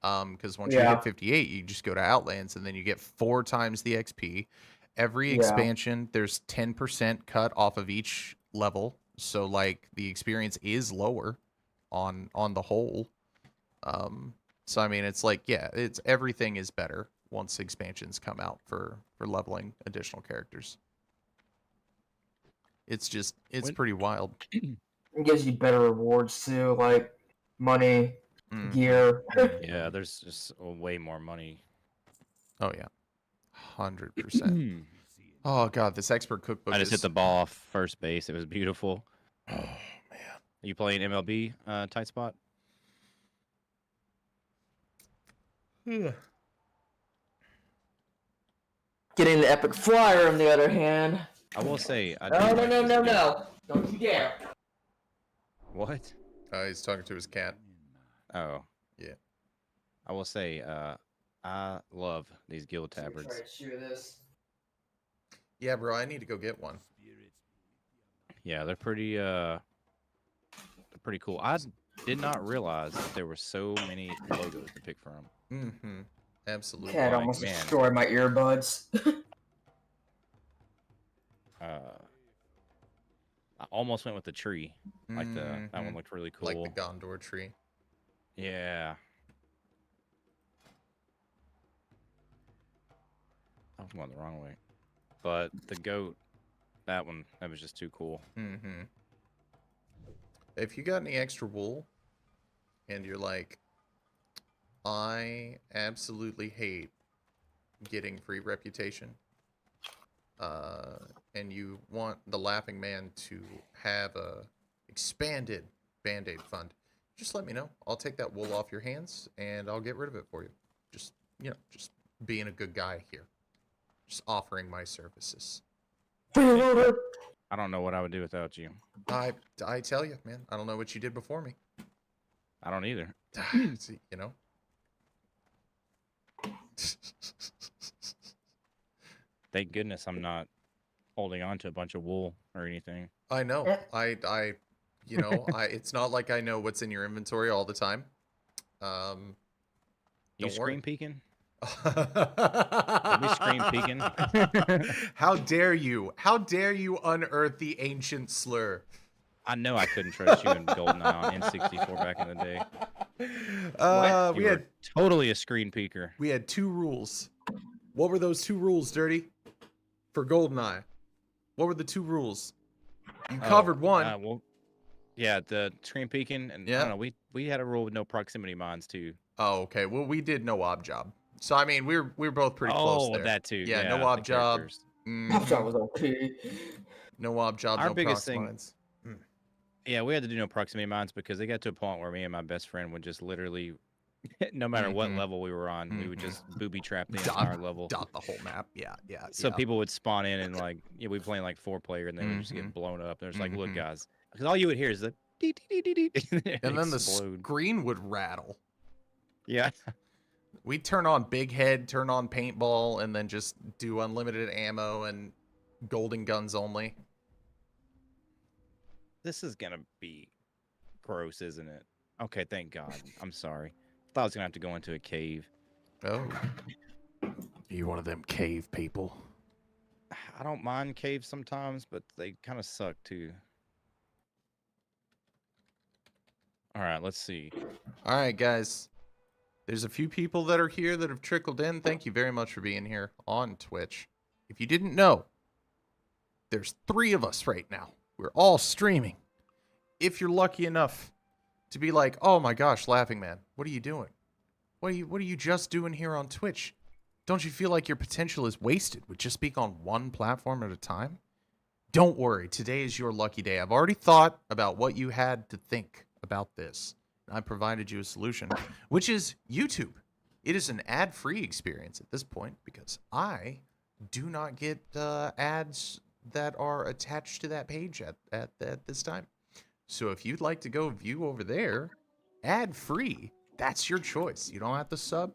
Because once you hit 58, you just go to Outlands, and then you get 4 times the XP. Every expansion, there's 10% cut off of each level. So, like, the experience is lower on the whole. So, I mean, it's like, yeah, everything is better once expansions come out for leveling additional characters. It's pretty wild. It gives you better rewards too, like money, gear. Yeah, there's just way more money. Oh yeah, 100%. Oh god, this expert cookbook. I just hit the ball off first base. It was beautiful. Oh man, are you playing MLB tight spot? Yeah. Getting the epic flyer, on the other hand. I will say. No! Don't you dare! What? He's talking to his cat. Oh. Yeah. I will say, I love these guild Try tabards. to cheer this. Yeah, bro, I need to go get one. Yeah, they're pretty cool. I did not realize that there were so many logos to pick from. Mm-hmm. Absolutely. Cat almost destroyed my earbuds. I almost went with the tree. Like that one looked really cool. Like the Gondor tree. Yeah. I was going the wrong way. But the goat, that was just too cool. Mm-hmm. If you got any extra wool, and you're like, I absolutely hate getting free reputation, and you want the Laughing Man to have a expanded Band-Aid fund, just let me know. I'll take that wool off your hands, and I'll get rid of it for you. Just, just being a good guy here. Just offering my services. I don't know what I would do without you. I tell you, man, I don't know what you did before me. I don't either. See, you know. Thank goodness I'm not holding on to a bunch of wool or anything. I know. It's not like I know what's in your inventory all the time. You Don't worry. screen peeking? Did we screen peeking? How dare you? How dare you unearth the ancient slur? I know I couldn't trust you in GoldenEye on N64 back in the day. We had totally a screen peeker. We had 2 rules. What were those 2 rules, Dirty? For GoldenEye. What were the 2 rules? You covered one. Yeah, the screen peeking, and I don't know, we had a rule with no proximity mines too. Oh, okay. Well, we did no ob job. So I mean, we were both pretty close there. Oh, that too. Yeah, no ob job. Ob job was okay. No ob job. Our no biggest prox thing. mines. Yeah, we had to do no proximity mines because it got to a point where me and my best friend would just literally, no matter what level we were on, we would just booby trap the entire level. Dot the whole map. Yeah. So people would spawn in and like, we playing like 4-player and they would just get blown up. There's like, look, guys, because all you would hear is the dee dee dee dee dee, and then the screen would rattle. Yeah. We'd turn on Big Head, turn on paintball, and then just do unlimited ammo and golden guns only. This is gonna be gross, isn't it? Okay, thank God. I'm sorry. Thought I was gonna have to go into a cave. Oh. You one of them cave people? I don't mind caves sometimes, but they kind of suck too. All right, let's see. All right, guys. There's a few people that are here that have trickled in. Thank you very much for being here on Twitch. If you didn't know, there's 3 of us right now. We're all streaming. If you're lucky enough to be like, oh my gosh, Laughing Man, what are you doing? What are you just doing here on Twitch? Don't you feel like your potential is wasted with just being on one platform at a time? Don't worry, today is your lucky day. I've already thought about what you had to think about this. I provided you a solution, which is YouTube. It is an ad-free experience at this point because I do not get ads that are attached to that page at this time. So if you'd like to go view over there, ad-free, that's your choice. You don't have to sub.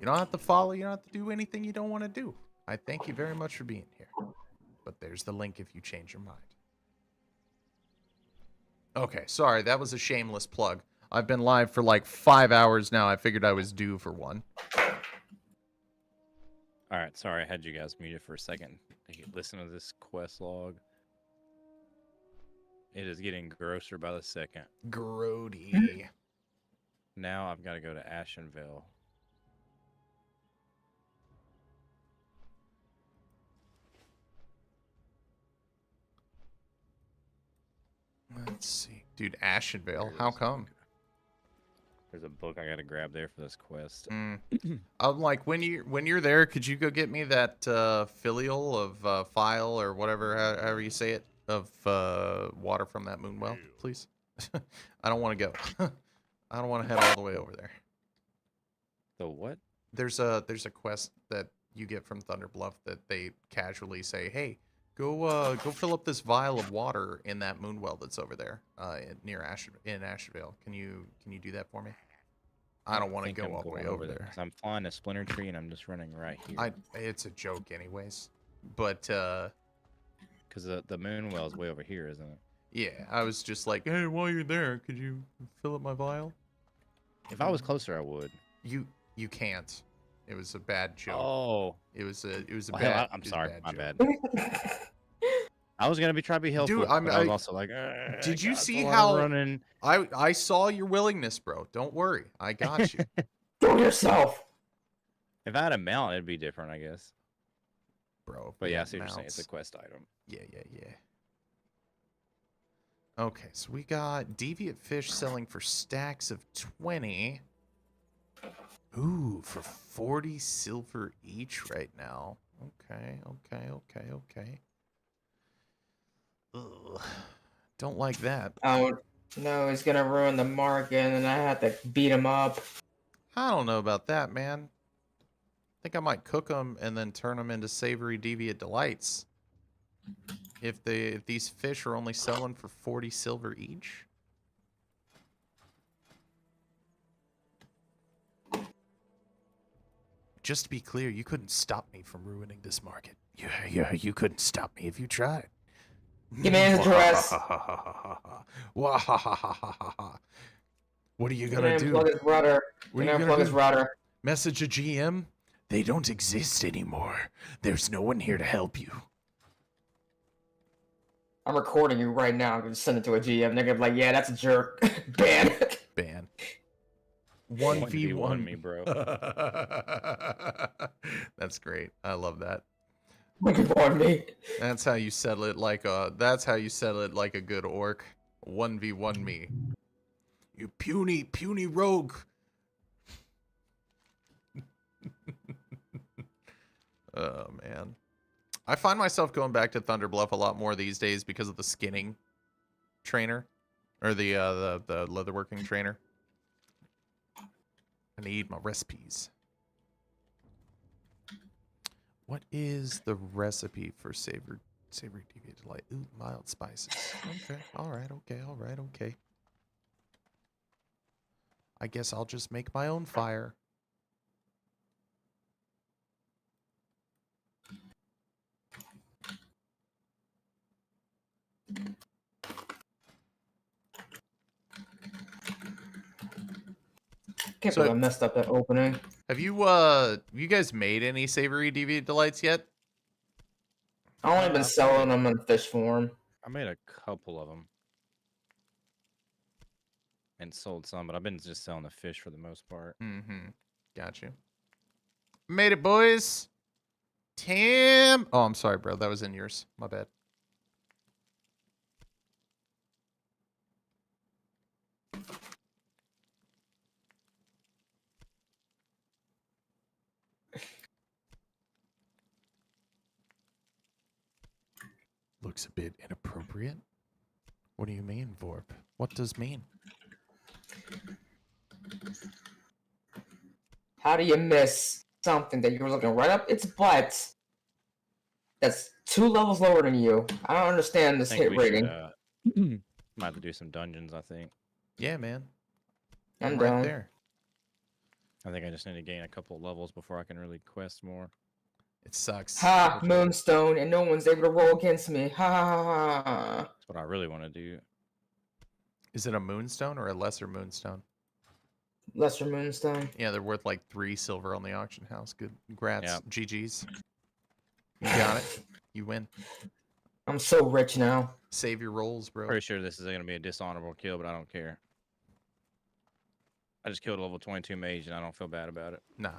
You don't have to follow. You don't have to do anything you don't want to do. I thank you very much for being here. But there's the link if you change your mind. Okay, sorry, that was a shameless plug. I've been live for like 5 hours now. I figured I was due for one. All right, sorry, I had you guys muted for a second. Listen to this quest log. It is getting grosser by the second. Grody. Now I've got to go to Ashenvale. Let's see. Dude, Ashenvale, how come? There's a book I got to grab there for this quest. I'm like, when you're there, could you go get me that filial of file or whatever, however you say it, of water from that moon well, please? I don't want to go. I don't want to head all the way over there. The what? There's a quest that you get from Thunder Bluff that they casually say, hey, go fill up this vial of water in that moon well that's over there near Ashevale. Can you do that for me? I don't want to think go I'm all the way going over there. 'cause I'm flying a splinter tree and I'm just running right here. It's a joke anyways. But Because the moon well is way over here, isn't it? yeah, I was just like, hey, while you're there, could you fill up my vial? If I was closer, I would. You can't. It was a bad joke. Oh. It was a Well, bad. I'm sorry. My joke. bad. I was gonna trying to be helpful. Dude, but I was also like, did you God, see it's a lot how of running? I saw your willingness, bro. Don't worry, I got you. Do it yourself. If I had a mount, it'd be different, I guess. Bro. But yeah, I see what you're saying. It's a quest item. Yeah. Okay, so we got deviant fish selling for stacks of 20. Ooh, for 40 silver each right now. Okay. Ugh. Don't like that. Oh no, he's gonna ruin the market, and I have to beat him up. I don't know about that, man. I think I might cook them and then turn them into savory deviant delights. If these fish are only selling for 40 silver each. Just to be clear, you couldn't stop me from ruining this market. Yeah, you couldn't stop me if you tried. Give me his address. What are you gonna do? Plug his router. What are you gonna do? Message a GM? They don't exist anymore. There's no one here to help you. I'm recording you right now. I'm gonna send it to a GM. They're gonna be like, "Yeah, that's a jerk." Ban. Ban. 1v1 me, bro. That's great. I love that. 1v1 me. That's how you settle it like a. That's how you settle it like a good orc. 1v1 me. You puny rogue. Oh man, I find myself going back to Thunder Bluff a lot more these days because of the skinning trainer, or the leatherworking trainer. I need my recipes. What is the recipe for savory deviant delight? Ooh, mild spices. Okay, all right. I guess I'll just make my own fire. Can't believe I messed up that opening. Have you guys made any savory deviant delights yet? I've only been selling them in fish form. I made a couple of them. And sold some, but I've been just selling the fish for the most part. Mm-hmm. Got you. Made it, boys. Tim. Oh, I'm sorry, bro. That was in yours. My bad. Looks a bit inappropriate. What do you mean, Vorp? What does mean? How do you miss something that you're looking right up its butt? That's 2 levels lower than you. I don't understand this hit rating. Might have to do some dungeons, I think. Yeah, man. I'm right done. there. I think I just need to gain a couple levels before I can really quest more. It sucks. Ha! Moonstone, and no one's able to roll against me. Ha ha ha ha. That's what I really want to do. Is it a moonstone or a lesser moonstone? Lesser Moonstone. Yeah, they're worth like 3 silver on the auction house. Good. Congrats. Yeah. GG's. You got it. You win. I'm so rich now. Save your rolls, bro. Pretty sure this is going to be a dishonorable kill, but I don't care. I just killed a level 22 mage, and I don't feel bad about it. Nah,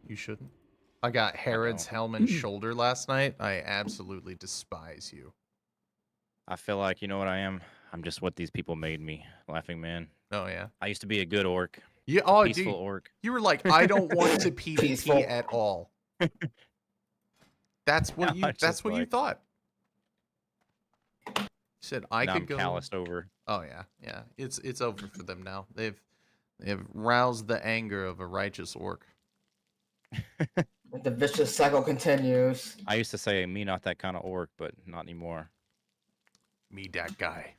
you shouldn't. I got Herod's helm and shoulder last night. I absolutely despise you. I feel like, you know what I am? I'm just what these people made me. Laughing man. Oh, yeah? I used to be a good orc. Yeah, oh, peaceful dude, orc. You were like, I don't want to PvP at all. That's what you. That's what you thought. You said I now could I'm go. calloused over. Oh yeah, yeah. It's over for them now. They've roused the anger of a righteous orc. The vicious cycle continues. I used to say me not that kind of orc, but not anymore. Me that guy.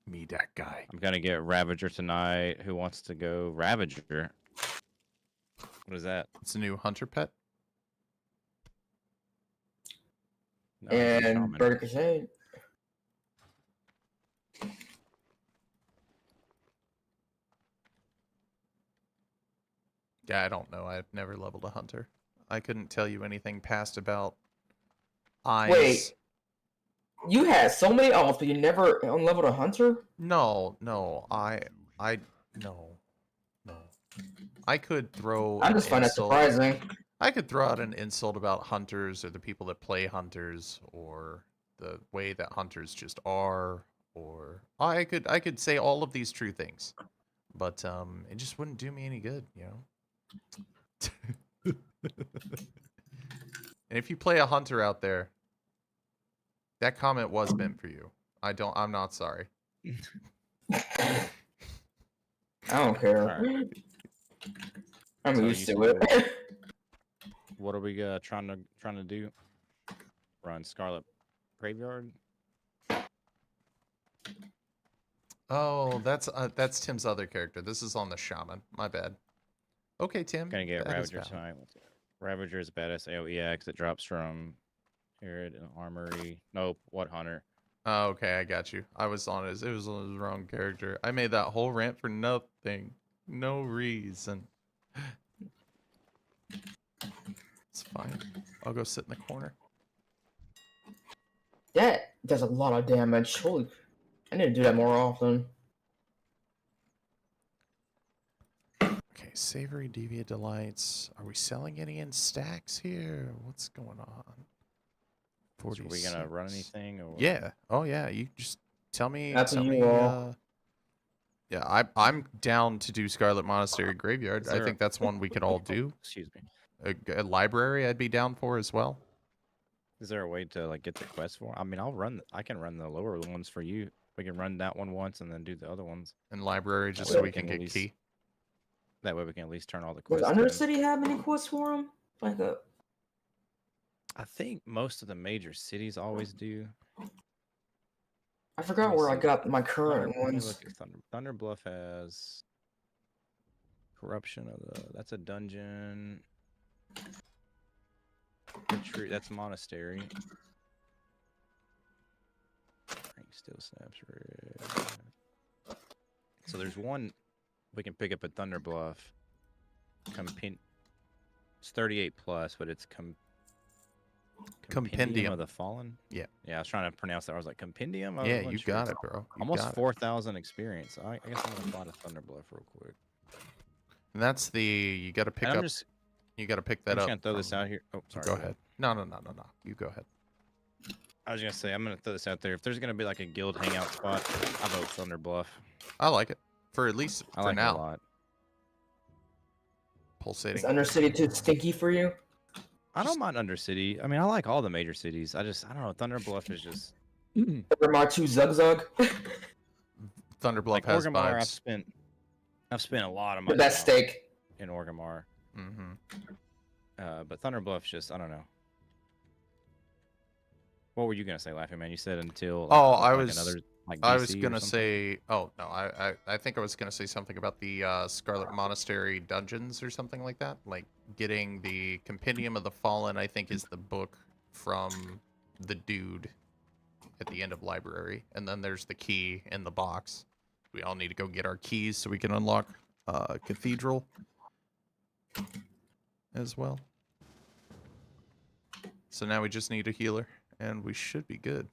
Me that guy. I'm gonna get Ravager tonight. Who wants to go Ravager? What is that? It's a new hunter pet. No, it's a And shaman. Bird Crusade. Yeah, I don't know. I've never leveled a hunter. I couldn't tell you anything past about eyes. Wait. You had so many alts, but you never unleveled a hunter? No. No. I could throw. I just find that surprising. I could throw out an insult about hunters or the people that play hunters or the way that hunters just are, or I could say all of these true things, but it just wouldn't do me any good, you know. And if you play a hunter out there, that comment was meant for you. I'm not sorry. I don't care. Right. I'm So used you to it. said- What are we trying to do? Run Scarlet Graveyard? Oh, that's Tim's other character. This is on the shaman. My bad. Okay, Tim. Gonna get that is Ravager valid. tonight. Ravager is a badass AoE axe that drops from Arid and Armory. Nope, what hunter? Oh, okay, I got you. I was on his. It was on his wrong character. I made that whole rant for nothing. No reason. It's fine. I'll go sit in the corner. That does a lot of damage. Holy, I need to do that more often. Okay, Savory Deviant Delights. Are we selling any in stacks here? What's going on? Are we gonna run 46. anything? Or... Yeah. Oh yeah. You just tell me. That's tell what me. you all. Yeah, I'm down to do Scarlet Monastery Graveyard. I think that's one we could all do. Excuse me. A library I'd be down for as well. Is there a way to like get the quest for? I mean, I can run the lower ones for you. We can run that one once and then do the other ones. And library just That way so we can at get least- key. That way we can at least turn all the Does quests. in. Undercity have any quests for him? Like a. I think most of the major cities always do. I forgot where I got my current Let me ones. look at Thunder Bluff has corruption of the. That's a dungeon. Retreat. That's monastery. Rank still snaps red. So there's one we can pick up at Thunder Bluff. It's 38 plus, but it's Compendium of the Fallen. Yeah. Yeah, I was trying to pronounce that. I was like Compendium. I Yeah, wasn't you sure. got it, bro. You Almost got it. 4,000 experience. I guess I'm gonna fly to Thunder Bluff real quick. And that's the you got to pick And up. You got to pick that I'm just up. gonna throw this from- out here. Oh, sorry. Go ahead. No. You go ahead. I was gonna say I'm gonna throw this out there. If there's gonna be like a guild hangout spot, I vote Thunder Bluff. I like it for at least I for like it a now. lot. Pulsating. Is Undercity too stinky for you? I don't mind Undercity. I mean, I like all the major cities. I don't know. Thunder Bluff is just Orgrimmar 2 Zug Zug? Thunder Bluff like has Orgrimmar. vibes. I've spent a lot of my The best time steak. in Orgrimmar. Mm-hmm. But Thunder Bluff's just I don't know. What were you gonna say, Laughing Man? You said until. Oh, like, I like was. Another, like I was DC or gonna something? say. Oh no, I think I was gonna say something about the Scarlet Monastery dungeons or something like that. Like getting the Compendium of the Fallen. I think is the book from the dude at the end of library, and then there's the key in the box. We all need to go get our keys so we can unlock Cathedral as well. So now we just need a healer, and we should be good.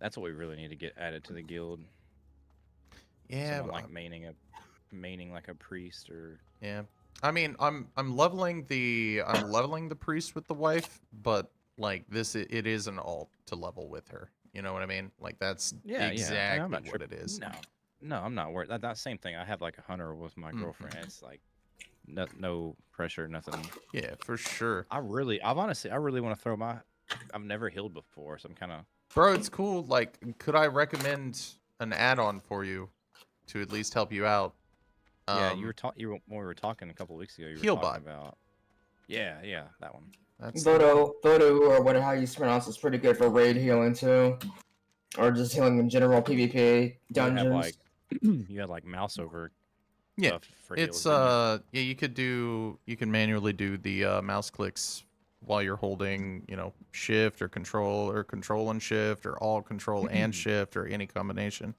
That's what we really need to get added to the guild. Yeah, Someone but like maining like a priest or. yeah. I mean, I'm leveling the priest with the wife, but like it is an alt to level with her. You know what I mean? Like that's exactly I'm not what it is. No, I'm not worried. That same thing. I have like a hunter with my girlfriend. It's like no pressure, nothing. Yeah, for sure. I really want to throw my. I've never healed before, so I'm kind of. Bro, it's cool. Like, could I recommend an add-on for you to at least help you out? Yeah, when we were talking a couple of weeks ago. You were Healbot. talking about. Yeah, that one. Vodo, or how you pronounce it's pretty good for raid healing too. Or just healing in general PvP dungeons. You had like mouse over. Yeah, Stuff for it's heals, yeah, you can manually do the mouse clicks while you're holding, you know, shift or control and shift or alt control and shift or any combination.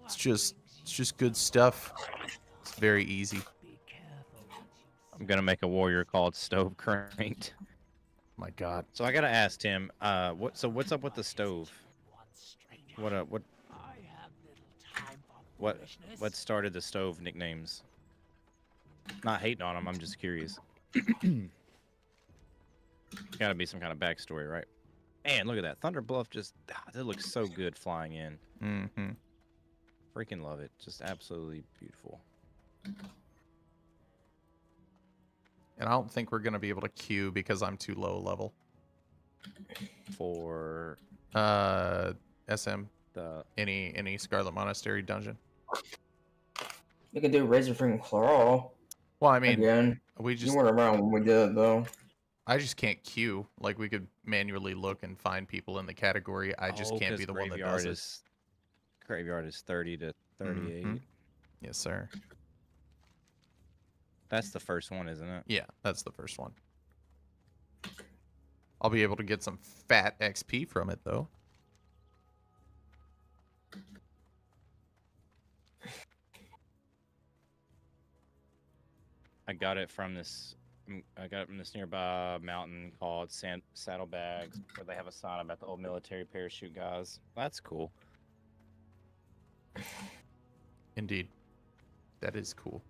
It's just good stuff. It's very easy. I'm gonna make a warrior called Stove Cranked. My God. So I gotta ask Tim, what's up with the stove? What started the stove nicknames? Not hating on them, I'm just curious. Gotta be some kind of backstory, right? Man, look at that. Thunder Bluff just, that looks so good flying in. Mm-hmm. Freaking love it. Just absolutely beautiful. And I don't think we're going to be able to queue because I'm too low level. For SM. Any Scarlet Monastery dungeon. You can do Razor Freaking Claw. Well, I mean, again, you weren't around when we did it, though. I just can't queue. Like, we could manually look and find people in the category. I just can't be the one that does it. Graveyard is 30 to 38. Mm-hmm. Yes, sir. That's the first one, isn't it? Yeah, that's the first one. I'll be able to get some fat XP from it, though. I got it from this nearby mountain called Saddlebags, where they have a sign about the old military parachute guys. That's cool. Indeed. That is cool.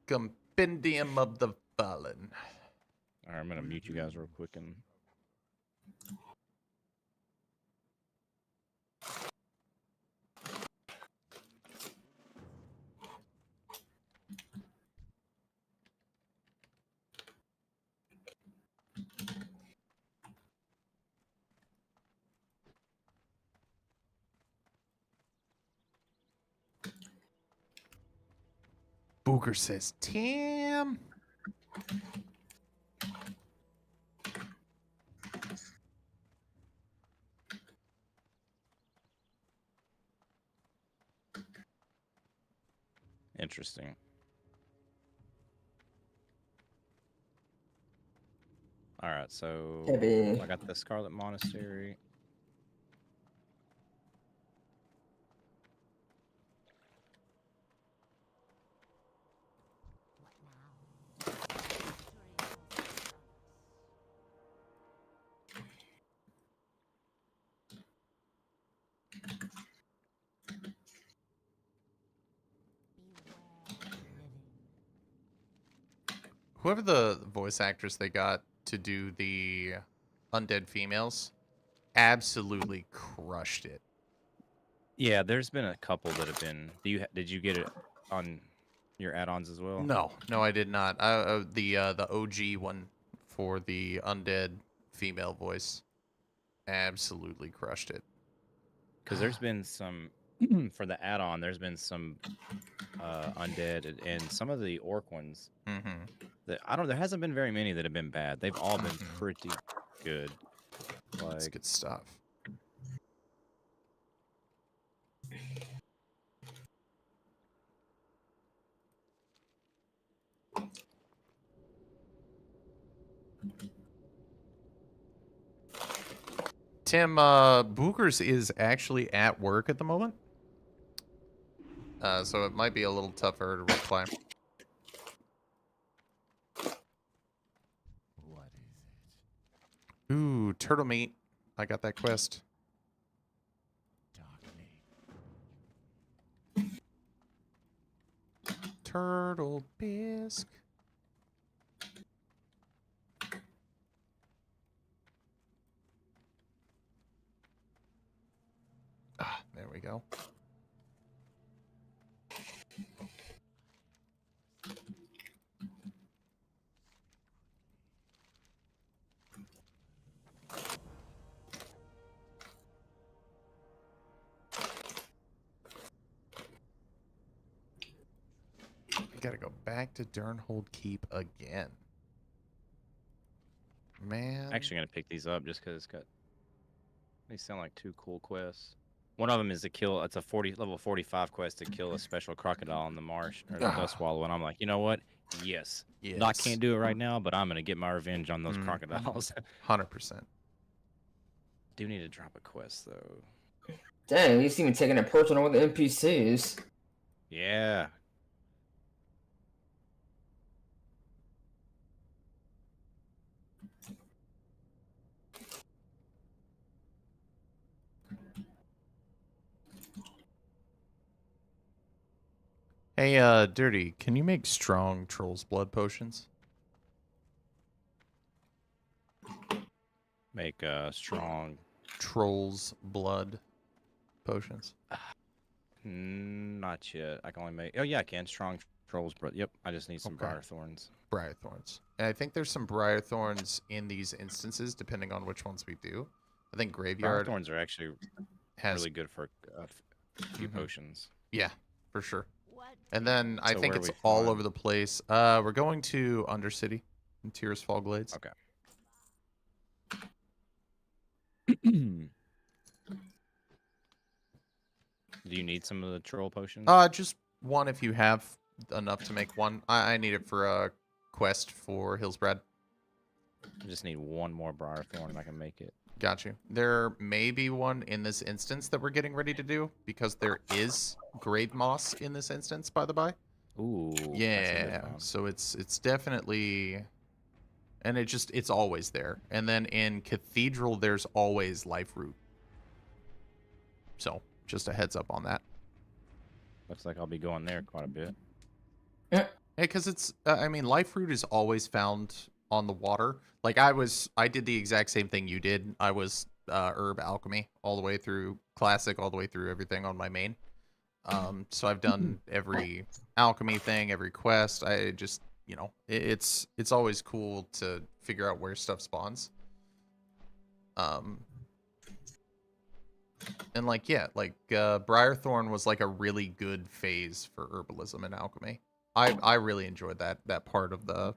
Compendium of the Fallen. All right, I'm gonna mute you guys real quick and. Booger says, Tim. Interesting. All right, so I got the Scarlet Monastery. Whoever the voice actress they got to do the undead females absolutely crushed it. Yeah, there's been a couple that have been. Did you get it on your add-ons as well? No, I did not. The OG one for the undead female voice absolutely crushed it. Because there's been some for the add-on. There's been some undead and some of the orc ones. Mm-hmm. There hasn't been very many that have been bad. They've all been pretty good. That's good stuff. Tim, Boogers is actually at work at the moment. So it might be a little tougher to reply. What is it? Ooh, turtle meat. I got that quest. Turtle bisque. Ah, there we go. Gotta go back to Durnhold Keep again. man. I'm actually gonna pick these up just because they sound like 2 cool quests. One of them is to kill. It's a level 45 quest to kill a special crocodile in the marsh or the dust swallow. And I'm like, you know what? Yes. No, I can't do it right now, but I'm gonna get my revenge on those crocodiles. 100%. Do need to drop a quest though. Dang, he's even taking it personal with the NPCs. Yeah. Hey, Dirty, can you make strong Troll's Blood potions? Make strong Troll's Blood potions. Not yet. I can only make. Oh yeah, I can. Strong Troll's Blood. Yep. I just need some briar thorns. Briar thorns. And I think there's some briar thorns in these instances, depending on which ones we do. I think Graveyard Briar thorns are actually really good for a few potions. Yeah, for sure. And then I think it's all over the place. We're going to Undercity in Tears Fall Glades. Okay. Do you need some of the troll potions? Just one if you have enough to make one. I need it for a quest for Hillsbrad. I just need one more briar thorn and I can make it. Got you. There may be one in this instance that we're getting ready to do because there is grave moss in this instance, by the by. Ooh. Yeah. So it's definitely, and it's always there. And then in Cathedral, there's always life root. So just a heads up on that. Looks like I'll be going there quite a bit. Yeah, because it's, I mean, life root is always found on the water. Like I did the exact same thing you did. I was herb alchemy all the way through classic, all the way through everything on my main. So I've done every alchemy thing, every quest. I just, you know, it's always cool to figure out where stuff spawns. And like, yeah, like Briarthorn was like a really good phase for herbalism and alchemy. I really enjoyed that part of the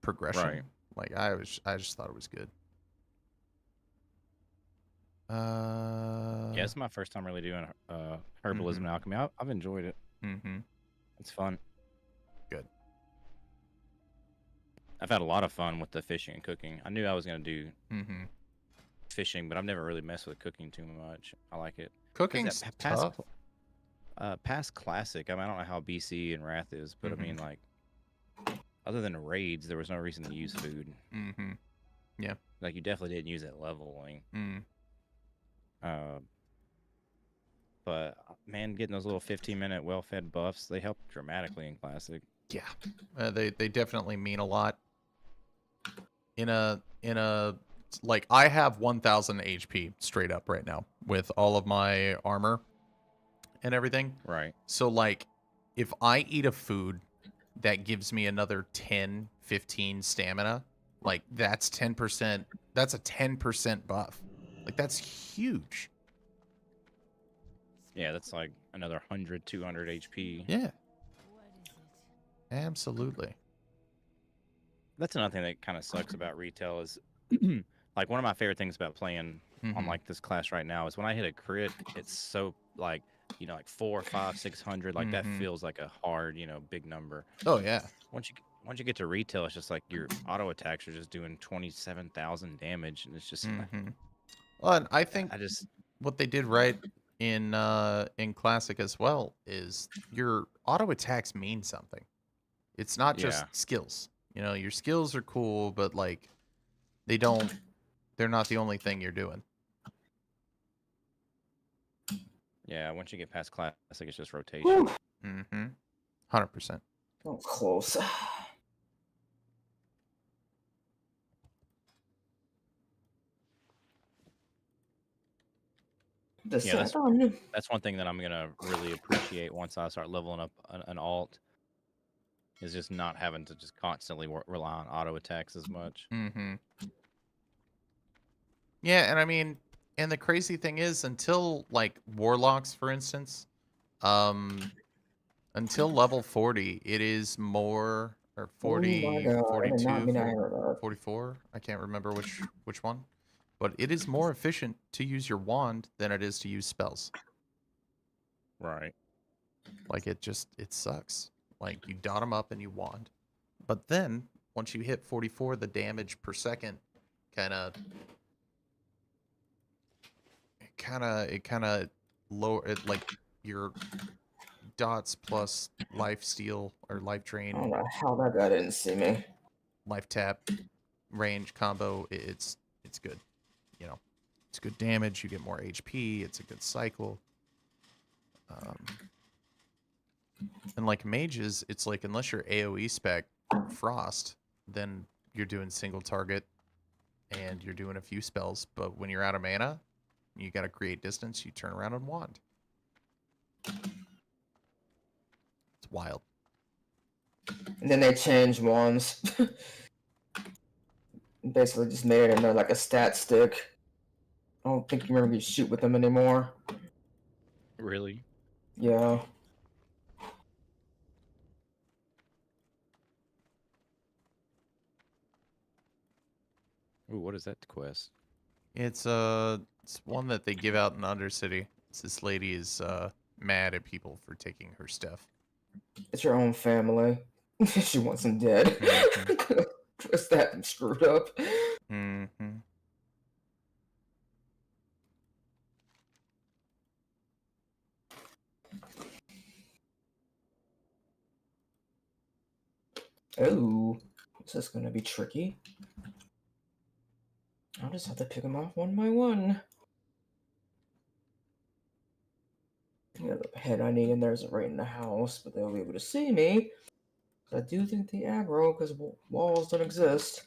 progression. Right. Like I just thought it was good. Yeah, it's my first time really doing herbalism and alchemy. I've enjoyed it. It's fun. Good. I've had a lot of fun with the fishing and cooking. I knew I was gonna do fishing, but I've never really messed with cooking too much. I like it. Cooking's tough. Past classic. I mean, I don't know how BC and Wrath is, but I mean, like, other than raids, there was no reason to use food. Yeah. Like, you definitely didn't use it leveling. But man, getting those little 15-minute well-fed buffs, they help dramatically in classic. Yeah. They definitely mean a lot. In a like, I have 1000 HP straight up right now with all of my armor and everything. Right. So like, if I eat a food that gives me another 10, 15 stamina, like that's 10%, that's a 10% buff. Like that's huge. Yeah, that's like another 100, 200 HP. Yeah. Absolutely. That's another thing that kind of sucks about retail is like one of my favorite things about playing on like this class right now is when I hit a crit, it's so like, you know, like 4, 5, 600, like that feels like a hard, you know, big number. Oh yeah. Once you get to retail, it's just like your auto attacks are just doing 27,000 damage, and it's just. Well, and I think what they did right in classic as well is your auto attacks mean something. It's not just skills. You know, your skills are cool, but like they're not the only thing you're doing. Yeah, once you get past classic, it's just rotation. 100%. Oh, close. Yeah, that's one thing that I'm gonna really appreciate once I start leveling up an alt. Is just not having to just constantly rely on auto attacks as much. Yeah, and I mean, and the crazy thing is, until like warlocks, for instance, until level 40, it is more or 40, Oh my God, I did not 42, mean to hear that. 44. I can't remember which one. But it is more efficient to use your wand than it is to use spells. Right. Like it sucks. Like you dot them up and you wand. But then once you hit 44, the damage per second kind of lower it, like your dots plus life steal or life drain. I don't know how that guy didn't see me. Life tap range combo, it's good. You know, it's good damage. You get more HP. It's a good cycle. And like mages, it's like unless you're AoE spec frost, then you're doing single target and you're doing a few spells. But when you're out of mana, you got to create distance. You turn around and wand. It's wild. And then they changed wands. Basically just made it into like a stat stick. I don't think you remember you shoot with them anymore. Really? Yeah. Ooh, what is that quest? It's one that they give out in Undercity. It's this lady is mad at people for taking her stuff. It's your own family. She wants them dead. Twist that and screwed up. Mm-hmm. Oh, is this gonna be tricky? I'll just have to pick them off one by one. Yeah, the head I need in there is right in the house, but they'll be able to see me. I do think the aggro, because walls don't exist.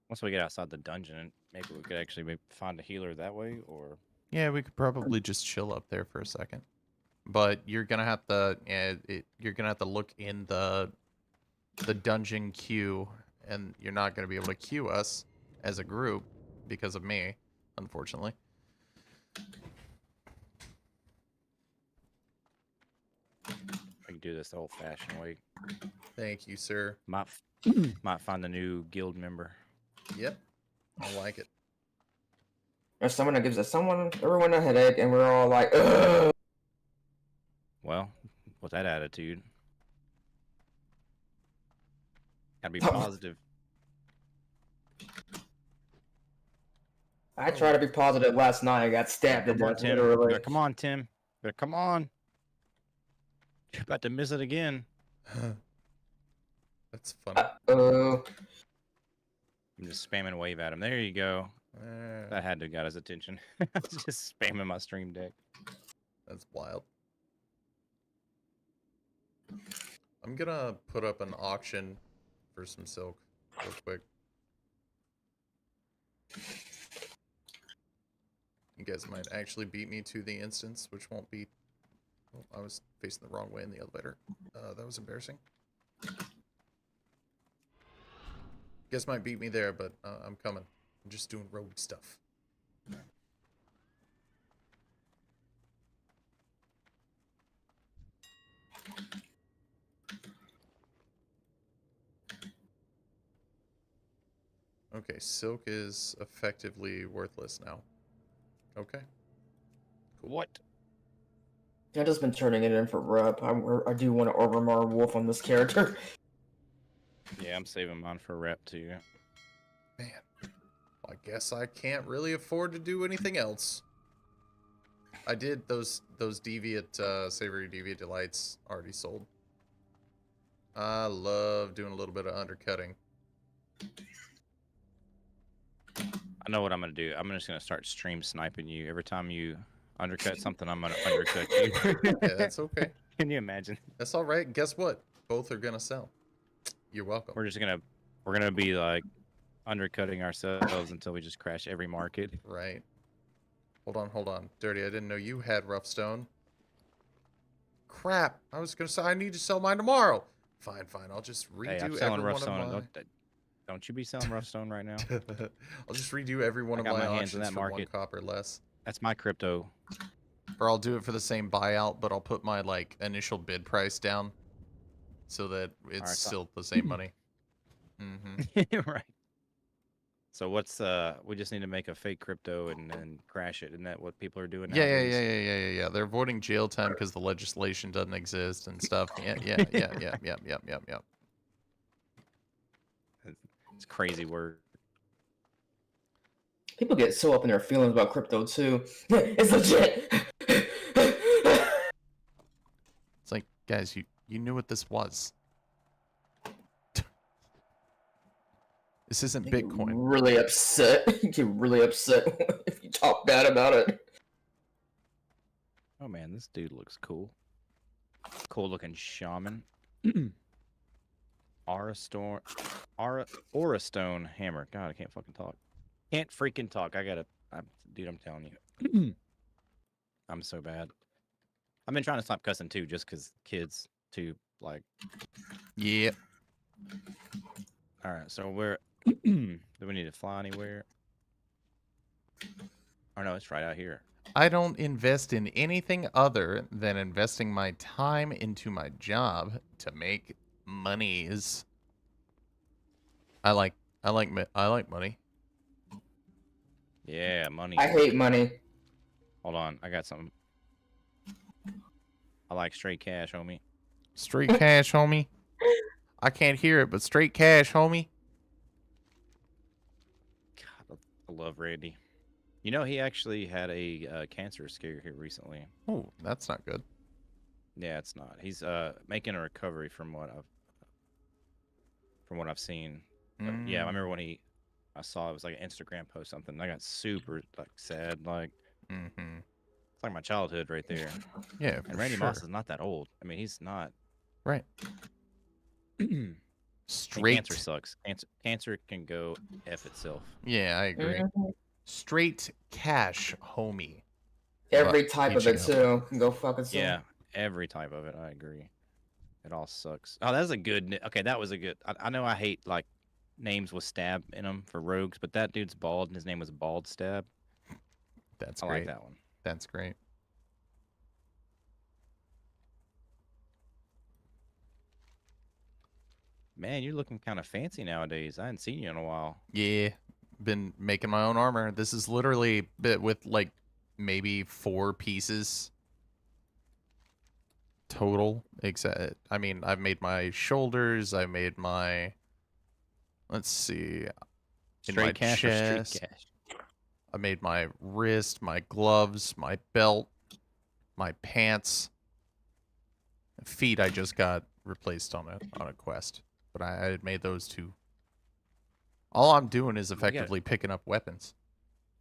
Once we get outside the dungeon, maybe we could actually find a healer that way, or... Yeah, we could probably just chill up there for a second. But you're gonna have to, you're gonna have to look in the dungeon queue, and you're not gonna be able to queue us as a group because of me, unfortunately. We can do this the old-fashioned way. Thank you, sir. Might find a new guild member. Yep, I like it. There's someone that gives everyone a headache, and we're all like, ugh! Well, with that attitude, gotta be positive. I tried to be positive last night. I got stabbed to death, literally. Come on, Tim. Come on. You're about to miss it again. That's funny. Uh-oh. I'm just spamming wave at him. There you go. That had to have got his attention. Just spamming my stream deck. That's wild. I'm gonna put up an auction for some silk real quick. You guys might actually beat me to the instance, which won't be... Oh, I was facing the wrong way in the elevator. That was embarrassing. You guys might beat me there, but I'm coming. I'm just doing rogue stuff. Okay, silk is effectively worthless now. Okay. Cool. What? I've just been turning it in for rep. I do want to Orgrimmar Wolf on this character. Yeah, I'm saving mine for rep too. Man, I guess I can't really afford to do anything else. I did those deviant, savory deviant delights already sold. I love doing a little bit of undercutting. I know what I'm gonna do. I'm just gonna start stream sniping you. Every time you undercut something, I'm gonna undercut you. Yeah, that's okay. Can you imagine? That's all right. Guess what? Both are gonna sell. You're welcome. We're gonna be like undercutting ourselves until we just crash every market. Right. Hold on. Dirty, I didn't know you had rough stone. Crap. I was gonna say I need to sell mine tomorrow. Fine. I'll just redo Hey, I'm selling every rough one of stone. my... Don't you be selling rough stone right now? I'll just redo every one of my hands in auctions that for market. 1 copper less. That's my crypto. Or I'll do it for the same buyout, but I'll put my like initial bid price down. so that it's Alright, still the same money. Right. So what's we just need to make a fake crypto and then crash it. Isn't that what people are doing Yeah, nowadays? yeah. They're avoiding jail time because the legislation doesn't exist and stuff. Yeah. It's crazy word. People get so up in their feelings about crypto too. It's legit. It's like, guys, you knew what this was. This isn't Bitcoin. Really upset. You get really upset if you talk bad about it. Oh man, this dude looks cool. Cool looking shaman. Aura Stone hammer. God, I can't fucking talk. Can't freaking talk. Dude, I'm telling you. I'm so bad. I've been trying to stop cussing too, just because kids too, like. Yep. All right, so where do we need to fly anywhere? Oh no, it's right out here. I don't invest in anything other than investing my time into my job to make monies. I like money. Yeah, money. I hate money. Hold on, I got something. I like straight cash, homie. Straight cash, homie. I can't hear it, but straight cash, homie. God, I love Randy. You know, he actually had a cancer scare here recently. Oh, that's not good. Yeah, it's not. He's making a recovery from what I've seen. Yeah, I remember when I saw it was like an Instagram post something. I got super like sad, like it's like my childhood right there. Yeah, and Randy Moss is not that old. I mean, he's not. Right. Straight. Cancer sucks. Cancer can go F itself. Yeah, I agree. Straight cash, homie. Every type of it too. Go fuck itself. Yeah, every type of it. I agree. It all sucks. Oh, that's a good. Okay, that was a good. I know I hate like names with stab in them for rogues, but that dude's bald and his name was Bald Stab. That's I great. like that one. That's great. Man, you're looking kind of fancy nowadays. I hadn't seen you in a while. Yeah, been making my own armor. This is literally bit with like maybe 4 pieces total. Except, I mean, I've made my shoulders. I made my. Let's see. Straight cash or street cash? I made my wrist, my gloves, my belt, my pants. Feet I just got replaced on a quest, but I had made those 2. All I'm doing is effectively picking up weapons.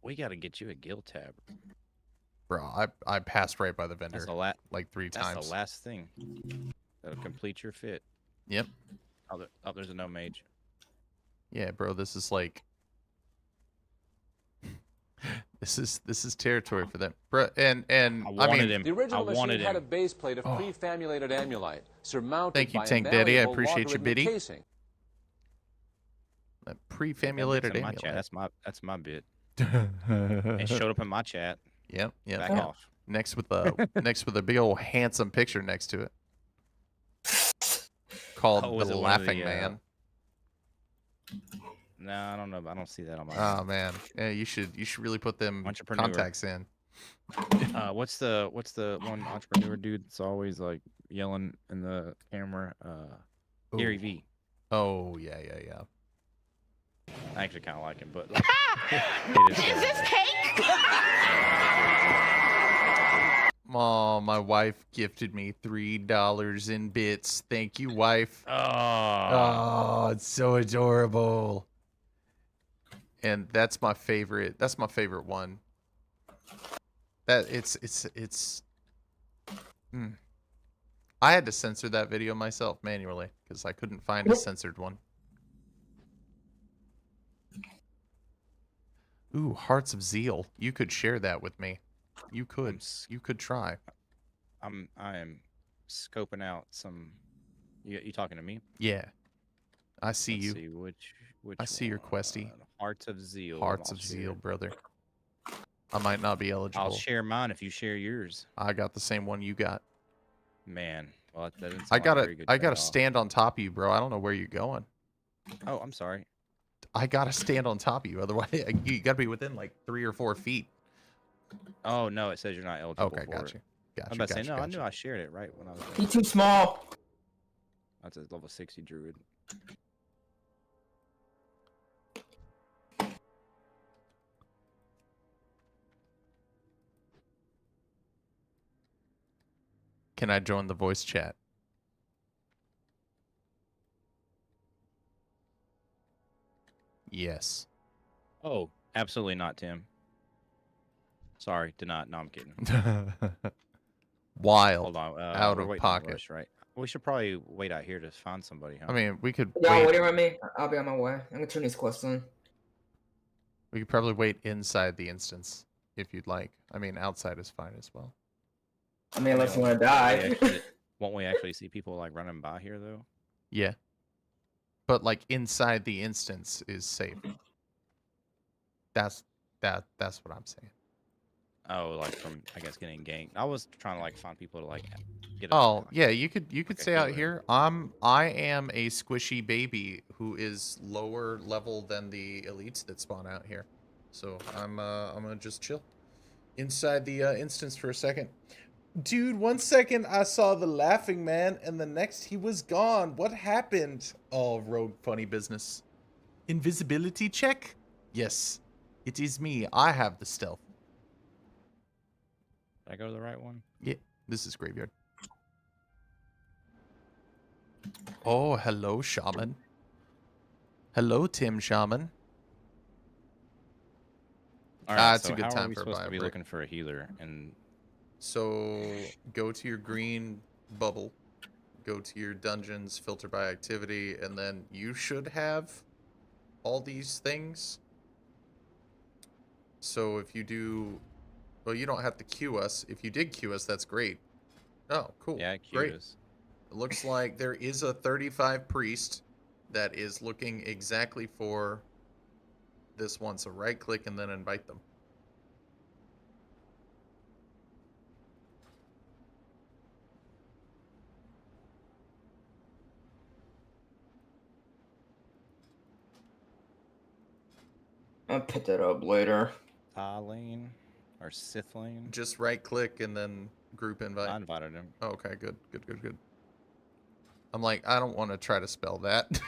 We got to get you a guild tab. Bro, I passed right by the vendor like 3 times. That's the last thing. That'll complete your fit. Yep. Oh, there's a no mage. Yeah, bro, this is like this is territory for them, bro. And I mean, him. The original machine had a base plate of pre-famulated amulite surmounted by a Daddy. I malleable appreciate you, biddy. casing. That pre-famulated amulite. amulite. That's my bit. It showed up in my chat. Yep. Back off. Next with a big old handsome picture next to it, called the Laughing Man. No, I don't know. I don't see that on my. Oh man, yeah, you should really put them contacts in. What's the one entrepreneur dude that's always like yelling in the camera? Gary V. Oh yeah. I actually kind of like him, but Is this cake? Oh, my wife gifted me $3 in bits. Thank you, wife. Oh, it's so adorable. And that's my favorite. That's my favorite one. That it's. I had to censor that video myself manually because I couldn't find a censored one. Ooh, Hearts of Zeal. You could share that with me. You could. You could try. I am scoping out some. You talking to me? Yeah. I see Let's you. See which I see your questy. Hearts of Zeal. Hearts of Zeal, brother. I might not be eligible. I'll share mine if you share yours. I got the same one you got. Man, Well, that didn't sound I like a very good gotta trade-off. stand on top of you, bro. I don't know where you're going. Oh, I'm sorry. I gotta stand on top of you, otherwise you gotta be within like 3 or 4 feet. Oh no, it says you're not eligible Okay, for got it. you. I'm about to say no. I knew I shared it right when I was. He's too small. That's a level 60 druid. Can I join the voice chat? Yes. Oh, absolutely not, Tim. Sorry, did not. No, I'm kidding. Wild. Hold on. Out we're of waiting on pocket. Rush, right? We should probably wait out here to find somebody, huh? I mean, we could Y'all wait. waiting on me? I'll be on my way. I'm gonna turn these quests on. We could probably wait inside the instance if you'd like. I mean, outside is fine as well. I mean, unless you want to die. Won't we actually see people like running by here though? Yeah. But like inside the instance is safe. That's what I'm saying. Oh, like from I guess getting ganked. I was trying to like find people to like get. Oh yeah, you could stay out healer. here. I am a squishy baby who is lower level than the elites that spawn out here, so I'm gonna just chill inside the instance for a second. Dude, 1 second I saw the laughing man, and the next he was gone. What happened? Oh, rogue funny business. Invisibility check? Yes, it is me. I have the stealth. Did I go to the right one? Yeah, this is graveyard. Oh, hello, shaman. Hello, Tim Shaman. All right, it's so a good how time are we for a supposed to be break. looking for a healer? And So go to your green bubble, go to your dungeons, filter by activity, and then you should have all these things. So if you do, well, you don't have to queue us. If you did queue us, that's great. Oh, cool. yeah, great. us. It looks like there is a 35 priest that is looking exactly for this one. So right click and then invite them. I'll pick that up later. Lane or Sith Lane? Just right click and then group invite. I invited him. Oh, okay, good. I'm like, I don't want to try to spell that.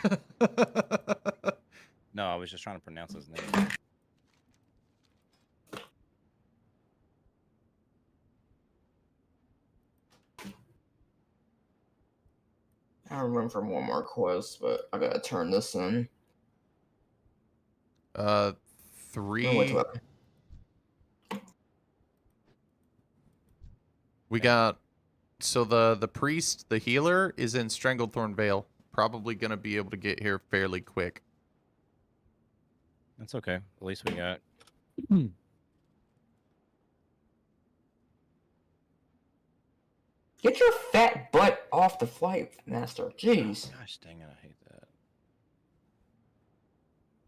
No, I was just trying to pronounce his name. I have room for one more quest, but I gotta turn this in. 3. Oh, wait, We got, so the priest, the healer, is in Stranglethorn Vale. Probably gonna be able to get here fairly quick. That's okay. At least we got. Get your fat butt off the flight, master. Jeez. Gosh dang it, I hate that.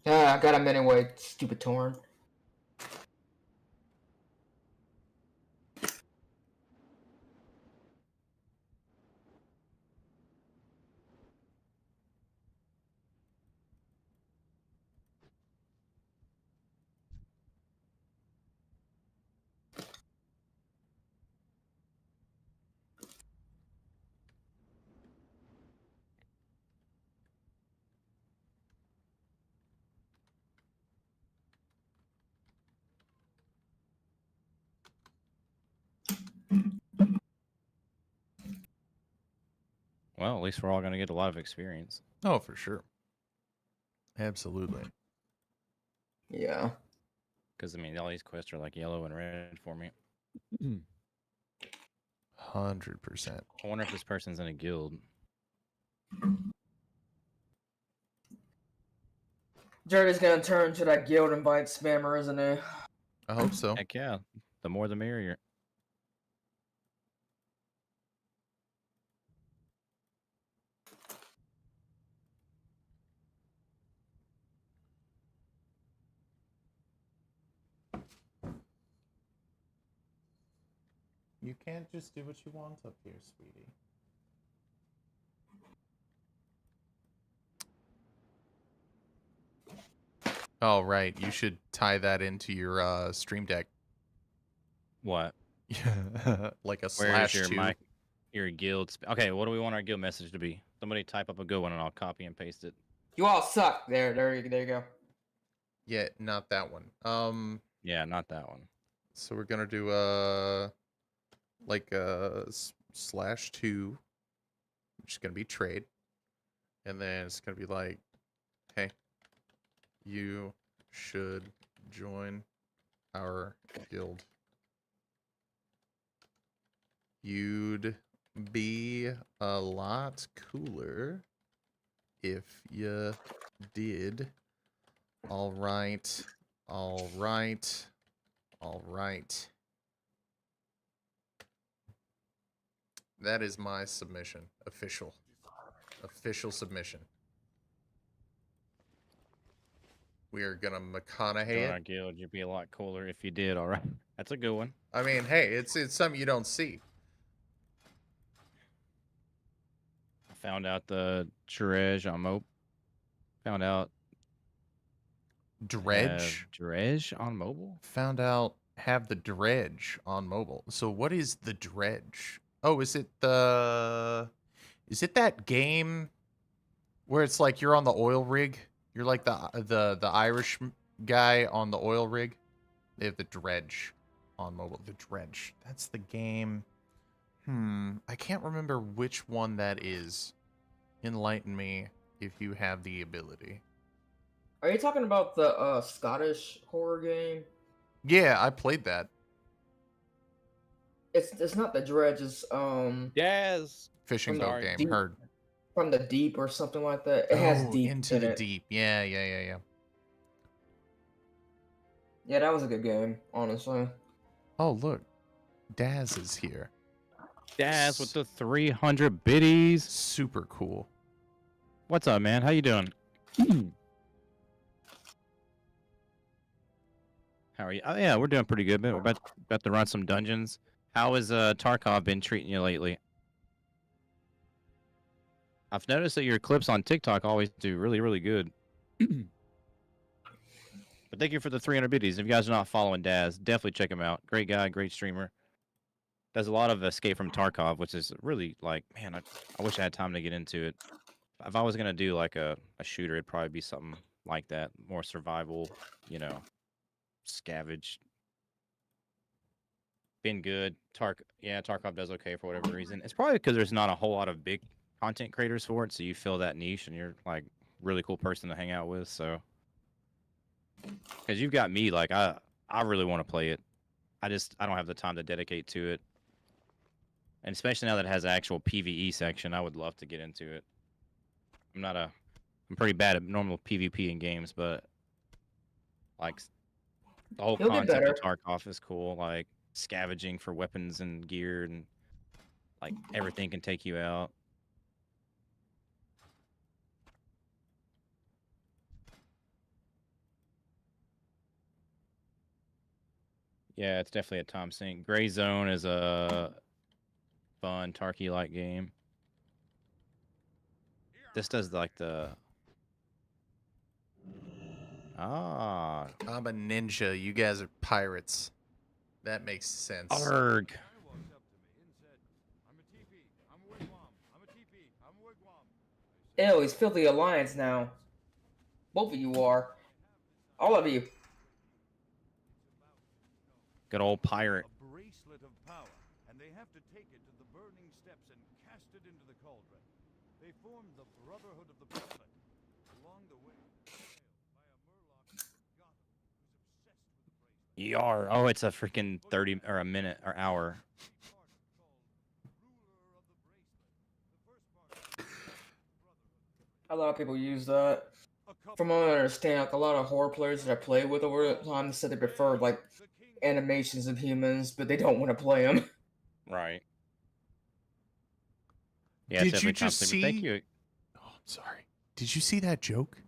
Yeah, I got him anyway, stupid Torn. Well, at least we're all gonna get a lot of experience. Oh, for sure. Absolutely. Yeah. Because I mean, all these quests are like yellow and red for me. 100%. I wonder if this person's in a guild. Jerry's gonna turn to that guild invite spammer, isn't he? I hope so. Heck yeah, the more the merrier. You can't just do what you want up here, sweetie. Oh, right. You should tie that into your stream deck. What? Like a Where's slash your two. your guild? Okay, what do we want our guild message to be? Somebody type up a good one and I'll copy and paste it. You all suck. There you go. Yeah, not that one. Yeah, not that one. So we're gonna do like /2, which is gonna be trade, and then it's gonna be like, hey, you should join our guild. You'd be a lot cooler if you did. All right. That is my submission. Official submission. We are gonna McConaughey Join our it. guild. You'd be a lot cooler if you did. All right, that's a good one. I mean, hey, it's something you don't see. I found out the dredge on Mope. Found out dredge on mobile. Found out have the dredge on mobile. So what is the dredge? Oh, is it that game where it's like you're on the oil rig? You're like the Irish guy on the oil rig. They have the dredge on mobile. The dredge. That's the game. I can't remember which one that is. Enlighten me if you have the ability. Are you talking about the Scottish horror game? Yeah, I played that. It's not the dredge. It's Yes. Fishing boat game. Deep, Heard. From the deep or something like that. It has deep into in the it. deep. Yeah. Yeah, that was a good game, honestly. Oh, look. Daz is here. Daz with the 300 biddies. Super cool. What's up, man? How you doing? How are you? Oh, yeah, we're doing pretty good, man. We're about to run some dungeons. How has Tarkov been treating you lately? I've noticed that your clips on TikTok always do really, really good. But thank you for the 300 biddies. If you guys are not following Daz, definitely check him out. Great guy, great streamer. Does a lot of Escape from Tarkov, which is really like, man, I wish I had time to get into it. If I was going to do like a shooter, it'd probably be something like that. More survival, scavenge. Been good. Tarkov does okay for whatever reason. It's probably because there's not a whole lot of big content creators for it, so you fill that niche and you're like really cool person to hang out with. So because you've got me, like I really want to play it. I don't have the time to dedicate to it. And especially now that it has an actual PvE section, I would love to get into it. I'm pretty bad at normal PvP in games, but like the whole concept of Tarkov is cool. Like scavenging for weapons and gear, and like everything can take you out. Yeah, it's definitely a time sink. Gray Zone is a fun Tarky-like game. This does like the... Ah. I'm a ninja. You guys are pirates. That makes sense. Arg. Ew, he's Filthy Alliance now. Both of you are. All of you. Good old pirate. A bracelet of power, and they have to take it to the burning steps and cast it into the cauldron. They formed the Brotherhood of the Bracelet. Along the way, Yar. Oh, it's a freaking 30 or a minute or hour. A lot of people use that. From what I understand, like a lot of horror players that I play with over time said they prefer like animations of humans, but they don't want to play them. Right. Yeah, Did you just see? Thank you. Oh, I'm sorry. Did you see that joke?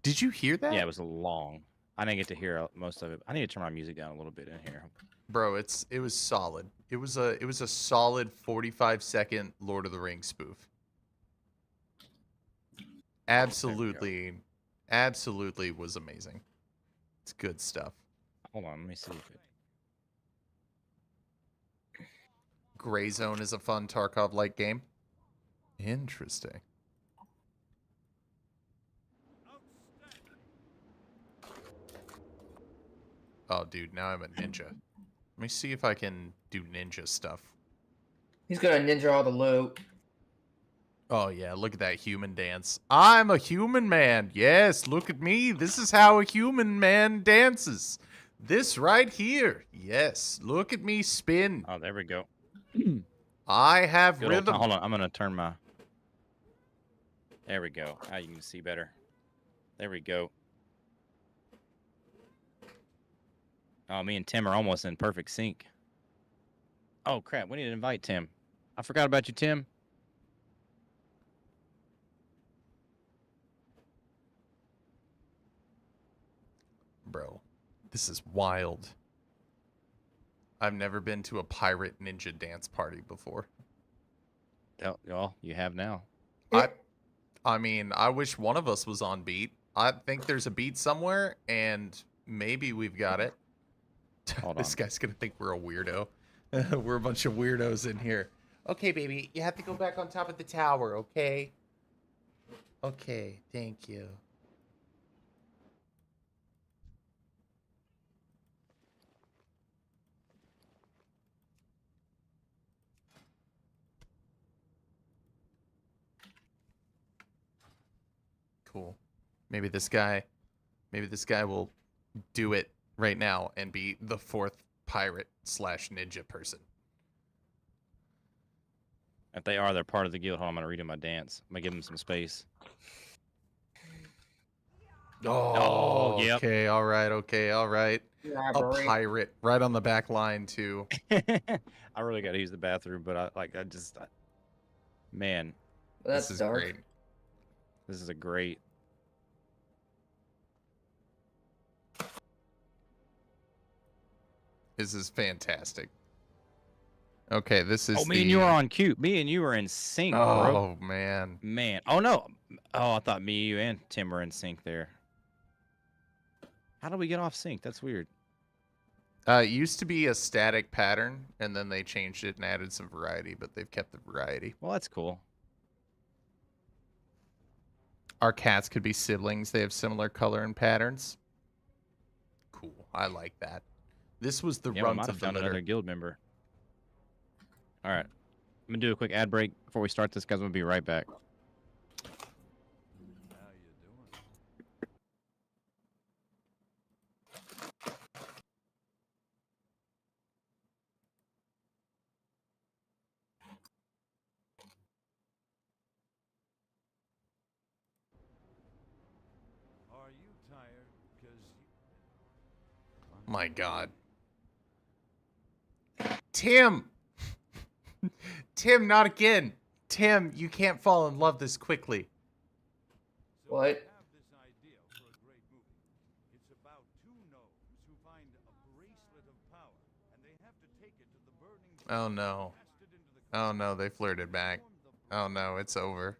Did you hear that? Yeah, it was long. I didn't get to hear most of it. I need to turn my music down a little bit in here. Bro, it was solid. It was a solid 45-second Lord of the Rings spoof. Absolutely was amazing. It's good stuff. Hold on, let me see if it. Gray Zone is a fun Tarkov-like game. Interesting. Oh, dude, now I'm a ninja. Let me see if I can do ninja stuff. He's gonna ninja all the loot. Oh, yeah, look at that human dance. I'm a human man. Yes, look at me. This is how a human man dances. This right here. Yes, look at me spin. Oh, there we go. I have Good old rhythm. time. Hold on, I'm gonna turn my. There we go. Now you can see better. There we go. Oh, me and Tim are almost in perfect sync. Oh crap! We need to invite Tim. I forgot about you, Tim. Bro, this is wild. I've never been to a pirate ninja dance party before. Well, you have now. I mean, I wish one of us was on beat. I think there's a beat somewhere, and maybe we've got it. This guy's gonna think we're a weirdo. We're a bunch of weirdos in here. Okay, baby, you have to go back on top of the tower, okay? Okay, thank you. Cool. Maybe this guy will do it right now and be the fourth pirate / ninja person. If they are, they're part of the guild. Hold on, I'm gonna read them my dance. I'm gonna give them some space. Oh, yep. Okay, all right, Yeah, A Barry. pirate right on the back line too. I really gotta use the bathroom, but man, That's This is dark. great. this is a great. This is fantastic. Okay, this is Oh, me and you are on cue. Me and you are in sync, bro. Oh man. Man. Oh no. Oh, I thought me, you, and Tim were in sync there. How do we get off sync? That's weird. It used to be a static pattern, and then they changed it and added some variety, but they've kept the variety. Well, that's cool. Our cats could be siblings. They have similar color and patterns. Cool. I like that. This was the Yeah, we runt might of have the found litter. another guild member. All right. I'm gonna do a quick ad break before we start this, guys. I'm gonna be right back. Are you tired? Because My God. Tim! Tim, not again. Tim, you can't fall in love this quickly. What? I have this idea for a great movie. It's about two gnomes who find a bracelet of power, and they have to take it to the burning Oh no. cast it into the Oh no, they flirted back. Oh no, it's over.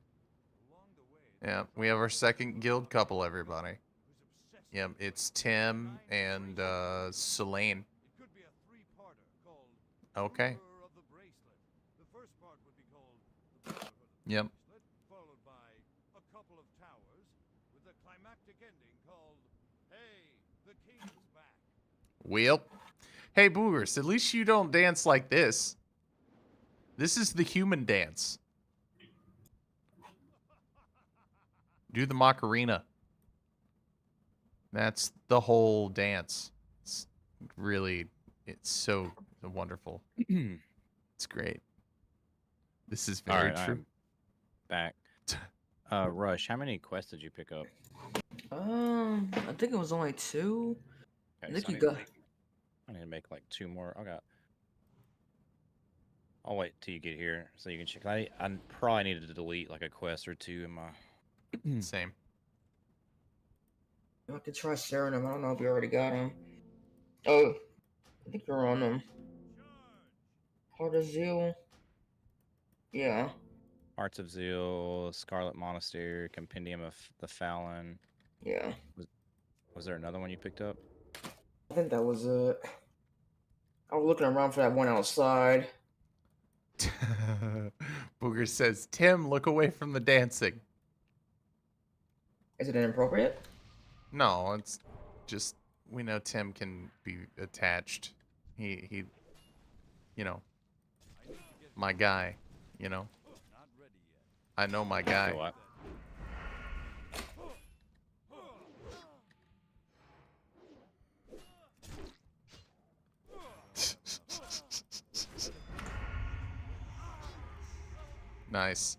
along the way. Yeah, we have our second guild couple, everybody. Yep, it's Tim and Selene. It could be a three-parter called Okay. Ruler of the Bracelet. The first part would be called The Brotherhood of the Yep. Bracelet, followed by A Couple of Towers, with a climactic ending called Hey, the King's Back. Well, hey Boogers, at least you don't dance like this. This is the human dance. Do the Macarena. That's the whole dance. It's really, it's so wonderful. It's great. This is very true. I'm back. Rush, how many quests did you pick up? I think it was only 2. Okay, I think so you got. I need to make like 2 more. I'll wait till you get here so you can check. I probably needed to delete like a quest or 2 in my. Same. I could try sharing them. I don't know if you already got them. Oh, I think you're on them. Heart of Zeal. Yeah. Hearts of Zeal, Scarlet Monastery, Compendium of the Fallon. Yeah. Was there another one you picked up? I think that was it. I was looking around for that one outside. Booger says, Tim, look away from the dancing. Is it inappropriate? No, it's just, we know Tim can be attached. He, you know, my guy, you know. I know my guy. What? Nice.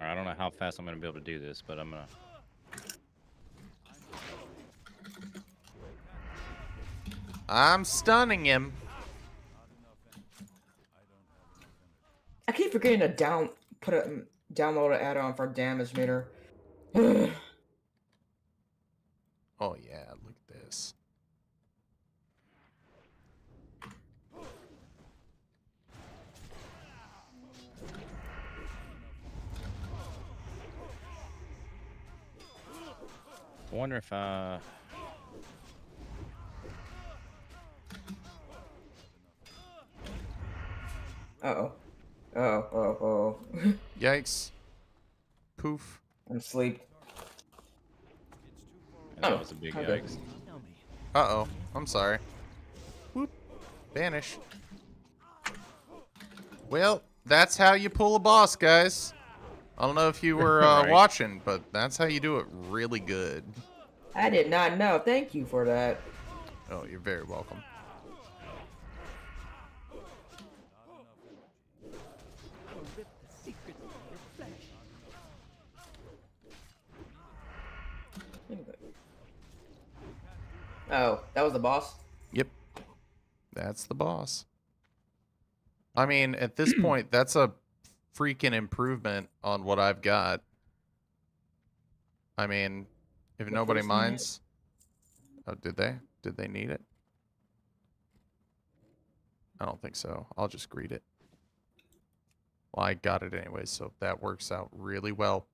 I don't know how fast I'm gonna be able to do this, but I'm gonna. I'm stunning him. I keep forgetting to download an add-on for damage meter. Oh yeah, look at this. I wonder if Uh-oh. Oh. Yikes. Poof. I'm asleep. that was a big okay. yikes. Uh-oh. I'm sorry. Whoop. Vanish. Well, that's how you pull a boss, guys. I don't know if you were Right. watching, but that's how you do it really good. I did not know. Thank you for that. Oh, you're very welcome. Oh, that was the boss? Yep. That's the boss. I mean, at this point, that's a freaking improvement on what I've got. I mean, if nobody first minds. Oh, did they? Did they need it? I don't think so. I'll just greet it. Well, I got it anyway, so that works out really well.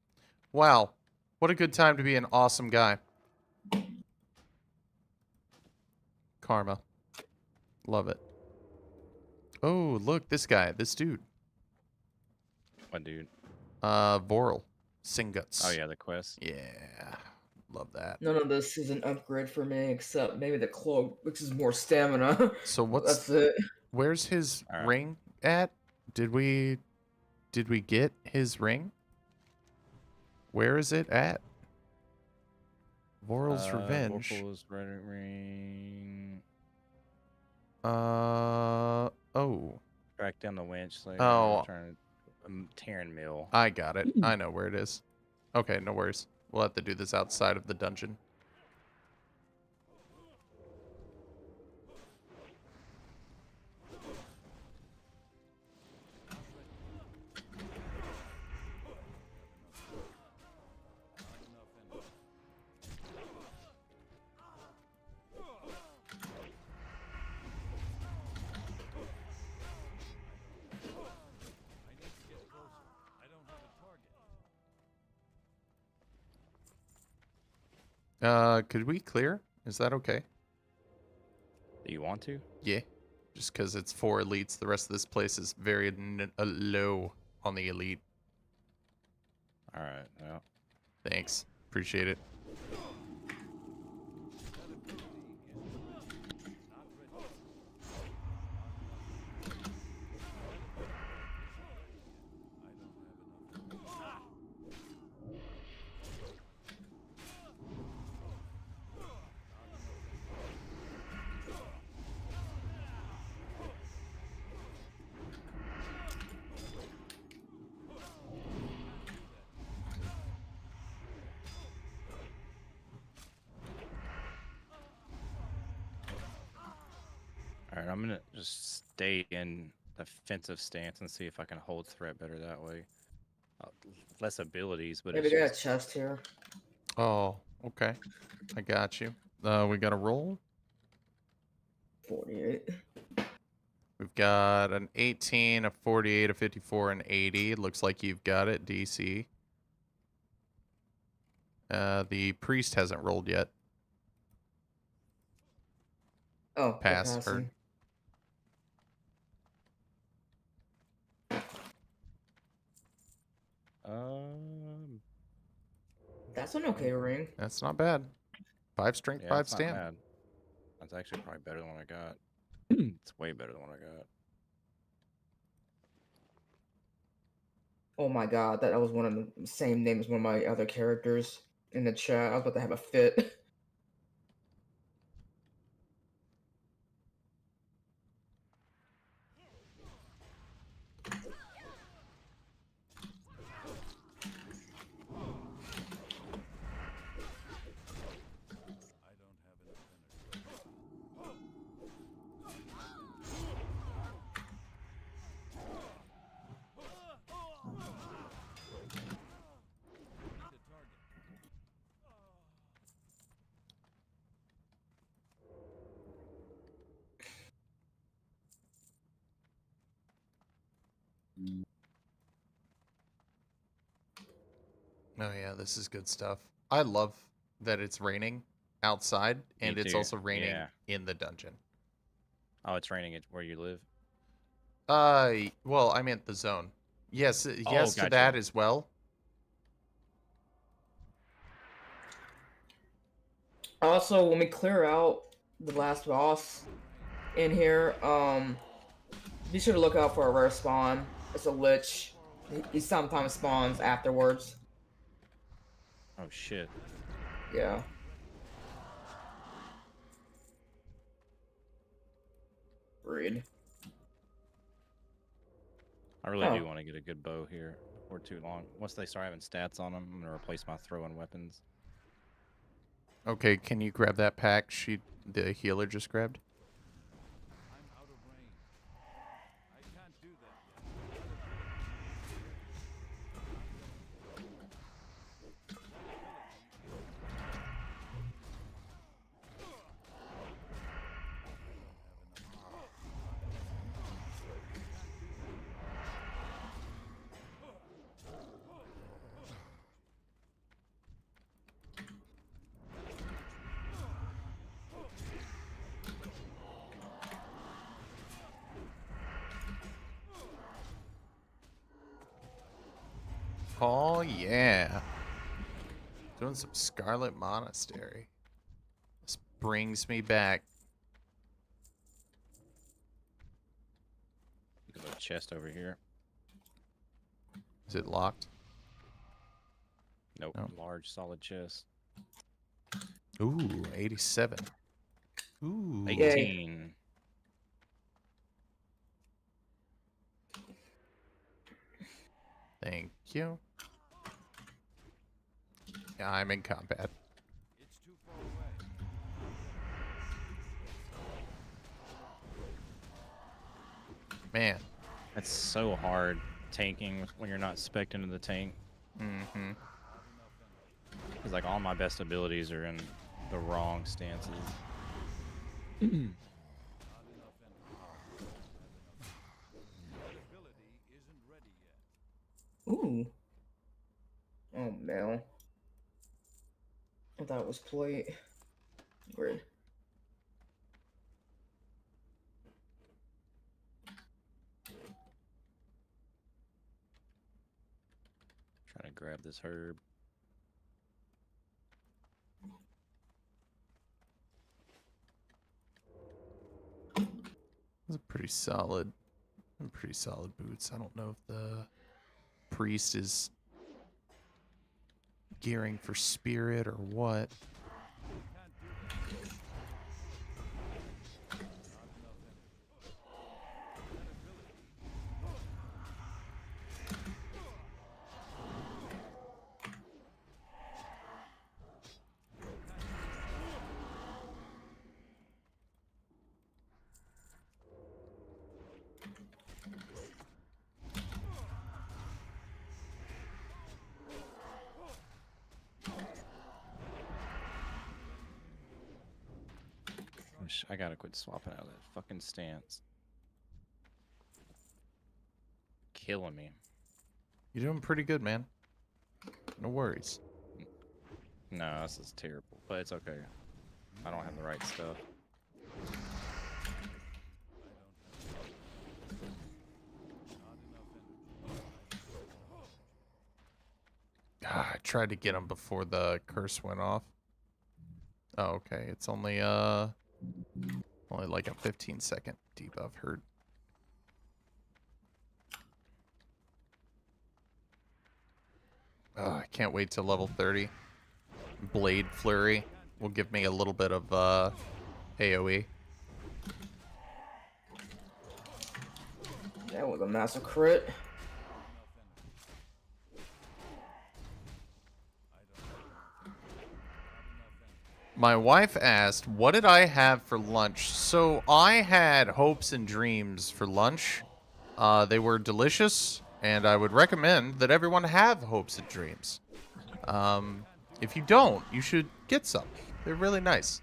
Wow. What a good time to be an awesome guy. Karma. Love it. Oh, look, this guy, this dude. What dude? Voral. Singuts. Oh yeah, the quest. Yeah. Love that. None of this is an upgrade for me, except maybe the cloak, which is more stamina. So what's That's it. Where's his All right. ring at? Did we get his ring? Where is it at? Voral's Revenge. Vorpal's ring. Oh. Track down the winch. Oh. Terran mill. I got it. I know where it is. Okay, no worries. We'll have to do this outside of the dungeon. Could we clear? Is that okay? Do you want to? Yeah. Just because it's 4 elites, the rest of this place is very low on the elite. All right. Well. Thanks. Appreciate it. All right, I'm gonna just stay in defensive stance and see if I can hold threat better that way. Less abilities, but Maybe it's got a just... chest here. Oh, okay. I got you. We got a roll. 48. We've got an 18, a 48, a 54, and 80. It looks like you've got it, DC. The priest hasn't rolled yet. Oh, Pass. passing. That's an okay ring. That's not bad. 5 strength, Yeah, 5 it's not stamina. bad. That's actually probably better than what I got. It's way better than what I got. Oh my god, that was one of the same name as one of my other characters in the chat. I was about to have a fit. Oh yeah, this is good stuff. I love that it's raining outside and Me it's too. also raining Yeah. in the dungeon. Oh, it's raining at where you live? Well, I meant the zone. Yes, Oh, yes to gotcha. that as well. Also, when we clear out the last boss in here, be sure to look out for a rare spawn. It's a lich. He sometimes spawns afterwards. Oh, shit. Yeah. Read. I really do want to get a good bow here before too long. Once they start having stats on them, I'm going to replace my throwing weapons. Okay, can you grab that pack the healer just grabbed? I'm out of range. I can't do that yet. Oh yeah. Doing some Scarlet Monastery. This brings me back. There's a chest over here. Is it locked? Nope. No. Large, solid chest. Ooh, 87. Ooh. 18. Thank you. Yeah, I'm in combat. It's too far away. Man. That's so hard tanking when you're not spec'd into the tank. Mm-hmm. Because like all my best abilities are in the wrong stances. Ooh. Oh, Mel. I thought it was plate. Weird. Trying to grab this herb. Those are pretty solid boots. I don't know if the priest is gearing for spirit or what. I gotta quit swapping out of that fucking stance. Killing me. You're doing pretty good, man. No worries. No, this is terrible, but it's okay. I don't have the right stuff. tried to get him before the curse went off. Oh, okay. It's only like a 15-second debuff hurt. Oh, I can't wait till level 30. Blade Flurry will give me a little bit of AoE. That was a massive crit. My wife asked, what did I have for lunch? So I had hopes and dreams for lunch. They were delicious, and I would recommend that everyone have hopes and dreams. If you don't, you should get some. They're really nice.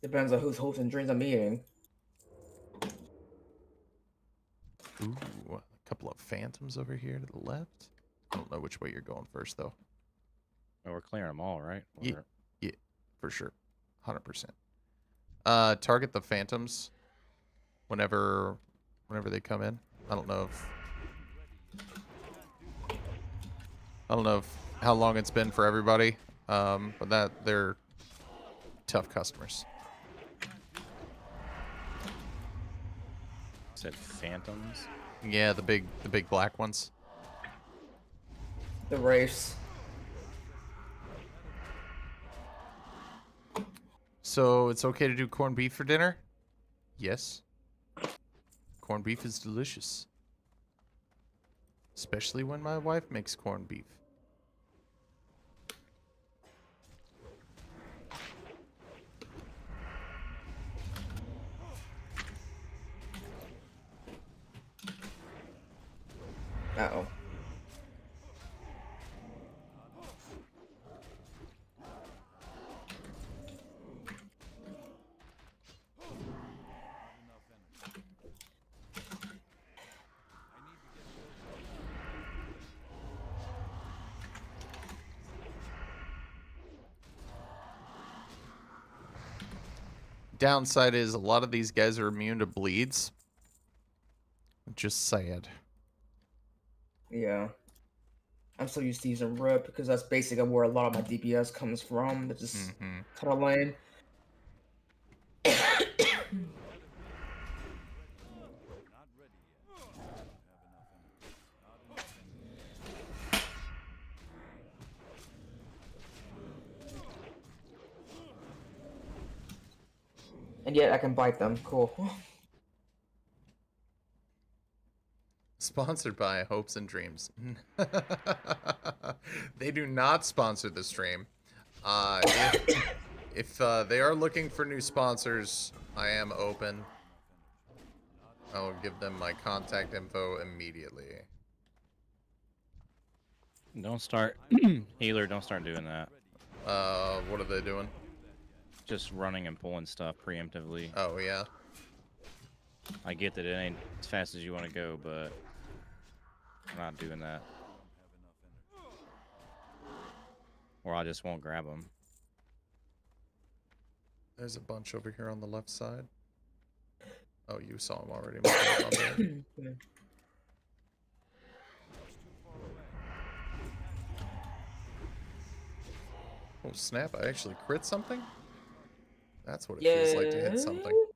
Depends on whose hopes and dreams I'm eating. Ooh, a couple of phantoms over here to the left. I don't know which way you're going first, though. Oh, we're clearing them all, right? Yeah, yeah, for sure. 100%. Target the phantoms whenever they come in. I don't know if how long it's been for everybody, but they're tough customers. Said phantoms. Yeah, the big black ones. The race. So it's okay to do corned beef for dinner? Yes. Corned beef is delicious. Especially when my wife makes corned beef. Uh-oh. Downside is a lot of these guys are immune to bleeds. Just sad. Yeah. I'm so used to using RIP because that's basically where a lot of my DPS comes from. It's just kind of lame. And yet I can bite them. Cool. Sponsored by Hopes and Dreams. They do not sponsor the stream. If they are looking for new sponsors, I am open. I will give them my contact info immediately. Don't start, healer. Don't start doing that. What are they doing? Just running and pulling stuff preemptively. Oh yeah. I get that it ain't as fast as you want to go, but I'm not doing that. Or I just won't grab them. There's a bunch over here on the left side. Oh, you saw them already. My bad. Oh snap, I actually crit something? That's what it feels like to hit something.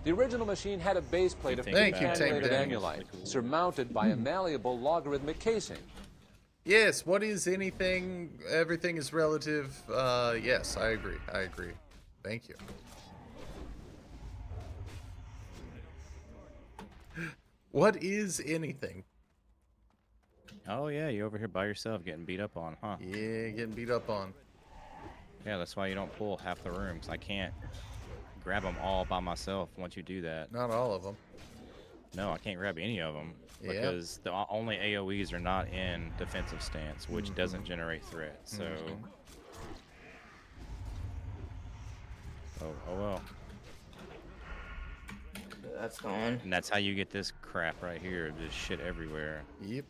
The original machine had a base plate of pre-granulated amulite, surmounted by a malleable logarithmic casing. Yes, what is anything? Everything is relative. Yes, I agree. I agree. Thank you. What is anything? Oh yeah, you over here by yourself getting beat up on, huh? Yeah, getting beat up on. Yeah, that's why you don't pull half the rooms. I can't grab them all by myself once you do that. Not all of them. No, I can't grab any of them because the only AoEs are not in defensive stance, which doesn't generate threat. So, oh well. That's gone. And that's how you get this crap right here. Just shit everywhere. Yep.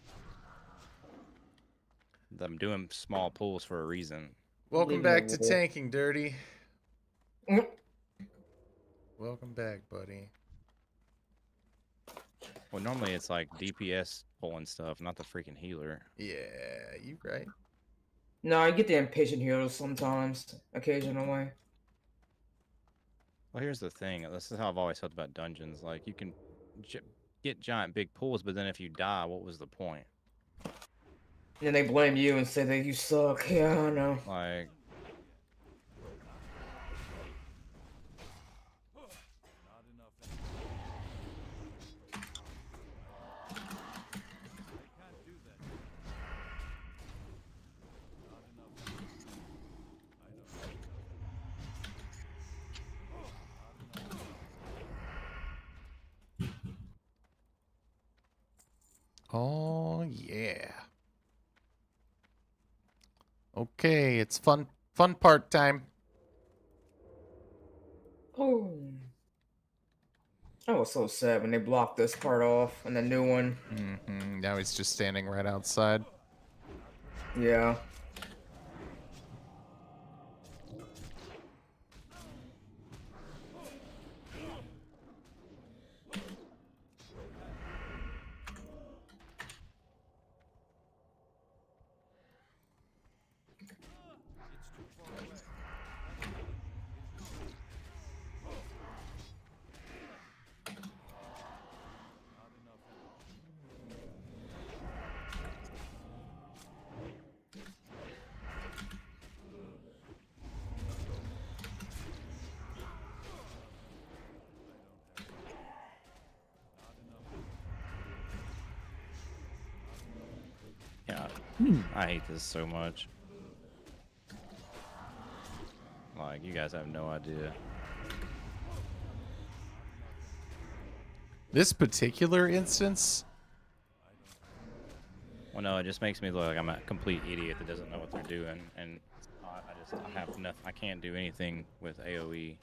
I'm doing small pulls for a reason. Welcome back to tanking, Dirty. Welcome back, buddy. Well, normally it's like DPS pulling stuff, not the freaking healer. Yeah, you right. No, I get the impatient heroes sometimes, occasionally. Well, here's the thing. This is how I've always felt about dungeons. Like, you can get giant big pulls, but then if you die, what was the point? And then they blame you and say that you suck. Yeah, I know. Like, Oh, yeah. Okay, it's fun part time. Oh. I was so sad when they blocked this part off and the new one. Now he's just standing right outside. Yeah. yeah, I hate this so much. Like, you guys have no idea. This particular instance? Well, no, it just makes me look like I'm a complete idiot that doesn't know what they're doing, and I have nothing. I can't do anything with AOE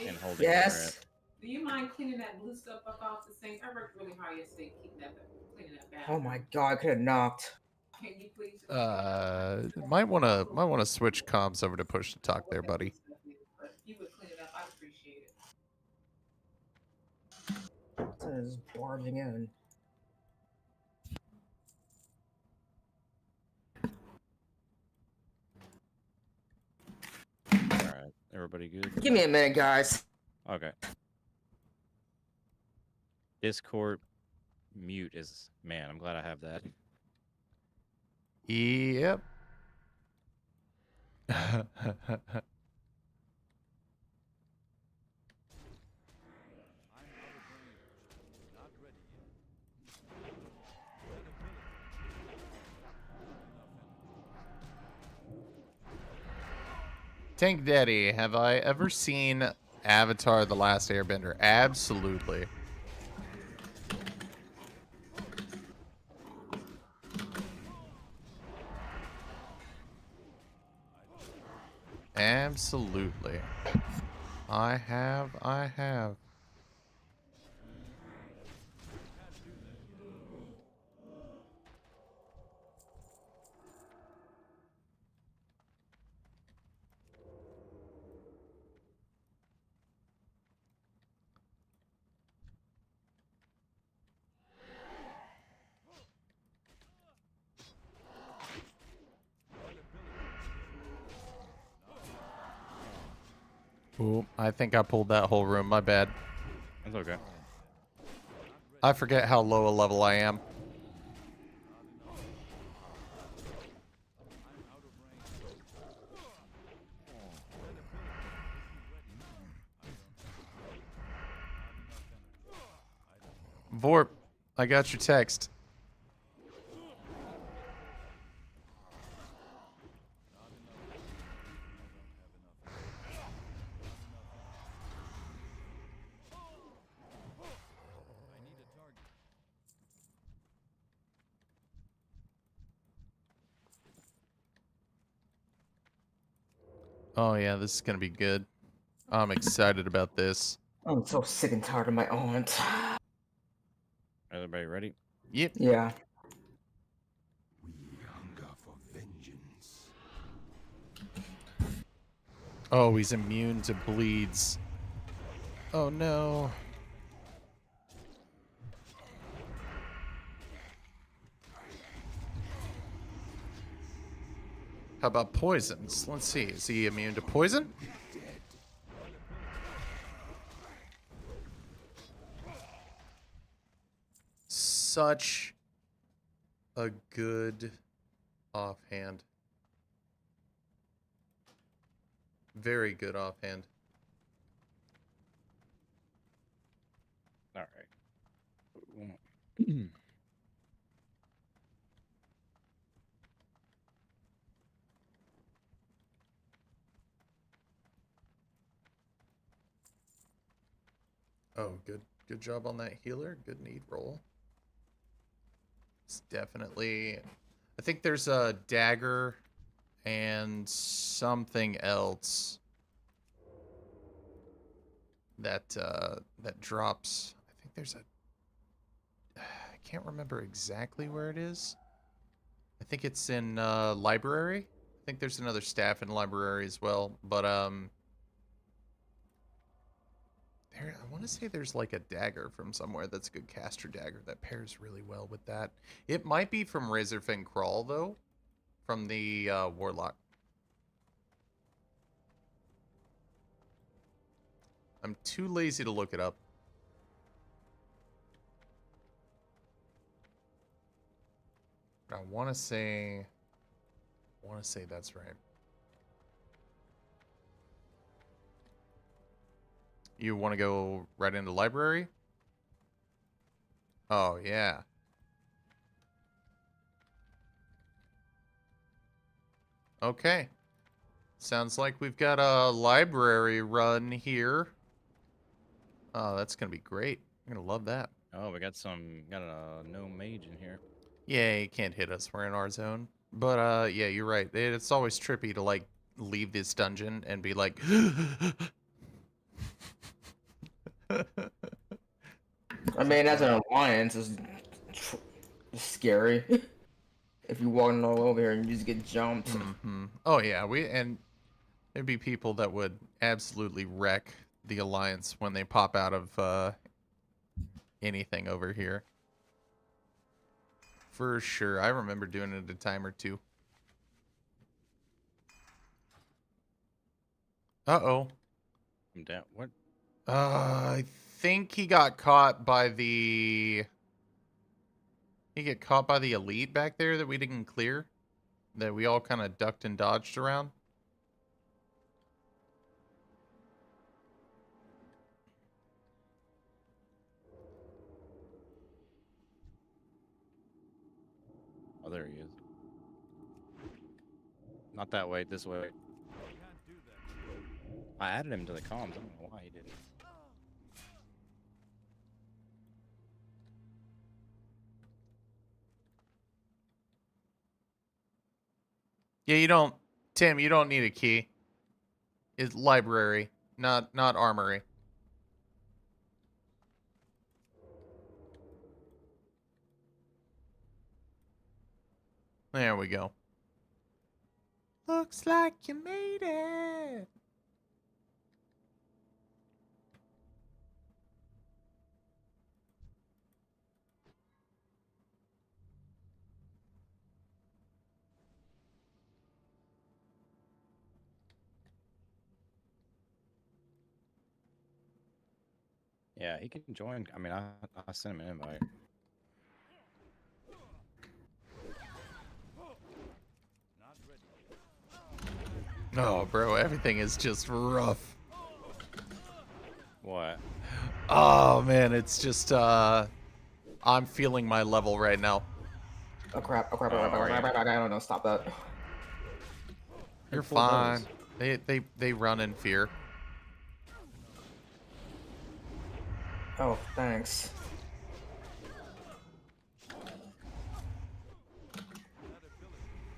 and holding Yes. Do you mind cleaning that blue stuff up off the sink? I worked really hard yesterday keeping that, cleaning that back. Oh my god, I could have knocked. Can you please? Might wanna switch comms over to push to talk there, buddy. But if you would clean it up, I'd appreciate it. That is barging in. Alright, everybody good? Give me a minute, guys. Okay. Discord mute is, man, I'm glad I have that. Yep. Tank Daddy, have I ever seen Avatar: The Last Airbender? Absolutely. Absolutely. I have. Ooh, I think I pulled that whole room. My bad. That's okay. I forget how low a level I am. Vorp, I got your text. Oh yeah, this is gonna be good. I'm excited about this. I'm so sick and tired of my aunt. Everybody ready? Yep. Yeah. We hunger for vengeance. Oh, he's immune to bleeds. Oh no. How about poisons? Let's see. Is he immune to poison? Such a good offhand. Very good offhand. All right. Oh, good job on that healer. Good need roll. It's definitely... I think there's a dagger and something else that that drops. I think there's a... I can't remember exactly where it is. I think it's in library. I think there's another staff in library as well, but there, I want to say there's like a dagger from somewhere that's a good caster dagger that pairs really well with that. It might be from Razorfang Crawl, though, from the Warlock. I'm too lazy to look it up. But I want to say that's right. You want to go right into library? Oh, yeah. Okay. Sounds like we've got a library run here. Oh, that's going to be great. I'm going to love that. Oh, we got a no mage in here. Yeah, he can't hit us. We're in our zone. But, yeah, you're right. It's always trippy to, like, leave this dungeon and be like... I mean, as an alliance, it's scary. If you walk all over here and you just get jumped. Mm-hmm. Oh yeah, and there'd be people that would absolutely wreck the alliance when they pop out of anything over here. For sure, I remember doing it a time or two. Uh-oh. I'm down. What? I think he got caught by the... He get caught by the elite back there that we didn't clear? That we all kind of ducked and dodged around? Oh, there he is. Not that way, this way. I added him to the comms. I don't know why he didn't. Yeah, you don't... Tim, you don't need a key. It's library, not armory. There we go. Looks like you made it. Yeah, he can join. I mean, I sent him an invite. Oh, bro, everything is just rough. What? Oh, man, it's just, I'm feeling my level right now. Oh crap, oh crap, oh crap, oh crap, oh crap, I don't know, stop that. You're fine. They run in fear. Oh, thanks.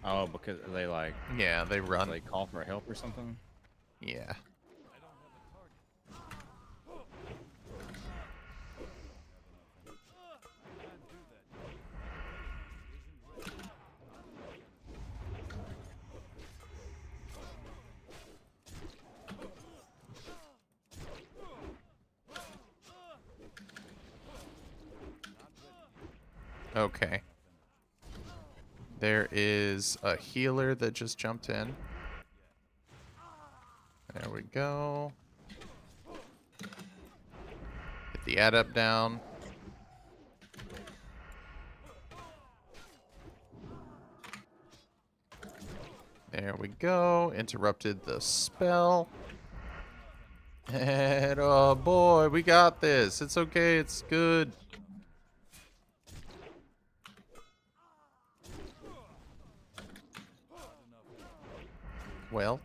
Oh, because they like... Yeah, they run. They call for help or something? Yeah. Okay. There is a healer that just jumped in. There we go. Get the adept down. There we go. Interrupted the spell. And oh boy, we got this. It's okay. It's good. Well,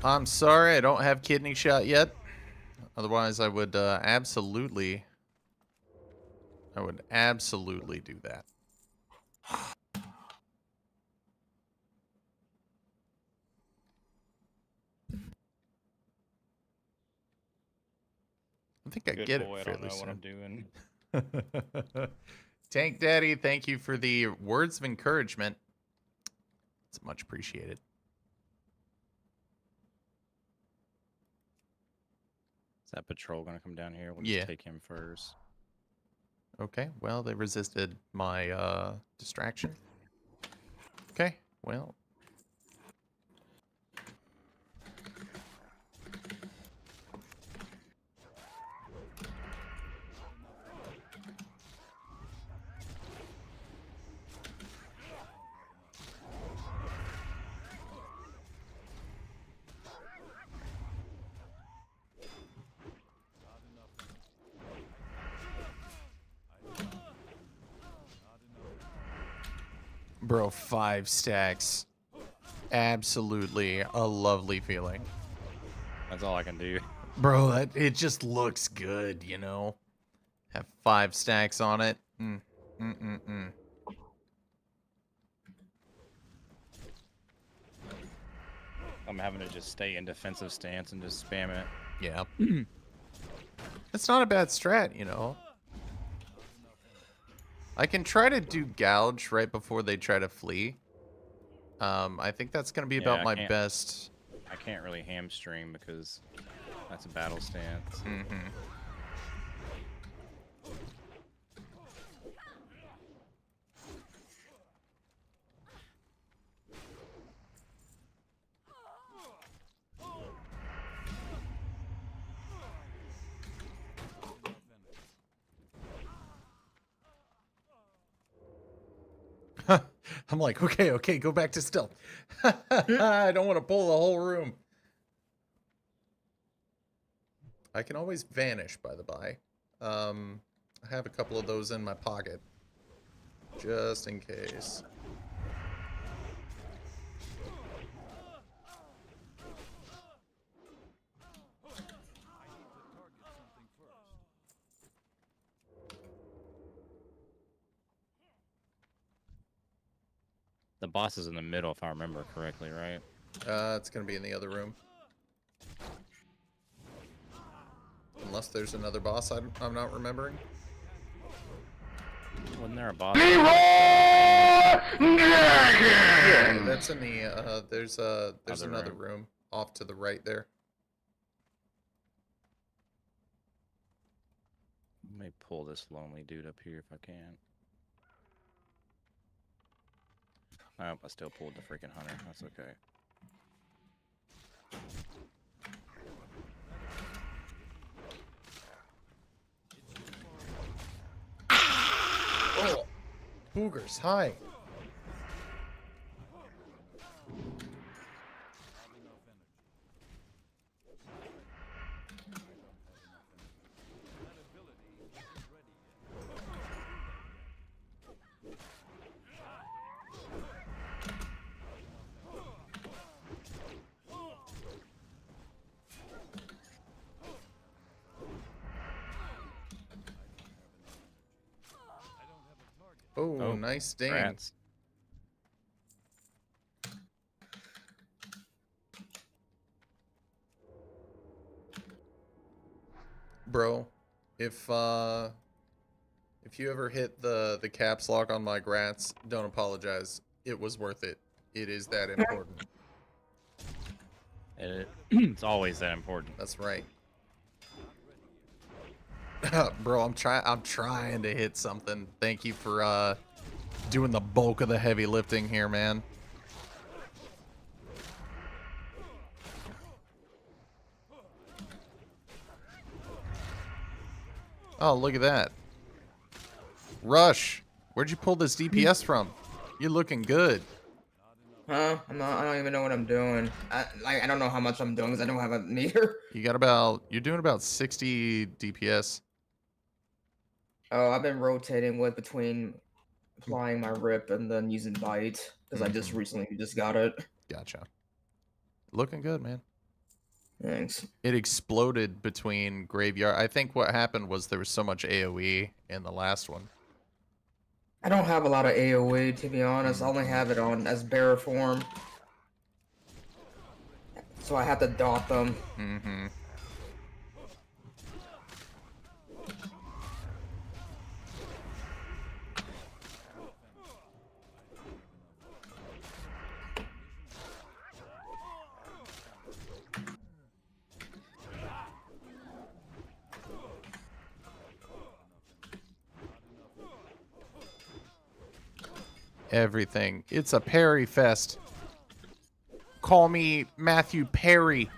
I'm sorry I don't have kidney shot yet. Otherwise, I would absolutely do that. I think I Good get boy, it I don't fairly know soon. what I'm doing. Tank Daddy, thank you for the words of encouragement. It's much appreciated. Is that patrol gonna come down here? We'll Yeah. just take him first. Okay, well, they resisted my distraction. Okay, well. Bro, 5 stacks. Absolutely a lovely feeling. That's all I can do. Bro, it just looks good, you know? Have 5 stacks on it. I'm having to just stay in defensive stance and just spam it. Yeah. It's not a bad strat, you know? I can try to do gouge right before they try to flee. I think that's going to be about my best. I can't really hamstring because that's a battle stance. I'm like, okay, go back to stealth. I don't want to pull the whole room. I can always vanish, by the by. I have a couple of those in my pocket. Just in case. The boss is in the middle, if I remember correctly, right? It's gonna be in the other room. Unless there's another boss I'm not remembering. Wasn't there a boss? Yeah, that's in the there's another room off to the right there. Let me pull this lonely dude up here if I can. Oh, I still pulled the freaking hunter. That's okay. Oh, boogers, hi. Oh, nice ding. Rats. Bro, if you ever hit the caps lock on my grats, don't apologize. It was worth it. It is that important. It's always that important. That's right. Bro, I'm trying to hit something. Thank you for doing the bulk of the heavy lifting here, man. Oh, look at that. Rush, where'd you pull this DPS from? You're looking good. Huh? I don't even know what I'm doing. I don't know how much I'm doing because I don't have a meter. You're doing about 60 DPS. Oh, I've been rotating between applying my rip and then using bite because I just recently got it. Gotcha. Looking good, man. Thanks. It exploded between graveyard. I think what happened was there was so much AoE in the last one. I don't have a lot of AoE, to be honest. I only have it on as bearer form. So I have to dot them. Mm-hmm. Everything. It's a Perry fest. Call me Matthew Perry.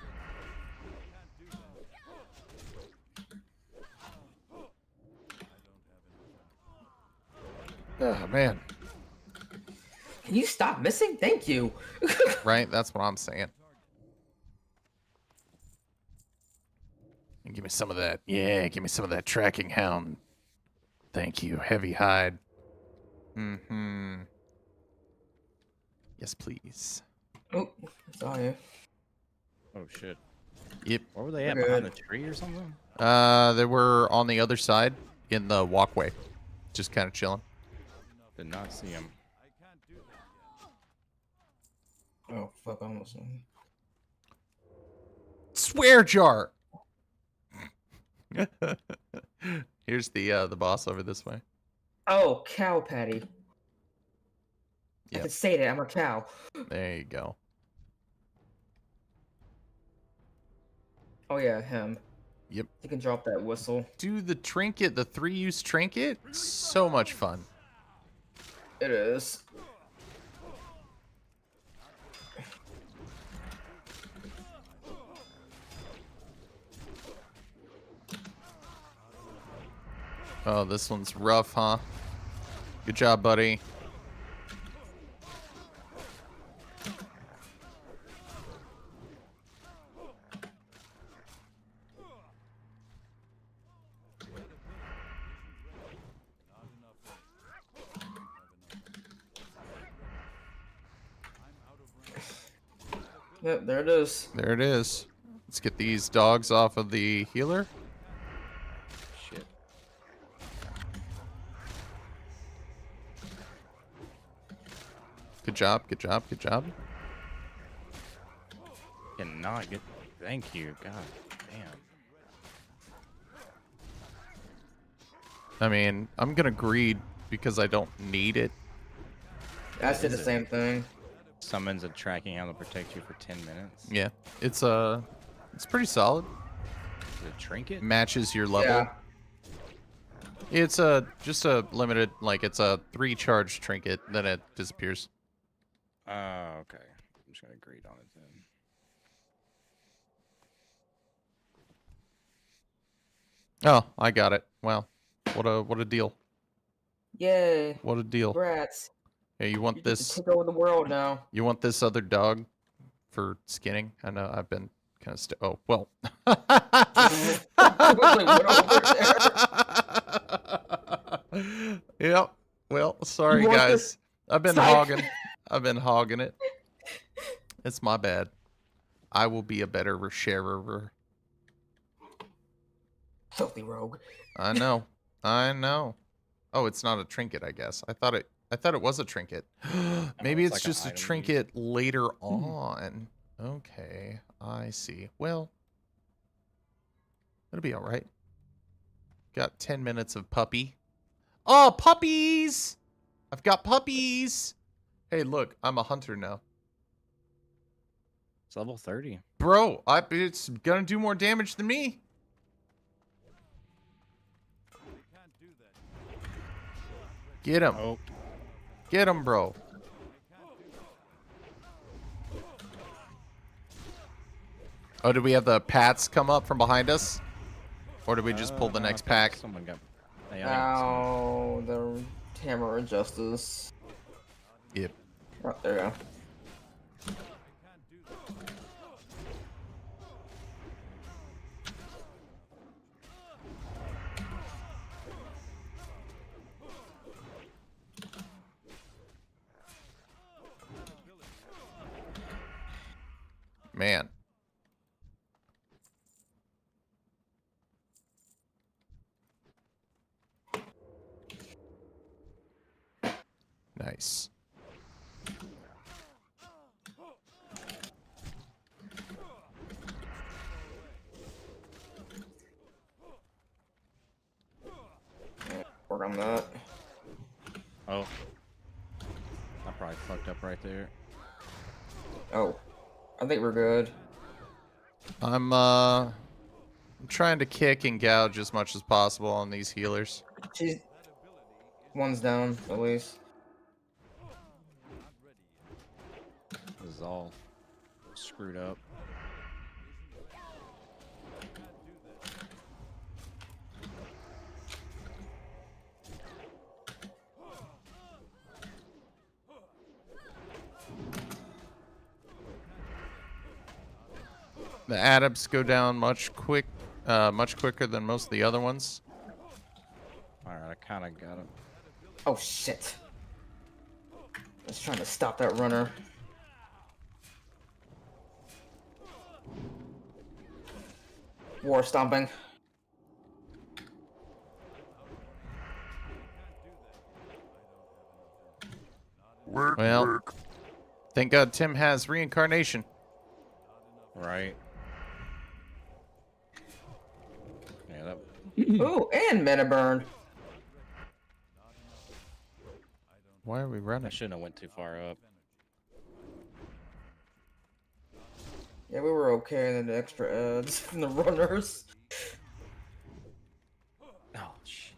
Oh, man. Can you stop missing? Thank you. Right? That's what I'm saying. And give me some of that. Yeah, give me some of that tracking hound. Thank you. Heavy hide. Mm-hmm. Yes, please. Oh, sorry. Oh shit. Yep. Where were they at? Behind the tree or something? They were on the other side in the walkway. Just kind of chilling. Did not see him. Oh, fuck, I almost. Swear jar. Here's the boss over this way. Oh, cow patty. I Yep. can say that, I'm a cow. There you go. Oh yeah, him. Yep. You can drop that whistle. Do the trinket, the 3-use trinket. So much fun. It is. Oh, this one's rough, huh? Good job, buddy. Yep, there it is. There it is. Let's get these dogs off of the healer. Shit. Good job, good job, good job. Cannot get. Thank you. God damn. I mean, I'm gonna greed because I don't need it. I did the same thing. Summons a tracking hound to protect you for 10 minutes. Yeah, it's pretty solid. Is it a trinket? Matches your level. Yeah. It's just a limited, like it's a 3-charge trinket, then it disappears. Oh, okay. I'm just gonna greed on it then. Oh, I got it. Wow, what a deal. Yay. What a deal. Brats. Hey, you want this? Take over the world now. You want this other dog for skinning? I know I've been kind of oh well. Yep. Well, sorry guys. I've been hogging. I've been hogging it. It's my bad. I will be a better sharer. Filthy rogue. I know. I know. Oh, it's not a trinket, I guess. I thought it was a trinket. Maybe it's like just a an item trinket later on. Okay, I see. Well, it'll be all right. Got 10 minutes of puppy. Oh, puppies! I've got puppies. Hey, look, I'm a hunter now. It's level 30. Bro, it's gonna do more damage than me. Get him. Oh. Get him, bro. Oh, did we have the Pats come up from behind us? Or did we just pull the next pack? Someone got. Ow, the hammer of justice. Yep. Oh, there you go. Man. Nice. Work on that. Oh. I probably fucked up right there. Oh. I think we're good. I'm trying to kick and gouge as much as possible on these healers. One's down, at least. This is all screwed up. The adepts go down much quicker than most of the other ones. Alright, I kind of got him. Oh, shit. I was trying to stop that runner. War stomping. Well, thank God Tim has reincarnation. Right. Yeah, that... Ooh, and mana burn. Why are we running? I shouldn't have went too far up. Yeah, we were okay, and then the extra ads from the runners. Oh, shit.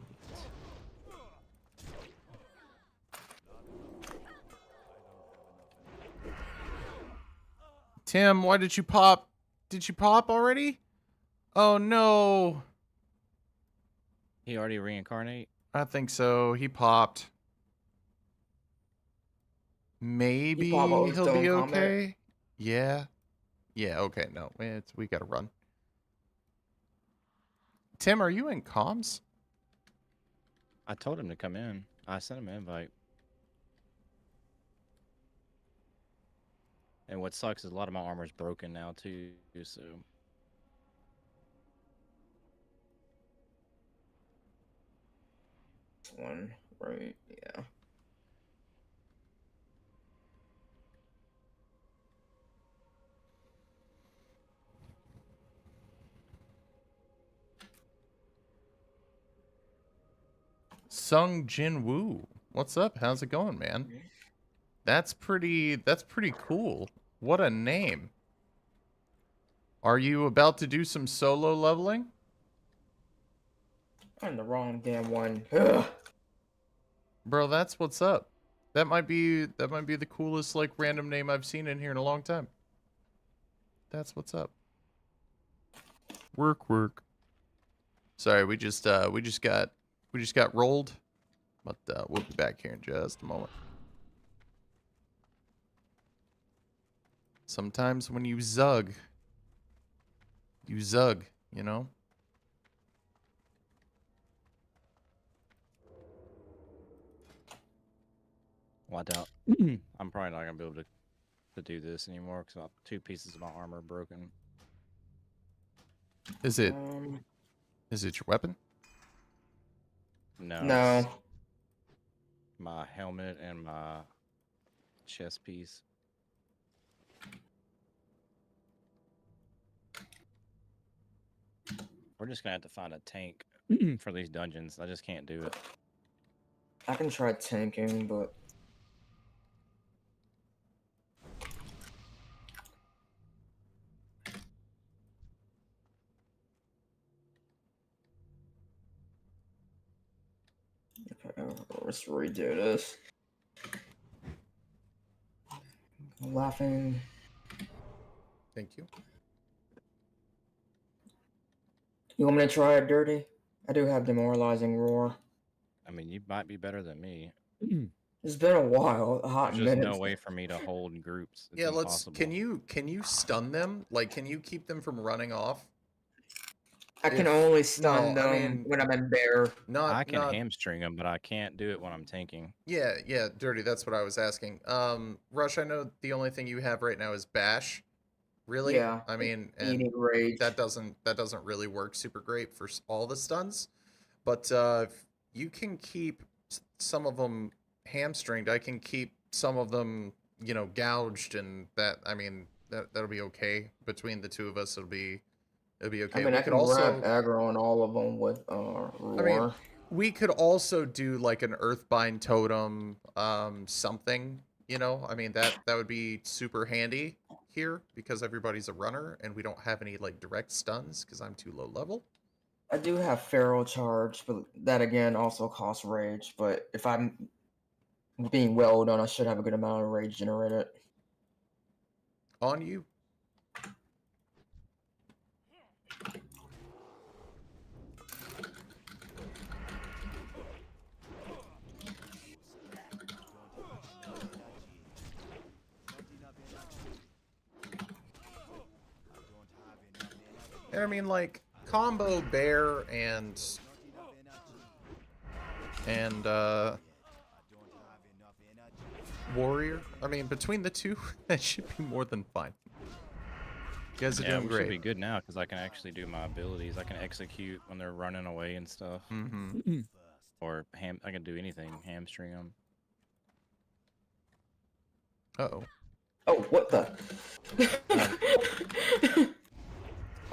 Tim, why did you pop? Did you pop already? Oh no. He already reincarnate? I think so. He popped. Maybe he'll be okay. Yeah. Yeah, okay. No, we gotta run. Tim, are you in comms? I told him to come in. I sent him an invite. And what sucks is a lot of my armor's broken now too, so... One, right, yeah. Sung Jin Woo. What's up? How's it going, man? That's pretty cool. What a name. Are you about to do some solo leveling? I'm the wrong damn one. Ugh. Bro, that's what's up. That might be the coolest like random name I've seen in here in a long time. That's what's up. Work. Sorry, we just got rolled. But we'll be back here in just a moment. Sometimes when you zug, you know? Well, I doubt. I'm probably not gonna be able to do this anymore because 2 pieces of my armor are broken. Is it your weapon? No. No. My helmet and my chest piece. We're just gonna have to find a tank for these dungeons. I just can't do it. I can try tanking, but... Let's redo this. I'm laughing. Thank you. You want me to try it, Dirty? I do have demoralizing roar. I mean, you might be better than me. It's been a while, a hot There's just minute. no way for me to hold groups. It's Yeah, impossible. Can you stun them? Like, can you keep them from running off? I can only stun them when I'm in bear. I can hamstring them, but I can't do it when I'm tanking. Yeah, Dirty. That's what I was asking. Rush, I know the only thing you have right now is bash. Really? Yeah. I mean, Eating and rage. that doesn't really work super great for all the stuns. But if you can keep some of them hamstringed, I can keep some of them, you know, gouged, and that, I mean, that'll be okay. Between the two of us, it'll be okay. I mean, I can wrap aggro on all of them with roar. I mean, we could also do like an Earthbind totem, something, you know? I mean, that would be super handy here because everybody's a runner and we don't have any like direct stuns because I'm too low level. I do have feral charge, but that again also costs rage. But if I'm being well done, I should have a good amount of rage generated. On you. And I mean, like, combo bear and warrior. I mean, between the two, that should be more than fine. You guys are doing we great. should be good now because I can actually do my abilities. I can execute when they're running away and stuff. Mm-hmm. Or I can do anything, hamstring them. Uh-oh. Oh, what the?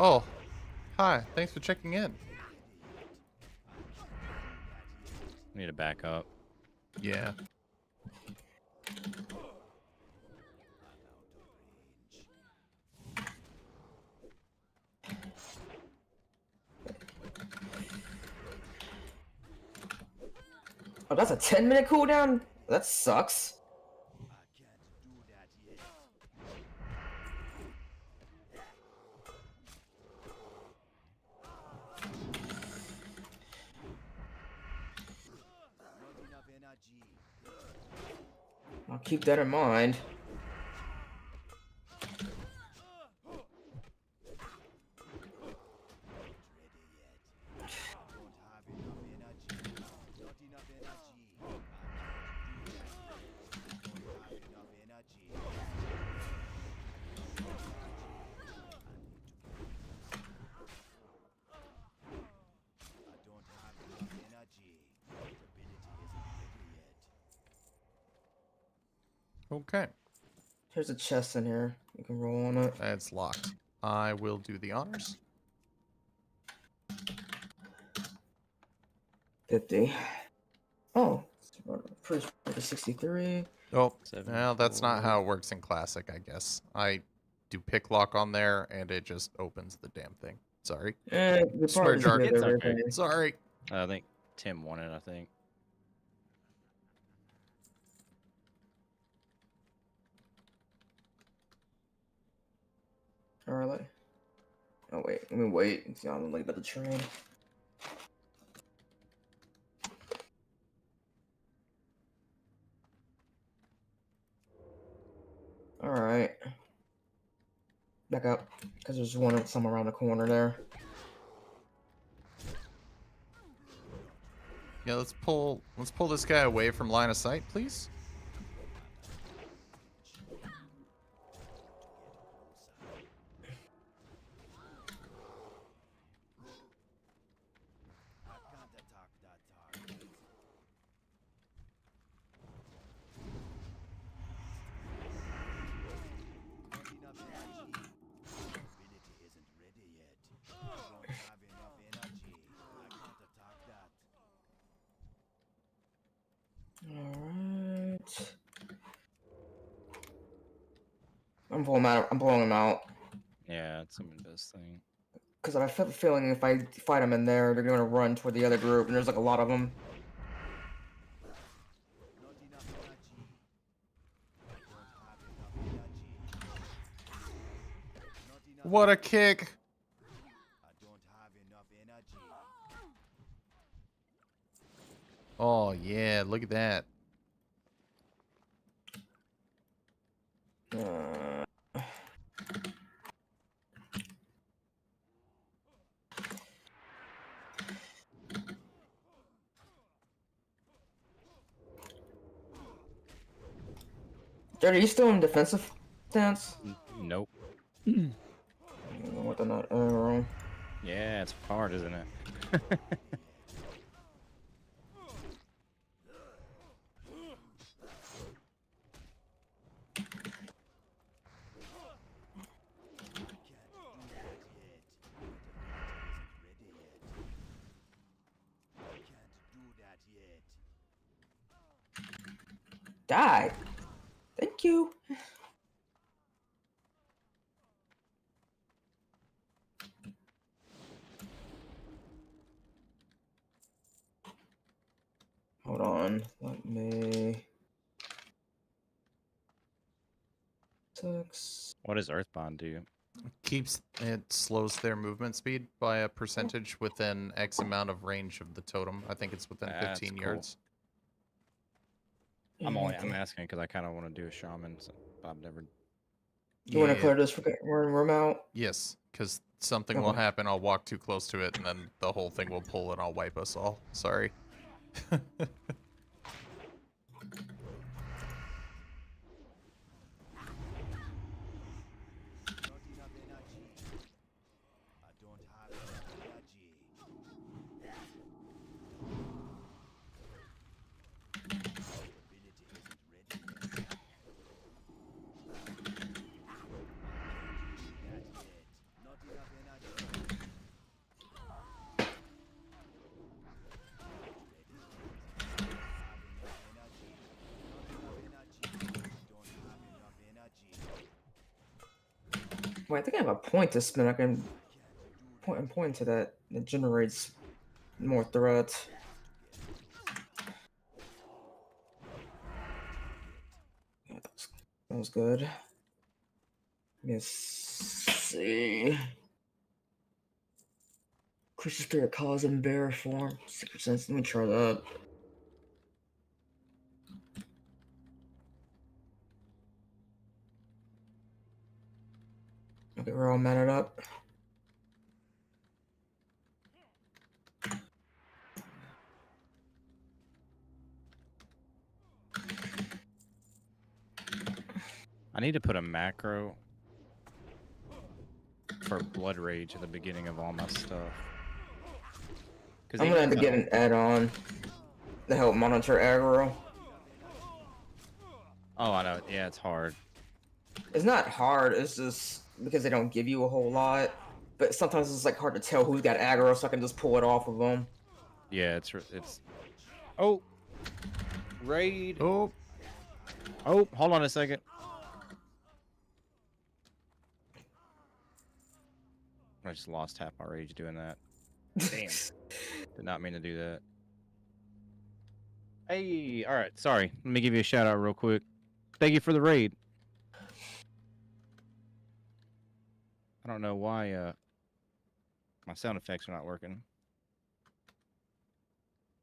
Oh, hi. Thanks for checking in. Need to back up. Yeah. Oh, that's a 10-minute cooldown? That sucks. I'll keep that in mind. Okay. There's a chest in here. You can roll on it. It's locked. I will do the honors. 50. Oh, pretty sure 63. Oh, well, that's not how it works in Classic, I guess. I do pick lock on there, and it just opens the damn thing. Sorry. Swear jar. It's okay. Sorry. I think Tim won it, I think. Alright. Oh, wait. Let me wait. See, I'm late about the train. Alright. Back up. Because there's one somewhere around the corner there. Yeah, let's pull this guy away from line of sight, please. Alright. I'm pulling him out. Yeah, it's the best thing. Because I have a feeling if I fight them in there, they're going to run toward the other group, and there's like a lot of them. What a kick! Oh yeah, look at that. Jared, are you still in defensive stance? Nope. With that arrow. Yeah, it's hard, isn't it? Die. Thank you. Hold on. Let me. 6. What does Earthbond do? It slows their movement speed by a percentage within X amount of range of the totem. I think it's within 15 yards. I'm asking because I kind of want to do a shaman, so I've never. You want to clear this room out? Yes, because something will happen. I'll walk too close to it, and then the whole thing will pull, and I'll wipe us all. Sorry. Wait, I think I have a point to spin. I can point to that. It generates more threats. Yeah, that was good. Let's see. Creature spirit cause in bear form. 6%. Let me try that. Okay, we're all matted up. I need to put a macro for Blood Rage at the beginning of all my stuff. I'm gonna have to get an add-on to help monitor aggro. Oh, I know. Yeah, it's hard. It's not hard. It's just because they don't give you a whole lot. But sometimes it's like hard to tell who's got aggro, so I can just pull it off of them. Yeah, it's. Oh, raid. Oh, hold on a second. I just lost half my rage doing that. Damn. Did not mean to do that. Hey, all right. Sorry. Let me give you a shout out real quick. Thank you for the raid. I don't know why my sound effects are not working.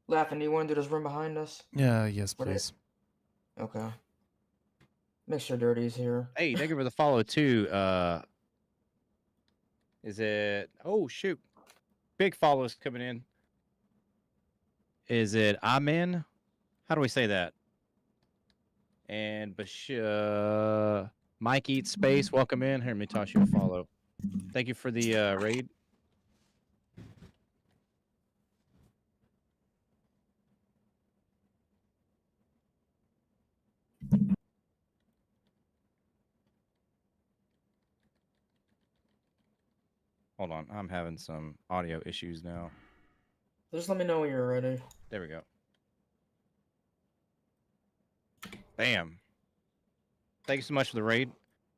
Laughing, do you want to do this room behind us? Yeah, yes, please. Okay. Make sure Dirty's here. Hey, thank you for the follow too. Is it? Oh shoot! Big follows coming in. Is it Amen? How do we say that? And Mike Eats Space, welcome in. Here, let me toss you a follow. Thank you for the raid. Hold on, I'm having some audio issues now. Just let me know when you're ready. There we go. Bam. Thank you so much for the raid.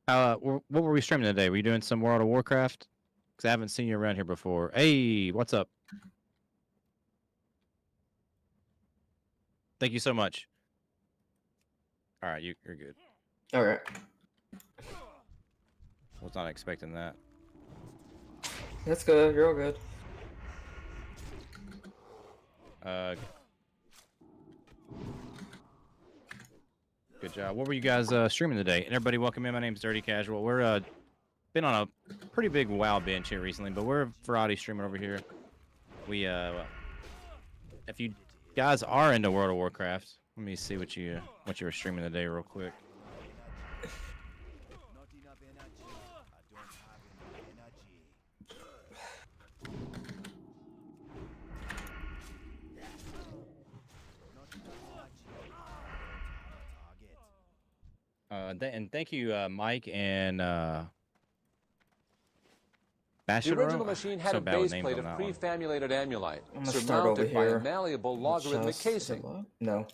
What were we streaming today? Were you doing some World of Warcraft? Because I haven't seen you around here before. Hey, what's up? Thank you so much. All right, you're good. All right. Was not expecting that. That's good. You're all good. Good job. What were you guys streaming today? And everybody, welcome in. My name's Dirty Casual. We're been on a pretty big WoW bench here recently, but we're variety streaming over here. We if you guys are into World of Warcraft, let me see what you were streaming today real quick. And thank you, Mike and The original machine had a base plate of pre-famulated amulite, surmounted by a malleable logarithmic casing. No.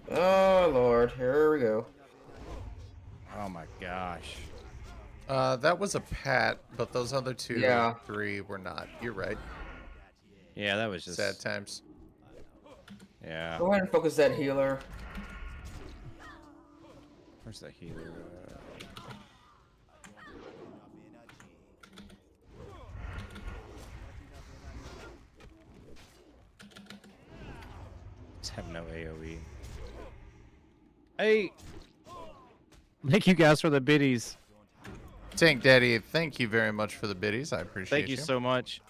Oh Lord, here we go. Oh my gosh. That was a pat, but those other two, Yeah. 3 were not. You're right. Yeah, that was just sad times. Yeah. Go ahead and focus that healer. Where's the healer? Just have no AoE. Hey! Thank you guys for the biddies. Tank Daddy, thank you very much for the biddies. I appreciate Thank you so much.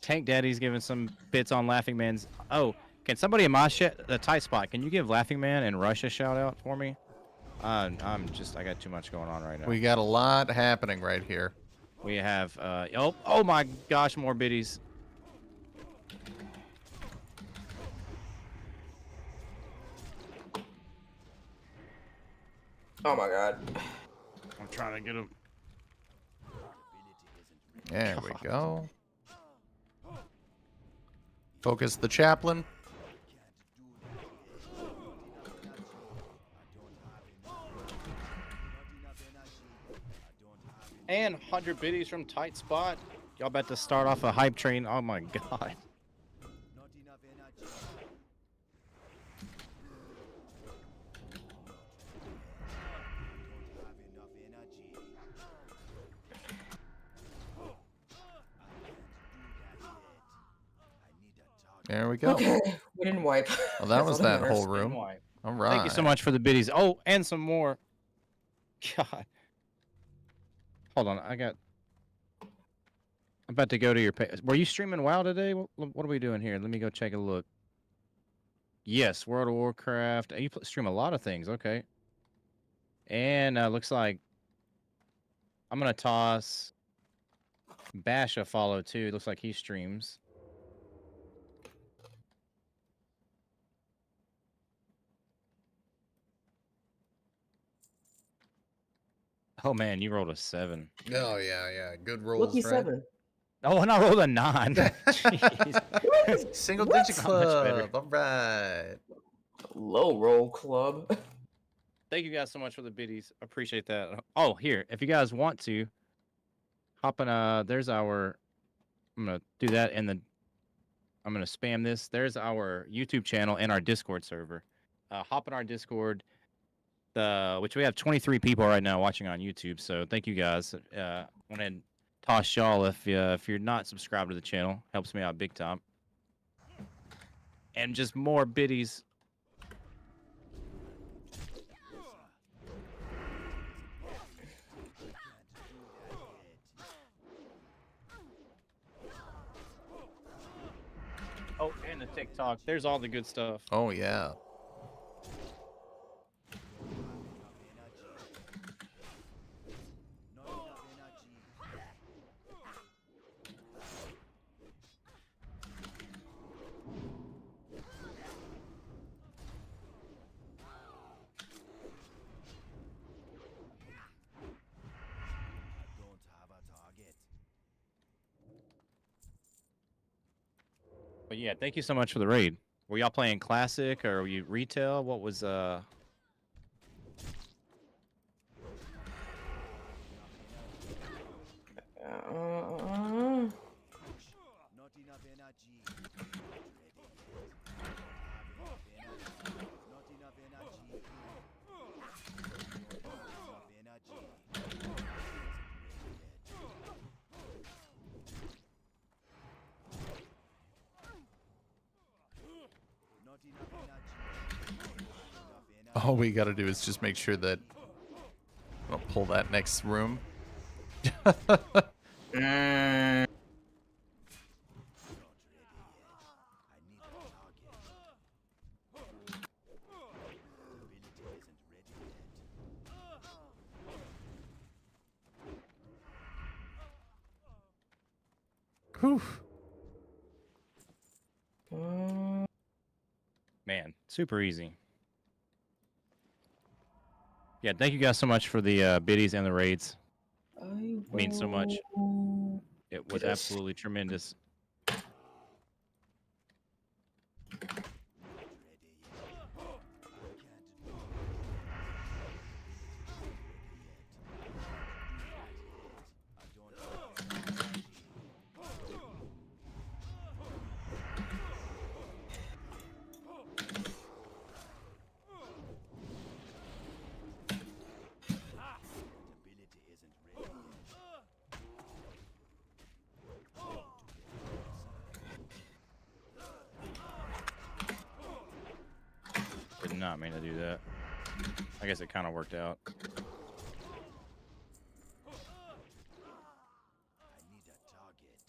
Tank Daddy's giving some bits on Laughing Man's. Oh, can somebody in my the tight spot? Can you give Laughing Man and Rush a shout out for me? I got too much going on right now. We got a lot happening right here. We have oh my gosh, more biddies. Oh my god. I'm trying to get him. There we go. Focus the chaplain. And 100 biddies from tight spot. Y'all about to start off a hype train. Oh my god. There we go. Okay, we didn't wipe. Well, that was that whole room. All right. Thank you so much for the biddies. Oh, and some more. God. Hold on, I'm about to go to your page. Were you streaming WoW today? What are we doing here? Let me go take a look. Yes, World of Warcraft. You stream a lot of things. Okay. And looks like I'm gonna toss Bash a follow too. Looks like he streams. Oh man, you rolled a 7. Oh yeah. Good rolls, Lucky right? 7. Oh, and I rolled a 9. Jeez. Single digit club. All right. Low roll club. Thank you guys so much for the biddies. Appreciate that. Oh, here, if you guys want to hop in, there's our. I'm gonna do that, and then I'm gonna spam this. There's our YouTube channel and our Discord server. Hop in our Discord. Which we have 23 people right now watching on YouTube. So thank you guys. Want to toss y'all if you're not subscribed to the channel, helps me out big time. And just more biddies. Oh, and the TikTok. There's all the good stuff. Oh yeah. But yeah, thank you so much for the raid. Were y'all playing classic or were you retail? What was All we got to do is just make sure that I'll pull that next room. Whew. Man, super easy. Yeah, thank you guys so much for the biddies and the raids. It means so much. It was absolutely tremendous. Did not mean to do that. I guess it kind of worked out.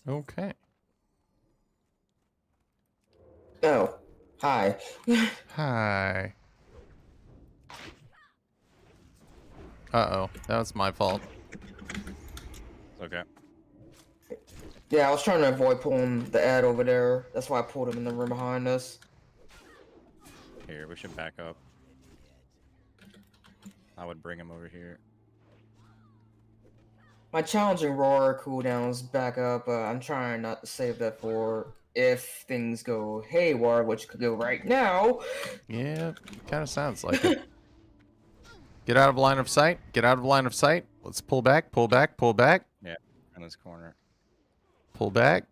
Okay. Oh, hi. Hi. Uh-oh, that was my fault. Okay. Yeah, I was trying to avoid pulling the ad over there. That's why I pulled him in the room behind us. Here, we should back up. I would bring him over here. My challenging roar cooldown's back up. I'm trying not to save that for if things go haywire, which could go right now. Yeah, kind of sounds like it. Get out of line of sight. Get out of line of sight. Let's pull back, pull back, pull back. Yeah, in this corner. Pull back.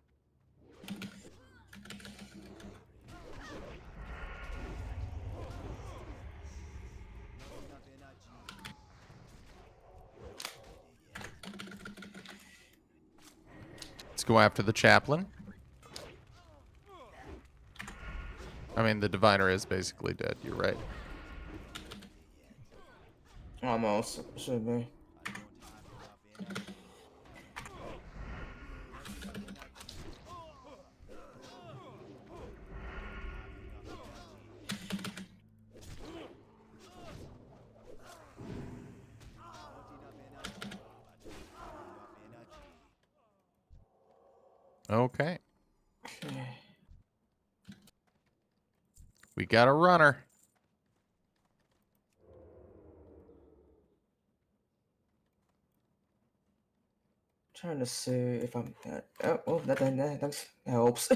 Let's go after the chaplain. I mean, the diviner is basically dead. You're right. Almost. Should be. Okay. We got a runner. Trying to see if I'm. Oh, that helps.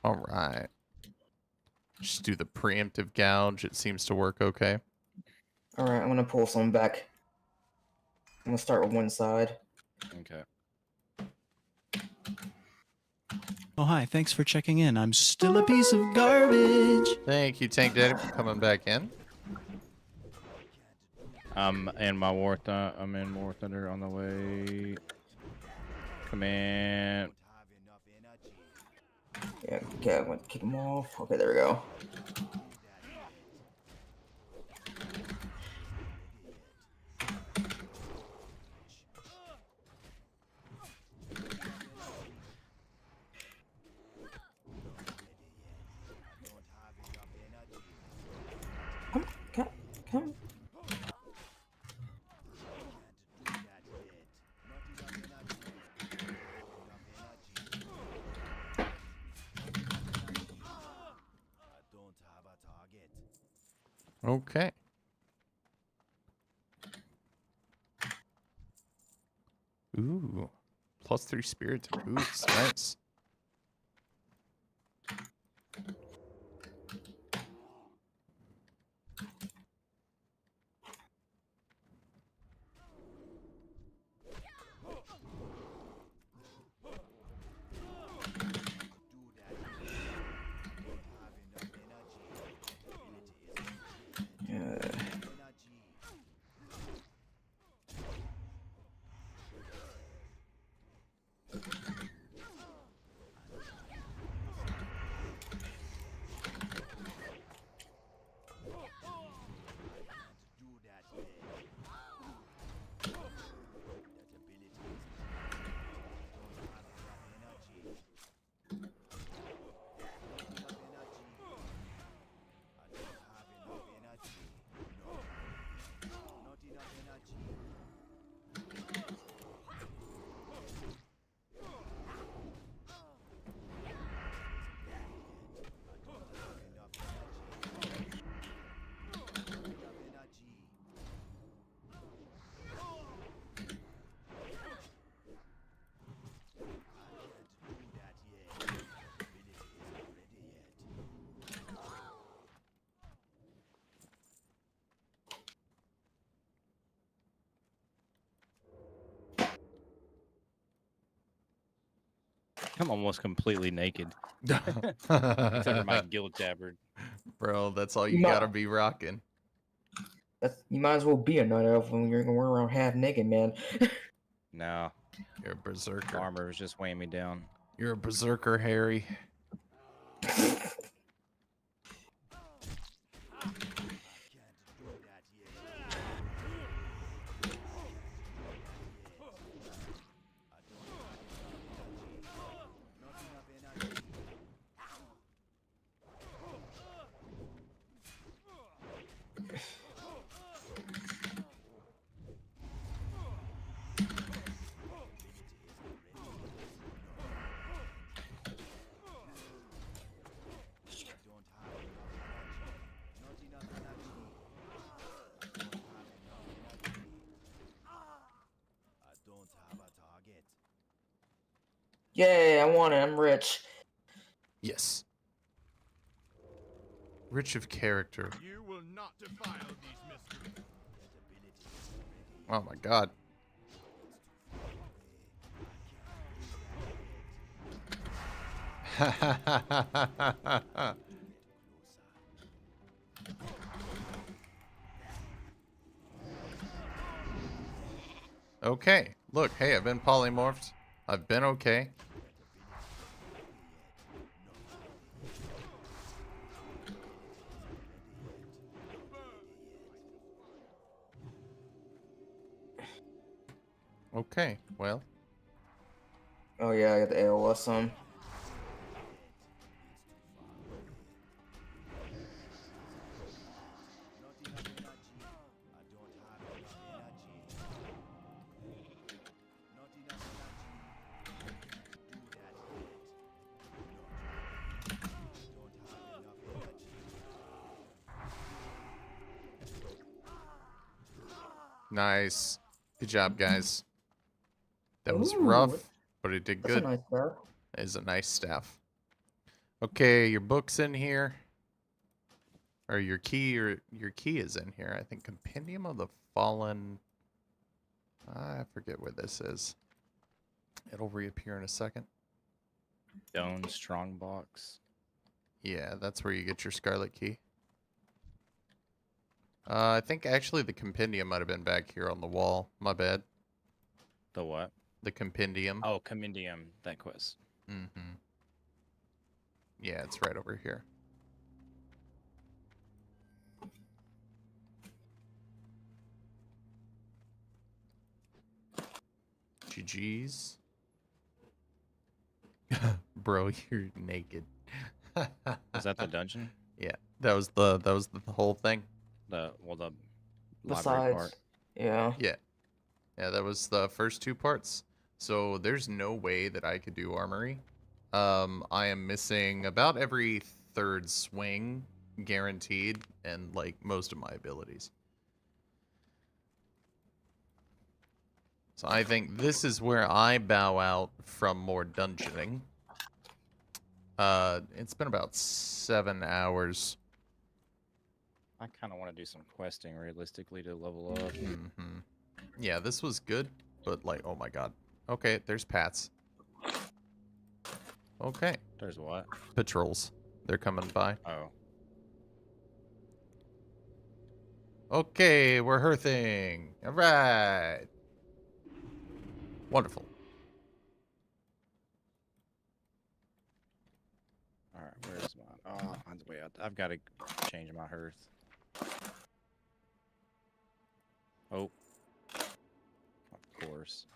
All right. Just do the preemptive gouge. It seems to work okay. All right, I'm gonna pull some back. I'm gonna start with one side. Okay. Oh, hi. Thanks for checking in. I'm still a piece of garbage. Thank you, Tank Daddy, for coming back in. I'm in War Thunder on the way. Command. Yeah, okay, I'm gonna kick him off. Okay, there we go. Okay. Ooh. +3 spirit to boots. Nice. I'm almost completely naked. Except for my guild tabard. Bro, that's all you gotta be rocking. You might as well be a night elf when you're gonna run around half naked, man. No. You're a berserker. Armor was just weighing me down. You're a berserker, Harry. Yay, I want it. I'm rich. Yes. Rich of character. You will not defile these mysteries. Oh my god. Okay. Look, hey, I've been polymorphed. I've been okay. Okay, well. Oh yeah, I got the AOS some. Nice. Good job, guys. That was Ooh, rough, but it did that's good. a nice staff. That is a nice staff. Okay, your book's in here. Or your key is in here. I think Compendium of the Fallen. I forget where this is. It'll reappear in a second. Stone Strongbox. Yeah, that's where you get your Scarlet Key. I think actually the Compendium might have been back here on the wall. My bad. The what? The Compendium. Oh, Compendium. That quest. Mm-hmm. Yeah, it's right over here. GG's. Bro, you're naked. Was that the dungeon? Yeah, that was the whole thing. The Besides, part. yeah. Yeah, that was the first two parts. So there's no way that I could do armory. I am missing about every third swing guaranteed, and like most of my abilities. So I think this is where I bow out from more dungeoning. It's been about 7 hours. I kind of want to do some questing realistically to level up. Mm-hmm. Yeah, this was good, but like, oh my god. Okay, there's Pats. Okay. There's what? Patrols. They're coming by. Oh. Okay, we're hearthing. All right. Wonderful. All right, where's mine? Oh, mine's way out. I've got to change my hearth. Oh. Of course.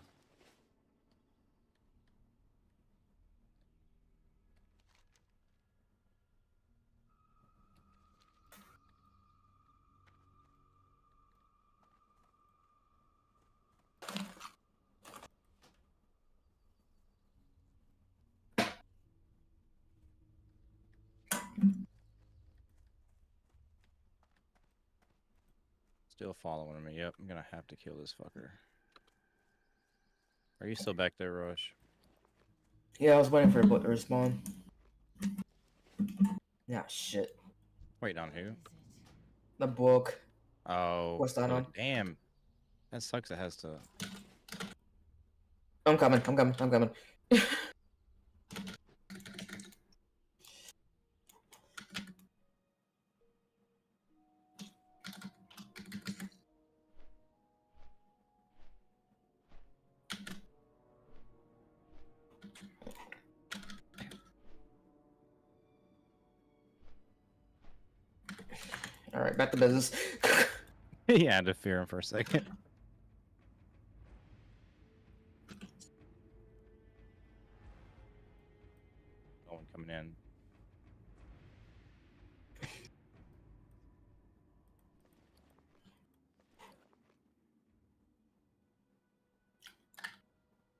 Still following me. Yep, I'm gonna have to kill this fucker. Are you still back there, Rush? Yeah, I was waiting for a book to respawn. Yeah, shit. Waiting on who? The book. Oh. What's that on? Damn. That sucks. It has to. I'm coming. I'm coming. I'm coming. All right, back to business. Yeah, I had to fear him for a second. No one coming in.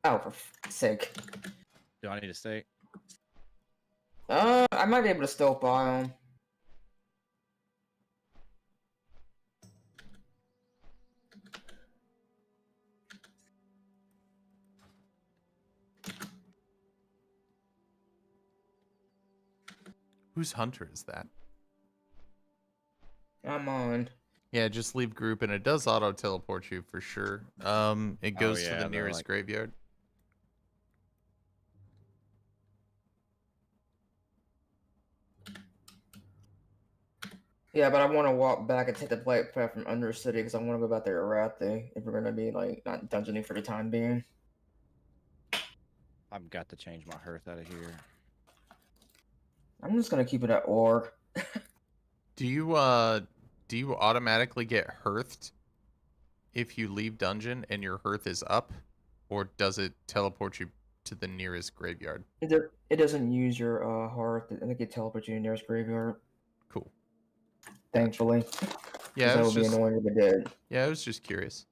Oh, for fuck's sake. Do I need to stay? I might be able to still buy them. Whose hunter is that? I'm on. Yeah, just leave group, and it does auto teleport you for sure. It goes to the nearest graveyard. Yeah, but I want to walk back and take the flight path from Undercity because I want to go back there Arathi if we're gonna be like not dungeoning for the time being. I've got to change my hearth out of here. I'm just gonna keep it at org. Do you automatically get hearthed if you leave dungeon and your hearth is up, or does it teleport you to the nearest graveyard? It doesn't use your hearth. I think it teleports you to the nearest graveyard. Cool. Thankfully. Yeah, that would be annoying if it did. Yeah, I was just curious.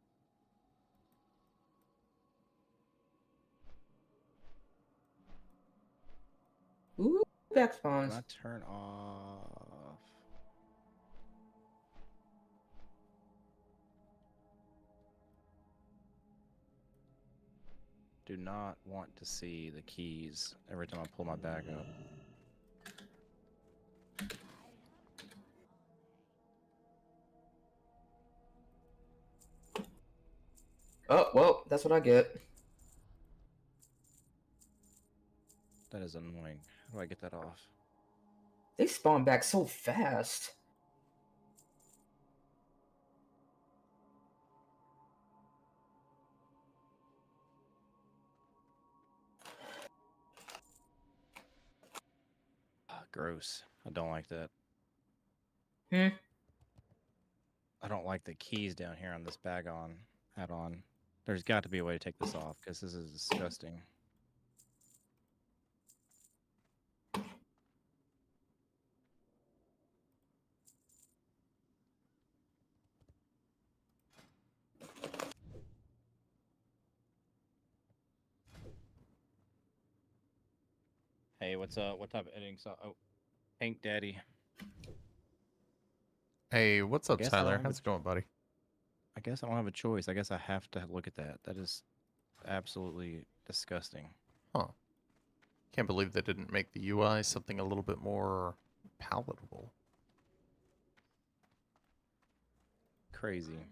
Ooh, back spawns. Can I turn off? Do not want to see the keys every time I pull my bag up. Oh, well, that's what I get. That is annoying. How do I get that off? They spawn back so fast. Gross. I don't like that. Hmm. I don't like the keys down here on this bag on add-on. There's got to be a way to take this off because this is disgusting. Hey, what's up? What type of editing? Oh, Pink Daddy. Hey, what's up, Guess Tyler? How's it going, buddy? I guess I don't have a choice. I guess I have to look at that. That is absolutely disgusting. Huh. Can't believe they didn't make the UI something a little bit more palatable. Crazy.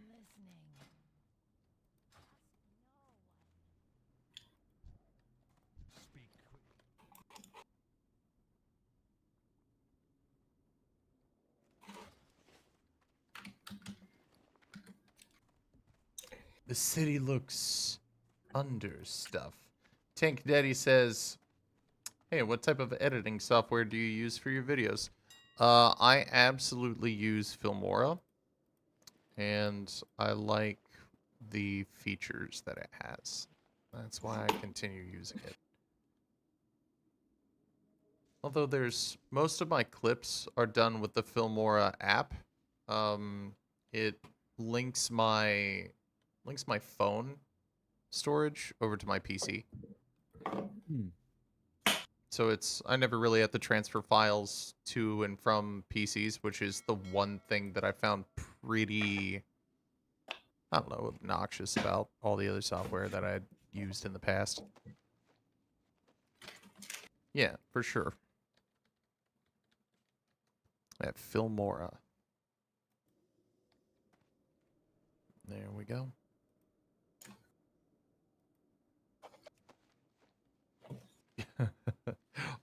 The city looks under stuff. Tank Daddy says, hey, what type of editing software do you use for your videos? I absolutely use Filmora, and I like the features that it has. That's why I continue using it. Although most of my clips are done with the Filmora app. It links my phone storage over to my PC. So I never really have to transfer files to and from PCs, which is the one thing that I found pretty, I don't know, obnoxious about all the other software that I'd used in the past. Yeah, for sure. At Filmora. There we go.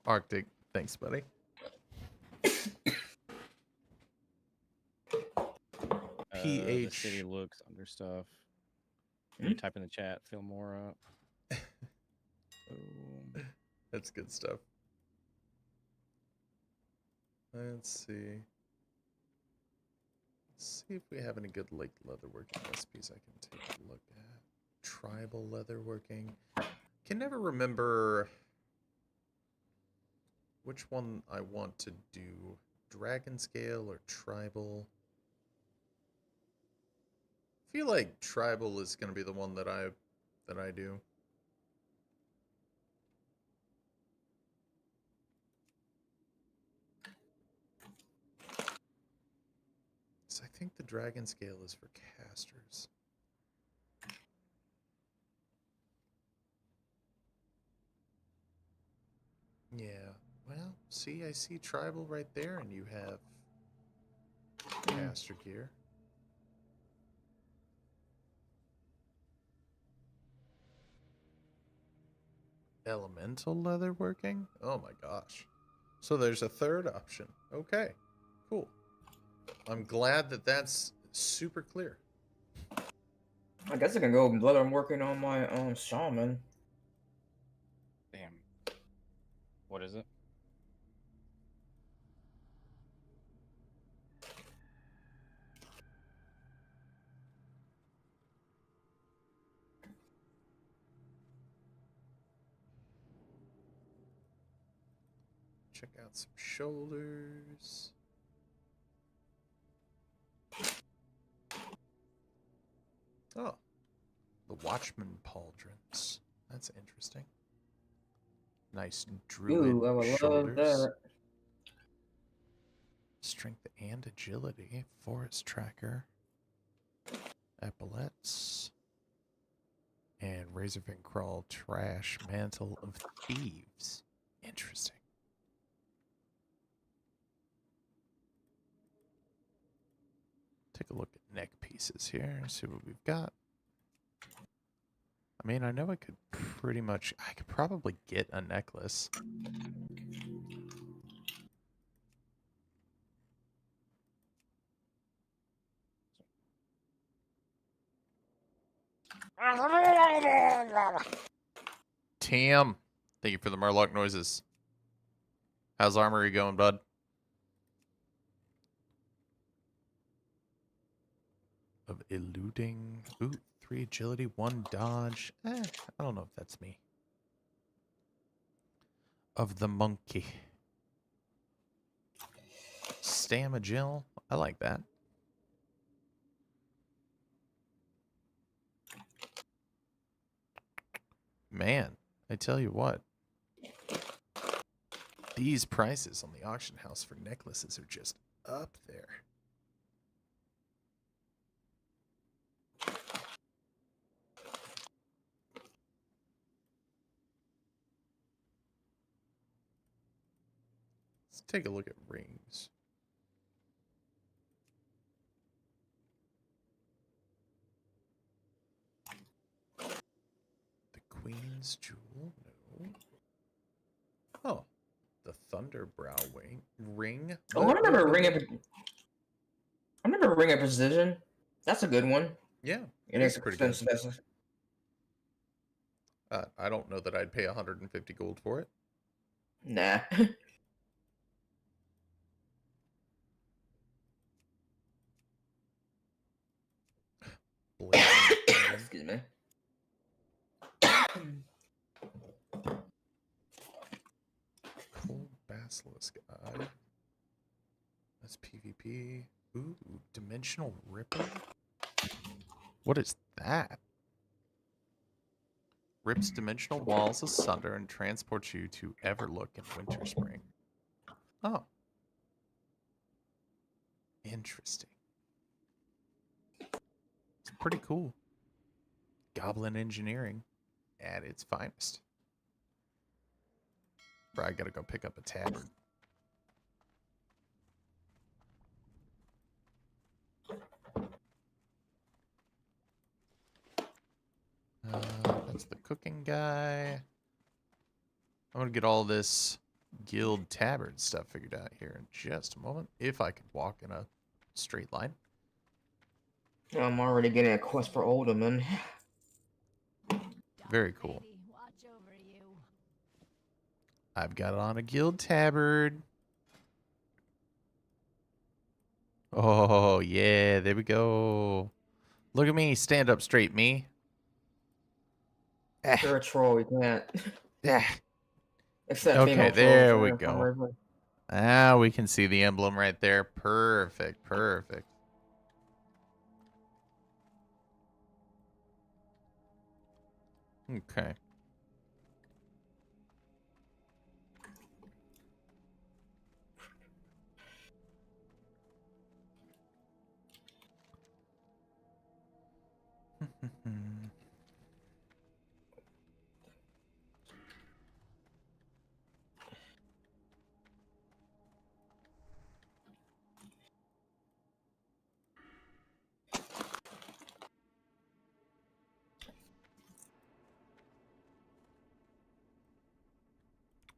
Arctic, thanks, buddy. The city looks under stuff. Can you type in the chat, fill more up? That's good stuff. Let's see. Let's see if we have any good like leatherworking recipes I can take a look at. Tribal leatherworking. Can never remember which one I want to do. Dragon scale or tribal? I feel like tribal is going to be the one that I do. So I think the dragon scale is for casters. Yeah. Well, see, I see tribal right there, and you have caster gear. Elemental leatherworking? Oh my gosh. So there's a third option. Okay, cool. I'm glad that that's super clear. I guess I can go blood. I'm working on my shaman. Damn. What is it? Check out some shoulders. Oh, the Watchman pauldrons. That's interesting. Nice druid Ooh, I would shoulders. love that. Strength and agility. Forest tracker. Epaulets. And Razorfin Crawl trash. Mantle of thieves. Interesting. Take a look at neck pieces here and see what we've got. I mean, I know I could probably get a necklace. Tam, thank you for the Murloc noises. How's armory going, bud? Of eluding. Ooh, 3 agility, 1 dodge. I don't know if that's me. Of the monkey. Stamagil. I like that. Man, I tell you what. These prices on the auction house for necklaces are just up there. Let's take a look at rings. The Queen's Jewel? No. Oh. The Thunderbrow ring. Oh, I remember Ring of Precision. That's a good one. Yeah. It is pretty expensive. I don't know that I'd pay 150 gold for it. Nah. Excuse me. Cold Basilisk Eye. That's PvP. Ooh, Dimensional Ripper. What is that? Rips dimensional walls asunder and transports you to Everlook in Winter Spring. Oh. Interesting. It's pretty cool. Goblin engineering at its finest. Bro, I gotta go pick up a tabard. That's the cooking guy. I'm gonna get all this guild tabard stuff figured out here in just a moment, if I can walk in a straight line. I'm already getting a quest for Alderman. Very cool. I've got on a guild tabard. Oh, yeah, there we go. Look at me, stand up straight, me. You're a troll, you can't. Except okay, there we go. Ah, we can see the emblem right there. Perfect, perfect. Okay.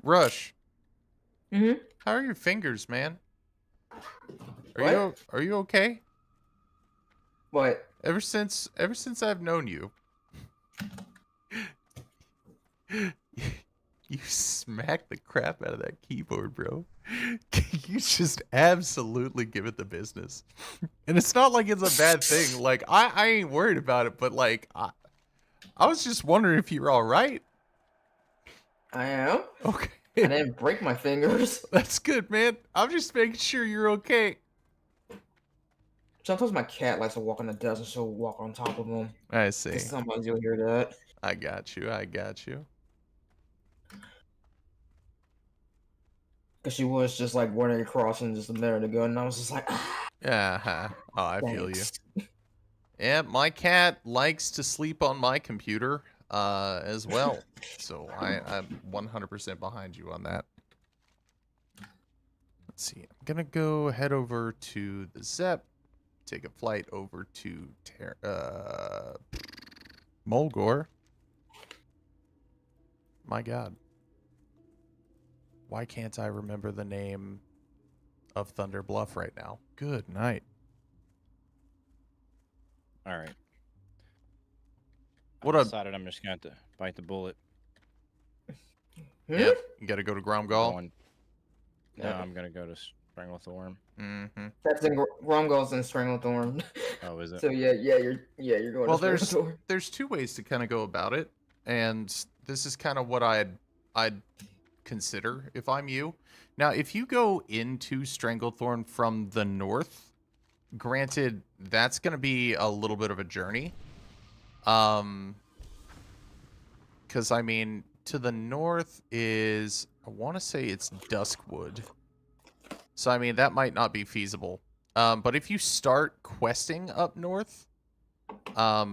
Rush. Mm-hmm. How are your fingers, man? Are you okay? What? Ever since I've known you, you smack the crap out of that keyboard, bro. You just absolutely give it the business. And it's not like it's a bad thing. Like I ain't worried about it, but like I was just wondering if you're all right. I am. Okay. I didn't break my fingers. That's good, man. I'm just making sure you're okay. Sometimes my cat likes to walk on the desk and she'll walk on top of him. I see. Sometimes you'll hear that. I got you. I got you. Because she was just like running across and just a minute ago, and I was just like, yeah. Oh, I feel you. Yeah, my cat likes to sleep on my computer as well. So I'm 100% behind you on that. Let's see. I'm going to go head over to the Zep. Take a flight over to Mulgore. My God. Why can't I remember the name of Thunder Bluff right now? Good night. All right. What I decided I'm just going to have to bite the bullet. Yep. You got to go to Gromgal? No, I'm going to go to Stranglethorn. Mm-hmm. That's in Gromgal's and Stranglethorn. Oh, is it? So you're going. Well, to Stranglethorn. there's two ways to kind of go about it, and this is kind of what I'd consider if I'm you. Now, if you go into Stranglethorn from the north, granted, that's going to be a little bit of a journey. Because, I mean, to the north is, I want to say it's Duskwood. So, I mean, that might not be feasible. But if you start questing up north,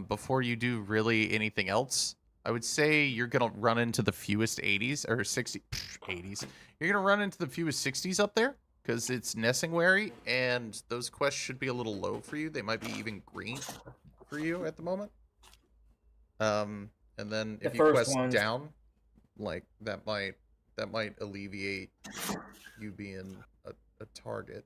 before you do really anything else, I would say you're gonna run into the fewest 80s or 80s. You're gonna run into the fewest 60s up there because it's Nessingwary, and those quests should be a little low for you. They might be even green for you at the moment. And then if you quest down, like that might alleviate you being a target.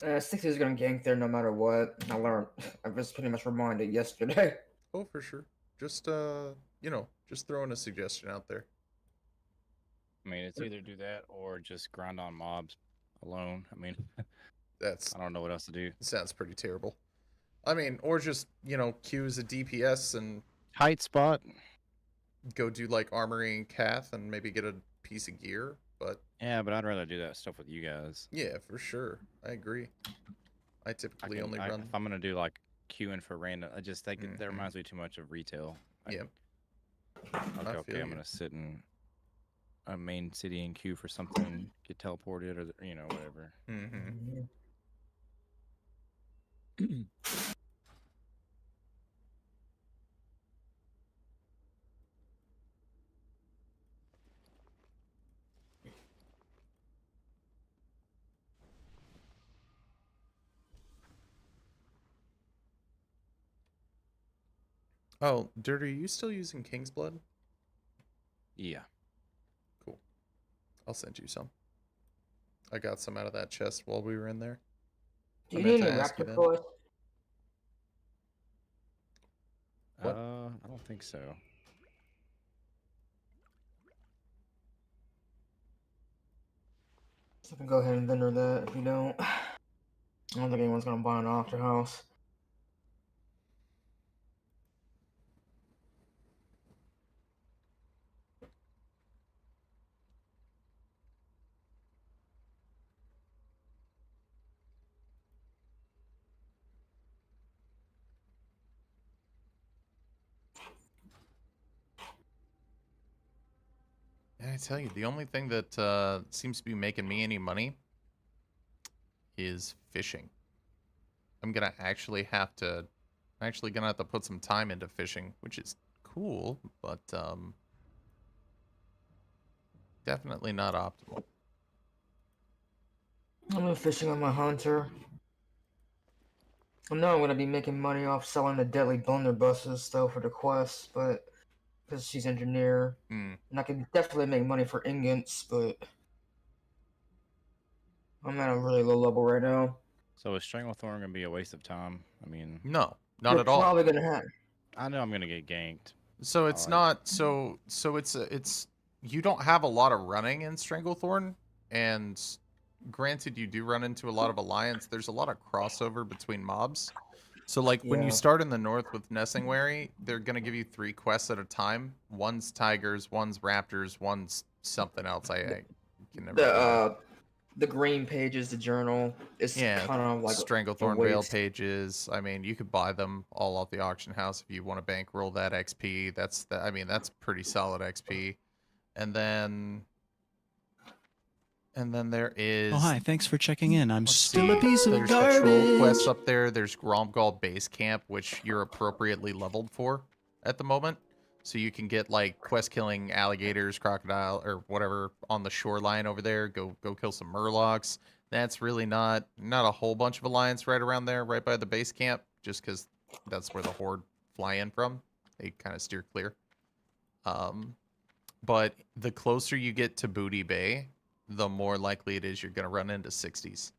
60 is gonna gank there no matter what. I learned. I was pretty much reminded yesterday. Oh, for sure. Just you know, just throwing a suggestion out there. I mean, it's either do that or just grind on mobs alone. I mean, that's I don't know what else to do. Sounds pretty terrible. I mean, or just, you know, queue as a DPS and height spot. Go do like armory and cath and maybe get a piece of gear, but yeah, but I'd rather do that stuff with you guys. Yeah, for sure. I agree. I typically only run. If I'm gonna do like queuing for random, I just think that reminds me too much of retail. Yeah. Okay, I'm gonna sit in a main city and queue for something, get teleported, or you know, whatever. Oh, Dirt, are you still using King's Blood? Yeah. Cool. I'll send you some. I got some out of that chest while we were in there. Do you need any raptor course? What? I don't think so. So I can go ahead and vendor that if you don't. I don't think anyone's gonna buy an auction house. I tell you, the only thing that seems to be making me any money is fishing. I'm actually gonna have to put some time into fishing, which is cool, but definitely not optimal. I'm fishing on my hunter. I know I'm gonna be making money off selling the deadly blunderbusses though for the quest, but because she's engineer, and I can definitely make money for ingots, but I'm at a really low level right now. So is Stranglethorn gonna be a waste of time? I mean, no, not at all. Probably gonna have. I know I'm gonna get ganked. So it's not so it's you don't have a lot of running in Stranglethorn, and granted you do run into a lot of alliance. There's a lot of crossover between mobs. So like when you start in the north with Nessingwary, they're gonna give you 3 quests at a time. One's tigers, one's raptors, one's something else. I can never. The green pages, the journal, is kind of like Stranglethorn Veil pages. I mean, you could buy them all off the auction house if you want to bankroll that XP. That's pretty solid XP. And then there is. Oh hi, thanks for checking in. I'm still a piece of garbage. There's patrol quests up there. There's Gromgal Base Camp, which you're appropriately leveled for at the moment. So you can get like quest killing alligators, crocodile, or whatever on the shoreline over there. Go kill some murlocs. That's really not a whole bunch of alliance right around there, right by the base camp, just because that's where the horde fly in from. They kind of steer clear. But the closer you get to Booty Bay, the more likely it is you're gonna run into 60s.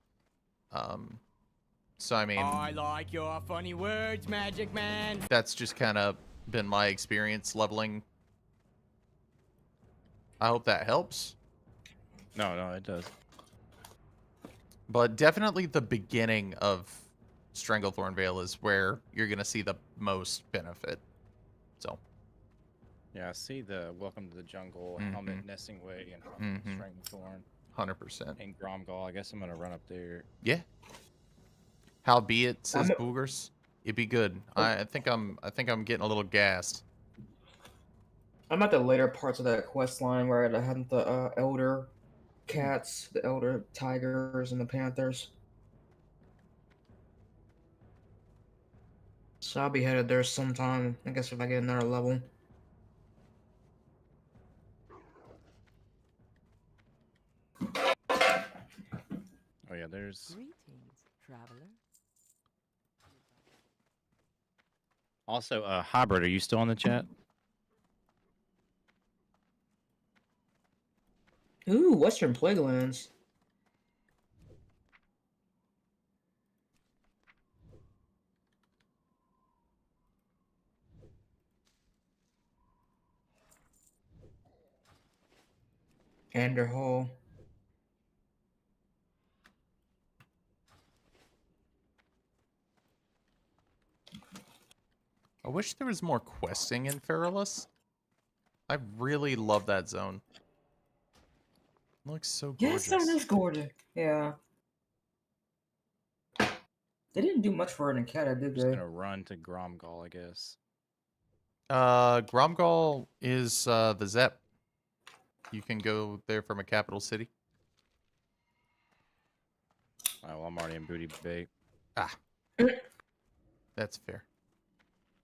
So I mean, I like your funny words, Magic Man. That's just kind of been my experience leveling. I hope that helps. No, it does. But definitely the beginning of Stranglethorn Vale is where you're gonna see the most benefit. So. Yeah, I see the Welcome to the Jungle, Helmet, Nesting Way, and Stranglethorn. 100%. And Gromgal. I guess I'm gonna run up there. Yeah. Howbeit, says Boogers, it'd be good. I think I'm getting a little gassed. I'm at the later parts of that quest line where I had the elder cats, the elder tigers, and the panthers. So I'll be headed there sometime. I guess if I get another level. Oh yeah, there's. Greetings, traveler. Also, Hybrid, are you still in the chat? Ooh, Western Plaguelands. Ander Hall. I wish there was more questing in Feralus. I really love that zone. It looks so gorgeous. Yes, that is gorgeous. Yeah. They didn't do much for it in Cata, did Just they? gonna run to Gromgal, I guess. Gromgal is the Zep. You can go there from a capital city. Oh, well, I'm already in Booty Bay. Ah. That's fair.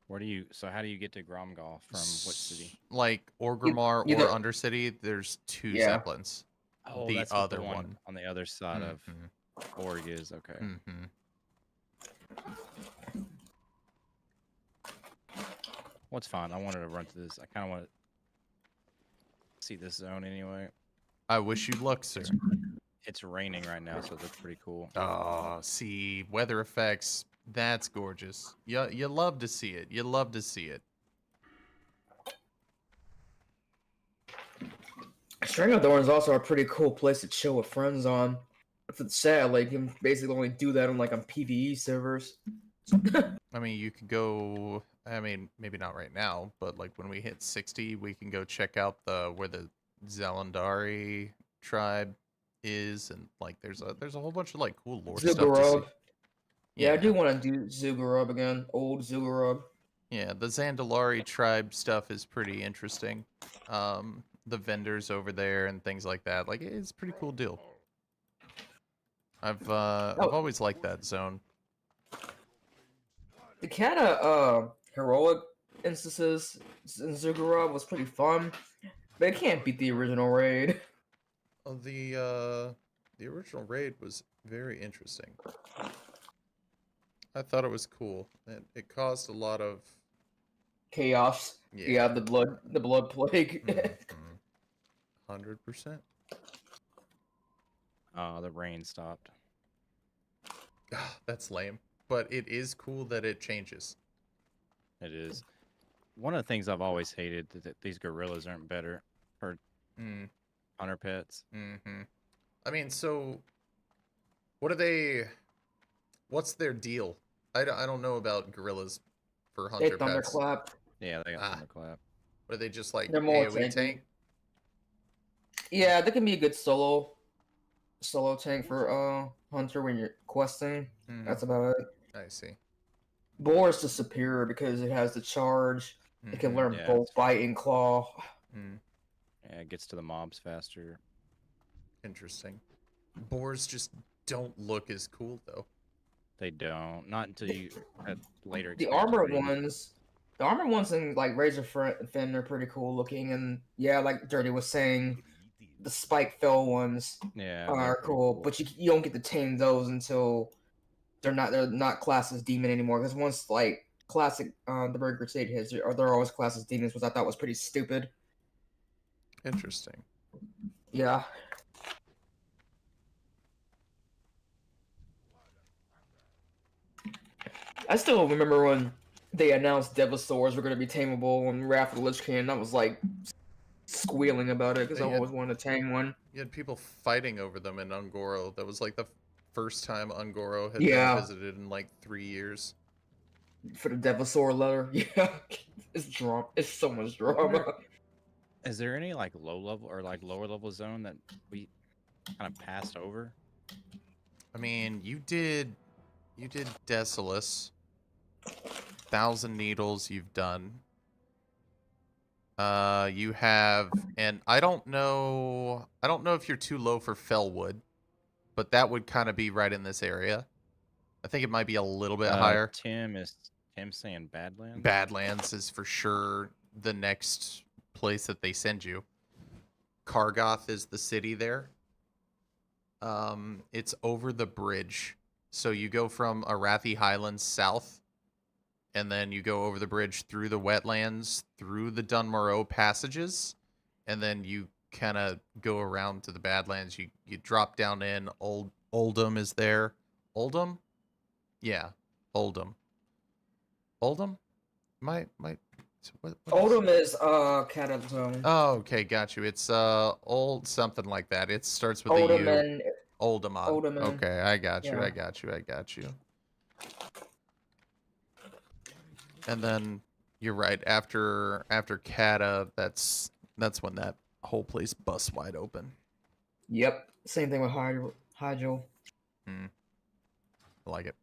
Where do you? So how do you get to Gromgal from which city? Like Orgrimmar or Undercity, there's two Zeppelins. Oh, the that's other the one on the other side of Org is. Okay. Well, it's fine. I wanted to run to this. I kind of want to see this zone anyway. I wish you luck, sir. It's raining right now, so that's pretty cool. Oh, see, weather effects. That's gorgeous. You love to see it. You love to see it. String of Thorns is also a pretty cool place to chill with friends on. It's sad, like, you can basically only do that on, like, on PvE servers. I mean, you could go... I mean, maybe not right now, but, like, when we hit 60, we can go check out where the Zalandari tribe is, and, like, there's a whole bunch of, like, cool lore stuff to see. Yeah, I do want to do Zugurub again. Old Zugurub. Yeah, the Zandalari tribe stuff is pretty interesting. The vendors over there and things like that. Like, it's a pretty cool deal. I've always liked that zone. The Cata heroic instances in Zugurub was pretty fun, but it can't beat the original raid. Oh, the original raid was very interesting. I thought it was cool. It caused a lot of chaos. Yeah, the blood plague. 100%. Oh, the rain stopped. That's lame. But it is cool that it changes. It is. One of the things I've always hated is that these gorillas aren't better for hunter pets. I mean, so what are they? What's their deal? I don't know about gorillas for hunter pets. Thunderclap. Yeah, they got Thunderclap. Are they just like They're more AoE tank? Yeah, they can be a good solo tank for hunter when you're questing. That's about it. I see. Boar is the superior because it has the charge. It can learn both bite and claw. Yeah, it gets to the mobs faster. Interesting. Boars just don't look as cool though. They don't. Not until you at later. The armored ones in like Razor Fin are pretty cool looking, and yeah, like Dirty was saying, the Spike Fell ones are cool, but you don't get to tame those until they're not classed as demon anymore. Because once like classic the Burning Crusade hits, they're always classed as demons, which I thought was pretty stupid. Interesting. Yeah. I still remember when they announced Devasaurs were going to be tameable on Wrath of the Lich King. I was like squealing about it because I always wanted to tame one. You had people fighting over them in Ungoro. That was like the first time Ungoro had been visited in like 3 years. For the Devasaur letter, yeah, it's drama. It's so much drama. Is there any like low level or like lower level zone that we kind of passed over? I mean, you did Desolus. 1,000 Needles you've done. You have, and I don't know if you're too low for Fellwood, but that would kind of be right in this area. I think it might be a little bit higher. Tim is Him saying Badlands? Badlands is for sure the next place that they send you. Kargoth is the city there. It's over the bridge. So you go from Arathi Highlands south, and then you go over the bridge through the wetlands, through the Dunmorrow passages, and then you kind of go around to the Badlands. You drop down in. Oldham is there. Oldham? Yeah, Oldham. Oldham? What Oldham is Cata Zone. Oh, okay, got you. It's old something like that. It starts with Oldham a U. and Oldham. Oldham. Okay, I got you. Yeah. I got you. I got you. And then you're right. After Cata, that's when that whole place busts wide open. Yep. Same thing with Hydro. I like it.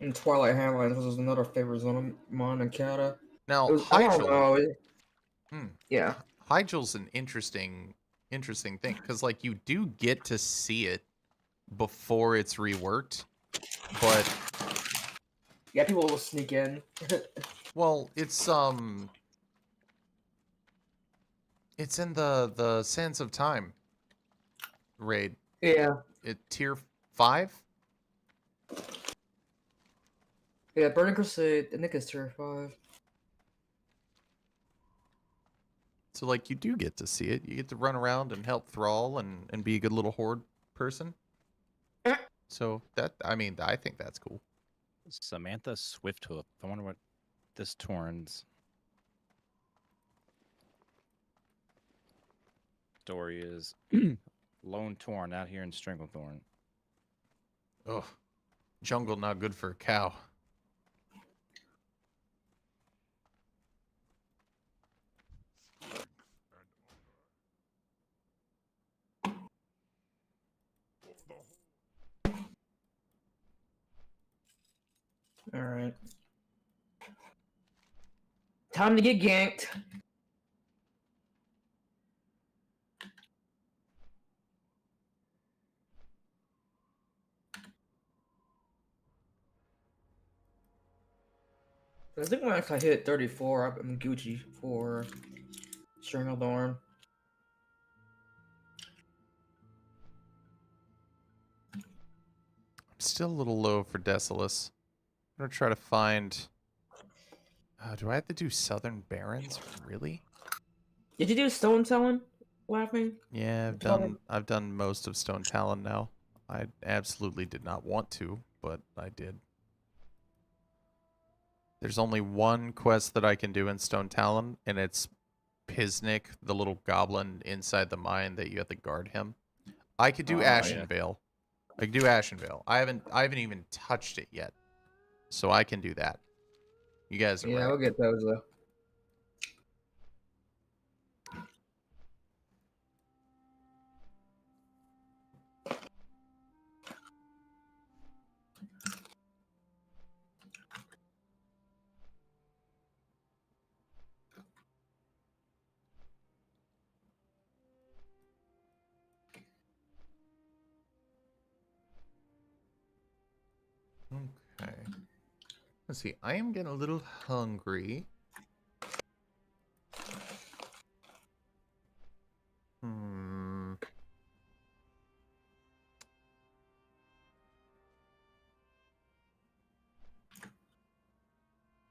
And Twilight Hamlin, this was another favorite zone of mine and Cata. Now, I don't know. Yeah. Hygel's an interesting thing, because like you do get to see it before it's reworked, but yeah, people will sneak in. well, it's in the Sands of Time raid. Yeah. It tier 5. Yeah, Burning Crusade, I think it's tier 5. So, like, you do get to see it. You get to run around and help Thrall and be a good little horde person. So, I think that's cool. Samantha Swifthoof. I wonder what this Torn's story is. Lone Torn out here in Stranglethorn. Oh, jungle not good for a cow. Alright. Time to get ganked. I think once I hit 34, I'm Gucci for Stranglethorn. I'm still a little low for Desolus. I'm going to try to find... do I have to do Southern Barrens? Really? Did you do Stone Talon? Laughing? Yeah, I've done most of Stone Talon now. I absolutely did not want to, but I did. There's only one quest that I can do in Stone Talon, and it's Piznik, the little goblin inside the mine that you have to guard him. I could do Ashenvale. Yeah. I could do Ashenvale. I haven't even touched it yet. So I can do that. You guys are right. I'll get those though. Okay. Let's see. I am getting a little hungry. Are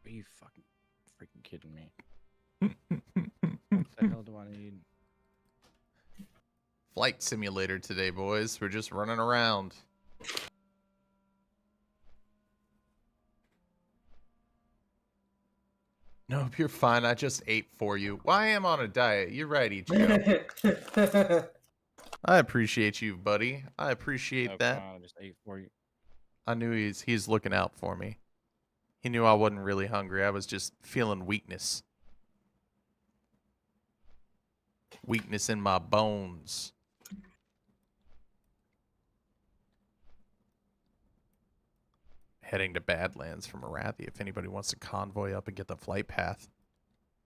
you freaking kidding me? What the hell do I need? Flight simulator today, boys. We're just running around. Nope, you're fine. I just ate for you. Well, I am on a diet. You're right, Ichigo. I appreciate you, buddy. I appreciate that. I just ate for you. I knew he's looking out for me. He knew I wasn't really hungry. I was just feeling weakness. Weakness in my bones. Heading to Badlands from Arathi if anybody wants to convoy up and get the flight path.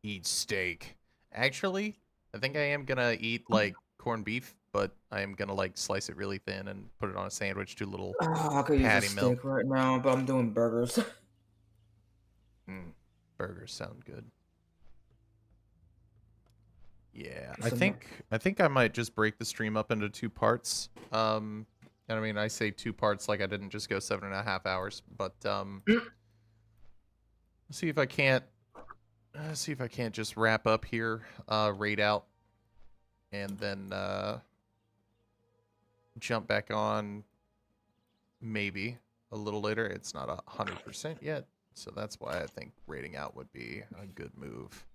Eat steak. Actually, I think I am gonna eat like corned beef but I am gonna like slice it really thin and put it on a sandwich, do a little I could use a patty steak melt. right now, but I'm doing burgers. Burgers sound good. Yeah, I think I might just break the stream up into 2 parts. And I mean, I say 2 parts like I didn't just go 7.5 hours, but see if I can't just wrap up here, raid out, and then jump back on maybe a little later. It's not 100% yet, so that's why I think raiding out would be a good move.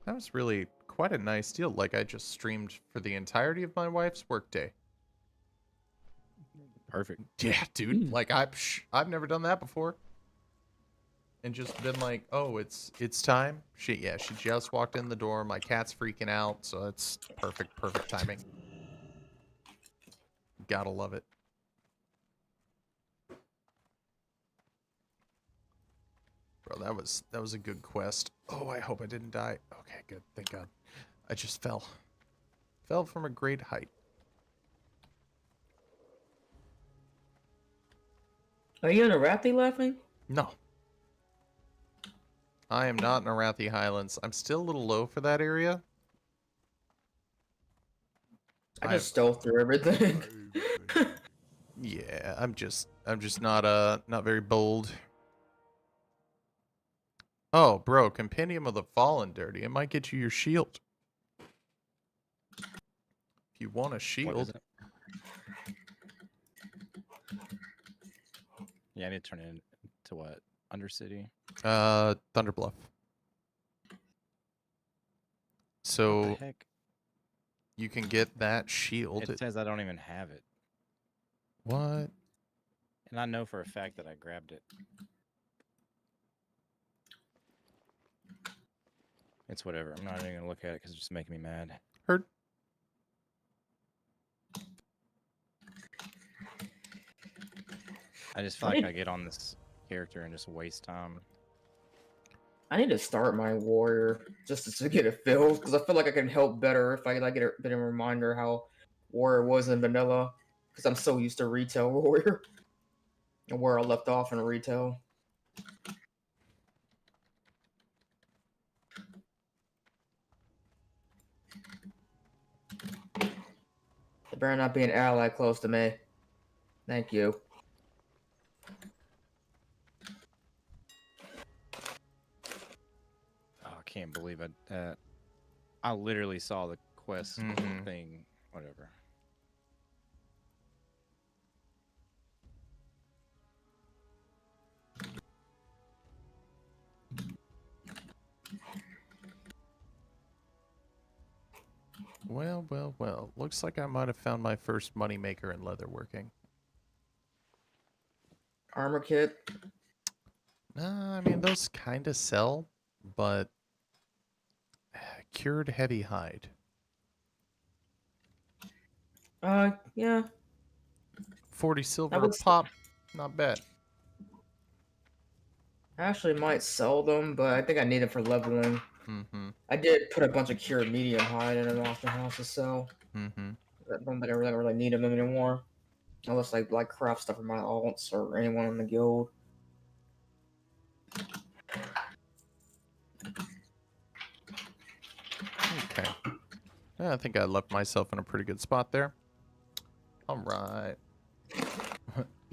That was really quite a nice deal. Like, I just streamed for the entirety of my wife's workday. Perfect. Yeah, dude. Like, I've never done that before. And just been like, oh, it's time. She just walked in the door. My cat's freaking out, so it's perfect timing. Gotta love it. Bro, that was a good quest. Oh, I hope I didn't die. Okay, good. Thank God. I just fell. Fell from a great height. Are you in Arathi laughing? No. I am not in Arathi Highlands. I'm still a little low for that area. I just stole through everything. Yeah, I'm just not very bold. Oh, bro, Compendium of the Fallen Dirty. It might get you your shield. If you want a shield. Yeah, I need to turn it into what? Undercity? Thunderbluff. So what the heck? You can get that shield. It says I don't even have it. What? And I know for a fact that I grabbed it. It's whatever. I'm not even gonna look at it because it's just making me mad. Heard. I just feel like I get on this character and just waste time. I need to start my warrior just to get it filled because I feel like I can help better if I like get a bit of a reminder how warrior was in vanilla because I'm so used to retail warrior and where I left off in retail. There better not be an ally close to me. Thank you. I can't believe it. I literally saw the quest thing. Whatever. Well. Looks like I might have found my first moneymaker in leatherworking. Armor kit? I mean, those kind of sell, but cured heavy hide. Yeah. 40 silver a pop. Not bad. I actually might sell them, but I think I need them for leveling. I did put a bunch of cured medium hide in an auction house to sell. I don't think I really need them anymore. Unless I like craft stuff for my alts or anyone in the guild. Okay. I think I left myself in a pretty good spot there. All right.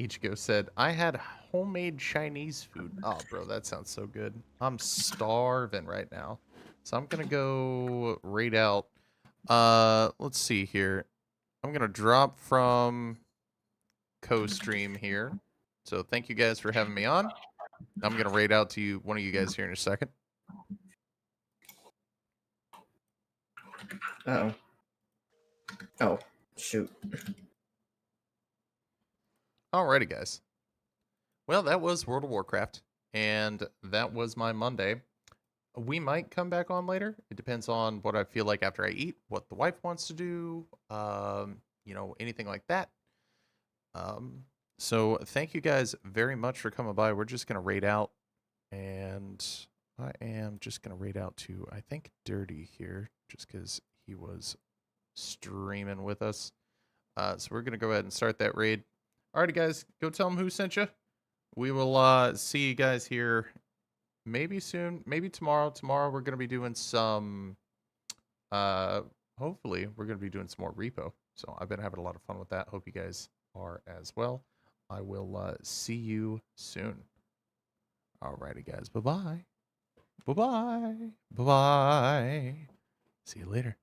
Ichigo said, I had homemade Chinese food. Oh, bro, that sounds so good. I'm starving right now. So I'm going to go raid out. Let's see here. I'm going to drop from co-stream here. So thank you guys for having me on. I'm going to raid out to one of you guys here in a second. Uh-oh. Oh, shoot. Alrighty, guys. Well, that was World of Warcraft, and that was my Monday. We might come back on later. It depends on what I feel like after I eat, what the wife wants to do, you know, anything like that. So thank you guys very much for coming by. We're just going to raid out, and I am just going to raid out to, I think, Dirty here, just because he was streaming with us. So we're going to go ahead and start that raid. Alrighty, guys, go tell them who sent you. We will see you guys here maybe soon, maybe tomorrow. Tomorrow we're going to be doing some, hopefully we're going to be doing some more repo. So I've been having a lot of fun with that. Hope you guys are as well. I will see you soon. Alrighty, guys. Bye-bye. Bye-bye. Bye-bye. See you later.